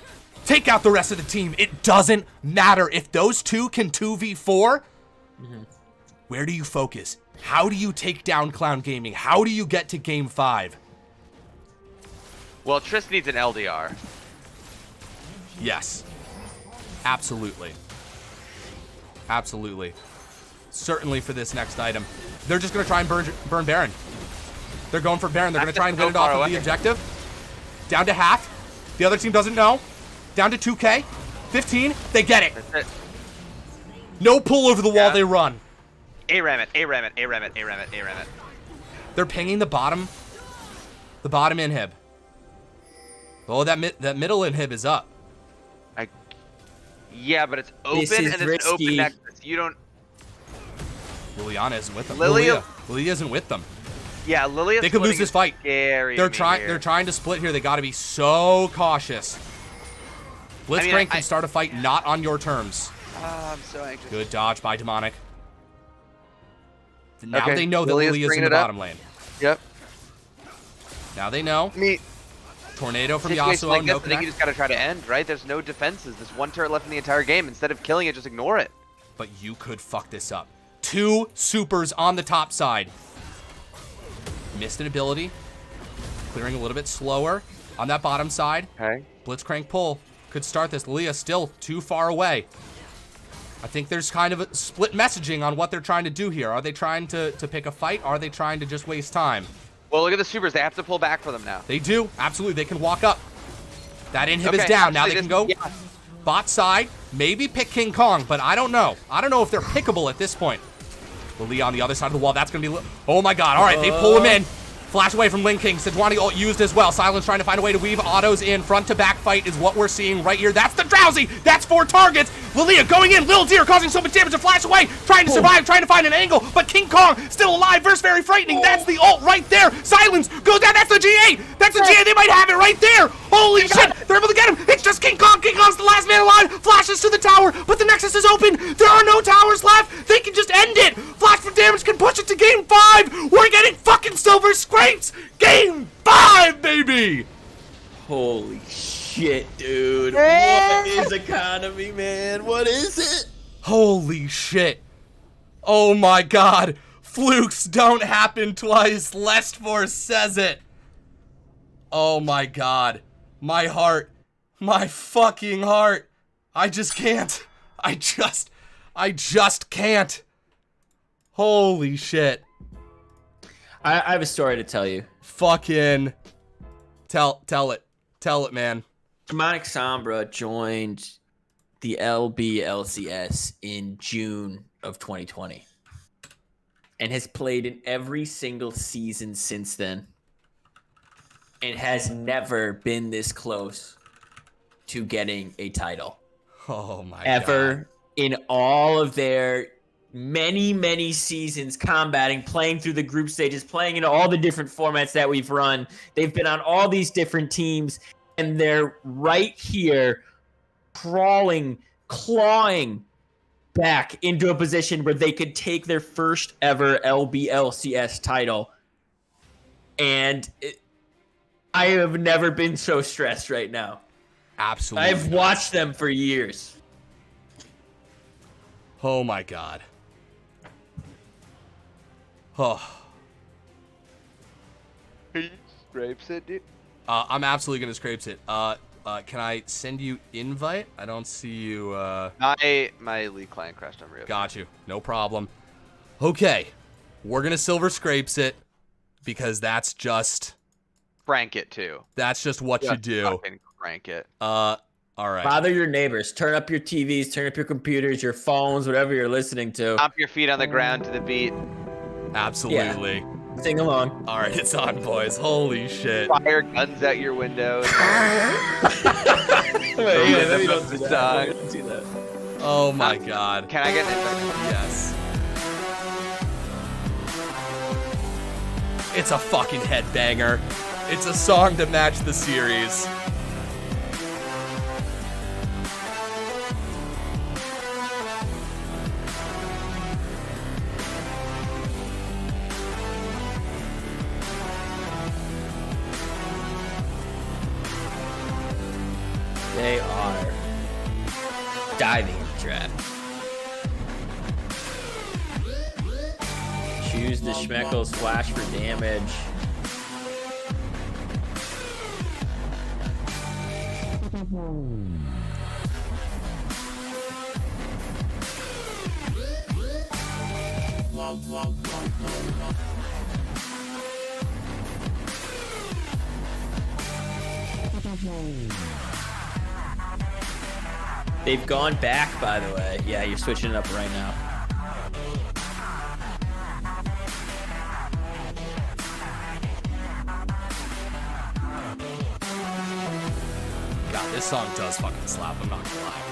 Take out the rest of the team. It doesn't matter. If those two can 2v4, where do you focus? How do you take down Clown Gaming? How do you get to game 5? Well, Triss needs an LDR. Yes. Absolutely. Absolutely. Certainly for this next item. They're just going to try and burn Baron. They're going for Baron. They're going to try and win it off of the objective. Down to half. The other team doesn't know. Down to 2k. 15. They get it. That's it. No pull over the wall. Yeah. They run. A-ram it, A-ram it, A-ram it, A-ram it, A-ram it. They're pinging the bottom. The bottom inhib. Oh, that middle inhib is up. Yeah, but it's open This is and it's an open risky. nexus. You don't... Liliana isn't with them. Lilia- Lilia isn't with them. Yeah, Lilia. They could lose this fight. Scary. They're to me trying. here. They're trying to split here. They got to be so cautious. Blitzcrank can start a fight not on your terms. I'm so anxious. Good dodge by Demonic. Now Okay, they know that Lilia's Lilia's in bringing the it up. bottom lane. Yep. Now they know. I mean, Tornado from situation Yasuo. like No this, I think you connect. just gotta try to end, right? There's no defenses. There's one turret left in the entire game. Instead of killing it, just ignore it. But you could fuck this up. 2 supers on the top side. Missed an ability. Clearing a little bit slower on that bottom side. Okay. Blitzcrank pull could start this. Lilia still too far away. I think there's kind of a split messaging on what they're trying to do here. Are they trying to pick a fight? Are they trying to just waste time? Well, look at the supers. They have to pull back for them now. They do. Absolutely. They can walk up. That inhib is Okay, down. Now actually, they can go yeah. bot side. Maybe pick King Kong, but I don't know. I don't know if they're pickable at this point. Lilia on the other side of the wall. That's going to be... Oh, my God. All right. They pull him in. Flash away from Ling King. Sejuani ult used as well. Silence trying to find a way to weave autos in. Front to back fight is what we're seeing right here. That's the Drowsy. That's 4 targets. Lilia going in, Lil Deer causing so much damage to flash away, trying to survive, trying to find an angle, but King Kong still alive, versus very frightening. That's the ult right there. Silence goes down, that's the G8. That's the G8, they might have it right there. Holy shit, they're able to get him. It's just King Kong. King Kong's the last man alive, flashes to the tower, but the Nexus is open. There are no towers left. They can just end it. Flash for damage can push it to game 5. We're getting fucking Silver Scrapes. Game 5, baby. Holy shit, dude. What is economy, man? What is it? Holy shit. Oh my god. Flukes don't happen twice. Lestfor says it. Oh my god. My heart. My fucking heart. I just can't. I just can't. Holy shit. I have a story to tell you. Fucking tell it. Tell it, man. Demonic Sombra joined the LBLCS in June of 2020 and has played in every single season since then and has never been this close to getting a title. Oh my god. Ever in all of their many seasons combating, playing through the group stages, playing in all the different formats that we've run. They've been on all these different teams, and they're right here crawling, clawing back into a position where they could take their first ever LBLCS title. And I have never been so stressed right now. Absolutely. I've watched them for years. Oh my god. Oh. He scrapes it, dude. I'm absolutely gonna scrapes it. Can I send you invite? I don't see you. My League client crashed on Rio. Got you. No problem. Okay, we're gonna silver scrapes it because that's just Crank it too. that's just what you Just do. fucking crank it. All right. Bother your neighbors. Turn up your TVs, turn up your computers, your phones, whatever you're listening to. Stomp your feet on the ground to the beat. Absolutely. Sing along. All right, it's on, boys. Holy shit. Fire guns at your window. Maybe don't do that. Don't do that. Oh my god. Can I get an invite? Yes. It's a fucking headbanger. It's a song to match the series. They are diving in the trap. Choose the Schmeckles flash for damage. They've gone back, by the way. Yeah, you're switching it up right now. God, this song does fucking slap, I'm not gonna lie.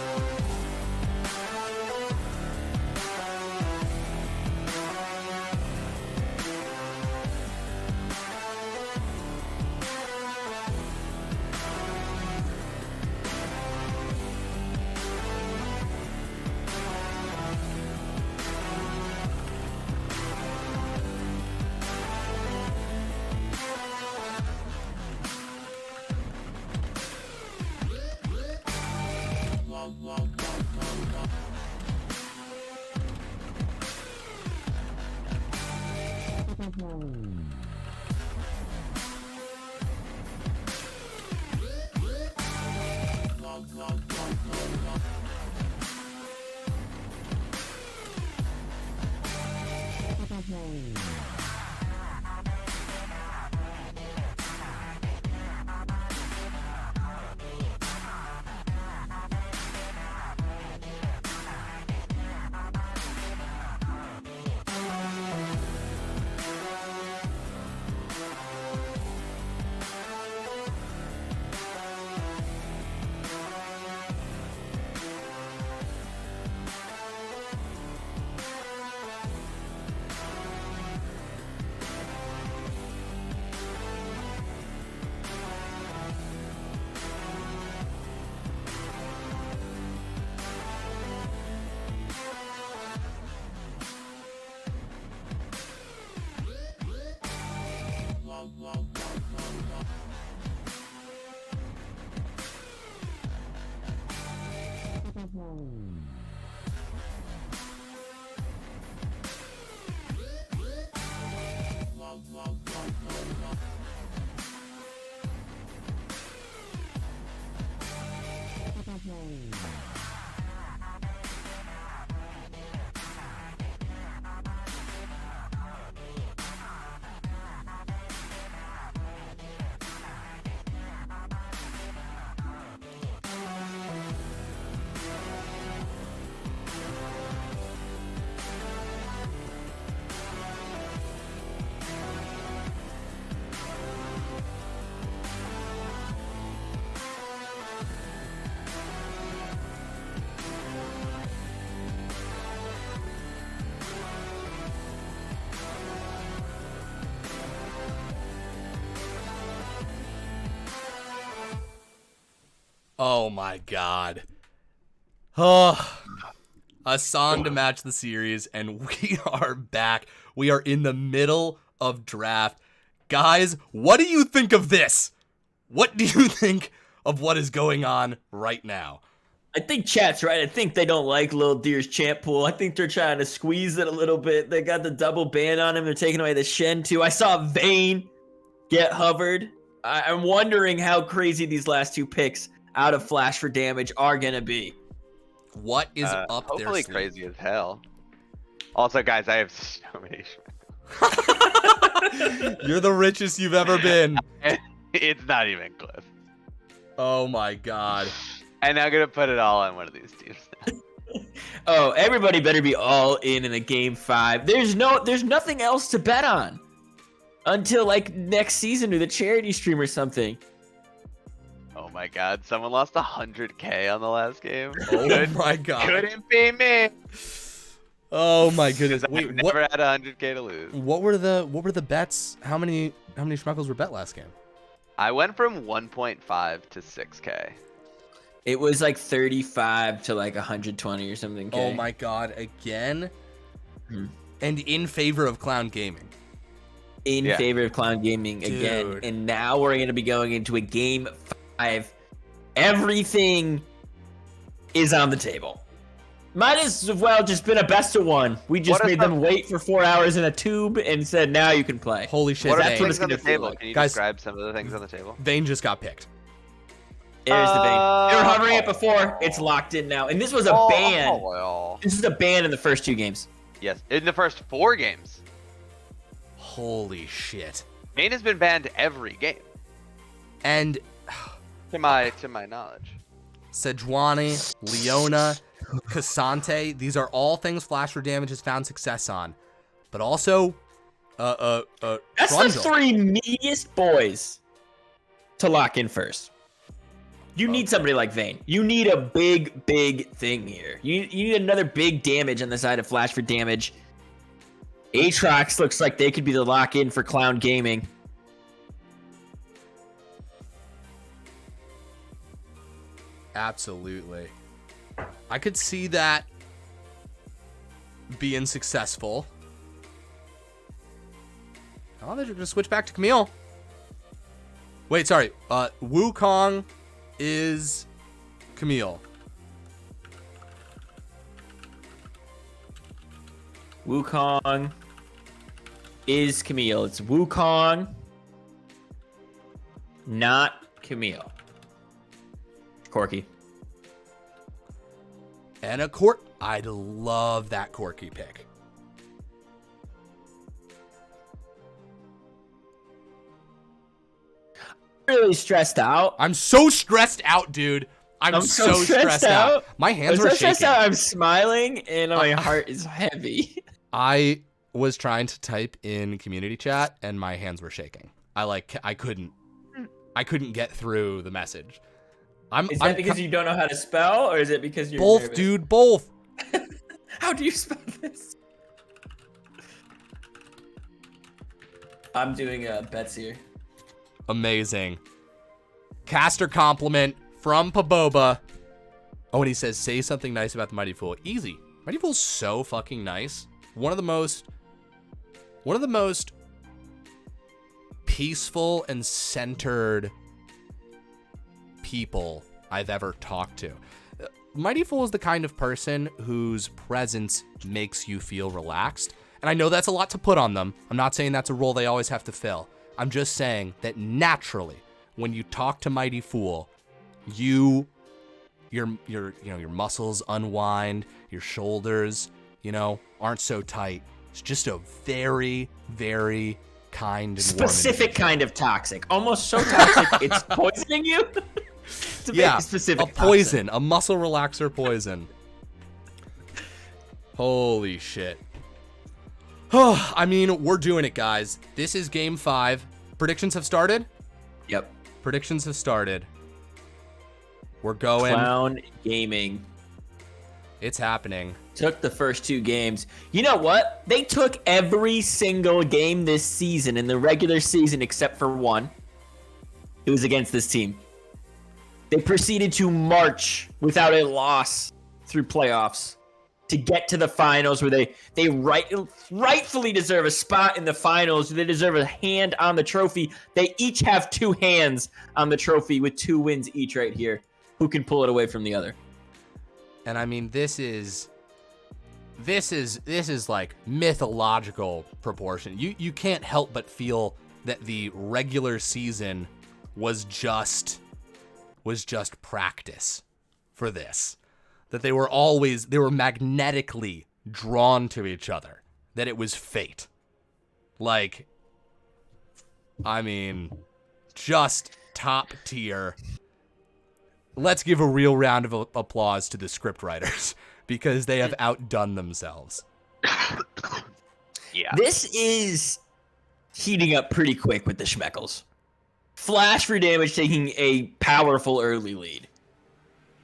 Oh my god. Oh, a song to match the series, and we are back. We are in the middle of draft. Guys, what do you think of this? What do you think of what is going on right now? I think chat's right. I think they don't like Lil Deer's champ pool. I think they're trying to squeeze it a little bit. They got the double ban on him. They're taking away the Shen too. I saw Vayne get hovered. I'm wondering how crazy these last two picks out of Flash for Damage are gonna be. What is up there? Hopefully crazy as hell. Also, guys, I have so many. You're the richest you've ever been. It's not even close. Oh my god. And I'm gonna put it all on one of these teams. Oh, everybody better be all in a game 5. There's nothing else to bet on until like next season or the charity stream or something. Oh my god, someone lost 100K on the last game. Oh my god. Couldn't be me. Oh my goodness. I've Wait, never had 100K to lose. what were the bets? How many schmuckles were bet last game? I went from 1.5 to 6K. It was like 35 to like 120 or something. Oh my god, again? And in favor of Clown Gaming. In Yeah. favor of Clown Gaming again. Dude. And now we're going to be going into a game 5. Everything is on the table. Might as well just been a best of one. We just What made if them wait for 4 hours in a tube and said, now you can play. Holy shit, What are that's the what Vayne. it's things on the gonna feel table? like. Can you Guys- describe some of the things on the table? Vayne just got picked. There's the ban. They were hovering it before. It's locked in now. And this was a ban. Well. This is a ban in the first 2 games. Yes, in the first 4 games. Holy shit. Vayne has been banned every game, And to my knowledge. Sejuani, Leona, Cassante, these are all things Flash for Damage has found success on. But also, That's the Trundle. 3 meatiest boys to lock in first. You need somebody like Vayne. You need a big, big thing here. You need another big damage on the side of Flash for Damage. Aatrox looks like they could be the lock-in for Clown Gaming. Absolutely. I could see that being successful. Oh, they're gonna switch back to Camille. Wait, sorry. Wukong is Camille. Wukong is Camille. It's Wukong, not Camille. Corky. And a Cork. I'd love that Corky pick. Really stressed out. I'm so stressed out, dude. I'm so stressed out. My hands I'm were so stressed shaking. out. I'm smiling and my heart is heavy. I was trying to type in community chat and my hands were shaking. I couldn't get through the message. Is that because you don't know how to spell, or is it because you're both, nervous? dude, both. How do you spell this? I'm doing bets here. Amazing. Caster compliment from Paboba. Oh, and he says, say something nice about the Mighty Fool. Easy. Mighty Fool's so fucking nice. One of the most peaceful and centered people I've ever talked to. Mighty Fool is the kind of person whose presence makes you feel relaxed. And I know that's a lot to put on them. I'm not saying that's a role they always have to fill. I'm just saying that naturally, when you talk to Mighty Fool, your muscles unwind, your shoulders, aren't so tight. It's just a very, very kind and warm Specific kind of toxic. Almost so toxic it's poisoning you. It's a very specific a poison, a muscle relaxer poison. Holy shit. I mean, we're doing it, guys. This is game 5. Predictions have started? Yep. Predictions have started. We're going. Clown Gaming It's happening. took the first 2 games. You know what? They took every single game this season in the regular season except for one. It was against this team. They proceeded to march without a loss through playoffs to get to the finals, where they rightfully deserve a spot in the finals. They deserve a hand on the trophy. They each have 2 hands on the trophy with 2 wins each right here. Who can pull it away from the other? And I mean, this is like mythological proportion. You can't help but feel that the regular season was just practice for this. That they were magnetically drawn to each other. That it was fate. Like, I mean, just top tier. Let's give a real round of applause to the scriptwriters because they have outdone themselves. Yeah. This is heating up pretty quick with the Schmeckles. Flash for Damage taking a powerful early lead.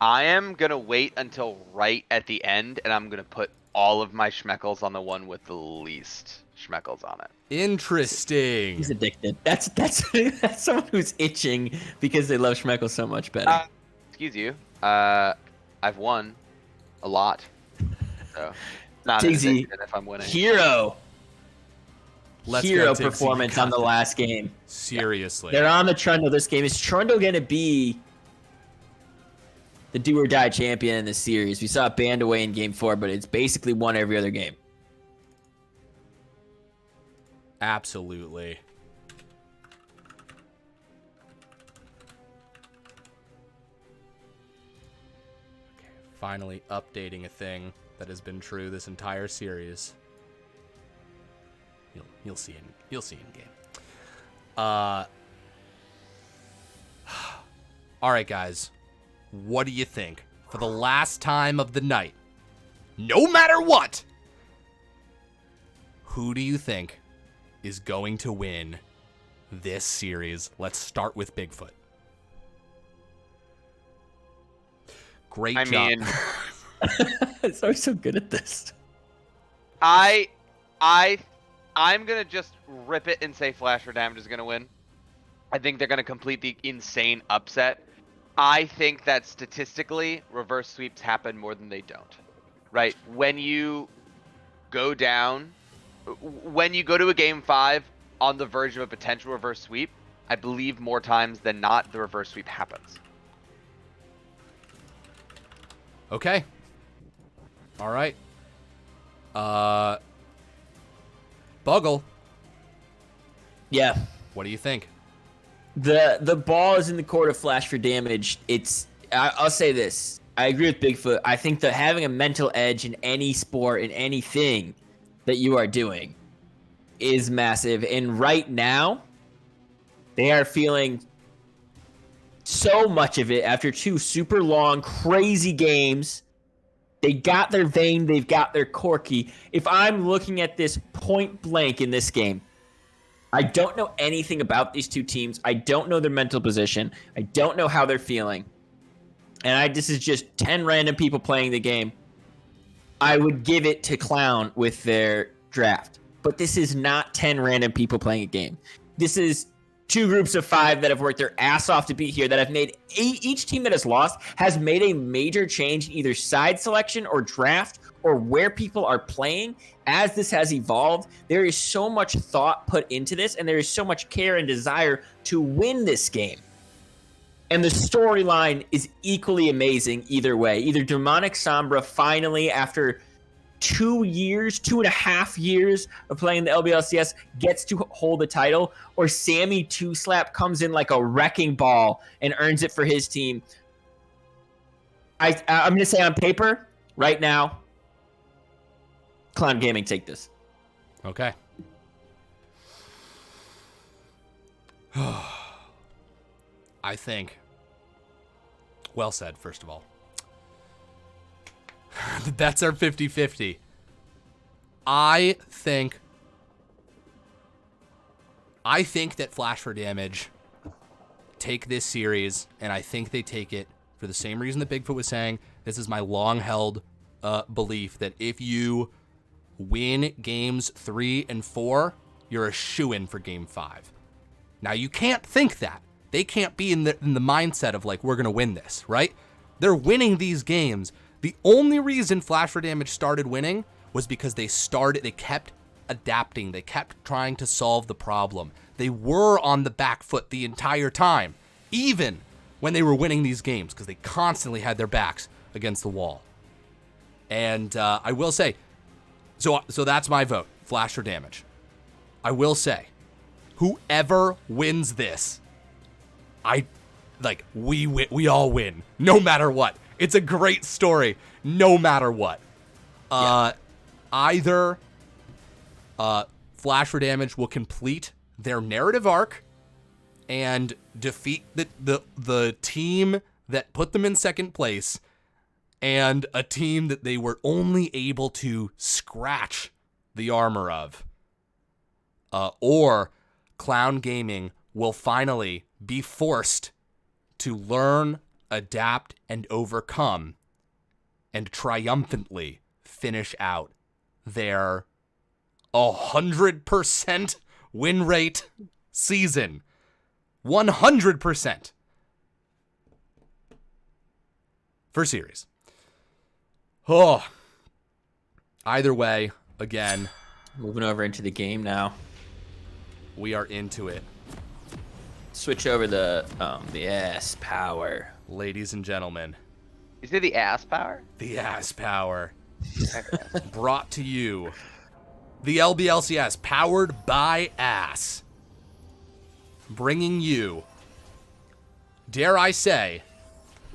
I am going to wait until right at the end, and I'm going to put all of my Schmeckles on the one with the least Schmeckles on it. Interesting. He's addicted. That's someone who's itching because they love Schmeckles so much better. Excuse you. I've won a lot. So, not an Tigsy, addiction if I'm winning. hero Let's hero go, Tigsy. performance on the last game. Seriously. They're on the Trundle this game. Is Trundle going to be the do or die champion in this series? We saw it banned away in game 4, but it's basically won every other game. Absolutely. Okay, finally updating a thing that has been true this entire series. You'll see in game. All right, guys. What do you think? For the last time of the night, no matter what, who do you think is going to win this series? Let's start with Bigfoot. Great I job. mean, It's always so good at this. I'm gonna just rip it and say Flash for Damage is gonna win. I think they're gonna complete the insane upset. I think that statistically, reverse sweeps happen more than they don't. Right? When you go down, when you go to a game 5 on the verge of a potential reverse sweep, I believe more times than not the reverse sweep happens. Okay. All right. Buggle, Yeah. what do you think? The ball is in the court of Flash for Damage. I'll say this. I agree with Bigfoot. I think that having a mental edge in any sport, in anything that you are doing, is massive. And right now, they are feeling so much of it after 2 super long, crazy games. They got their Vayne, they've got their Corki. If I'm looking at this point blank in this game, I don't know anything about these 2 teams. I don't know their mental position. I don't know how they're feeling. And this is just 10 random people playing the game. I would give it to Clown with their draft. But this is not 10 random people playing a game. This is 2 groups of 5 that have worked their ass off to be here, that have made each team that has lost has made a major change in either side selection or draft or where people are playing. As this has evolved, there is so much thought put into this, and there is so much care and desire to win this game. And the storyline is equally amazing either way. Either Demonic Sombra finally, after 2.5 years of playing the LBLCS, gets to hold the title, or Sammy 2-Slap comes in like a wrecking ball and earns it for his team. I'm going to say on paper, right now, Clown Gaming take this. Okay. I think. Well said, first of all. The bets are 50-50. I think that Flash for Damage take this series, and I think they take it for the same reason that Bigfoot was saying. This is my long-held belief that if you win games 3 and 4, you're a shoo-in for game 5. Now, you can't think that, They can't be in the mindset of like, we're going to win this, right? They're winning these games. The only reason Flash for Damage started winning was because they kept adapting. They kept trying to solve the problem. They were on the back foot the entire time, even when they were winning these games, because they constantly had their backs against the wall. And I will say, so that's my vote, Flash for Damage. I will say, whoever wins this, we all win, no matter what. It's a great story, no matter what. Either Flash for Damage will complete their narrative arc and defeat the team that put them in second place, and a team that they were only able to scratch the armor of. Or Clown Gaming will finally be forced to learn, adapt, and overcome, and triumphantly finish out their 100% win rate season. 100% for series. Oh, either way, again, Moving over into the game now. we are into it, Switch over the S power. ladies and gentlemen. You say the ass power? The ass power brought to you. The LBLCS powered by ass. Bringing you, dare I say,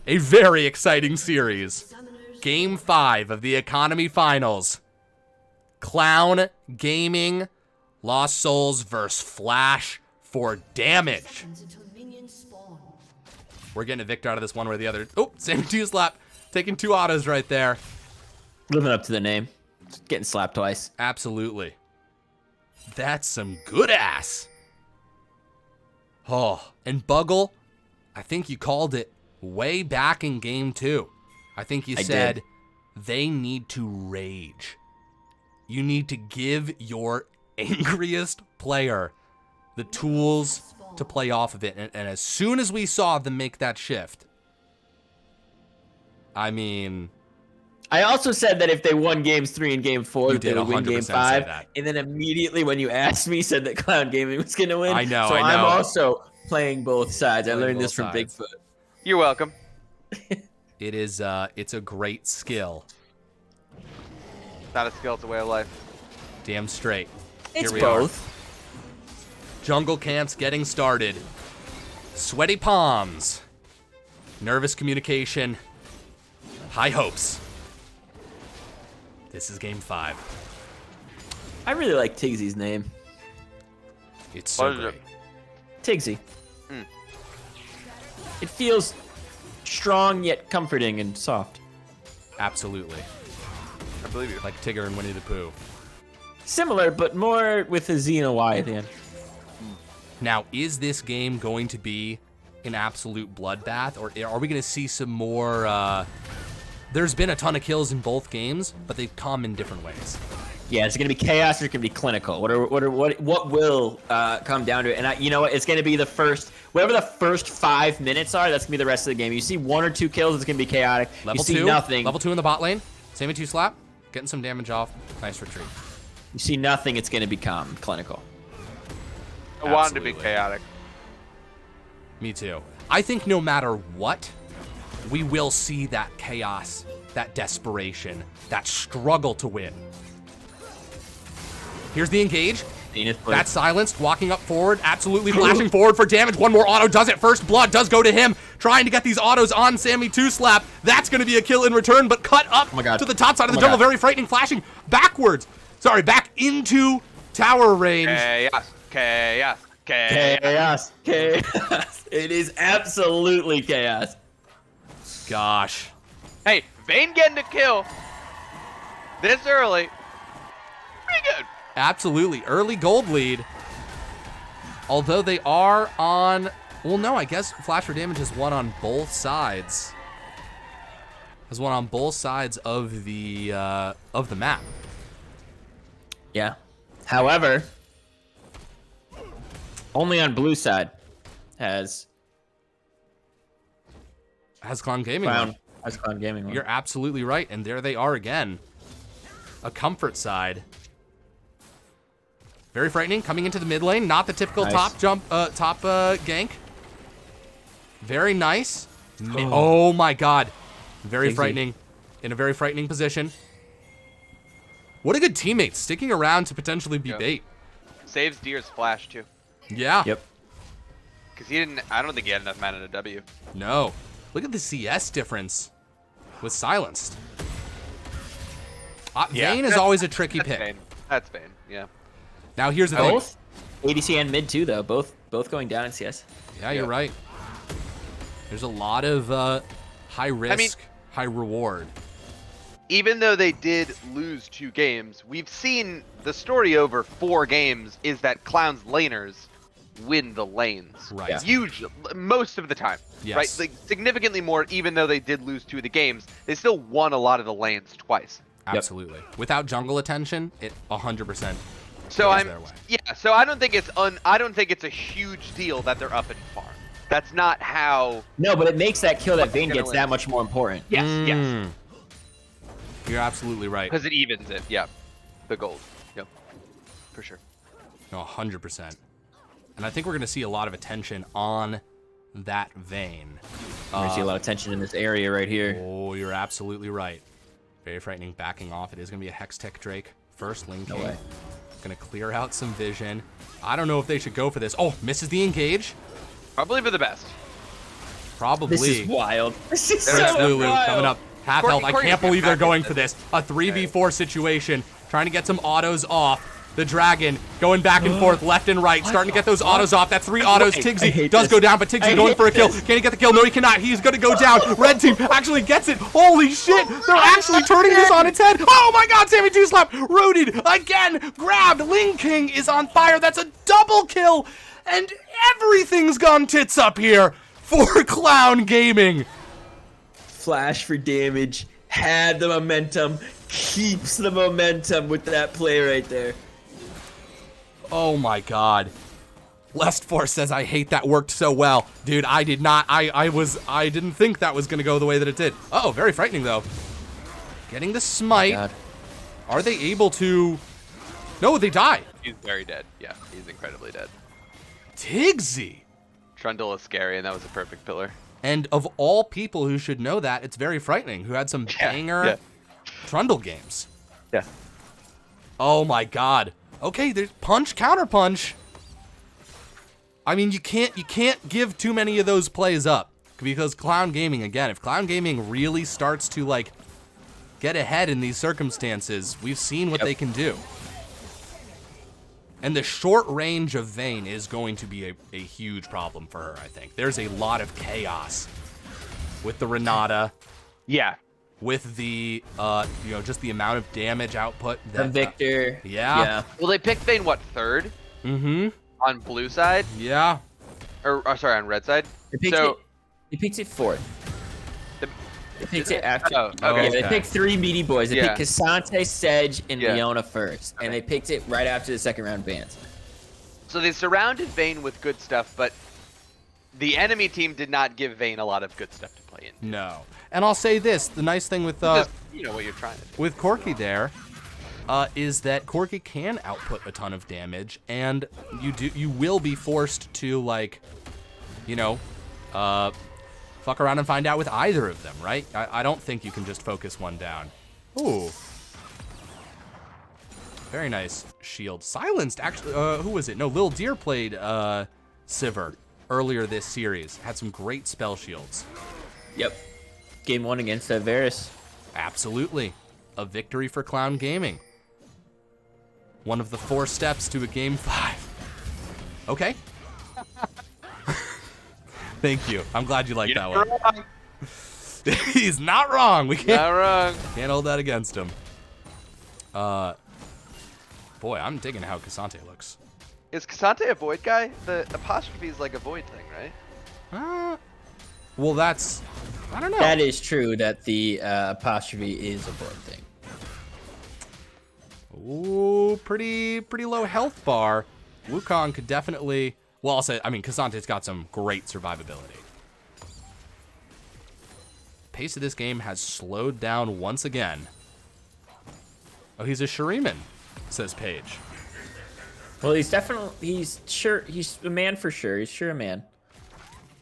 a very exciting series. Game 5 of the Economy Finals. Clown Gaming, Lost Souls vs. Flash for Damage. We're getting a victor out of this one way or the other. Oh, Sammy 2 slap. Taking 2 autos right there. Living up to the name. Getting slapped twice. Absolutely. That's some good ass. Oh, and Buggle, I think you called it way back in game 2. I think you said they need to rage. You need to give your angriest player the tools to play off of it. And as soon as we saw them make that shift, I mean, I also said that if they won games 3 and game 4, You they did would win 100% game say 5. that. And then immediately when you asked me, said that Clown Gaming was going to win. I know, So I I'm know. also playing both sides. I Playing learned both this from sides. Bigfoot. You're welcome. it's a great skill. Not a skill, it's a way of life. Damn straight. It's Here we both. are. Jungle camps getting started. Sweaty palms. Nervous communication. High hopes. This is game 5. I really like Tigsy's name. It's so What is great. it? Tigsy. Hmm. It feels strong yet comforting and soft. Absolutely. I believe you. Like Tigger and Winnie the Pooh. Similar, but more with a Z and a Y at the end. Now, is this game going to be an absolute bloodbath, or are we going to see some more? There's been a ton of kills in both games, but they've come in different ways. Yeah, is it gonna be chaos or is it gonna be clinical? What will come down to it? And you know what? It's gonna be the first, whatever the first 5 minutes are. That's gonna be the rest of the game. You see 1 or 2 kills, it's gonna be chaotic. Level you see 2, nothing. Level 2 in the bot lane. Sammy 2 slap, getting some damage off. Nice retreat. You see nothing. It's gonna become clinical. I want it to be Absolutely. chaotic. Me too. I think no matter what, we will see that chaos, that desperation, that struggle to win. Here's the engage. That's silenced, walking up forward, absolutely flashing forward for damage. One more auto does it. First blood does go to him, trying to get these autos on Sammy 2 slap. That's going to be a kill in return, but cut up my God. to the top side of Oh the my jungle. God. Very frightening, flashing backwards. Sorry, back into tower range. Chaos. Chaos. Chaos. Chaos. Chaos. It is absolutely chaos. Gosh. Hey, Vayne getting a kill this early. Pretty good. Absolutely. Early gold lead. Although they are on... Well, no, I guess Flash for Damage has won on both sides. Has won on both sides of the map. Yeah. However, only on blue side has Has Clown Gaming Clown. won. That's Clown Gaming. You're absolutely right, and there they are again. A comfort side. Very frightening, coming into the mid lane. Not the typical Nice. top gank. Very nice. Oh my god. Very Easy. frightening. In a very frightening position. What a good teammate, sticking around to potentially be Yep. bait. Saves Deer's flash too. Yeah. Yep. Because he didn't. I don't think he had enough mana to W. No. Look at the CS difference with Silenced. Yeah. Vayne is always a tricky That's pick. Vayne. That's Vayne. Yeah. Now here's the thing. Both ADC and mid too, though. Both going down in CS. Yeah, you're Yeah. right. There's a lot of high risk, mean- high reward. Even though they did lose 2 games, we've seen the story over 4 games is that Clown's laners win the lanes. Right. Yeah. Usually, most of the time. Yes. Right? Like significantly more, even though they did lose 2 of the games, they still won a lot of the lanes twice. Absolutely. Without jungle attention, it 100%. So goes I'm their way. yeah. So I don't think it's a huge deal that they're up in farm. That's not how. No, but it makes that kill that Vayne gonna gets win. that much more important. Yes. Yes. Mm. You're absolutely right. Because it evens it. Yeah. The gold. Yep. For sure. No, 100%. And I think we're going to see a lot of attention on that Vayne. We're gonna see a lot of tension in this area right here. Oh, you're absolutely right. Very frightening. Backing off. It is going to be a Hextech Drake. First Link No King. way. Going to clear out some vision. I don't know if they should go for this. Oh, misses the engage. Probably for the best. Probably. This is wild. This is Prince so Lulu wild. coming up. Half Corky- health. I Corky's can't believe they're back going into for this. this. A 3v4 situation. Trying to get some autos off. The Dragon going back and forth, left and right, starting to get those autos off. That's 3 autos. I Tigsy hate does this. go down, but I Tigsy going hate for a kill. this. Can he get the kill? No, he cannot. He's going to go down. Red team actually gets it. Holy shit. They're actually turning this on its head. Oh my god, Sammy 2-slap. Rooted again. Grabbed. Ling King is on fire. That's a double kill. And everything's gone tits up here for Clown Gaming. Flash for damage. Had the momentum. Keeps the momentum with that play right there. Oh my god. Lestforce says I hate that worked so well. Dude, I did not I didn't think that was gonna go the way that it did. Oh, very frightening though. Getting the smite. God. Are they able to? No, they die. He's very dead. Yeah. He's incredibly dead. Tigsy. Trundle is scary, and that was a perfect pillar. And of all people who should know that, it's very frightening. Who had some Yeah, banger yeah. Trundle games. Yeah. Oh my god. Okay, there's punch, counter punch. I mean, you can't give too many of those plays up because Clown Gaming, again, if Clown Gaming really starts to like get ahead in these circumstances, we've seen what Yep. they can do. And the short range of Vayne is going to be a huge problem for her, I think. There's a lot of chaos with the Renata, Yeah. with the just the amount of damage output The that Victor. yeah. Well, they picked Vayne what, 3rd Mm-hmm. on blue side, Yeah. or sorry, on red side. They picked So- it. They picked it 4th. The- They picked it after. Oh, Oh, okay. Yeah, they okay. picked 3 meaty boys. They Yeah. picked Cassante, Sedge, and Yeah. Leona first, and they picked it right after the second round bans. So they surrounded Vayne with good stuff, but the enemy team did not give Vayne a lot of good stuff to play in. No. And I'll say this: the nice thing with Because you know what you're trying to do. with Corky there is that Corky can output a ton of damage, and you will be forced to like, fuck around and find out with either of them, right? I don't think you can just focus one down. Ooh. Very nice shield. Silenced, actually, who was it? No, Lil Deer played Sivir earlier this series. Had some great spell shields. Yep. Game 1 against Varus. Absolutely. A victory for Clown Gaming. One of the 4 steps to a game 5. Okay. Thank you. I'm glad you liked that one. Wrong. He's not wrong. We Not can't wrong. hold that against him. Boy, I'm digging how Cassante looks. Is Cassante a void guy? The apostrophe is like a void thing, right? Well, that's I don't know. That is true that the apostrophe is a void thing. Ooh, pretty low health bar. Wukong could definitely. Well, I'll say. I mean, Cassante's got some great survivability. pace of this game has slowed down once again. Oh, he's a Shuriman, says Paige. Well, he's a man for sure. He's sure a man.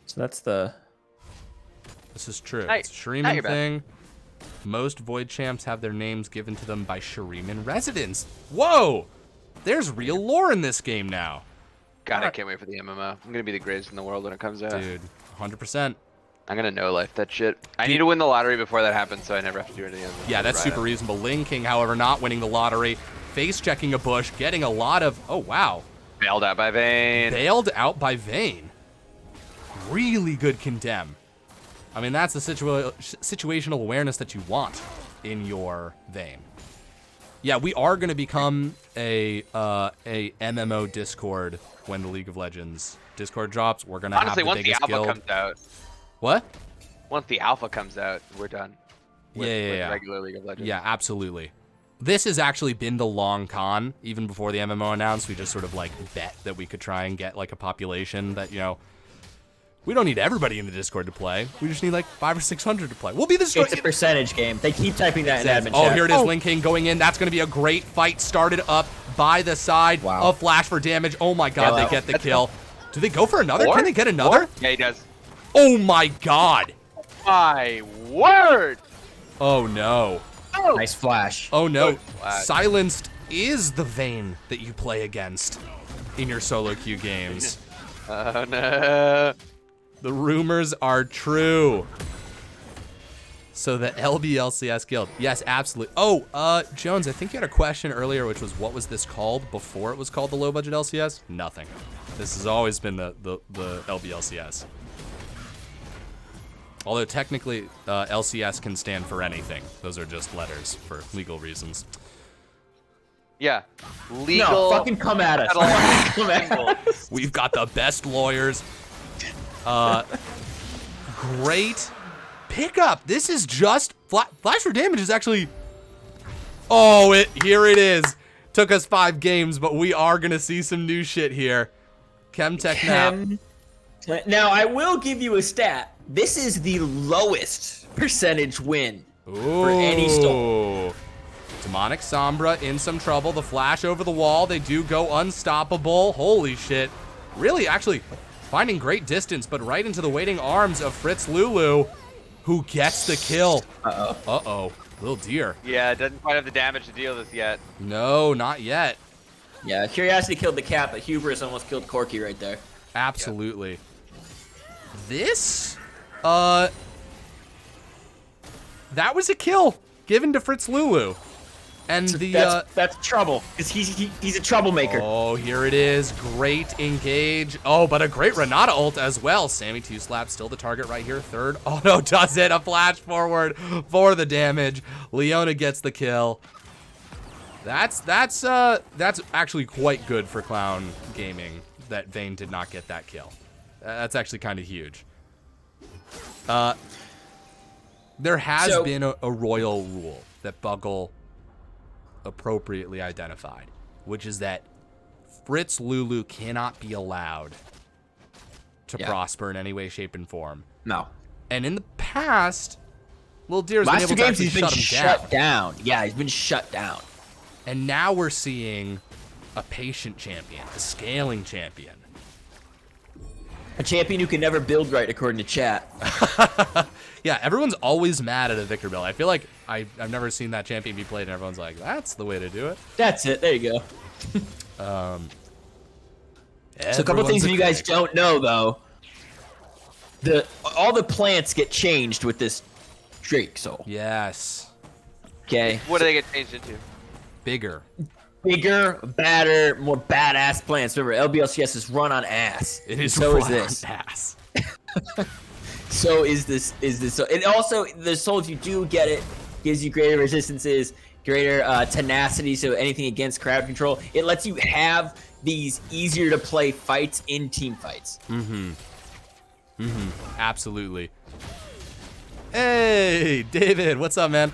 So that's the... This is true. Hey, It's a Shuriman you're back. thing. Most Void Champs have their names given to them by Shuriman residents. Whoa! There's real lore in this game now. God, I can't wait for the MMO. I'm gonna be the greatest in the world when it comes out. Dude, 100%. I'm gonna no life that shit. I need to win the lottery before that happens, so I never have to do anything else. Yeah, that's super reasonable. Ling King, however, not winning the lottery. Face checking a bush, getting a lot of... Oh, wow. Bailed out by Vayne. Bailed out by Vayne. Really good condemn. I mean, that's the situational awareness that you want in your Vayne. Yeah, we are going to become a MMO Discord when the League of Legends Discord drops. We're going to have Honestly, the once the biggest alpha guild. comes out, What? once the alpha comes out, we're done. With, Yeah, with yeah. regular League of Legends. Yeah, absolutely. This has actually been the long con, even before the MMO announced. We just sort of like bet that we could try and get like a population that, you know, we don't need everybody in the Discord to play. We just need like 500 or 600 to play. We'll be the It's a percentage game. They keep typing that in admin Oh, chat. here it is. Ling King going in. That's going to be a great fight. Started up by the side. Wow. A flash for damage. Oh my god, Yeah, they get the kill. Do they go for another? Or- Can they get another? or- Yeah, he does. Oh my god. My word! Oh no. Nice flash. Oh no. Flash. Silenced is the Vayne that you play against in your solo queue games. Oh no. The rumors are true. So the LBLCS guild. Yes, absolutely. Oh, Jones, I think you had a question earlier, which was what was this called before it was called the low budget LCS? Nothing. This has always been the LBLCS. Although technically, LCS can stand for anything. Those are just letters for legal reasons. Yeah. Legal. No, fucking come at us. Come at us. We've got the best lawyers. Great pickup. This is just Flash for Damage is actually. Oh, here it is. Took us 5 games, but we are gonna see some new shit here. Chemtech map. Now, I will give you a stat. This is the lowest percentage win for any store. Ooh. Demonic Sombra in some trouble. The flash over the wall. They do go unstoppable. Holy shit. Really, actually, finding great distance, but right into the waiting arms of Fritz Lulu, who gets the kill. Uh-oh. Uh-oh. Little deer. Yeah, it doesn't quite have the damage to deal with this yet. No, not yet. Yeah, Curiosity killed the cat, but Hubris almost killed Corky right there. Absolutely. This, that was a kill given to Fritz Lulu. And the, That's trouble, because he's a troublemaker. oh, here it is. Great engage. Oh, but a great Renata ult as well. Sammy 2-slap still the target right here. Third auto does it. A flash forward for the damage. Leona gets the kill. That's actually quite good for Clown Gaming that Vayne did not get that kill. That's actually kind of huge. There has been a royal rule that Buggle appropriately identified, which is that Fritz Lulu cannot be allowed to prosper in any way, shape, and form. No. And in the past, Lil Deer's been Last able two to games, actually he's been shut him shut down. Yeah, he's been shut down. And now we're seeing a patient champion, a scaling champion. A champion who can never build right, according to chat. Yeah, everyone's always mad at a Victor build. I feel like I've never seen that champion be played, and everyone's like, that's the way to do it. That's it. There you go. So a couple Everyone's things a you guys critic. don't know, though. All the plants get changed with this Drake Soul. Yes. Okay? What do they get changed into? Bigger. Bigger, badder, more badass plants. Remember, LBLCS is run on ass. It is So is run this. on ass. So is this. So, and also, the soul, if you do get it, gives you greater resistances, greater tenacity, so anything against crowd control. It lets you have these easier to play fights in team fights. Absolutely. Hey, David, what's up, man?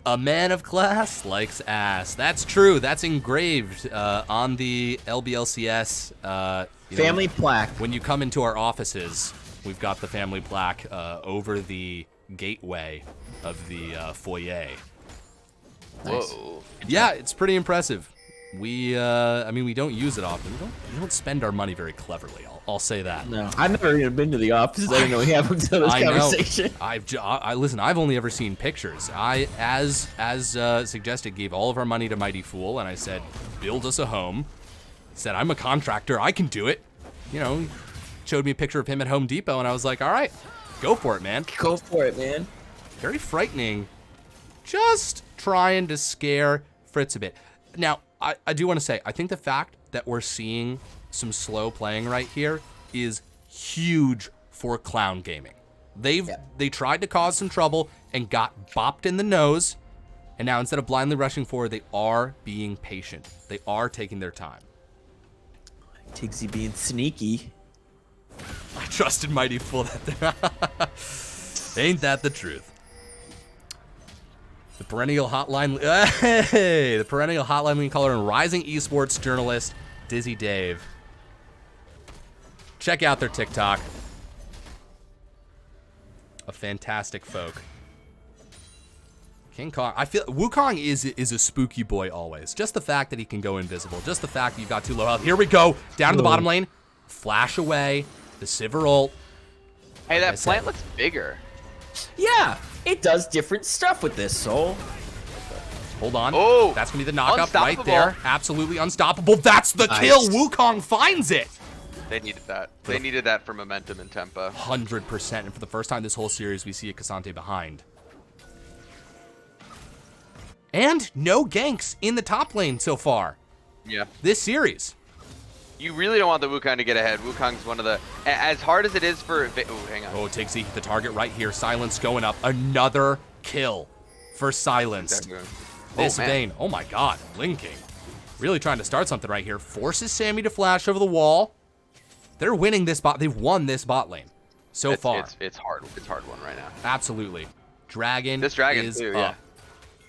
A man of class likes ass. That's true. That's engraved on the LBLCS. Family plaque. When you come into our offices, we've got the family plaque over the gateway of the foyer. Nice. Whoa. Yeah, it's pretty impressive. I mean, we don't use it often. We don't spend our money very cleverly. I'll say that. No, I've never even been to the office. I don't know what happened to this I know. conversation. Listen. I've only ever seen pictures. I, as suggested, gave all of our money to Mighty Fool, and I said, build us a home. He said, I'm a contractor. I can do it. You know, he showed me a picture of him at Home Depot, and I was like, all right, go for it, man. Go for it, man. Very frightening. Just trying to scare Fritz a bit. Now, I do want to say, I think the fact that we're seeing some slow playing right here is huge for Clown Gaming. They tried to cause some trouble and got bopped in the nose, and now instead of blindly rushing forward, they are being patient. They are taking their time. Tigsy being sneaky. I trusted Mighty Fool that ain't that the truth. The perennial hotline lead caller and rising esports journalist, Dizzy Dave. Check out their TikTok. A fantastic folk. King Kong. I feel Wukong is a spooky boy always. Just the fact that he can go invisible. Just the fact that you've got too low health. Here we go. Down to the bottom lane. Flash away. The Sivir ult. Hey, Like I that said. plant looks bigger. Yeah, it does different stuff with this, Soul. Hold on. Oh, That's going to be the knockup right unstoppable. there. Absolutely unstoppable. That's the Nice. kill. Wukong finds it. They needed that. They needed that for momentum and tempo. 100%. And for the first time this whole series, we see a Cassante behind. And no ganks in the top lane so far Yeah. this series. You really don't want the Wukong to get ahead. Wukong's one of the... As hard as it is for... Oh, hang on. Oh, Tigsy hit the target right here. Silence going up. Another kill for Silence. This man. Vayne. Oh my god. Linking. Really trying to start something right here. Forces Sammy to flash over the wall. They're winning this bot. They've won this bot lane so far. It's hard. It's hard one right now. Absolutely. Dragon This dragon is too, up.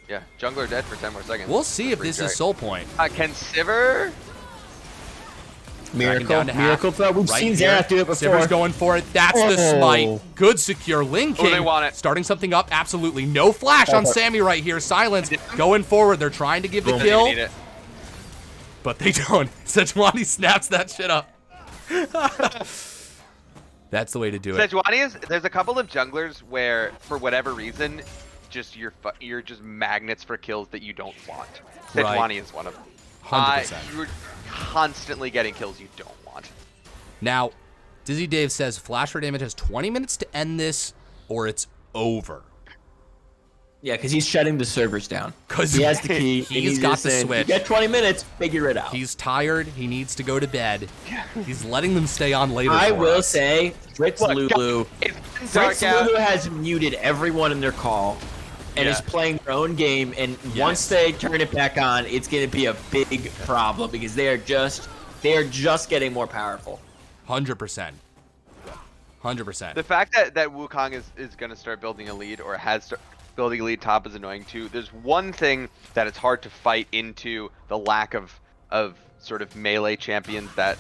yeah. Jungler dead for 10 more seconds. We'll see if Free this dragon. is Soul Point. Can Sivir... Miracle, down to half. miracle throw. We've Right seen here. Xerath do it before. Sivir's going for it. That's the Oh. smite. Good secure. Linking. Oh, they want it. Starting something up. Absolutely. No flash on Sammy right here. Silence. Going forward. They're trying to give the Doesn't even kill, need it. but they don't. Sejuani snaps that shit up. That's the way to do it. Sejuani is... There's a couple of junglers where, for whatever reason, just you're just magnets for kills that you don't want. Right. Sejuani is one of them. 100%. You're constantly getting kills you don't want. Now, Dizzy Dave says Flash for damage has 20 minutes to end this, or it's over. Yeah, because he's shutting the servers down. 'Cause he has the key. he's and got just the saying, switch. You get 20 minutes, figure it out. He's tired. He needs to go to bed. He's letting them stay on later. I for will us. say, Fritz Look, Lulu. It's been dark Fritz out. Lulu has muted everyone in their call and Yeah. is playing their own game. And once they turn it back on, it's going to be a big problem because they are just getting more powerful. 100%. 100%. The fact that Wukong is going to start building a lead or building a lead top is annoying too. There's one thing that it's hard to fight into the lack of sort of melee champions that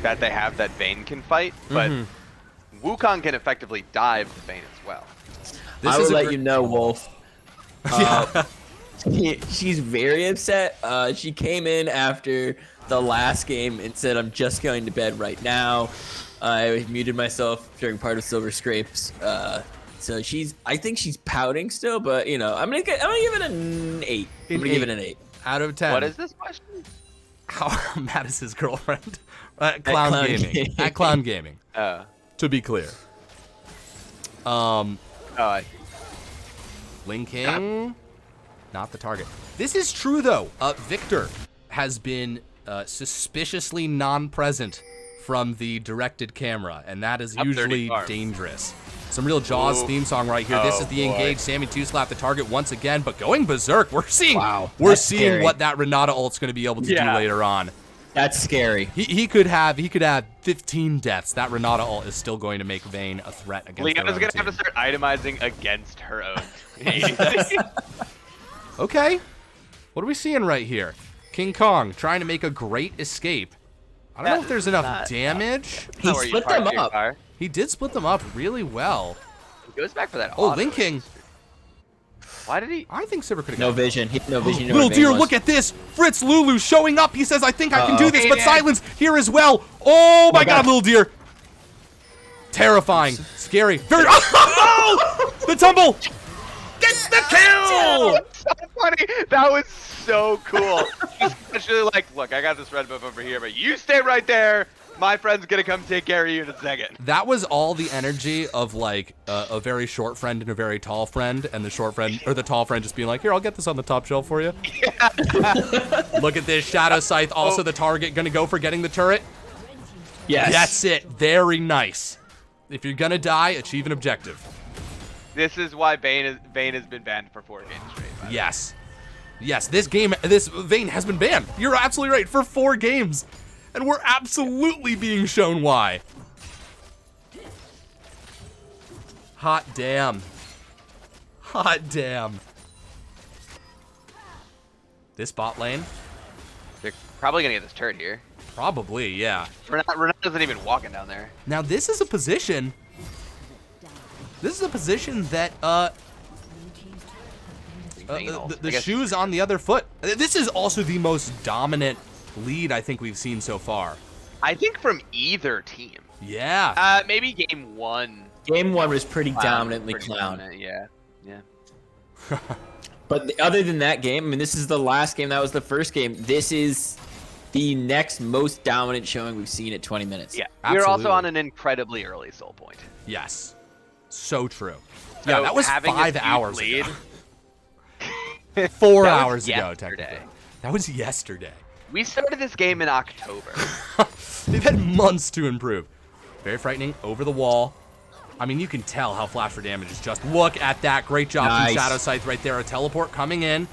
they have that Vayne can fight, but Wukong can effectively dive the Vayne as well. This I will is a let gr- you know, Wolf. She's very upset. She came in after the last game and said, "I'm just going to bed right now." I muted myself during part of Silver Scrapes. So I think she's pouting still, but you know, I'm gonna give it an 8. I'm gonna give it an 8. Out of 10. What is this question? How mad is his girlfriend? At Clown Clown Gaming. Gaming. At Clown Gaming. Oh, To be clear. Linking. Not the target. This is true, though. Victor has been suspiciously non-present from the directed camera, and that is Up 30 usually farms. dangerous. Some real Jaws Ooh. theme song right here. This Oh, is the boy. engage. Sammy 2 slap the target once again, but going berserk. We're seeing Wow, we're that's seeing scary. what that Renata ult's going to be able to do Yeah. later on. That's scary. He could have 15 deaths. That Renata ult is still going to make Vayne a threat against their Leona's own gonna team. have to start itemizing against her own. Okay. What are we seeing right here? King Kong trying to make a great escape. I don't know if there's enough damage. He How are you, split them Fire? up. He did split them up really well. He goes back for that. Oh, auto. Link King. Why did he? I think Sivir could have No got vision. He had no vision. Little deer, look at this. Fritz Lulu showing up. He says, I think I can do this, but Silence here as well. Oh my god, Little deer. Terrifying. Scary. Very. Oh! The tumble. Gets the kill. So funny. That was so cool. He's actually like, look, I got this red buff over here, but you stay right there. My friend's gonna come take care of you in a second. That was all the energy of like a very short friend and a very tall friend, and the short friend or the tall friend just being like, "Here, I'll get this on the top shelf for you." Look at this Shadow Scythe. Also, the target gonna go for getting the turret. Yes. That's it. Very nice. If you're gonna die, achieve an objective. This is why Vayne has been banned for 4 games straight. by the way. Yes. Yes, this Vayne has been banned. You're absolutely right, for 4 games. And we're absolutely being shown why. Hot damn. Hot damn. This bot lane? They're probably gonna get this turret here. Probably, yeah. Renata isn't even walking down there. Now this is a position. This is a position that the shoe's on the other foot. This is also the most dominant lead I think we've seen so far. I think from either team. Yeah. Maybe game 1. Game 1 was pretty Clown, dominantly pretty Clown. dominant, yeah. But other than that game, I mean, this is the last game. That was the first game. This is the next most dominant showing we've seen at 20 minutes. Yeah. We're also Absolutely. on an incredibly early soul point. Yes. So true. So Yeah, that was having a 5 huge hours lead- ago. 4 That was hours ago, yesterday. technically. That was yesterday. We started this game in October. They've had months to improve. Very frightening. Over the wall. I mean, you can tell how Flash for Damage is just. Look at that. Great job from Nice. Shadow Scythe right there. A teleport coming in.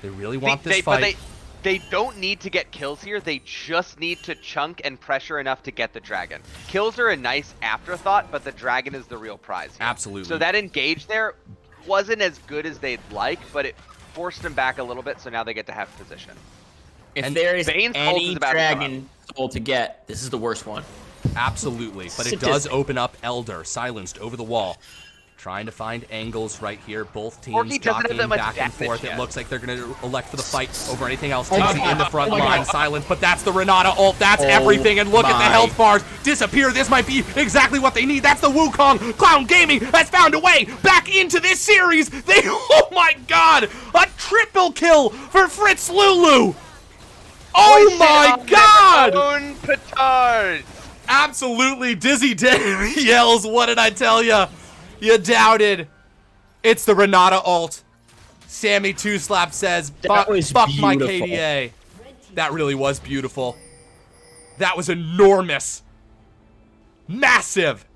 They really want this But fight. they don't need to get kills here. They just need to chunk and pressure enough to get the dragon. Kills are a nice afterthought, but the dragon is the real prize here. Absolutely. So that engage there wasn't as good as they'd like, but it forced them back a little bit, so now they get to have position. If And there is Vayne's ult any is about to come dragon soul to get, this is the worst one. Absolutely. But it Sadistic. does open up Elder. Silenced over the wall. Trying to find angles right here. Both teams Corki doesn't have jockeying that much back and damage forth. yet. It looks like they're going to elect for the fight over anything else. Oh my Tixie in the God. front Oh my line. God. Silence. But that's the Renata ult. That's Oh everything. And look at the my. health bars disappear. This might be exactly what they need. That's the Wukong. Clown Gaming has found a way back into this series. They, oh my God. A triple kill for Fritz Lulu. Oh my God. Own petard. Absolutely. Dizzy Dave yells, what did I tell ya? You doubted. It's the Renata ult. Sammy Two Slap says, That was fuck my beautiful. KDA. That really was beautiful. That was enormous. Massive.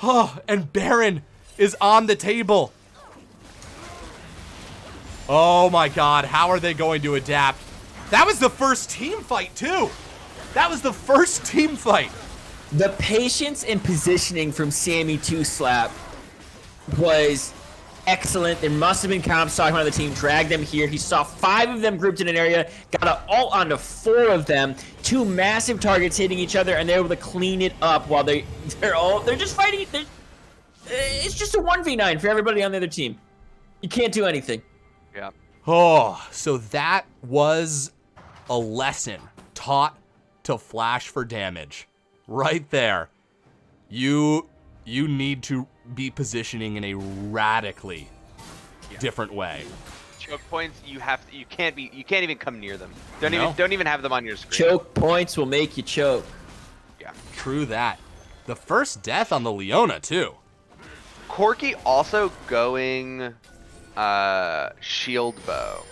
Oh, and Baron is on the table. Oh my God, how are they going to adapt? That was the first team fight too. That was the first team fight. The patience and positioning from Sammy Two Slap was excellent. There must have been comps talking about the team, dragged them here. He saw 5 of them grouped in an area, got an ult onto 4 of them, 2 massive targets hitting each other, and they're able to clean it up while they're just fighting. It's just a 1v9 for everybody on the other team. You can't do anything. Yeah. Oh, so that was a lesson taught to Flash for Damage. Right there. You need to be positioning in a radically different way. Choke points, you can't even come near them. Don't No. even have them on your screen. Choke points will make you choke. Yeah. True that. The first death on the Leona, too. Corki also going shield bow.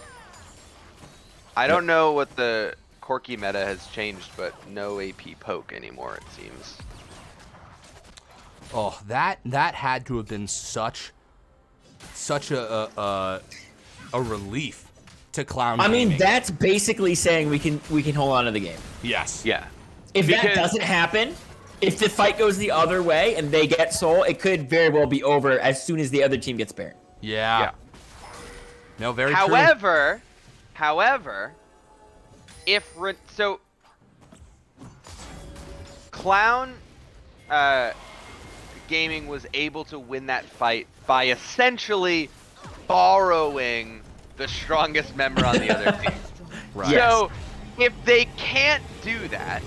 I don't know what the Corki meta has changed, but no AP poke anymore, it seems. Oh, that had to have been such a relief to Clown I mean, Gaming. that's basically saying we can hold on to the game. Yes. Yeah. If that Because- doesn't happen, if the fight goes the other way and they get soul, it could very well be over as soon as the other team gets Baron. Yeah. Yeah. No, very true. However, so Clown Gaming was able to win that fight by essentially borrowing the strongest member on the other team. Right. So, if they can't do that,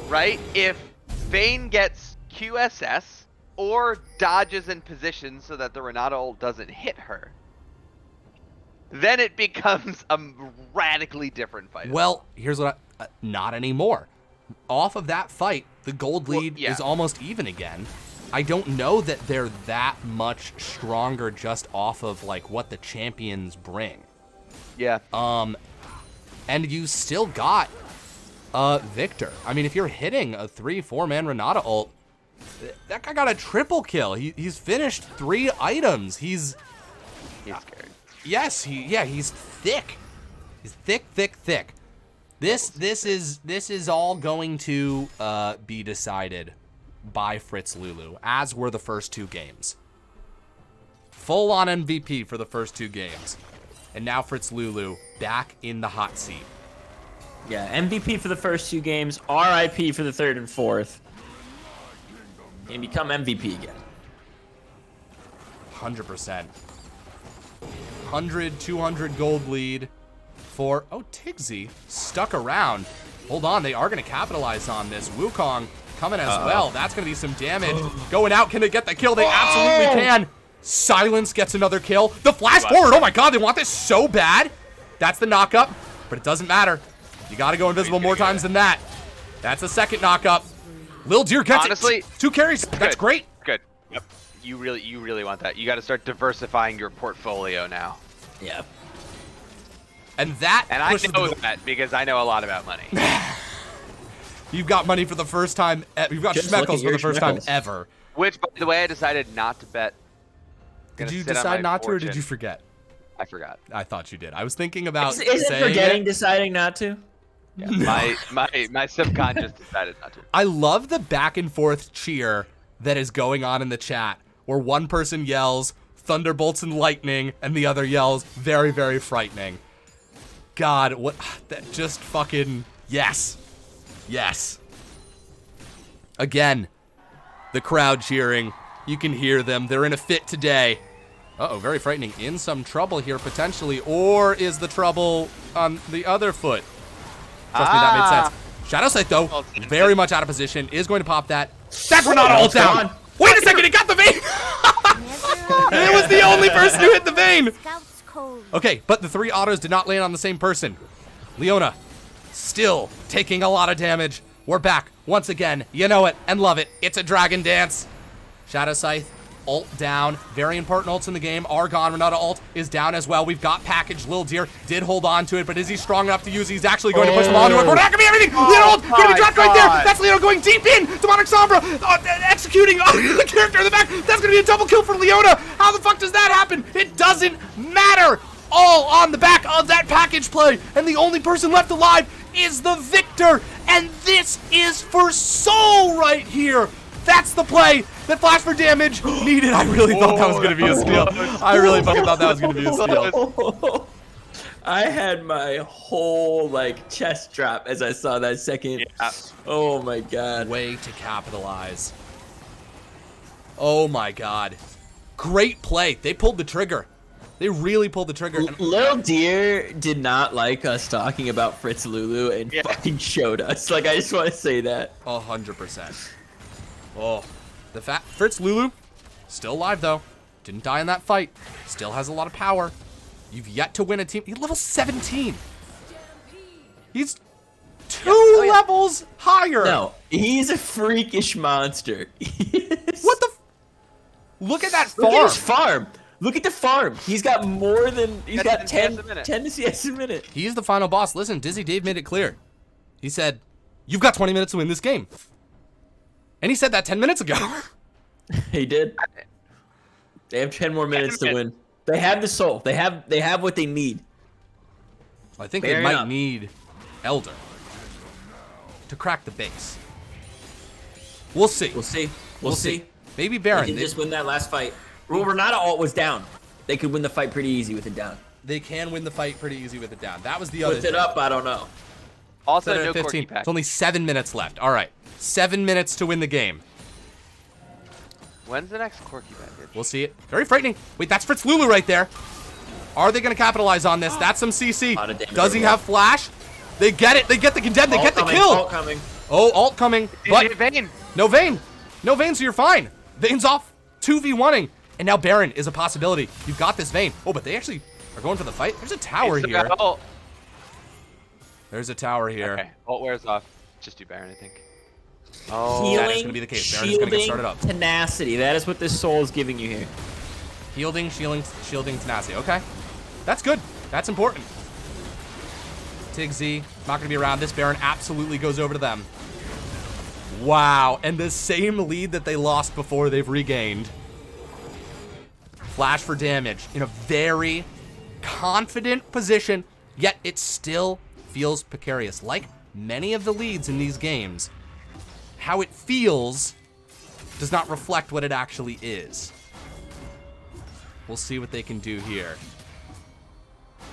right? If Vayne gets QSS or dodges in position so that the Renata ult doesn't hit her, then it becomes a radically different fight. Well, here's what not anymore. Off of that fight, the gold Well, lead yeah. is almost even again. I don't know that they're that much stronger just off of like what the champions bring. Yeah. And you still got Victor. I mean, if you're hitting a 3-4 man Renata ult, that guy got a triple kill. He's finished 3 items. He's scary. yes, he's thick. He's thick. This is all going to be decided by Fritz Lulu, as were the first 2 games. Full on MVP for the first 2 games. And now Fritz Lulu back in the hot seat. Yeah, MVP for the first 2 games, RIP for the 3rd and 4th. And become MVP again. 100%. 100, 200 gold lead for, oh, Tigsy stuck around. Hold on, they are going to capitalize on this. Wukong coming as well. That's going to be some damage. Going out, can they get the kill? They absolutely can. Silence gets another kill. The flash forward, oh my god, they want this so bad. That's the knock-up, but it doesn't matter. You got to go invisible more times than that. That's a second knock-up. Lil Deer gets Honestly, it. 2 carries, that's good. great. Good. Yep. You really want that. You got to start diversifying your portfolio now. Yeah. And that And I pushes know the- that because I know a lot about money. You've got money for the first time. You've got Just look at Schmeckles for your the first time Schmeckles. ever. Which, by the way, I decided not to bet. Did Gonna you sit on decide my not to, or did fortune. you forget? I forgot. I thought you did. I was thinking about Isn't saying forgetting it. deciding not to? Yeah, my subconscious decided not to. I love the back and forth cheer that is going on in the chat, where one person yells thunderbolts and lightning, and the other yells very, very frightening. God, what? That just fucking yes. Again, the crowd cheering. You can hear them. They're in a fit today. Uh-oh, very frightening. In some trouble here, potentially. Or is the trouble on the other foot? Trust me, that made sense. Shadow Sight, though, very much out of position, is going to pop that. That's Renata ult down! Wait a second, it got the vein! It was the only person who hit the vein! Scouts cold. Okay, but the 3 autos did not land on the same person. Leona, still taking a lot of damage. We're back once again. You know it and love it. It's a dragon dance. Shadow Scythe, ult down. Very important ults in the game. Argon, Renata ult is down as well. We've got package. Lil Deer did hold on to it, but is he strong enough to use? He's actually going to push them onto it. We're not going to be everything. Leona ult going to be dropped right there. That's Leona going deep in. Demonic Sombra executing the character in the back. That's going to be a double kill for Leona. How the fuck does that happen? It doesn't matter. All on the back of that package play. And the only person left alive is the victor. And this is for Soul right here. That's the play that Flash for damage needed. I really thought that was going to be a steal. I really fucking thought that was going to be a steal. I had my whole like chest drop as I saw that second. Yeah. Oh my god. Way to capitalize. Oh my god. Great play. They pulled the trigger. They really pulled the trigger. And Lil Deer did not like us talking about Fritz Lulu and fucking showed us. Like, I just want to say that. 100%. Oh, the Fritz Lulu, still alive though. Didn't die in that fight. Still has a lot of power. You've yet to win a team. He's level 17. He's 2 levels higher. No, he's a freakish monster. What the? Look at that Look farm. at his farm. Look at the farm. He's got more than, he's got 10 CS a minute. CS a minute. He's the final boss. Listen, Dizzy Dave made it clear. He said, "You've got 20 minutes to win this game." And he said that 10 minutes ago. He did. They have 10 more minutes to win. They have the soul. They have what they need. I think Fair they might enough. need Elder to crack the base. We'll see. We'll see. We'll see. Maybe They Baron. can They, just win that last fight. Well, Renata ult was down. They could win the fight pretty easy with it down. they can win the fight pretty easy with it down. That was the other With it thing. up, I don't know. Also, Set it no at Corki 15. pack. It's only 7 minutes left. All right. 7 minutes to win the game. When's the next Corki bandage? We'll see it. Very frightening. Wait, that's Fritz Lulu right there. Are they going to capitalize on this? That's some CC. Lot of damage Does he overall. have flash? They get it. They get the condemn. They get the kill. Ult coming. Oh, ult coming. But Vayne. no Vayne. No Vayne, so you're fine. Vayne's off 2v1ing. And now Baron is a possibility. You've got this Vayne. Oh, but they actually are going for the fight. There's a tower here. Ult. There's a tower here. Okay, ult wears off. Just do Baron, I think. Oh, Healing, that is going to be the case. Baron is going to get started up. tenacity. That is what this soul is giving you here. Shielding, tenacity. Okay. That's good. That's important. Tiggsy, not going to be around. This Baron absolutely goes over to them. Wow. And the same lead that they lost before, they've regained. Flash for damage in a very confident position, yet it still feels precarious. Like many of the leads in these games, how it feels does not reflect what it actually is. We'll see what they can do here.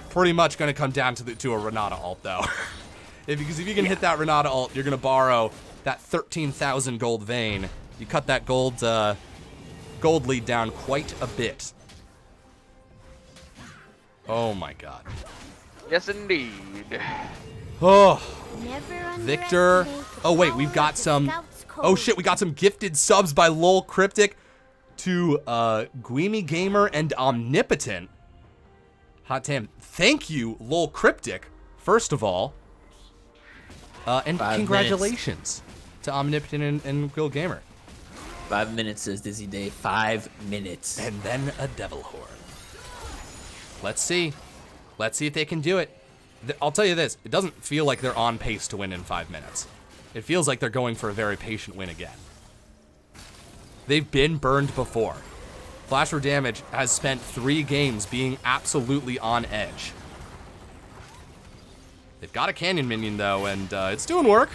Pretty much going to come down to a Renata ult, though. Because if you can hit that Renata ult, you're going to borrow that 13,000 gold Vayne. You cut that gold lead down quite a bit. Oh my god. Yes, indeed. Oh, Never Victor. underestimate the Oh wait, power we've of got the some. Scout's Oh code. shit, we got some gifted subs by Lol Cryptic to Guimi Gamer and Omnipotent. Hot damn. Thank you, Lol Cryptic, first of all. And 5 congratulations to Omnipotent and Guild Gamer. 5 minutes, says Dizzy Dave. 5 minutes. And then a Devil Horn. Let's see. Let's see if they can do it. I'll tell you this, it doesn't feel like they're on pace to win in 5 minutes. It feels like they're going for a very patient win again. They've been burned before. Flash for Damage has spent 3 games being absolutely on edge. They've got a Canyon minion though, and it's doing work.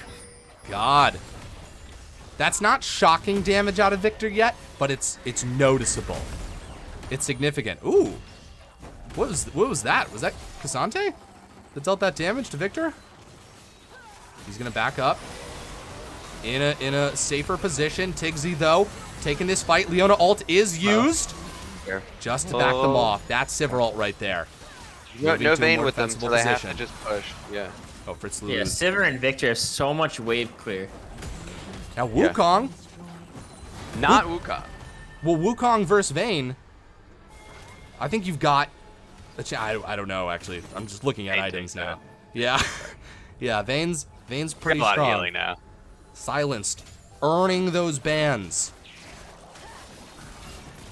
God. That's not shocking damage out of Victor yet, but it's noticeable. It's significant. Ooh. What was that? Was that Cassante that dealt that damage to Victor? He's gonna back up in a safer position. Tiggsy though taking this fight. Leona ult is used just to back them off. That's Sivir ult right there. No Moving to a Vayne more with them, so defensible they have to position. just push. Yeah. Oh, Fritz Yeah, lose. Sivir and Victor have so much wave clear. Now Wukong. Not Wukong. Well, Wukong versus Vayne. I think you've got. I don't know actually. I'm just looking at Vayne items takes now. that. Yeah, yeah. Vayne's pretty a lot strong. of healing now. Silenced, earning those bans.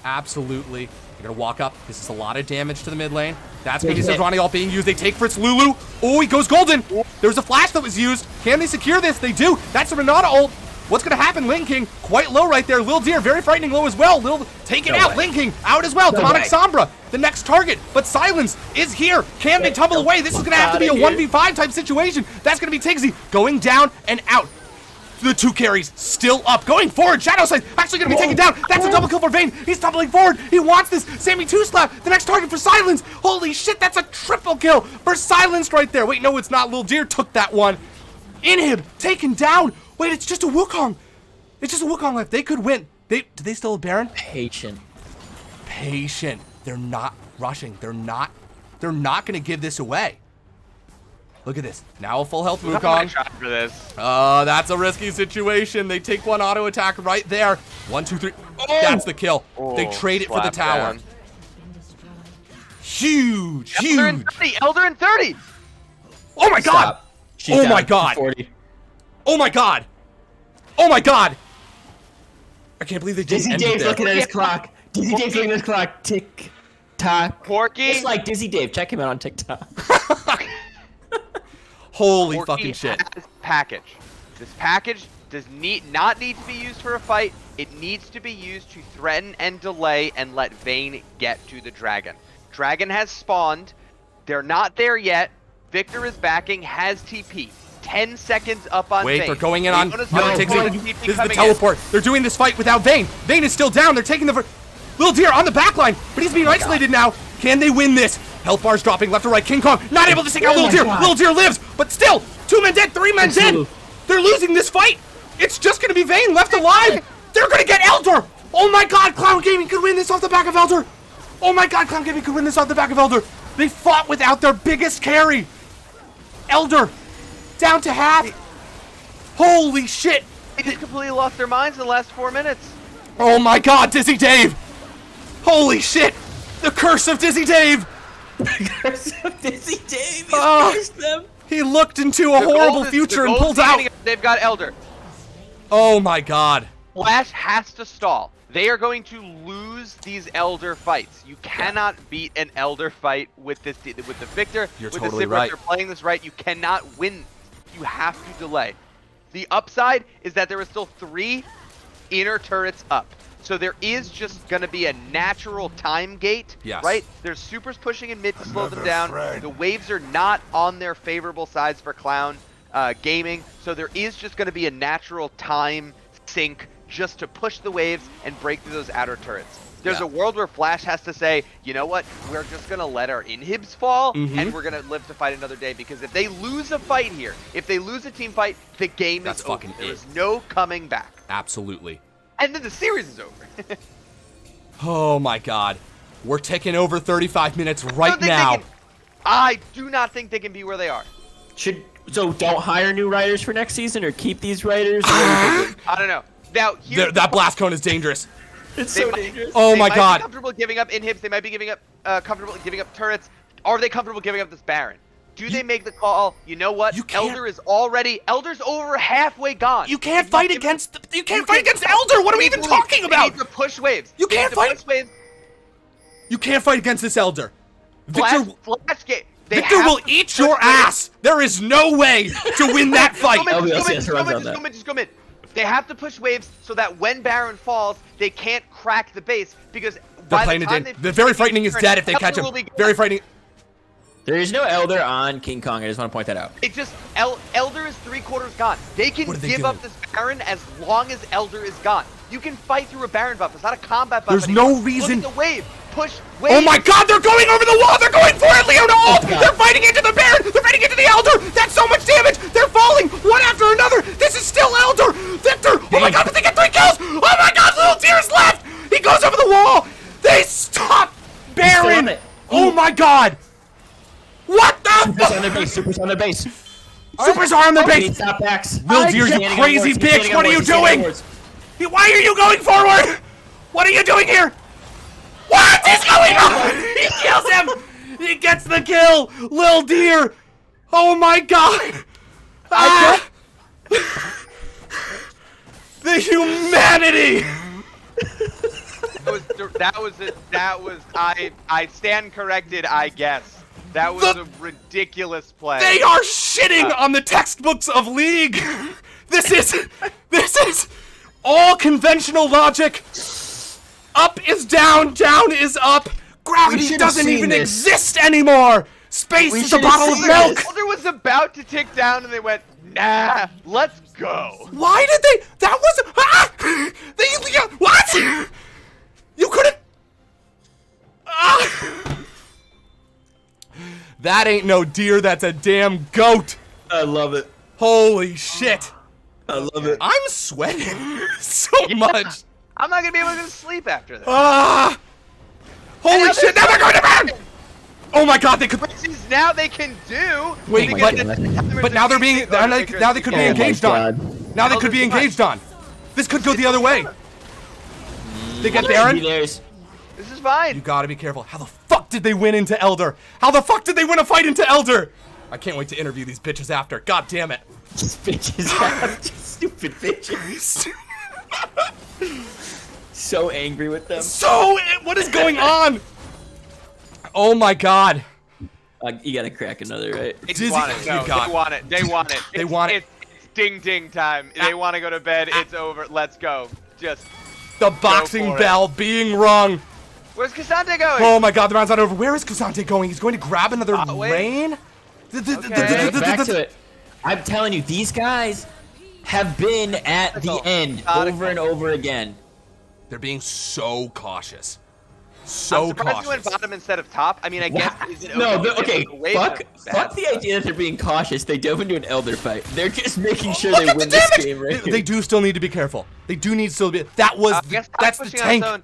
Absolutely. They're gonna walk up. This is a lot of damage to the mid lane. That's maybe Sejuani ult being used. They take Fritz Lulu. Oh, he goes golden. There's a flash that was used. Can they secure this? They do. That's a Renata ult. What's gonna happen? Lin King quite low right there. Lil Deer very frightening low as well. Lil taken out. Lin King out as well. Demonic Sombra, the next target. But Silence is here. Can they tumble away? This is gonna have to be a 1v5 type situation. That's gonna be Tiggsy going down and out. The 2 carries still up, going forward. Shadowside actually gonna be taken down. That's a double kill for Vayne. He's tumbling forward. He wants this. Sammy 2-slap, the next target for Silence. Holy shit, that's a triple kill for Silence right there. Wait, no, it's not. Lil Deer took that one. Inhib taken down. Wait, it's just a Wukong. It's just a Wukong left. They could win. Do they still have Baron? Patient. Patient. They're not rushing. They're not gonna give this away. Look at this. Now a full health I'm gonna Wukong. try for this. That's a risky situation. They take one auto attack right there. 1, 2, 3. That's the kill. They trade it for the slap tower. down. Huge, Elder in huge. 30. Elder in 30. Oh my god. Stop. She's Oh down my to god. 40. Oh my god. Oh my god. I can't believe they Dizzy didn't end Dave's it looking there. at his clock. Dizzy Dave's looking at his clock. Tick, tock. Porky. It's like Dizzy Dave. Check him out on TikTok. Holy Porky fucking shit. has package. This package does not need to be used for a fight. It needs to be used to threaten and delay and let Vayne get to the dragon. Dragon has spawned. They're not there yet. Victor is backing, has TP. 10 seconds up on Wait, Vayne. they're going in on Leona's Tiggsy. going This TP is the coming in. teleport. They're doing this fight without Vayne. Vayne is still down. They're taking the... Lil Deer on the backline, but he's being isolated now. Can they win this? Health bar's dropping left or right. King Kong not able to take out Lil Deer. Lil Deer lives, but still, 2 men dead, 3 men dead. They're losing this fight. It's just going to be Vayne left alive. They're going to get Eldor. Oh my god, Clown Gaming could win this off the back of Elder! Oh my god, Clown Gaming could win this off the back of Elder! They fought without their biggest carry! Elder! Down to half! Holy shit! They just completely lost their minds in the last 4 minutes. Oh my god, Dizzy Dave! Holy shit! The curse of Dizzy Dave! Dizzy Dave, Oh. cursed them. He looked into a The horrible goal is- future the and goal is pulled out! getting- They've got Elder. Oh my god. Flash has to stall. They are going to lose these Elder fights. You cannot beat an Elder fight with this with the Victor. You're with totally the Sivir. right. If you're playing this right, you cannot win. You have to delay. The upside is that there are still 3 inner turrets up. So there is just going to be a natural time gate, Yes. right? There's supers pushing in mid to slow them down. The waves are not on their favorable sides for Clown Gaming. So there is just going to be a natural time sink just to push the waves and break through those outer turrets. There's Yeah. a world where Flash has to say, you know what, we're just going to let our inhibs fall and we're going to live to fight another day, because if they lose a fight here, if they lose a team fight, the game That's is over. fucking There it. is no coming back. Absolutely. And then the series is over. Oh my god. We're taking over 35 minutes I right don't think they now. can- I do not think they can be where they are. So don't hire new writers for next season, or keep these writers. What are you thinking? I don't know. Now, here's That blast cone is dangerous. It's They so might- dangerous. Oh they my might god. Be comfortable giving up inhibs. They might be giving up comfortable giving up turrets. Are they comfortable giving up this Baron? Do they make the call? You know what? You can't- Elder's over halfway gone. You can't If fight give- against you can't you fight can- against Elder. What are we they even need- talking they about? need to push waves. You They need can't to fight- push waves. You can't fight against this Elder. Victor Flash game. Victor will eat your ass. There is no way to win that fight. LBLCS runs on that. Just go mid. They have to push waves so that when Baron falls, they can't crack the base, because They're by playing the it time in. they The very frightening is dead if they catch him. Elder will be Very gone. frightening. There is no Elder on King Kong. I just want to point that out. It just Elder is 3/4 gone. They can What are they give up doing? this Baron as long as Elder is gone. You can fight through a Baron buff. It's not a combat buff. There's anymore. no reason- Look at the wave. Push wave. Oh my god, they're going over the wall! They're going for it, Leona! Oh, God. They're fighting into the Baron! They're fighting into the Elder! That's so much damage! They're falling one after another! This is still Elder! Victor! Oh my god, but they get 3 kills! Oh my god, Little Tears left! He goes over the wall! They stop still on Baron! it. Oh my god! What the Supers on fuck? their base. Supers on their base. Supers are on their We need base! top backs. Lil Deer, you Standing on crazy wards, bitch! standing on What are you wards, standing on doing? wards. Why are you going forward? What are you doing here? What is going on? He kills him! He gets the kill! Lil Deer! Oh my god! Ah! The humanity! I stand corrected, I guess. That was The- a ridiculous play. They are shitting on the textbooks of League! This is all conventional logic! Up is down, down is up! Gravity should have doesn't seen even this. exist anymore! Space We is a should have bottle of seen milk! this. Elder was about to tick down and they went, nah, let's go. Why did they? That was what? You could have. That ain't no deer. That's a damn goat. I love it. Holy shit! I love it. I'm sweating so much. I'm not gonna be able to go to sleep after this. Ah! Holy now shit! Now they're going to bed. Oh my god! They could. Which is now they can do. Wait, because but- the timers But are now they're being. keeping Now over they, because now they could be Oh my engaged on. God. Now they could be engaged on. This could go the other way. They get Baron. There's This is fine. You gotta be careful. How the fuck did they win into Elder? How the fuck did they win a fight into Elder? I can't wait to interview these bitches after. God damn it. bitches. Stupid bitches. So angry with them. So, what is going on? Oh my god. You gotta crack another, right? They Dizzy- want it. No, you got they want it. They want it. They want it. It's ding ding time. They want to go to bed. It's over. Let's go. Just. The boxing for it. bell being rung. Where's Cassandra going? Oh my god, the round's not over. Where is Kusante going? He's going to grab another wait. lane? Alright, back to it. I'm telling you, these guys have been at the end Gotta over and over again. They're being so cautious. So I'm surprised you went cautious. bottom instead of top. I mean, I guess is it No, okay? okay. The wave Fuck is bad the stuff. idea that they're being cautious. They dove into an elder fight. They're just making sure Look they at the win this damage! game right here. They do still need to be careful. They do need still to be. That was I guess that's the pushing on its tank. own.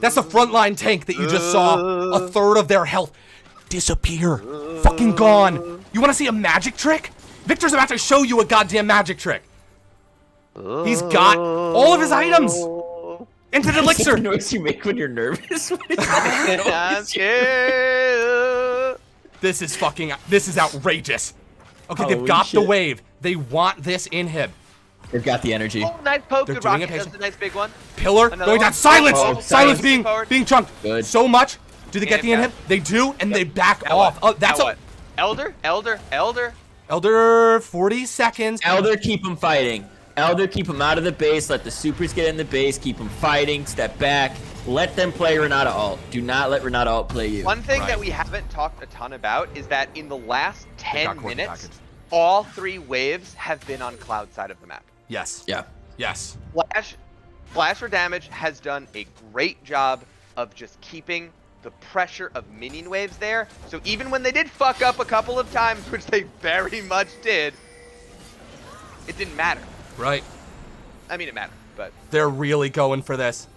That's the frontline tank that you just saw. A third of their health disappear. Fucking gone. You want to see a magic trick? Victor's about to show you a goddamn magic trick. He's got all of his items into the Is that elixir. the noise you make when you're nervous? What is that I'm noise? scared. This is outrageous. Okay, they've Holy got the shit. wave. They want this in him. They've got the energy. Oh, nice poke. They're Good doing rocket. it That's a nice big one. Pillar Another going one. down. Silence. Oh, Silence silence. being chunked. Good. So much. Do they get And the in back. him? They do, and they back Now off. what? Oh, that's Now a what? Elder. Elder 40 seconds. Elder, keep them fighting. Elder, keep them out of the base. Let the supers get in the base. Keep them fighting. Step back. Let them play Renata ult. Do not let Renata ult play you. One thing Right. that we haven't talked a ton about is that in the last got 10 Corki minutes, package. all 3 waves have been on cloud side of the map. Yes. Yeah. Yes. Flash for Damage has done a great job of just keeping the pressure of minion waves there. So even when they did fuck up a couple of times, which they very much did, it didn't matter. Right. I mean, it mattered, but They're really going for this.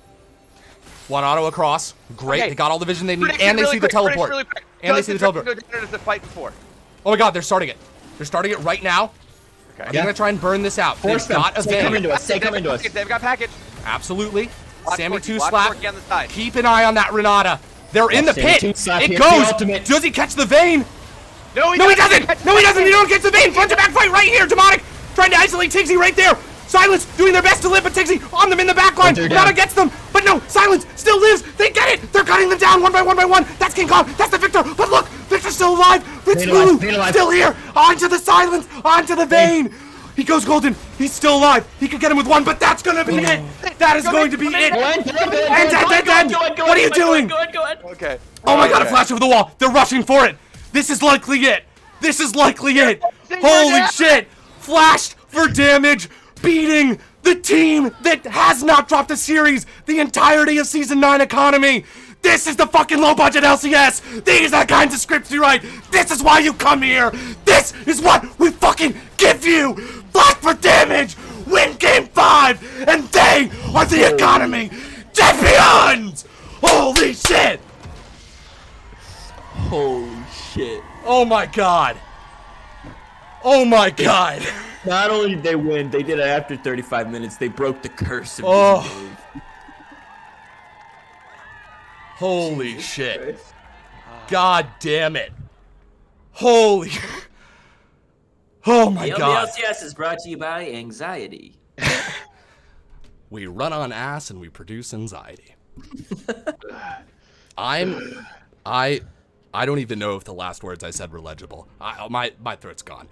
One auto across. Great. Okay. They got all the vision they need, Prediction and they really see the quick, prediction teleport. really quick. And they Does see the Dragon teleport. go down as the fight before? Oh my god, they're starting it. They're starting it right now. Okay. I'm gonna try and burn this out. Force They've them. got a Say come van. into us. Say come into us. They've got package. Absolutely. Watch Sammy Corki, 2 watch slap. Corki on the side. Keep an eye on that Renata. They're in the Sammy pit. 2 slap. It Here's the goes. ultimate. Does he catch the vein? No, he No, he doesn't. doesn't. No, he doesn't. He don't catch the vein. Front to back fight right here. Demonic trying to isolate Tigsy right there. Silence doing their best to live, but Tigsy on them in the back line. They're Renata down. gets them, but no, Silence still lives. They get it. They're cutting them down one by one. That's King Kong. That's the Victor. But look, Victor's still alive. Ritz Stay alive, Lulu stay alive. still here. Onto the Silence. Onto the vein. He goes golden. He's still alive. He could get him with one, but that's gonna be it. That is going to be it. Go in, go in, go in, go in, And go in, dead. go in, go in, What are you go doing? in, go in, go in, go in. Okay. Oh my god, a Okay. flash over the wall. They're rushing for it. This is likely it. This is likely it. Holy shit. Flashed for Damage, beating the team that has not dropped a series the entirety of Season 9 economy. This is the fucking low budget LCS. These are the kinds of scripts you write. This is why you come here. This is what we fucking give you. Flash for Damage. Win game 5. And they are the economy champions. Holy shit. Holy shit. Oh my god. Oh my god. Not only did they win, they did it after 35 minutes. They broke the curse of Oh. this move. Holy shit. God damn it. Holy. Oh my The god. LCS is brought to you by Anxiety. We run on ass and we produce anxiety. I don't even know if the last words I said were legible. My throat's gone.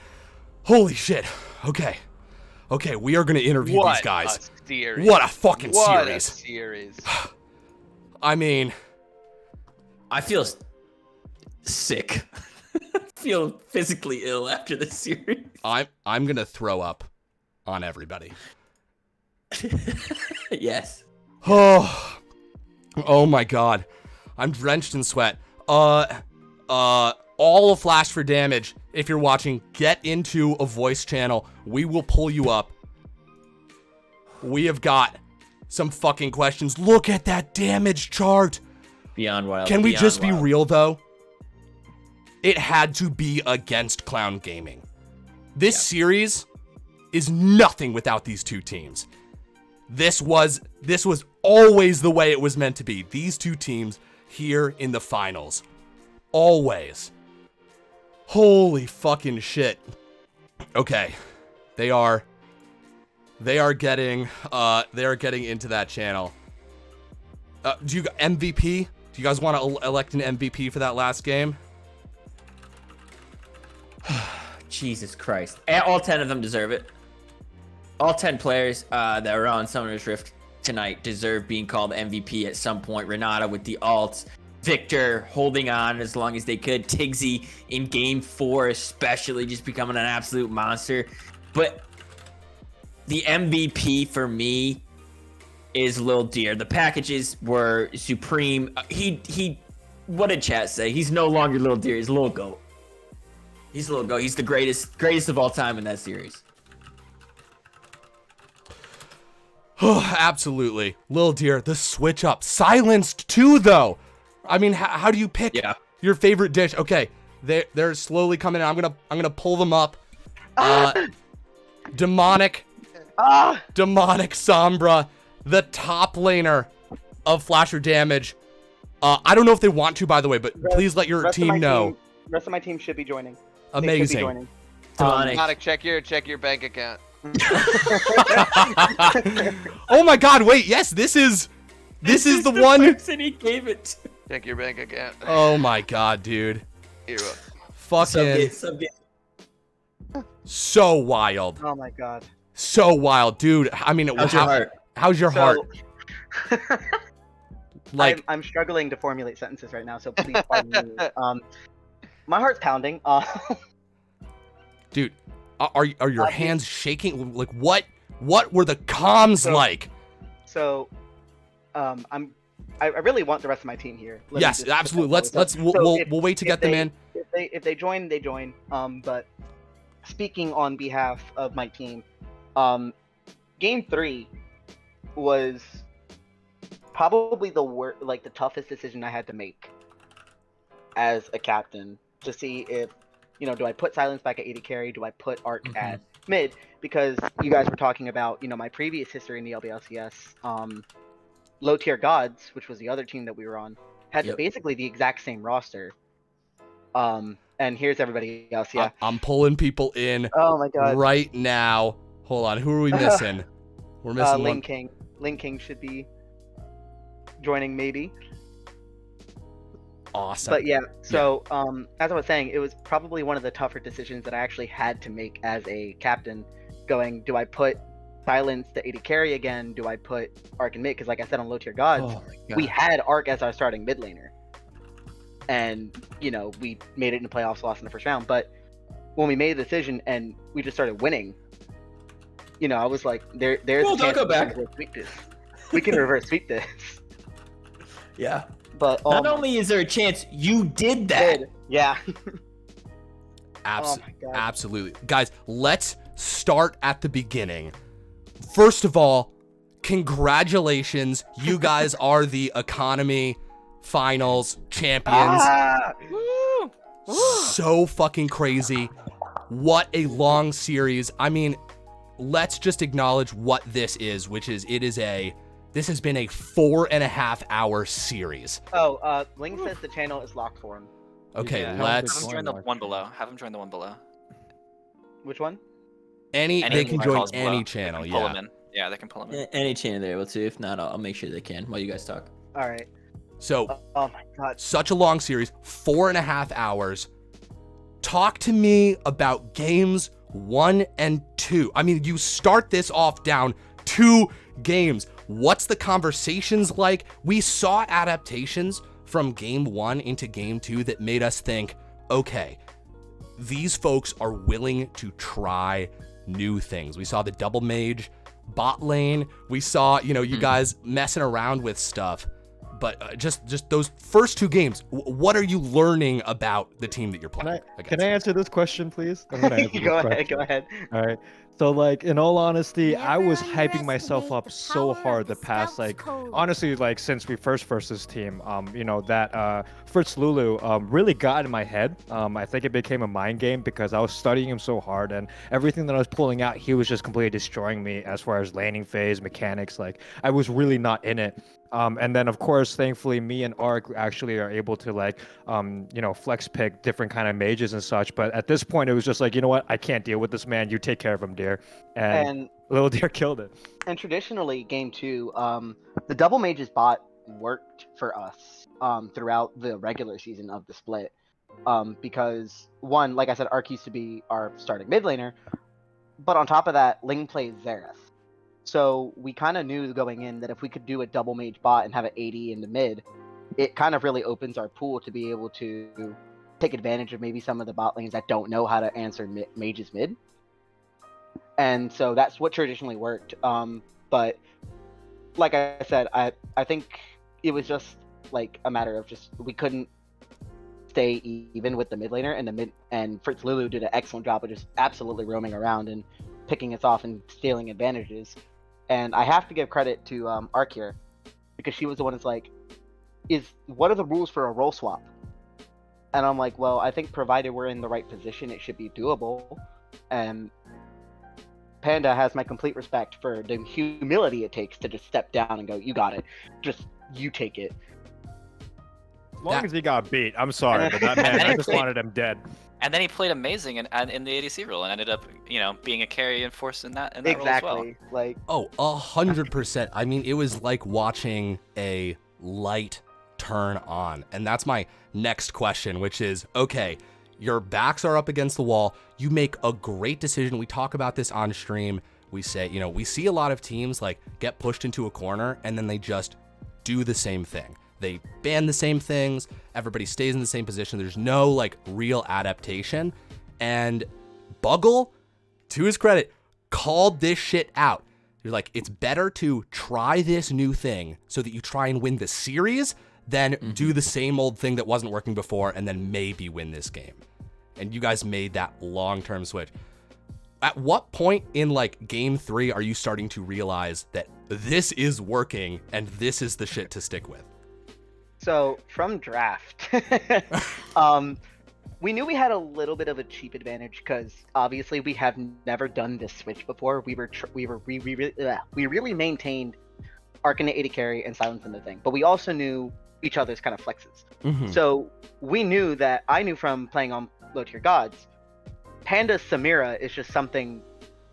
Holy shit. Okay, we are gonna interview What these guys. a series. What a fucking What series. a series. I mean, I feel sick. I feel physically ill after this series. I'm gonna throw up on everybody. Yes. Oh my god. I'm drenched in sweat. All of Flash for Damage, if you're watching, get into a voice channel. We will pull you up. We have got some fucking questions. Look at that damage chart. Beyond Wild. Can we Beyond just be Wild. real though? It had to be against Clown Gaming. This series is nothing without these two teams. This was always the way it was meant to be. These two teams here in the finals. Always. Holy fucking shit. Okay. They are getting into that channel. Do you MVP? Do you guys want to elect an MVP for that last game? Jesus Christ. All 10 of them deserve it. All 10 players that were on Summoner's Rift tonight deserve being called MVP at some point. Renata with the ults. Victor holding on as long as they could. Tigsy in game 4 especially just becoming an absolute monster. But the MVP for me is Lil Deer. The packages were supreme. What did chat say? He's no longer Lil Deer. He's Lil Goat. He's Lil Goat. He's the greatest of all time in that series. Oh, absolutely. Lil Deer, the switch up. Silenced too, though. I mean, how do you pick your favorite dish? Okay, they're slowly coming in. I'm gonna pull them up. Demonic Sombra, the top laner of Flasher Damage. I don't know if they want to, by the way, but please let your team know. Rest of my team should be joining. Amazing. Demonic. Check your bank account. Oh my God! Wait, yes, this is the one. Person he gave it. Check your bank account. Oh my God, dude. Here, Fucking so wild. Oh my God. So wild, dude. I mean, How's your heart? How's your heart? Like, I'm struggling to formulate sentences right now, so please pardon me. My heart's pounding. dude, are your hands shaking? Like, what were the comms like? So, I really want the rest of my team here. Let me Yes, just- absolutely. We'll wait to get them in. If they join, they join. But speaking on behalf of my team, game 3 was probably the toughest decision I had to make as a captain, to see if, do I put Silence back at AD carry? Do I put Arc at mid? Because you guys were talking about, my previous history in the LBLCS. Low Tier Gods, which was the other team that we were on, had basically the exact same roster. And here's everybody else. Yeah, I'm pulling people in. Oh my God. Right now. Hold on. Who are we missing? We're missing Ling one. King. Ling King should be joining maybe. Awesome. But yeah, so as I was saying, it was probably one of the tougher decisions that I actually had to make as a captain. Going, do I put Silence the AD carry again? Do I put Arc and mid? Because like I said on Low Tier Gods, we had Arc as our starting mid laner. And, we made it in the playoffs, lost in the first round. But when we made the decision and we just started winning, I was like, there's Well, a don't chance go we can back. reverse sweep this. We can reverse sweep this. Yeah. But Not only is there a chance, you did that. Yeah. Oh my God. Absolutely. Guys, let's start at the beginning. First of all, congratulations. You guys are the Economy Finals champions. So fucking crazy. What a long series. I mean, let's just acknowledge what this is, which is this has been a 4.5 hour series. Oh, Ling says the channel is locked for him. Okay, Yeah, let's have him join the one below. Have him join the one below. Which one? they can one join calls any below. channel, They can pull yeah. him in. Yeah, they can pull him in. Any channel they're able to. If not, I'll make sure they can while you guys talk. All right. So, Oh my God. such a long series, 4.5 hours. Talk to me about games 1 and 2. I mean, you start this off down 2 games. What's the conversations like? We saw adaptations from game 1 into game 2 that made us think, okay, these folks are willing to try new things. We saw the double mage bot lane. We saw, you guys messing around with stuff. But just those first 2 games, what are you learning about the team that you're playing? Can I answer this question, please? I'm gonna answer this Go question. ahead. All right. So, like, in all honesty, I was Never hyping myself underestimate up the so power hard of the the past, Scouts like, code. honestly, like, since we first this team, that Fritz Lulu really got in my head. I think it became a mind game because I was studying him so hard, and everything that I was pulling out, he was just completely destroying me as far as laning phase, mechanics. Like, I was really not in it. And then, of course, thankfully, me and Ark actually are able to, like, flex pick different kind of mages and such. But at this point, it was just like, you know what? I can't deal with this man. You take care of him, dear. And Little Deer killed it. And traditionally, game 2, the double mages bot worked for us throughout the regular season of the split. Because, one, like I said, Ark used to be our starting mid laner. But on top of that, Ling plays Xerath. So we kind of knew going in that if we could do a double mage bot and have an AD in the mid, it kind of really opens our pool to be able to take advantage of maybe some of the bot lanes that don't know how to answer mages mid. And so that's what traditionally worked. But like I said, I think it was just like a matter of just we couldn't stay even with the mid laner, and Fritz Lulu did an excellent job of just absolutely roaming around and picking us off and stealing advantages. And I have to give credit to Ark here, because she was the one that's like, what are the rules for a role swap? And I'm like, well, I think provided we're in the right position, it should be doable. And Panda has my complete respect for the humility it takes to just step down and go, you got it. Just, you take it. As long as he got beat, I'm sorry, but that man, I just wanted him dead. And then he played amazing in the ADC role and ended up, being a carry and force in that role as well. Exactly. Like, Oh, 100%. I mean, it was like watching a light turn on. And that's my next question, which is, okay, your backs are up against the wall. You make a great decision. We talk about this on stream. We say, we see a lot of teams like get pushed into a corner and then they just do the same thing. They ban the same things. Everybody stays in the same position. There's no like real adaptation. And Buggle, to his credit, called this shit out. You're like, it's better to try this new thing so that you try and win the series than do the same old thing that wasn't working before and then maybe win this game. And you guys made that long-term switch. At what point in like game 3 are you starting to realize that this is working and this is the shit to stick with? so from draft, we knew we had a little bit of a cheap advantage because obviously we have never done this switch before. We really maintained Ark in the AD carry and Silence in the thing, but we also knew each other's kind of flexes. So we knew that I knew from playing on Low Tier Gods, Panda's Samira is just something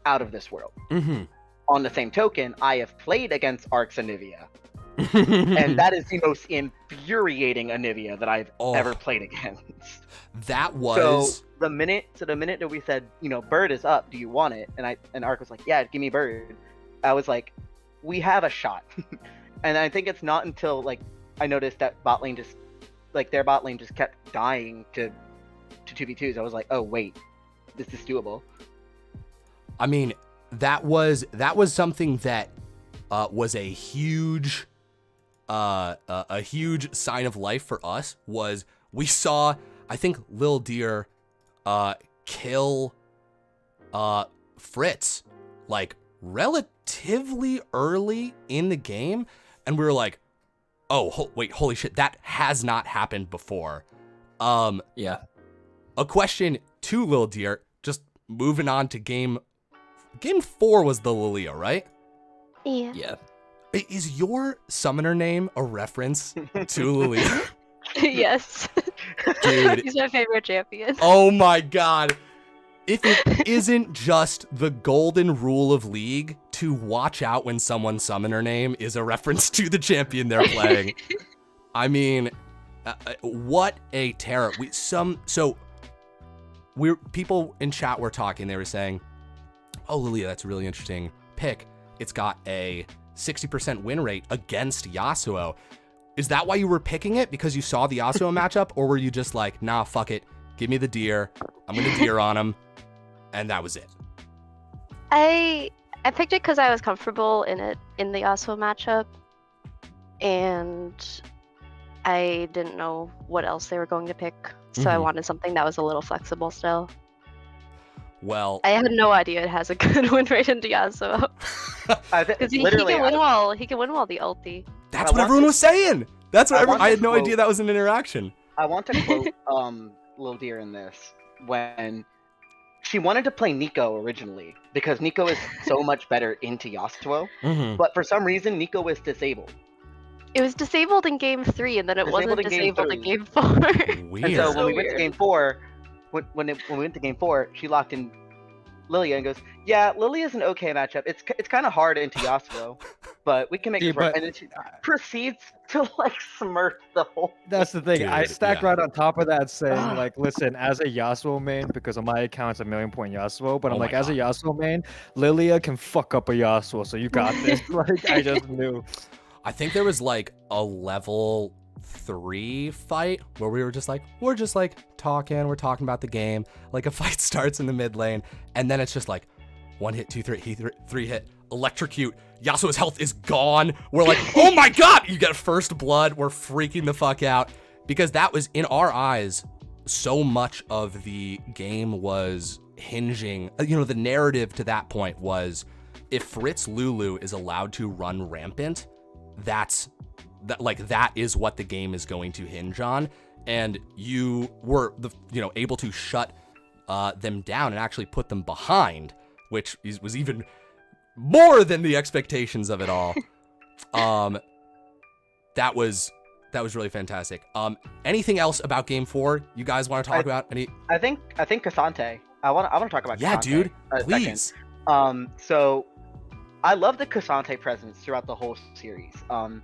out of this world. On the same token, I have played against Ark's Anivia, and that is the most infuriating Anivia that I've ever played against. That was... So the minute that we said, Bird is up, do you want it? And Ark was like, yeah, give me Bird. I was like, we have a shot. And I think it's not until like I noticed that their bot lane just kept dying to 2v2s. I was like, oh wait, this is doable. I mean, that was something that was a huge sign of life for us. Was we saw, I think, Lil Deer kill Fritz like relatively early in the game, and we were like, oh wait, holy shit, that has not happened before. Yeah. A question to Lil Deer, just moving on to game 4 was the Lilia, right? Yeah. Yeah. Is your summoner name a reference to Lilia? Yes. Dude. He's my favorite champion. Oh my god. If it isn't just the golden rule of League to watch out when someone's summoner name is a reference to the champion they're playing. I mean, what a terror. People in chat were talking, they were saying, oh, Lilia, that's a really interesting pick. It's got a 60% win rate against Yasuo. Is that why you were picking it? Because you saw the Yasuo matchup? Or were you just like, nah, fuck it. Give me the deer. I'm going to deer on him. And that was it. I picked it because I was comfortable in the Yasuo matchup, and I didn't know what else they were going to pick, so I wanted something that was a little flexible still. Well, I had no idea it has a good win rate into Yasuo. Because he can win well. He can win well the ulti. That's what everyone was saying. That's what I had no idea that was an interaction. I want to quote Lil Deer in this when she wanted to play Nico originally because Nico is so much better into Yasuo, but for some reason Nico was disabled. It was disabled in game 3, and then it wasn't disabled in game 4. Weird. And so when we went to game 4, when we went to game 4, she locked in Lilia and goes, yeah, Lilia's an okay matchup. It's kind of hard into Yasuo, but we can make it work. And then she proceeds to like smirk the whole. That's the thing. Dude, I stacked right on top of that, saying like, listen, as a Yasuo main, because on my account it's a 1,000,000 Yasuo, but I'm like, as a Yasuo main, Lilia can fuck up a Yasuo, so you got this. Like, I just knew. I think there was like a level 3 fight where we're just like talking, we're talking about the game, like a fight starts in the mid lane, and then it's just like 1 hit, 2 3 hit, 3 hit, electrocute, Yasuo's health is gone. We're like, oh my god, you get first blood. We're freaking the fuck out because that was, in our eyes, so much of the game was hinging. The narrative to that point was, if Fritz Lulu is allowed to run rampant, that is what the game is going to hinge on. And you were able to shut them down and actually put them behind, which was even more than the expectations of it all. That was really fantastic. Anything else about Game 4 you guys want to talk about? I think Cassante. I want to talk about. Yeah, Cassante dude, a please. Second. So I love the Cassante presence throughout the whole series. And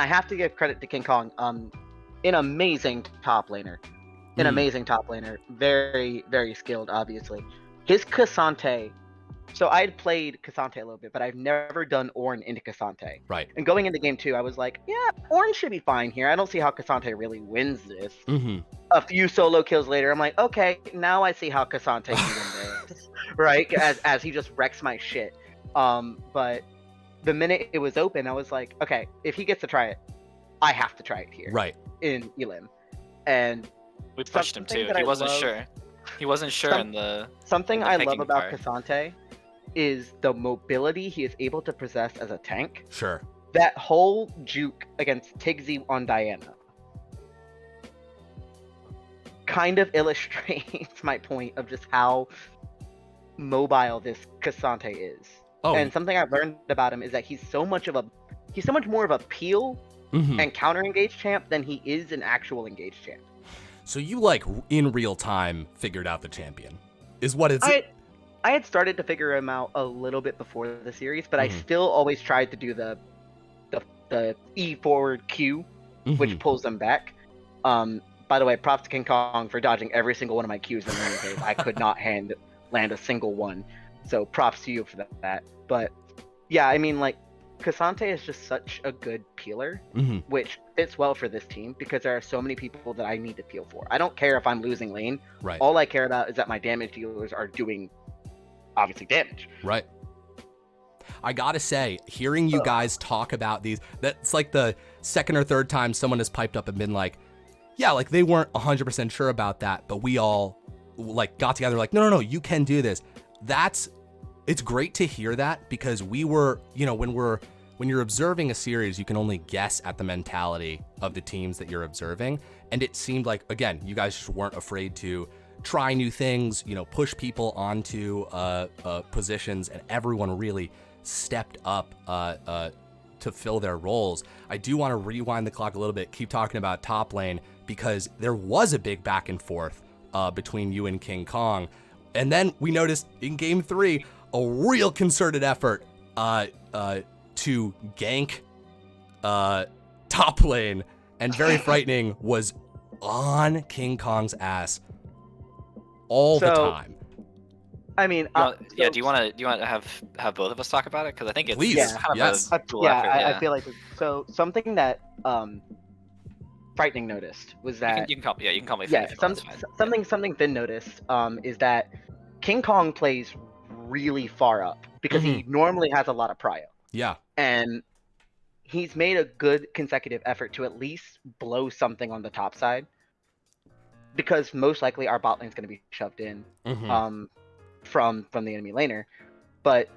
I have to give credit to King Kong. An amazing top laner. Very, very skilled, obviously. His Cassante. So I had played Cassante a little bit, but I've never done Ornn into Cassante. Right. And going into game 2, I was like, yeah, Ornn should be fine here. I don't see how Cassante really wins this. Mm-hmm. A few solo kills later, I'm like, okay, now I see how Cassante can win this. Right? As he just wrecks my shit. But the minute it was open, I was like, okay, if he gets to try it, I have to try it here. Right. In Elim. And we pushed him too. He wasn't sure. He wasn't sure in the. Something in the I love about part. Cassante is the mobility he is able to possess as a tank. Sure. That whole juke against Tiggsy on Diana kind of illustrates my point of just how mobile this Cassante is. Oh. And something I've learned about him is that he's so much more of a peel and counter engage champ than he is an actual engage champ. So you in real time figured out the champion, is what it's. I had started to figure him out a little bit before the series, but I still always tried to do the E forward Q, which pulls them back. By the way, props to King Kong for dodging every single one of my Qs in the phase. I could not land a single one, so props to you for that. But yeah, I mean, Cassante is just such a good peeler, which fits well for this team because there are so many people that I need to peel for. I don't care if I'm losing lane. Right. All I care about is that my damage dealers are doing, obviously, damage. Right. I gotta say, hearing you guys talk about these, that's like the second or third time someone has piped up and been like, yeah, they weren't 100% sure about that, but we all got together no, you can do this. It's great to hear that because we were, when you're observing a series, you can only guess at the mentality of the teams that you're observing. And it seemed like, again, you guys just weren't afraid to try new things, push people onto positions, and everyone really stepped up to fill their roles. I do want to rewind the clock a little bit, keep talking about top lane, because there was a big back and forth between you and King Kong. And then we noticed in game 3, a real concerted effort to gank top lane, and very frightening was on King Kong's ass all the time. I mean, do you want to have both of us talk about it? Because I think it's please, kind yes. of a cool effort, I feel like so. Something that Frightening noticed was that you can call me. Yeah, something Finn noticed is that King Kong plays really far up because he normally has a lot of prio. Yeah. And he's made a good consecutive effort to at least blow something on the top side, because most likely our bot lane is going to be shoved in from the enemy laner. But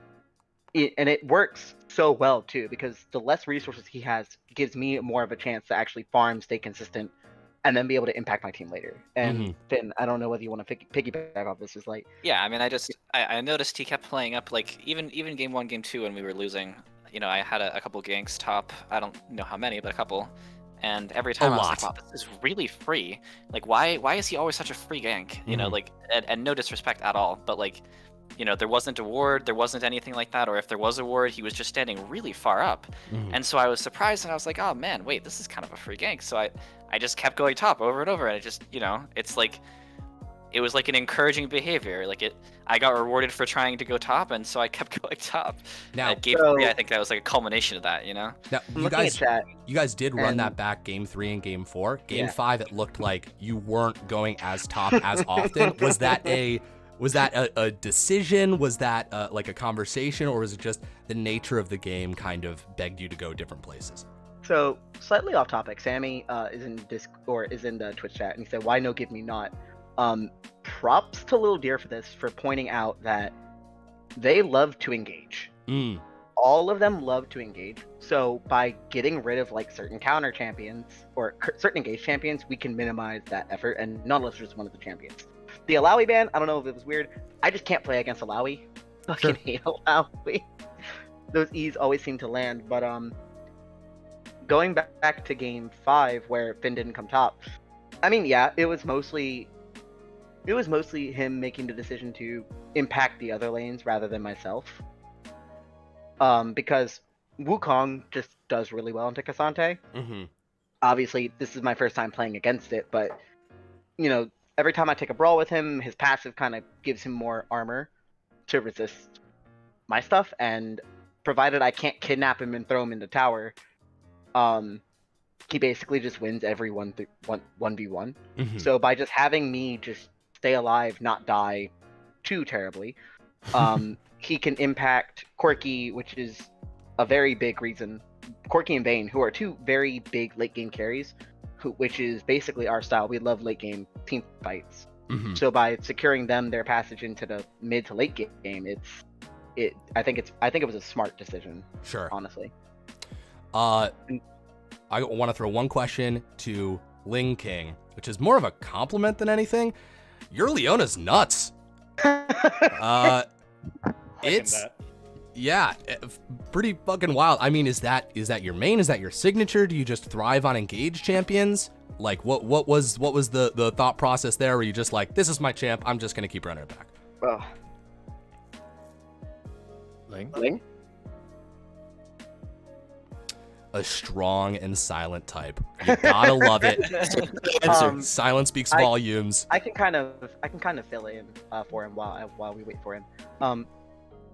it works so well too, because the less resources he has gives me more of a chance to actually farm, stay consistent, and then be able to impact my team later. And Finn, I don't know whether you want to piggyback off this. Is yeah, I mean, I noticed he kept playing up, even game 1, game 2 when we were losing. I had a couple ganks top. I don't know how many, but a couple. And every time I was like, wow, this is really free. Why is he always such a free gank? And no disrespect at all, but there wasn't a ward, there wasn't anything like that, or if there was a ward, he was just standing really far up. And so I was surprised, and I was like, oh man, wait, this is kind of a free gank. So I just kept going top over and over, and it just, it's it was like an encouraging behavior. I got rewarded for trying to go top, and so I kept going top. Now, game 3, I think that was a culmination of that, Now, you guys did run that back game 3 and game 4. Game 5, it looked like you weren't going as top as often. Was that Was that a decision? Was that like a conversation, or was it just the nature of the game kind of begged you to go different places? So slightly off topic. Sammy is in the Twitch chat, and he said, "Why no give me not?" Props to Little Deer for this, for pointing out that they love to engage. All of them love to engage. So by getting rid of like certain counter champions or certain engage champions, we can minimize that effort, and Nautilus is one of the champions. The Alawi ban, I don't know if it was weird. I just can't play against Alawi. Fucking hate Alawi. Those E's always seem to land. But going back to game 5 where Finn didn't come top. I mean, yeah, it was mostly him making the decision to impact the other lanes rather than myself. Because Wukong just does really well into Cassante. Obviously, this is my first time playing against it, but you know, every time I take a brawl with him, his passive kind of gives him more armor to resist my stuff, and provided I can't kidnap him and throw him in the tower, he basically just wins every 1v1. So by just having me just stay alive, not die too terribly, he can impact Corki, which is a very big reason. Corki and Bane, who are two very big late game carries, which is basically our style. We love late game team fights. So by securing them their passage into the mid to late game, I think it was a smart decision. Sure. Honestly. I want to throw one question to Ling King, which is more of a compliment than anything. Your Leona's nuts. It's pretty fucking wild. I mean, is that your main? Is that your signature? Do you just thrive on engaged champions? Like, what was the thought process there? Were you just like, this is my champ, I'm just gonna keep running it back? Ling? A strong and silent type. You gotta love it. Silence speaks volumes. I can kind of fill in for him while we wait for him.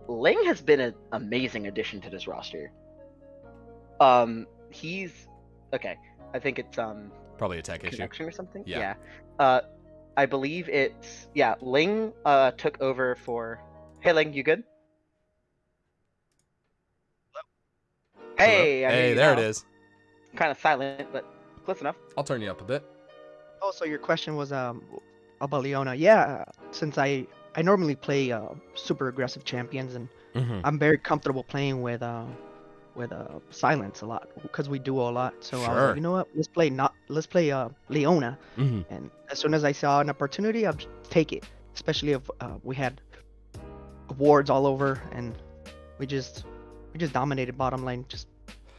Ling has been an amazing addition to this roster. He's okay. I think it's probably a tech connection issue or something. Yeah. I believe it's Ling took over for. Hey Ling, you good? Hey, hey, there it is. Kind of silent, but close enough. I'll turn you up a bit. Oh, so your question was about Leona. Yeah, since I normally play super aggressive champions, and I'm very comfortable playing with Silence a lot because we duo a lot. So I was like, you know what? Let's play Leona. And as soon as I saw an opportunity, I'd take it. Especially if we had wards all over, and we just dominated bottom lane.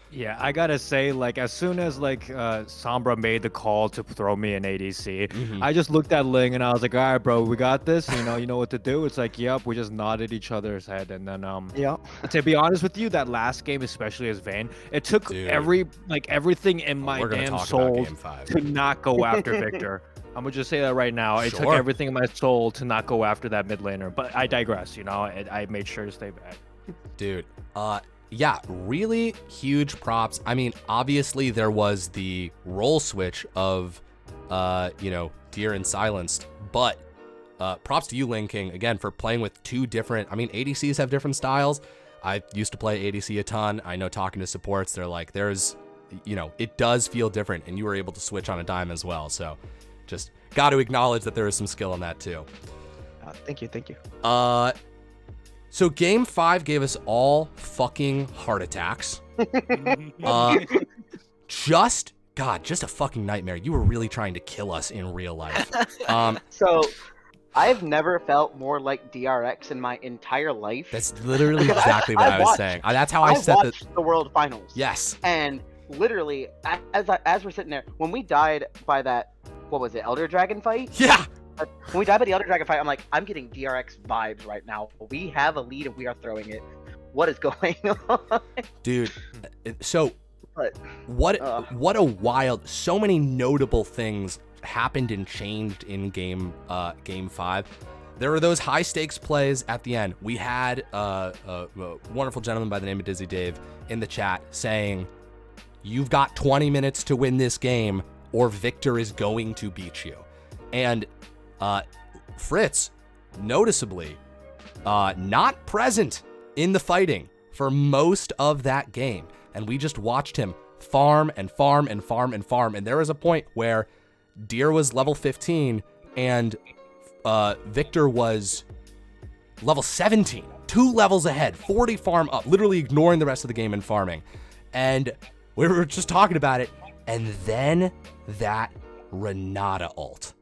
Yeah, I gotta say, like, as soon as Sombra made the call to throw me an ADC, I just looked at Ling and I was like, all right, bro, we got this. You know what to do. It's like, yep, we just nodded each other's head, and then to be honest with you, that last game, especially as Vayne, it took everything in my damn soul to not go after Victor. I'm gonna just say that right now. It took everything in my soul to not go after that mid laner, but I digress. I made sure to stay back. Dude, yeah, really huge props. I mean, obviously there was the role switch of, Deer and Silenced, but props to you, Ling King, again, for playing with two different, ADCs have different styles. I used to play ADC a ton. I know talking to supports, they're like, it does feel different, and you were able to switch on a dime as well. So just got to acknowledge that there is some skill in that too. Thank you. So game 5 gave us all fucking heart attacks. Just a fucking nightmare. You were really trying to kill us in real life. So I've never felt more like DRX in my entire life. That's literally exactly what I was saying. That's how I set the World Finals. Yes. And literally, as we're sitting there, when we died by that, what was it, Elder Dragon fight? Yeah. When we died by the Elder Dragon fight, I'm like, I'm getting DRX vibes right now. We have a lead and we are throwing it. What is going on? Dude, so what a wild, so many notable things happened and changed in game 5. There were those high stakes plays at the end. We had a wonderful gentleman by the name of Dizzy Dave in the chat saying, you've got 20 minutes to win this game or Victor is going to beat you. And Fritz, noticeably not present in the fighting for most of that game. And we just watched him farm and farm and farm and farm. And there was a point where Deer was level 15 and Victor was level 17, 2 levels ahead, 40 farm up, literally ignoring the rest of the game and farming. And we were just talking about it. And then that Renata ult.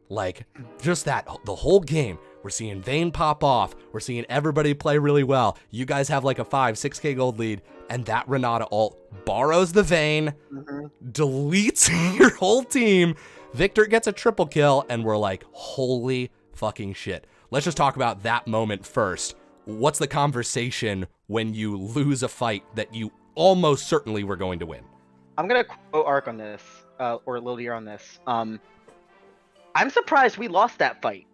Like, just that, the whole game, we're seeing Vayne pop off. We're seeing everybody play really well. You guys have like a 6K gold lead. And that Renata ult borrows the Vayne, deletes your whole team. Victor gets a triple kill, and we're like, holy fucking shit. Let's just talk about that moment first. What's the conversation when you lose a fight that you almost certainly were going to win? I'm gonna quote Ark on this, or Lil Deer on this. I'm surprised we lost that fight.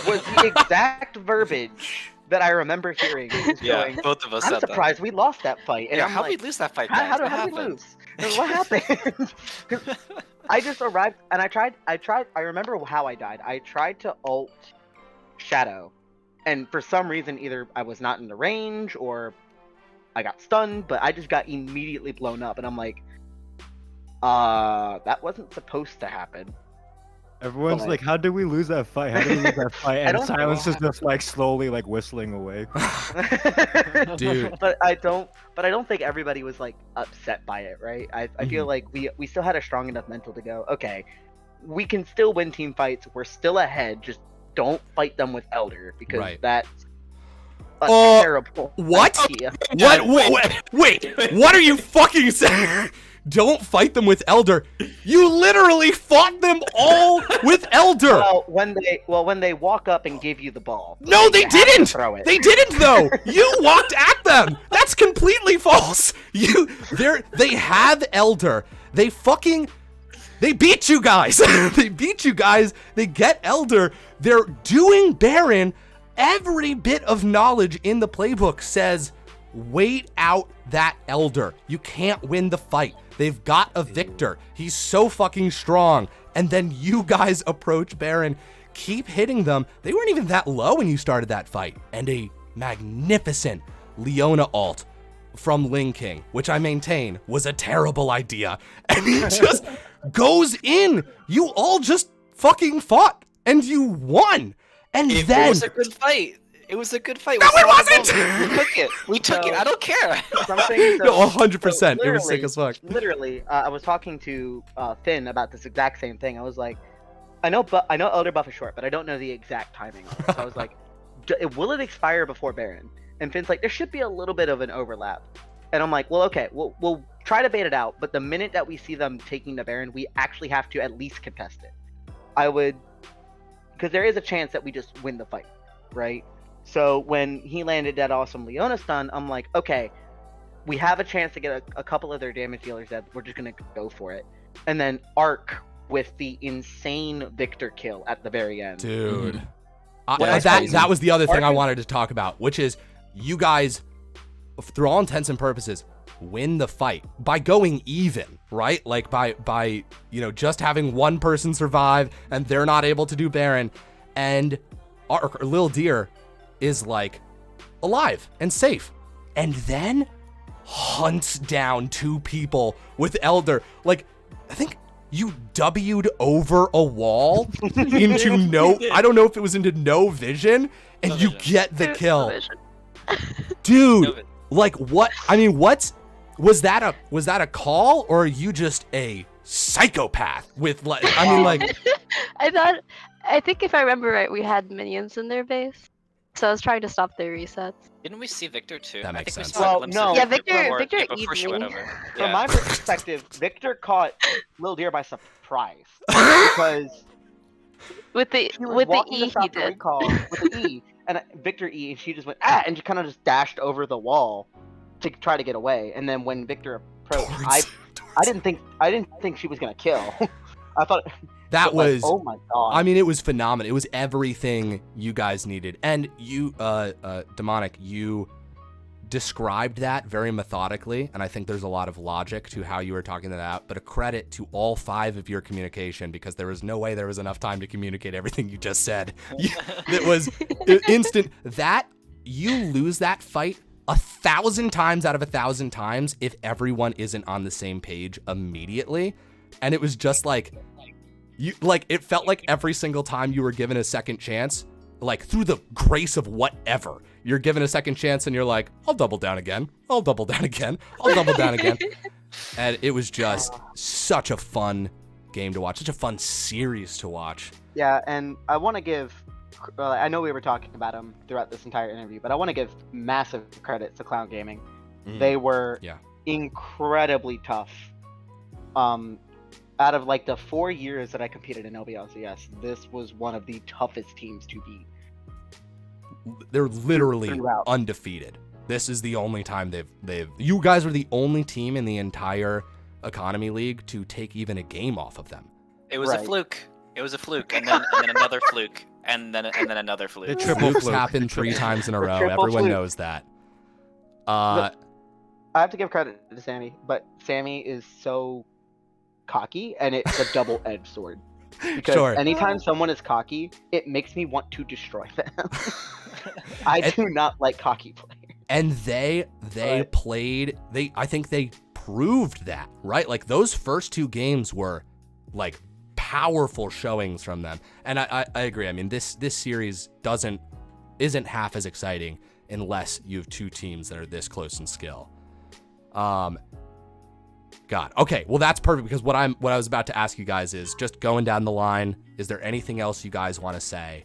Was the exact verbiage that I remember hearing. Yeah, both of us I'm said surprised we lost that fight. And Yeah, I'm how like, we lose that fight, guys? how did we lose? What happened? 'Cause I just arrived and I remember how I died. I tried to ult Shadow, and for some reason either I was not in the range or I got stunned, but I just got immediately blown up, and I'm like, that wasn't supposed to happen. Everyone's But- like, how did we lose that fight? How did we lose that fight? I And don't Silence know. is just like slowly like whistling away. Dude. But I don't think everybody was like upset by it, right? I feel like we still had a strong enough mental to go, okay, we can still win team fights. We're still ahead. Just don't fight them with Elder because Right. that's a terrible What? idea. Wait, what are you fucking saying? Don't fight them with Elder. You literally fought them all with Elder. Well, when they walk up and give you the ball. No, they you have to didn't. Throw it. They didn't though. You walked at them. That's completely false. They have Elder. They beat you guys. They beat you guys. They get Elder. They're doing Baron. Every bit of knowledge in the playbook says, wait out that Elder. You can't win the fight. They've got a Victor. He's so fucking strong. And then you guys approach Baron, keep hitting them. They weren't even that low when you started that fight. And a magnificent Leona ult from Ling King, which I maintain was a terrible idea. And he just goes in. You all just fucking fought and you won. And It then was a good fight. It was a good fight. No, We it saw the wasn't! moment. We took it. We took it. I don't care. Something. No, 100%. It was sick literally- as fuck. Literally, I was talking to Finn about this exact same thing. I was like, I know Elder buff is short, but I don't know the exact timing on it. So I was like, will it expire before Baron? And Finn's like, there should be a little bit of an overlap. And I'm like, well, okay, we'll try to bait it out. But the minute that we see them taking the Baron, we actually have to at least contest it. Because there is a chance that we just win the fight, right? So when he landed that awesome Leona stun, I'm like, okay, we have a chance to get a couple of their damage dealers that we're just going to go for it. And then Ark with the insane Victor kill at the very end. Dude. That's That crazy. was the other thing I Ark- wanted to talk about, which is you guys, through all intents and purposes, win the fight by going even, right? Like by just having one person survive and they're not able to do Baron, and Ark, or Lil Deer, is like alive and safe, and then hunts down 2 people with Elder. Like, I think you W'd over a wall into I don't know if it was into no vision, and you get the kill. Dude, like what? I mean, was that a call, or are you just a psychopath with like, I mean, like, I think if I remember right, we had minions in their base. So I was trying to stop their resets. Didn't we see Victor too? That makes I think sense. We saw Well, a glimpse no. of Yeah, Victor before she went eating. over. From Yeah. my perspective, Victor caught Lil Deer by surprise because With the he was with the walking E to he stop the did. recall with the E and Victor E, and she just went and she kind of just dashed over the wall to try to get away. And then when Victor approached, I didn't think she was gonna kill. I thought that but, like, was, oh my god. I mean, it was phenomenal. It was everything you guys needed. And you, Demonic, you described that very methodically, and I think there's a lot of logic to how you were talking that out, but a credit to all 5 of your communication, because there was no way there was enough time to communicate everything you just said. It was instant. That, you lose that fight 1,000 times out of 1,000 times if everyone isn't on the same page immediately. And it was just like, it felt like every single time you were given a second chance, like through the grace of whatever, you're given a second chance and you're like, I'll double down again. I'll double down again. I'll double down again. And it was just such a fun game to watch, such a fun series to watch. Yeah, and I want to give, I know we were talking about them throughout this entire interview, but I want to give massive credit to Clown Gaming. They were incredibly tough. Out of like the 4 years that I competed in LBLCS, this was one of the toughest teams to beat. They're literally undefeated. This is the only time you guys were the only team in the entire Economy League to take even a game off of them. It was a fluke. It was a fluke, and then another fluke, and then another fluke. The triple Flukes fluke. happened 3 times in a row. Everyone knows that. I have to give credit to Sammy, but Sammy is so cocky, and it's a double-edged sword. Because anytime someone is cocky, it makes me want to destroy them. I do not like cocky players. And they played, I think they proved that, right? Like those first 2 games were like powerful showings from them. And I agree. I mean, this series isn't half as exciting unless you have 2 teams that are this close in skill. God. Okay, well that's perfect, because what I was about to ask you guys is just going down the line, is there anything else you guys want to say?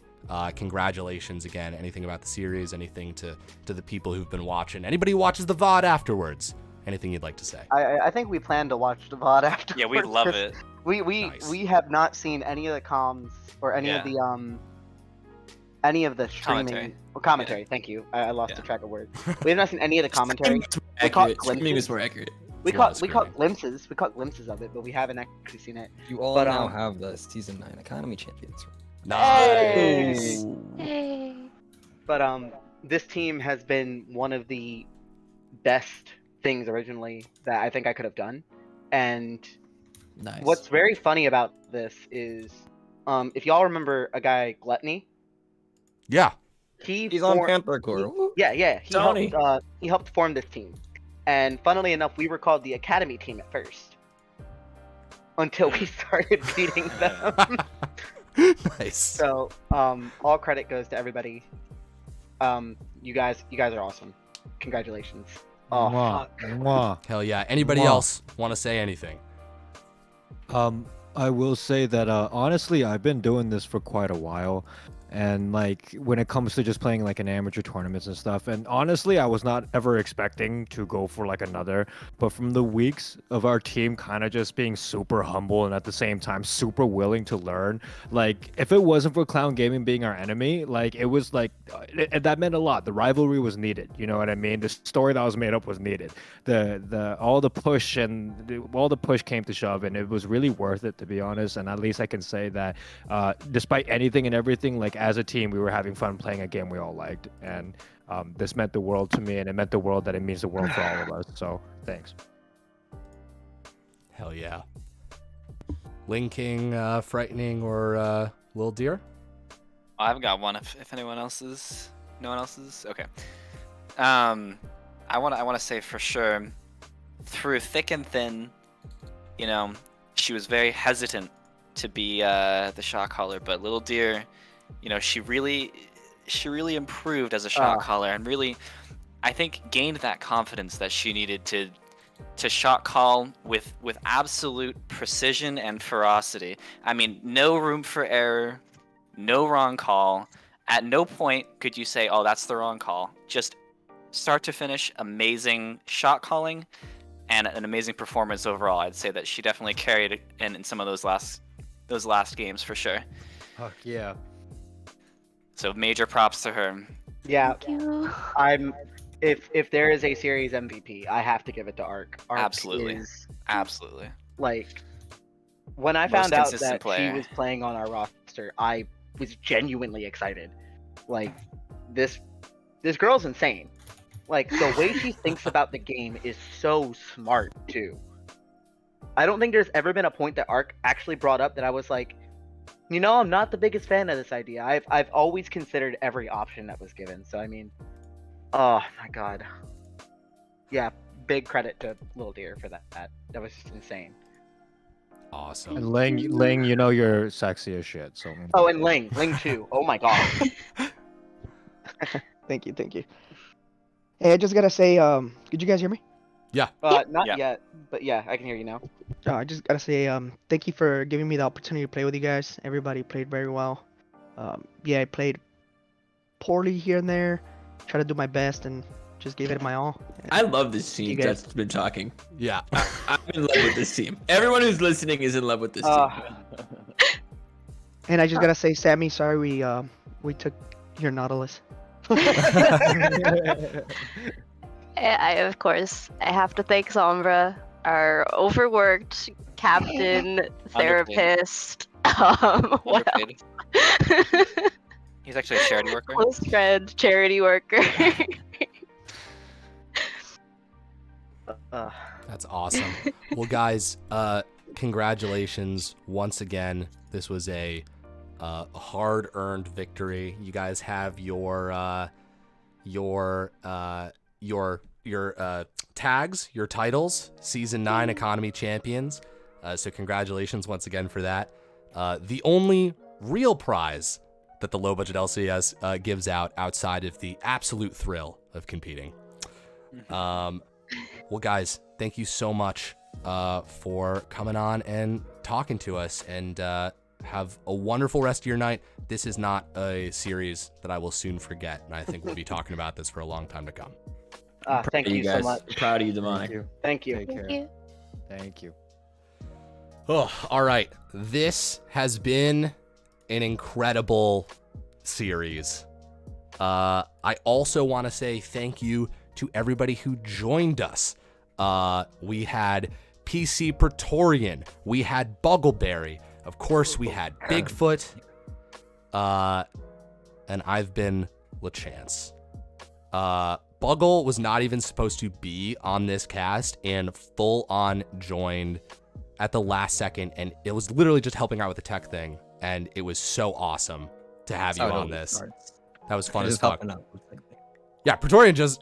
Congratulations again. Anything about the series, anything to the people who've been watching, anybody who watches the VOD afterwards, anything you'd like to say? I think we plan to watch the VOD afterwards. Yeah, we love it. We have not seen any of the comms or any of the streaming commentary. Thank you. I lost the track of words. We have not seen any of the commentary. We caught Streaming is more accurate. We caught glimpses. We caught glimpses of it, but we haven't actually seen it. You all now have the Season 9 Economy Champions. Nice. Hey. But this team has been one of the best things originally that I think I could have done. And what's very funny about this is, if y'all remember a guy Gluttony. Yeah. He's on Panther Corps. Yeah. He helped form this team. And funnily enough, we were called the Academy team at first. Until we started beating them. Nice. So, all credit goes to everybody. You guys are awesome. Congratulations. Oh, fuck. Hell yeah. Anybody else want to say anything? I will say that honestly, I've been doing this for quite a while. And like when it comes to just playing like an amateur tournaments and stuff, and honestly I was not ever expecting to go for like another, but from the weeks of our team kind of just being super humble and at the same time super willing to learn, like if it wasn't for Clown Gaming being our enemy, like it was like that meant a lot. The rivalry was needed, you know what I mean? The story that was made up was needed. All the push came to shove, and it was really worth it, to be honest. And at least I can say that despite anything and everything, like as a team, we were having fun playing a game we all liked, and this meant the world to me, and it meant the world that it means the world for all of us. So thanks. Hell yeah. Ling King, Frightening, or Lil Deer? I've got one. If no one else's, okay. I want to say for sure, through thick and thin, you know, she was very hesitant to be the shot caller, but Little Deer, you know, she really improved as a shot caller, and really, I think, gained that confidence that she needed to shot call with absolute precision and ferocity. I mean, no room for error, no wrong call. At no point could you say, "Oh, that's the wrong call." Just start to finish, amazing shot calling, and an amazing performance overall. I'd say that she definitely carried it in some of those last games for sure. Fuck yeah. So major props to her. Yeah. Thank you. If there is a series MVP, I have to give it to Arc. Arc Absolutely. Absolutely. Like, when I found out that she was playing on our roster, I was genuinely excited. Like, this girl's insane. Like, the way she thinks about the game is so smart, too. I don't think there's ever been a point that Ark actually brought up that I was like, you know, I'm not the biggest fan of this idea. I've always considered every option that was given. So, I mean, oh, my God. Yeah, big credit to Little Deer for that. That was just insane. Awesome. And Ling, you know you're sexy as shit. So. Oh, and Ling too. Oh my God. Thank you. Hey, I just gotta say, could you guys hear me? Yeah. Not Yeah. yet, but yeah, I can hear you now. I just gotta say, thank you for giving me the opportunity to play with you guys. Everybody played very well. Yeah, I played poorly here and there. Tried to do my best and just gave it my all. I love this team You guys- that's been talking. Yeah. I'm in love with this team. Everyone who's listening is in love with this team. And I just gotta say, Sammy, sorry we took your Nautilus. Of course, I have to thank Sombra, our overworked captain, therapist, what Underpaid. else? He's actually a charity worker. Close friend, charity worker. That's awesome. Well, guys, congratulations once again. This was a hard-earned victory. You guys have your tags, your titles, Season 9 Economy Champions. So congratulations once again for that. The only real prize that the Low Budget LCS gives out outside of the absolute thrill of competing. Well, guys, thank you so much for coming on and talking to us, and have a wonderful rest of your night. This is not a series that I will soon forget, and I think we'll be talking about this for a long time to come. Thank you so much. Proud of you, Demonic. Thank you. Take care. Thank you. Thank you. Oh, all right. This has been an incredible series. I also want to say thank you to everybody who joined us. We had PC Praetorian, we had Buggleberry, of course we had Bigfoot, and I've been LeChance. Buggle was not even supposed to be on this cast and full on joined at the last second, and it was literally just helping out with the tech thing, and it was so awesome to have you on this. That was fun as fuck. Yeah, Praetorian just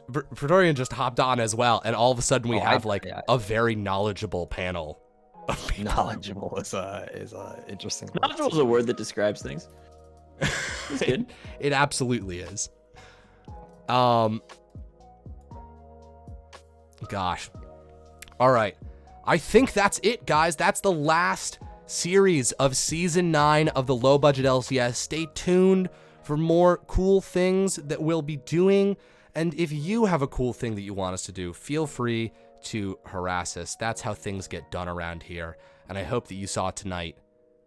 hopped on as well, and all of a sudden we have a very knowledgeable panel of people. Knowledgeable is interesting. Knowledgeable is a word that describes things. It's good. It absolutely is. Gosh. All right. I think that's it, guys. That's the last series of Season 9 of the Low Budget LCS. Stay tuned for more cool things that we'll be doing. And if you have a cool thing that you want us to do, feel free to harass us. That's how things get done around here. And I hope that you saw tonight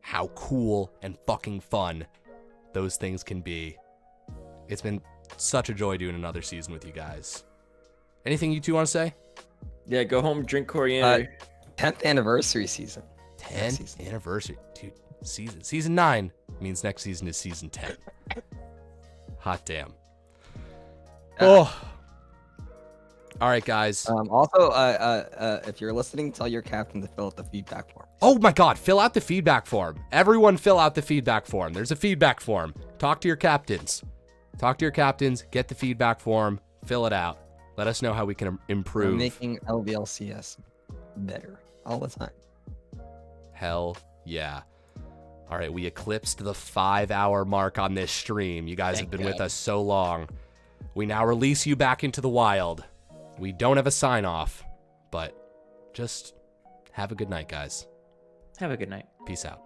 how cool and fucking fun those things can be. It's been such a joy doing another season with you guys. Anything you two want to say? Yeah, go home, drink coriander. 10th anniversary season. 10th anniversary. Dude, season 9 means next season is season 10. Hot damn. Oh. All right, guys. Also, if you're listening, tell your captain to fill out the feedback form. Oh my God, fill out the feedback form. Everyone fill out the feedback form. There's a feedback form. Talk to your captains. Get the feedback form, fill it out. Let us know how we can improve. We're making LVLCS better all the time. Hell yeah. All right, we eclipsed the 5-hour mark on this stream. You guys have been with us so long. We now release you back into the wild. We don't have a sign off, but just have a good night, guys. Have a good night. Peace out.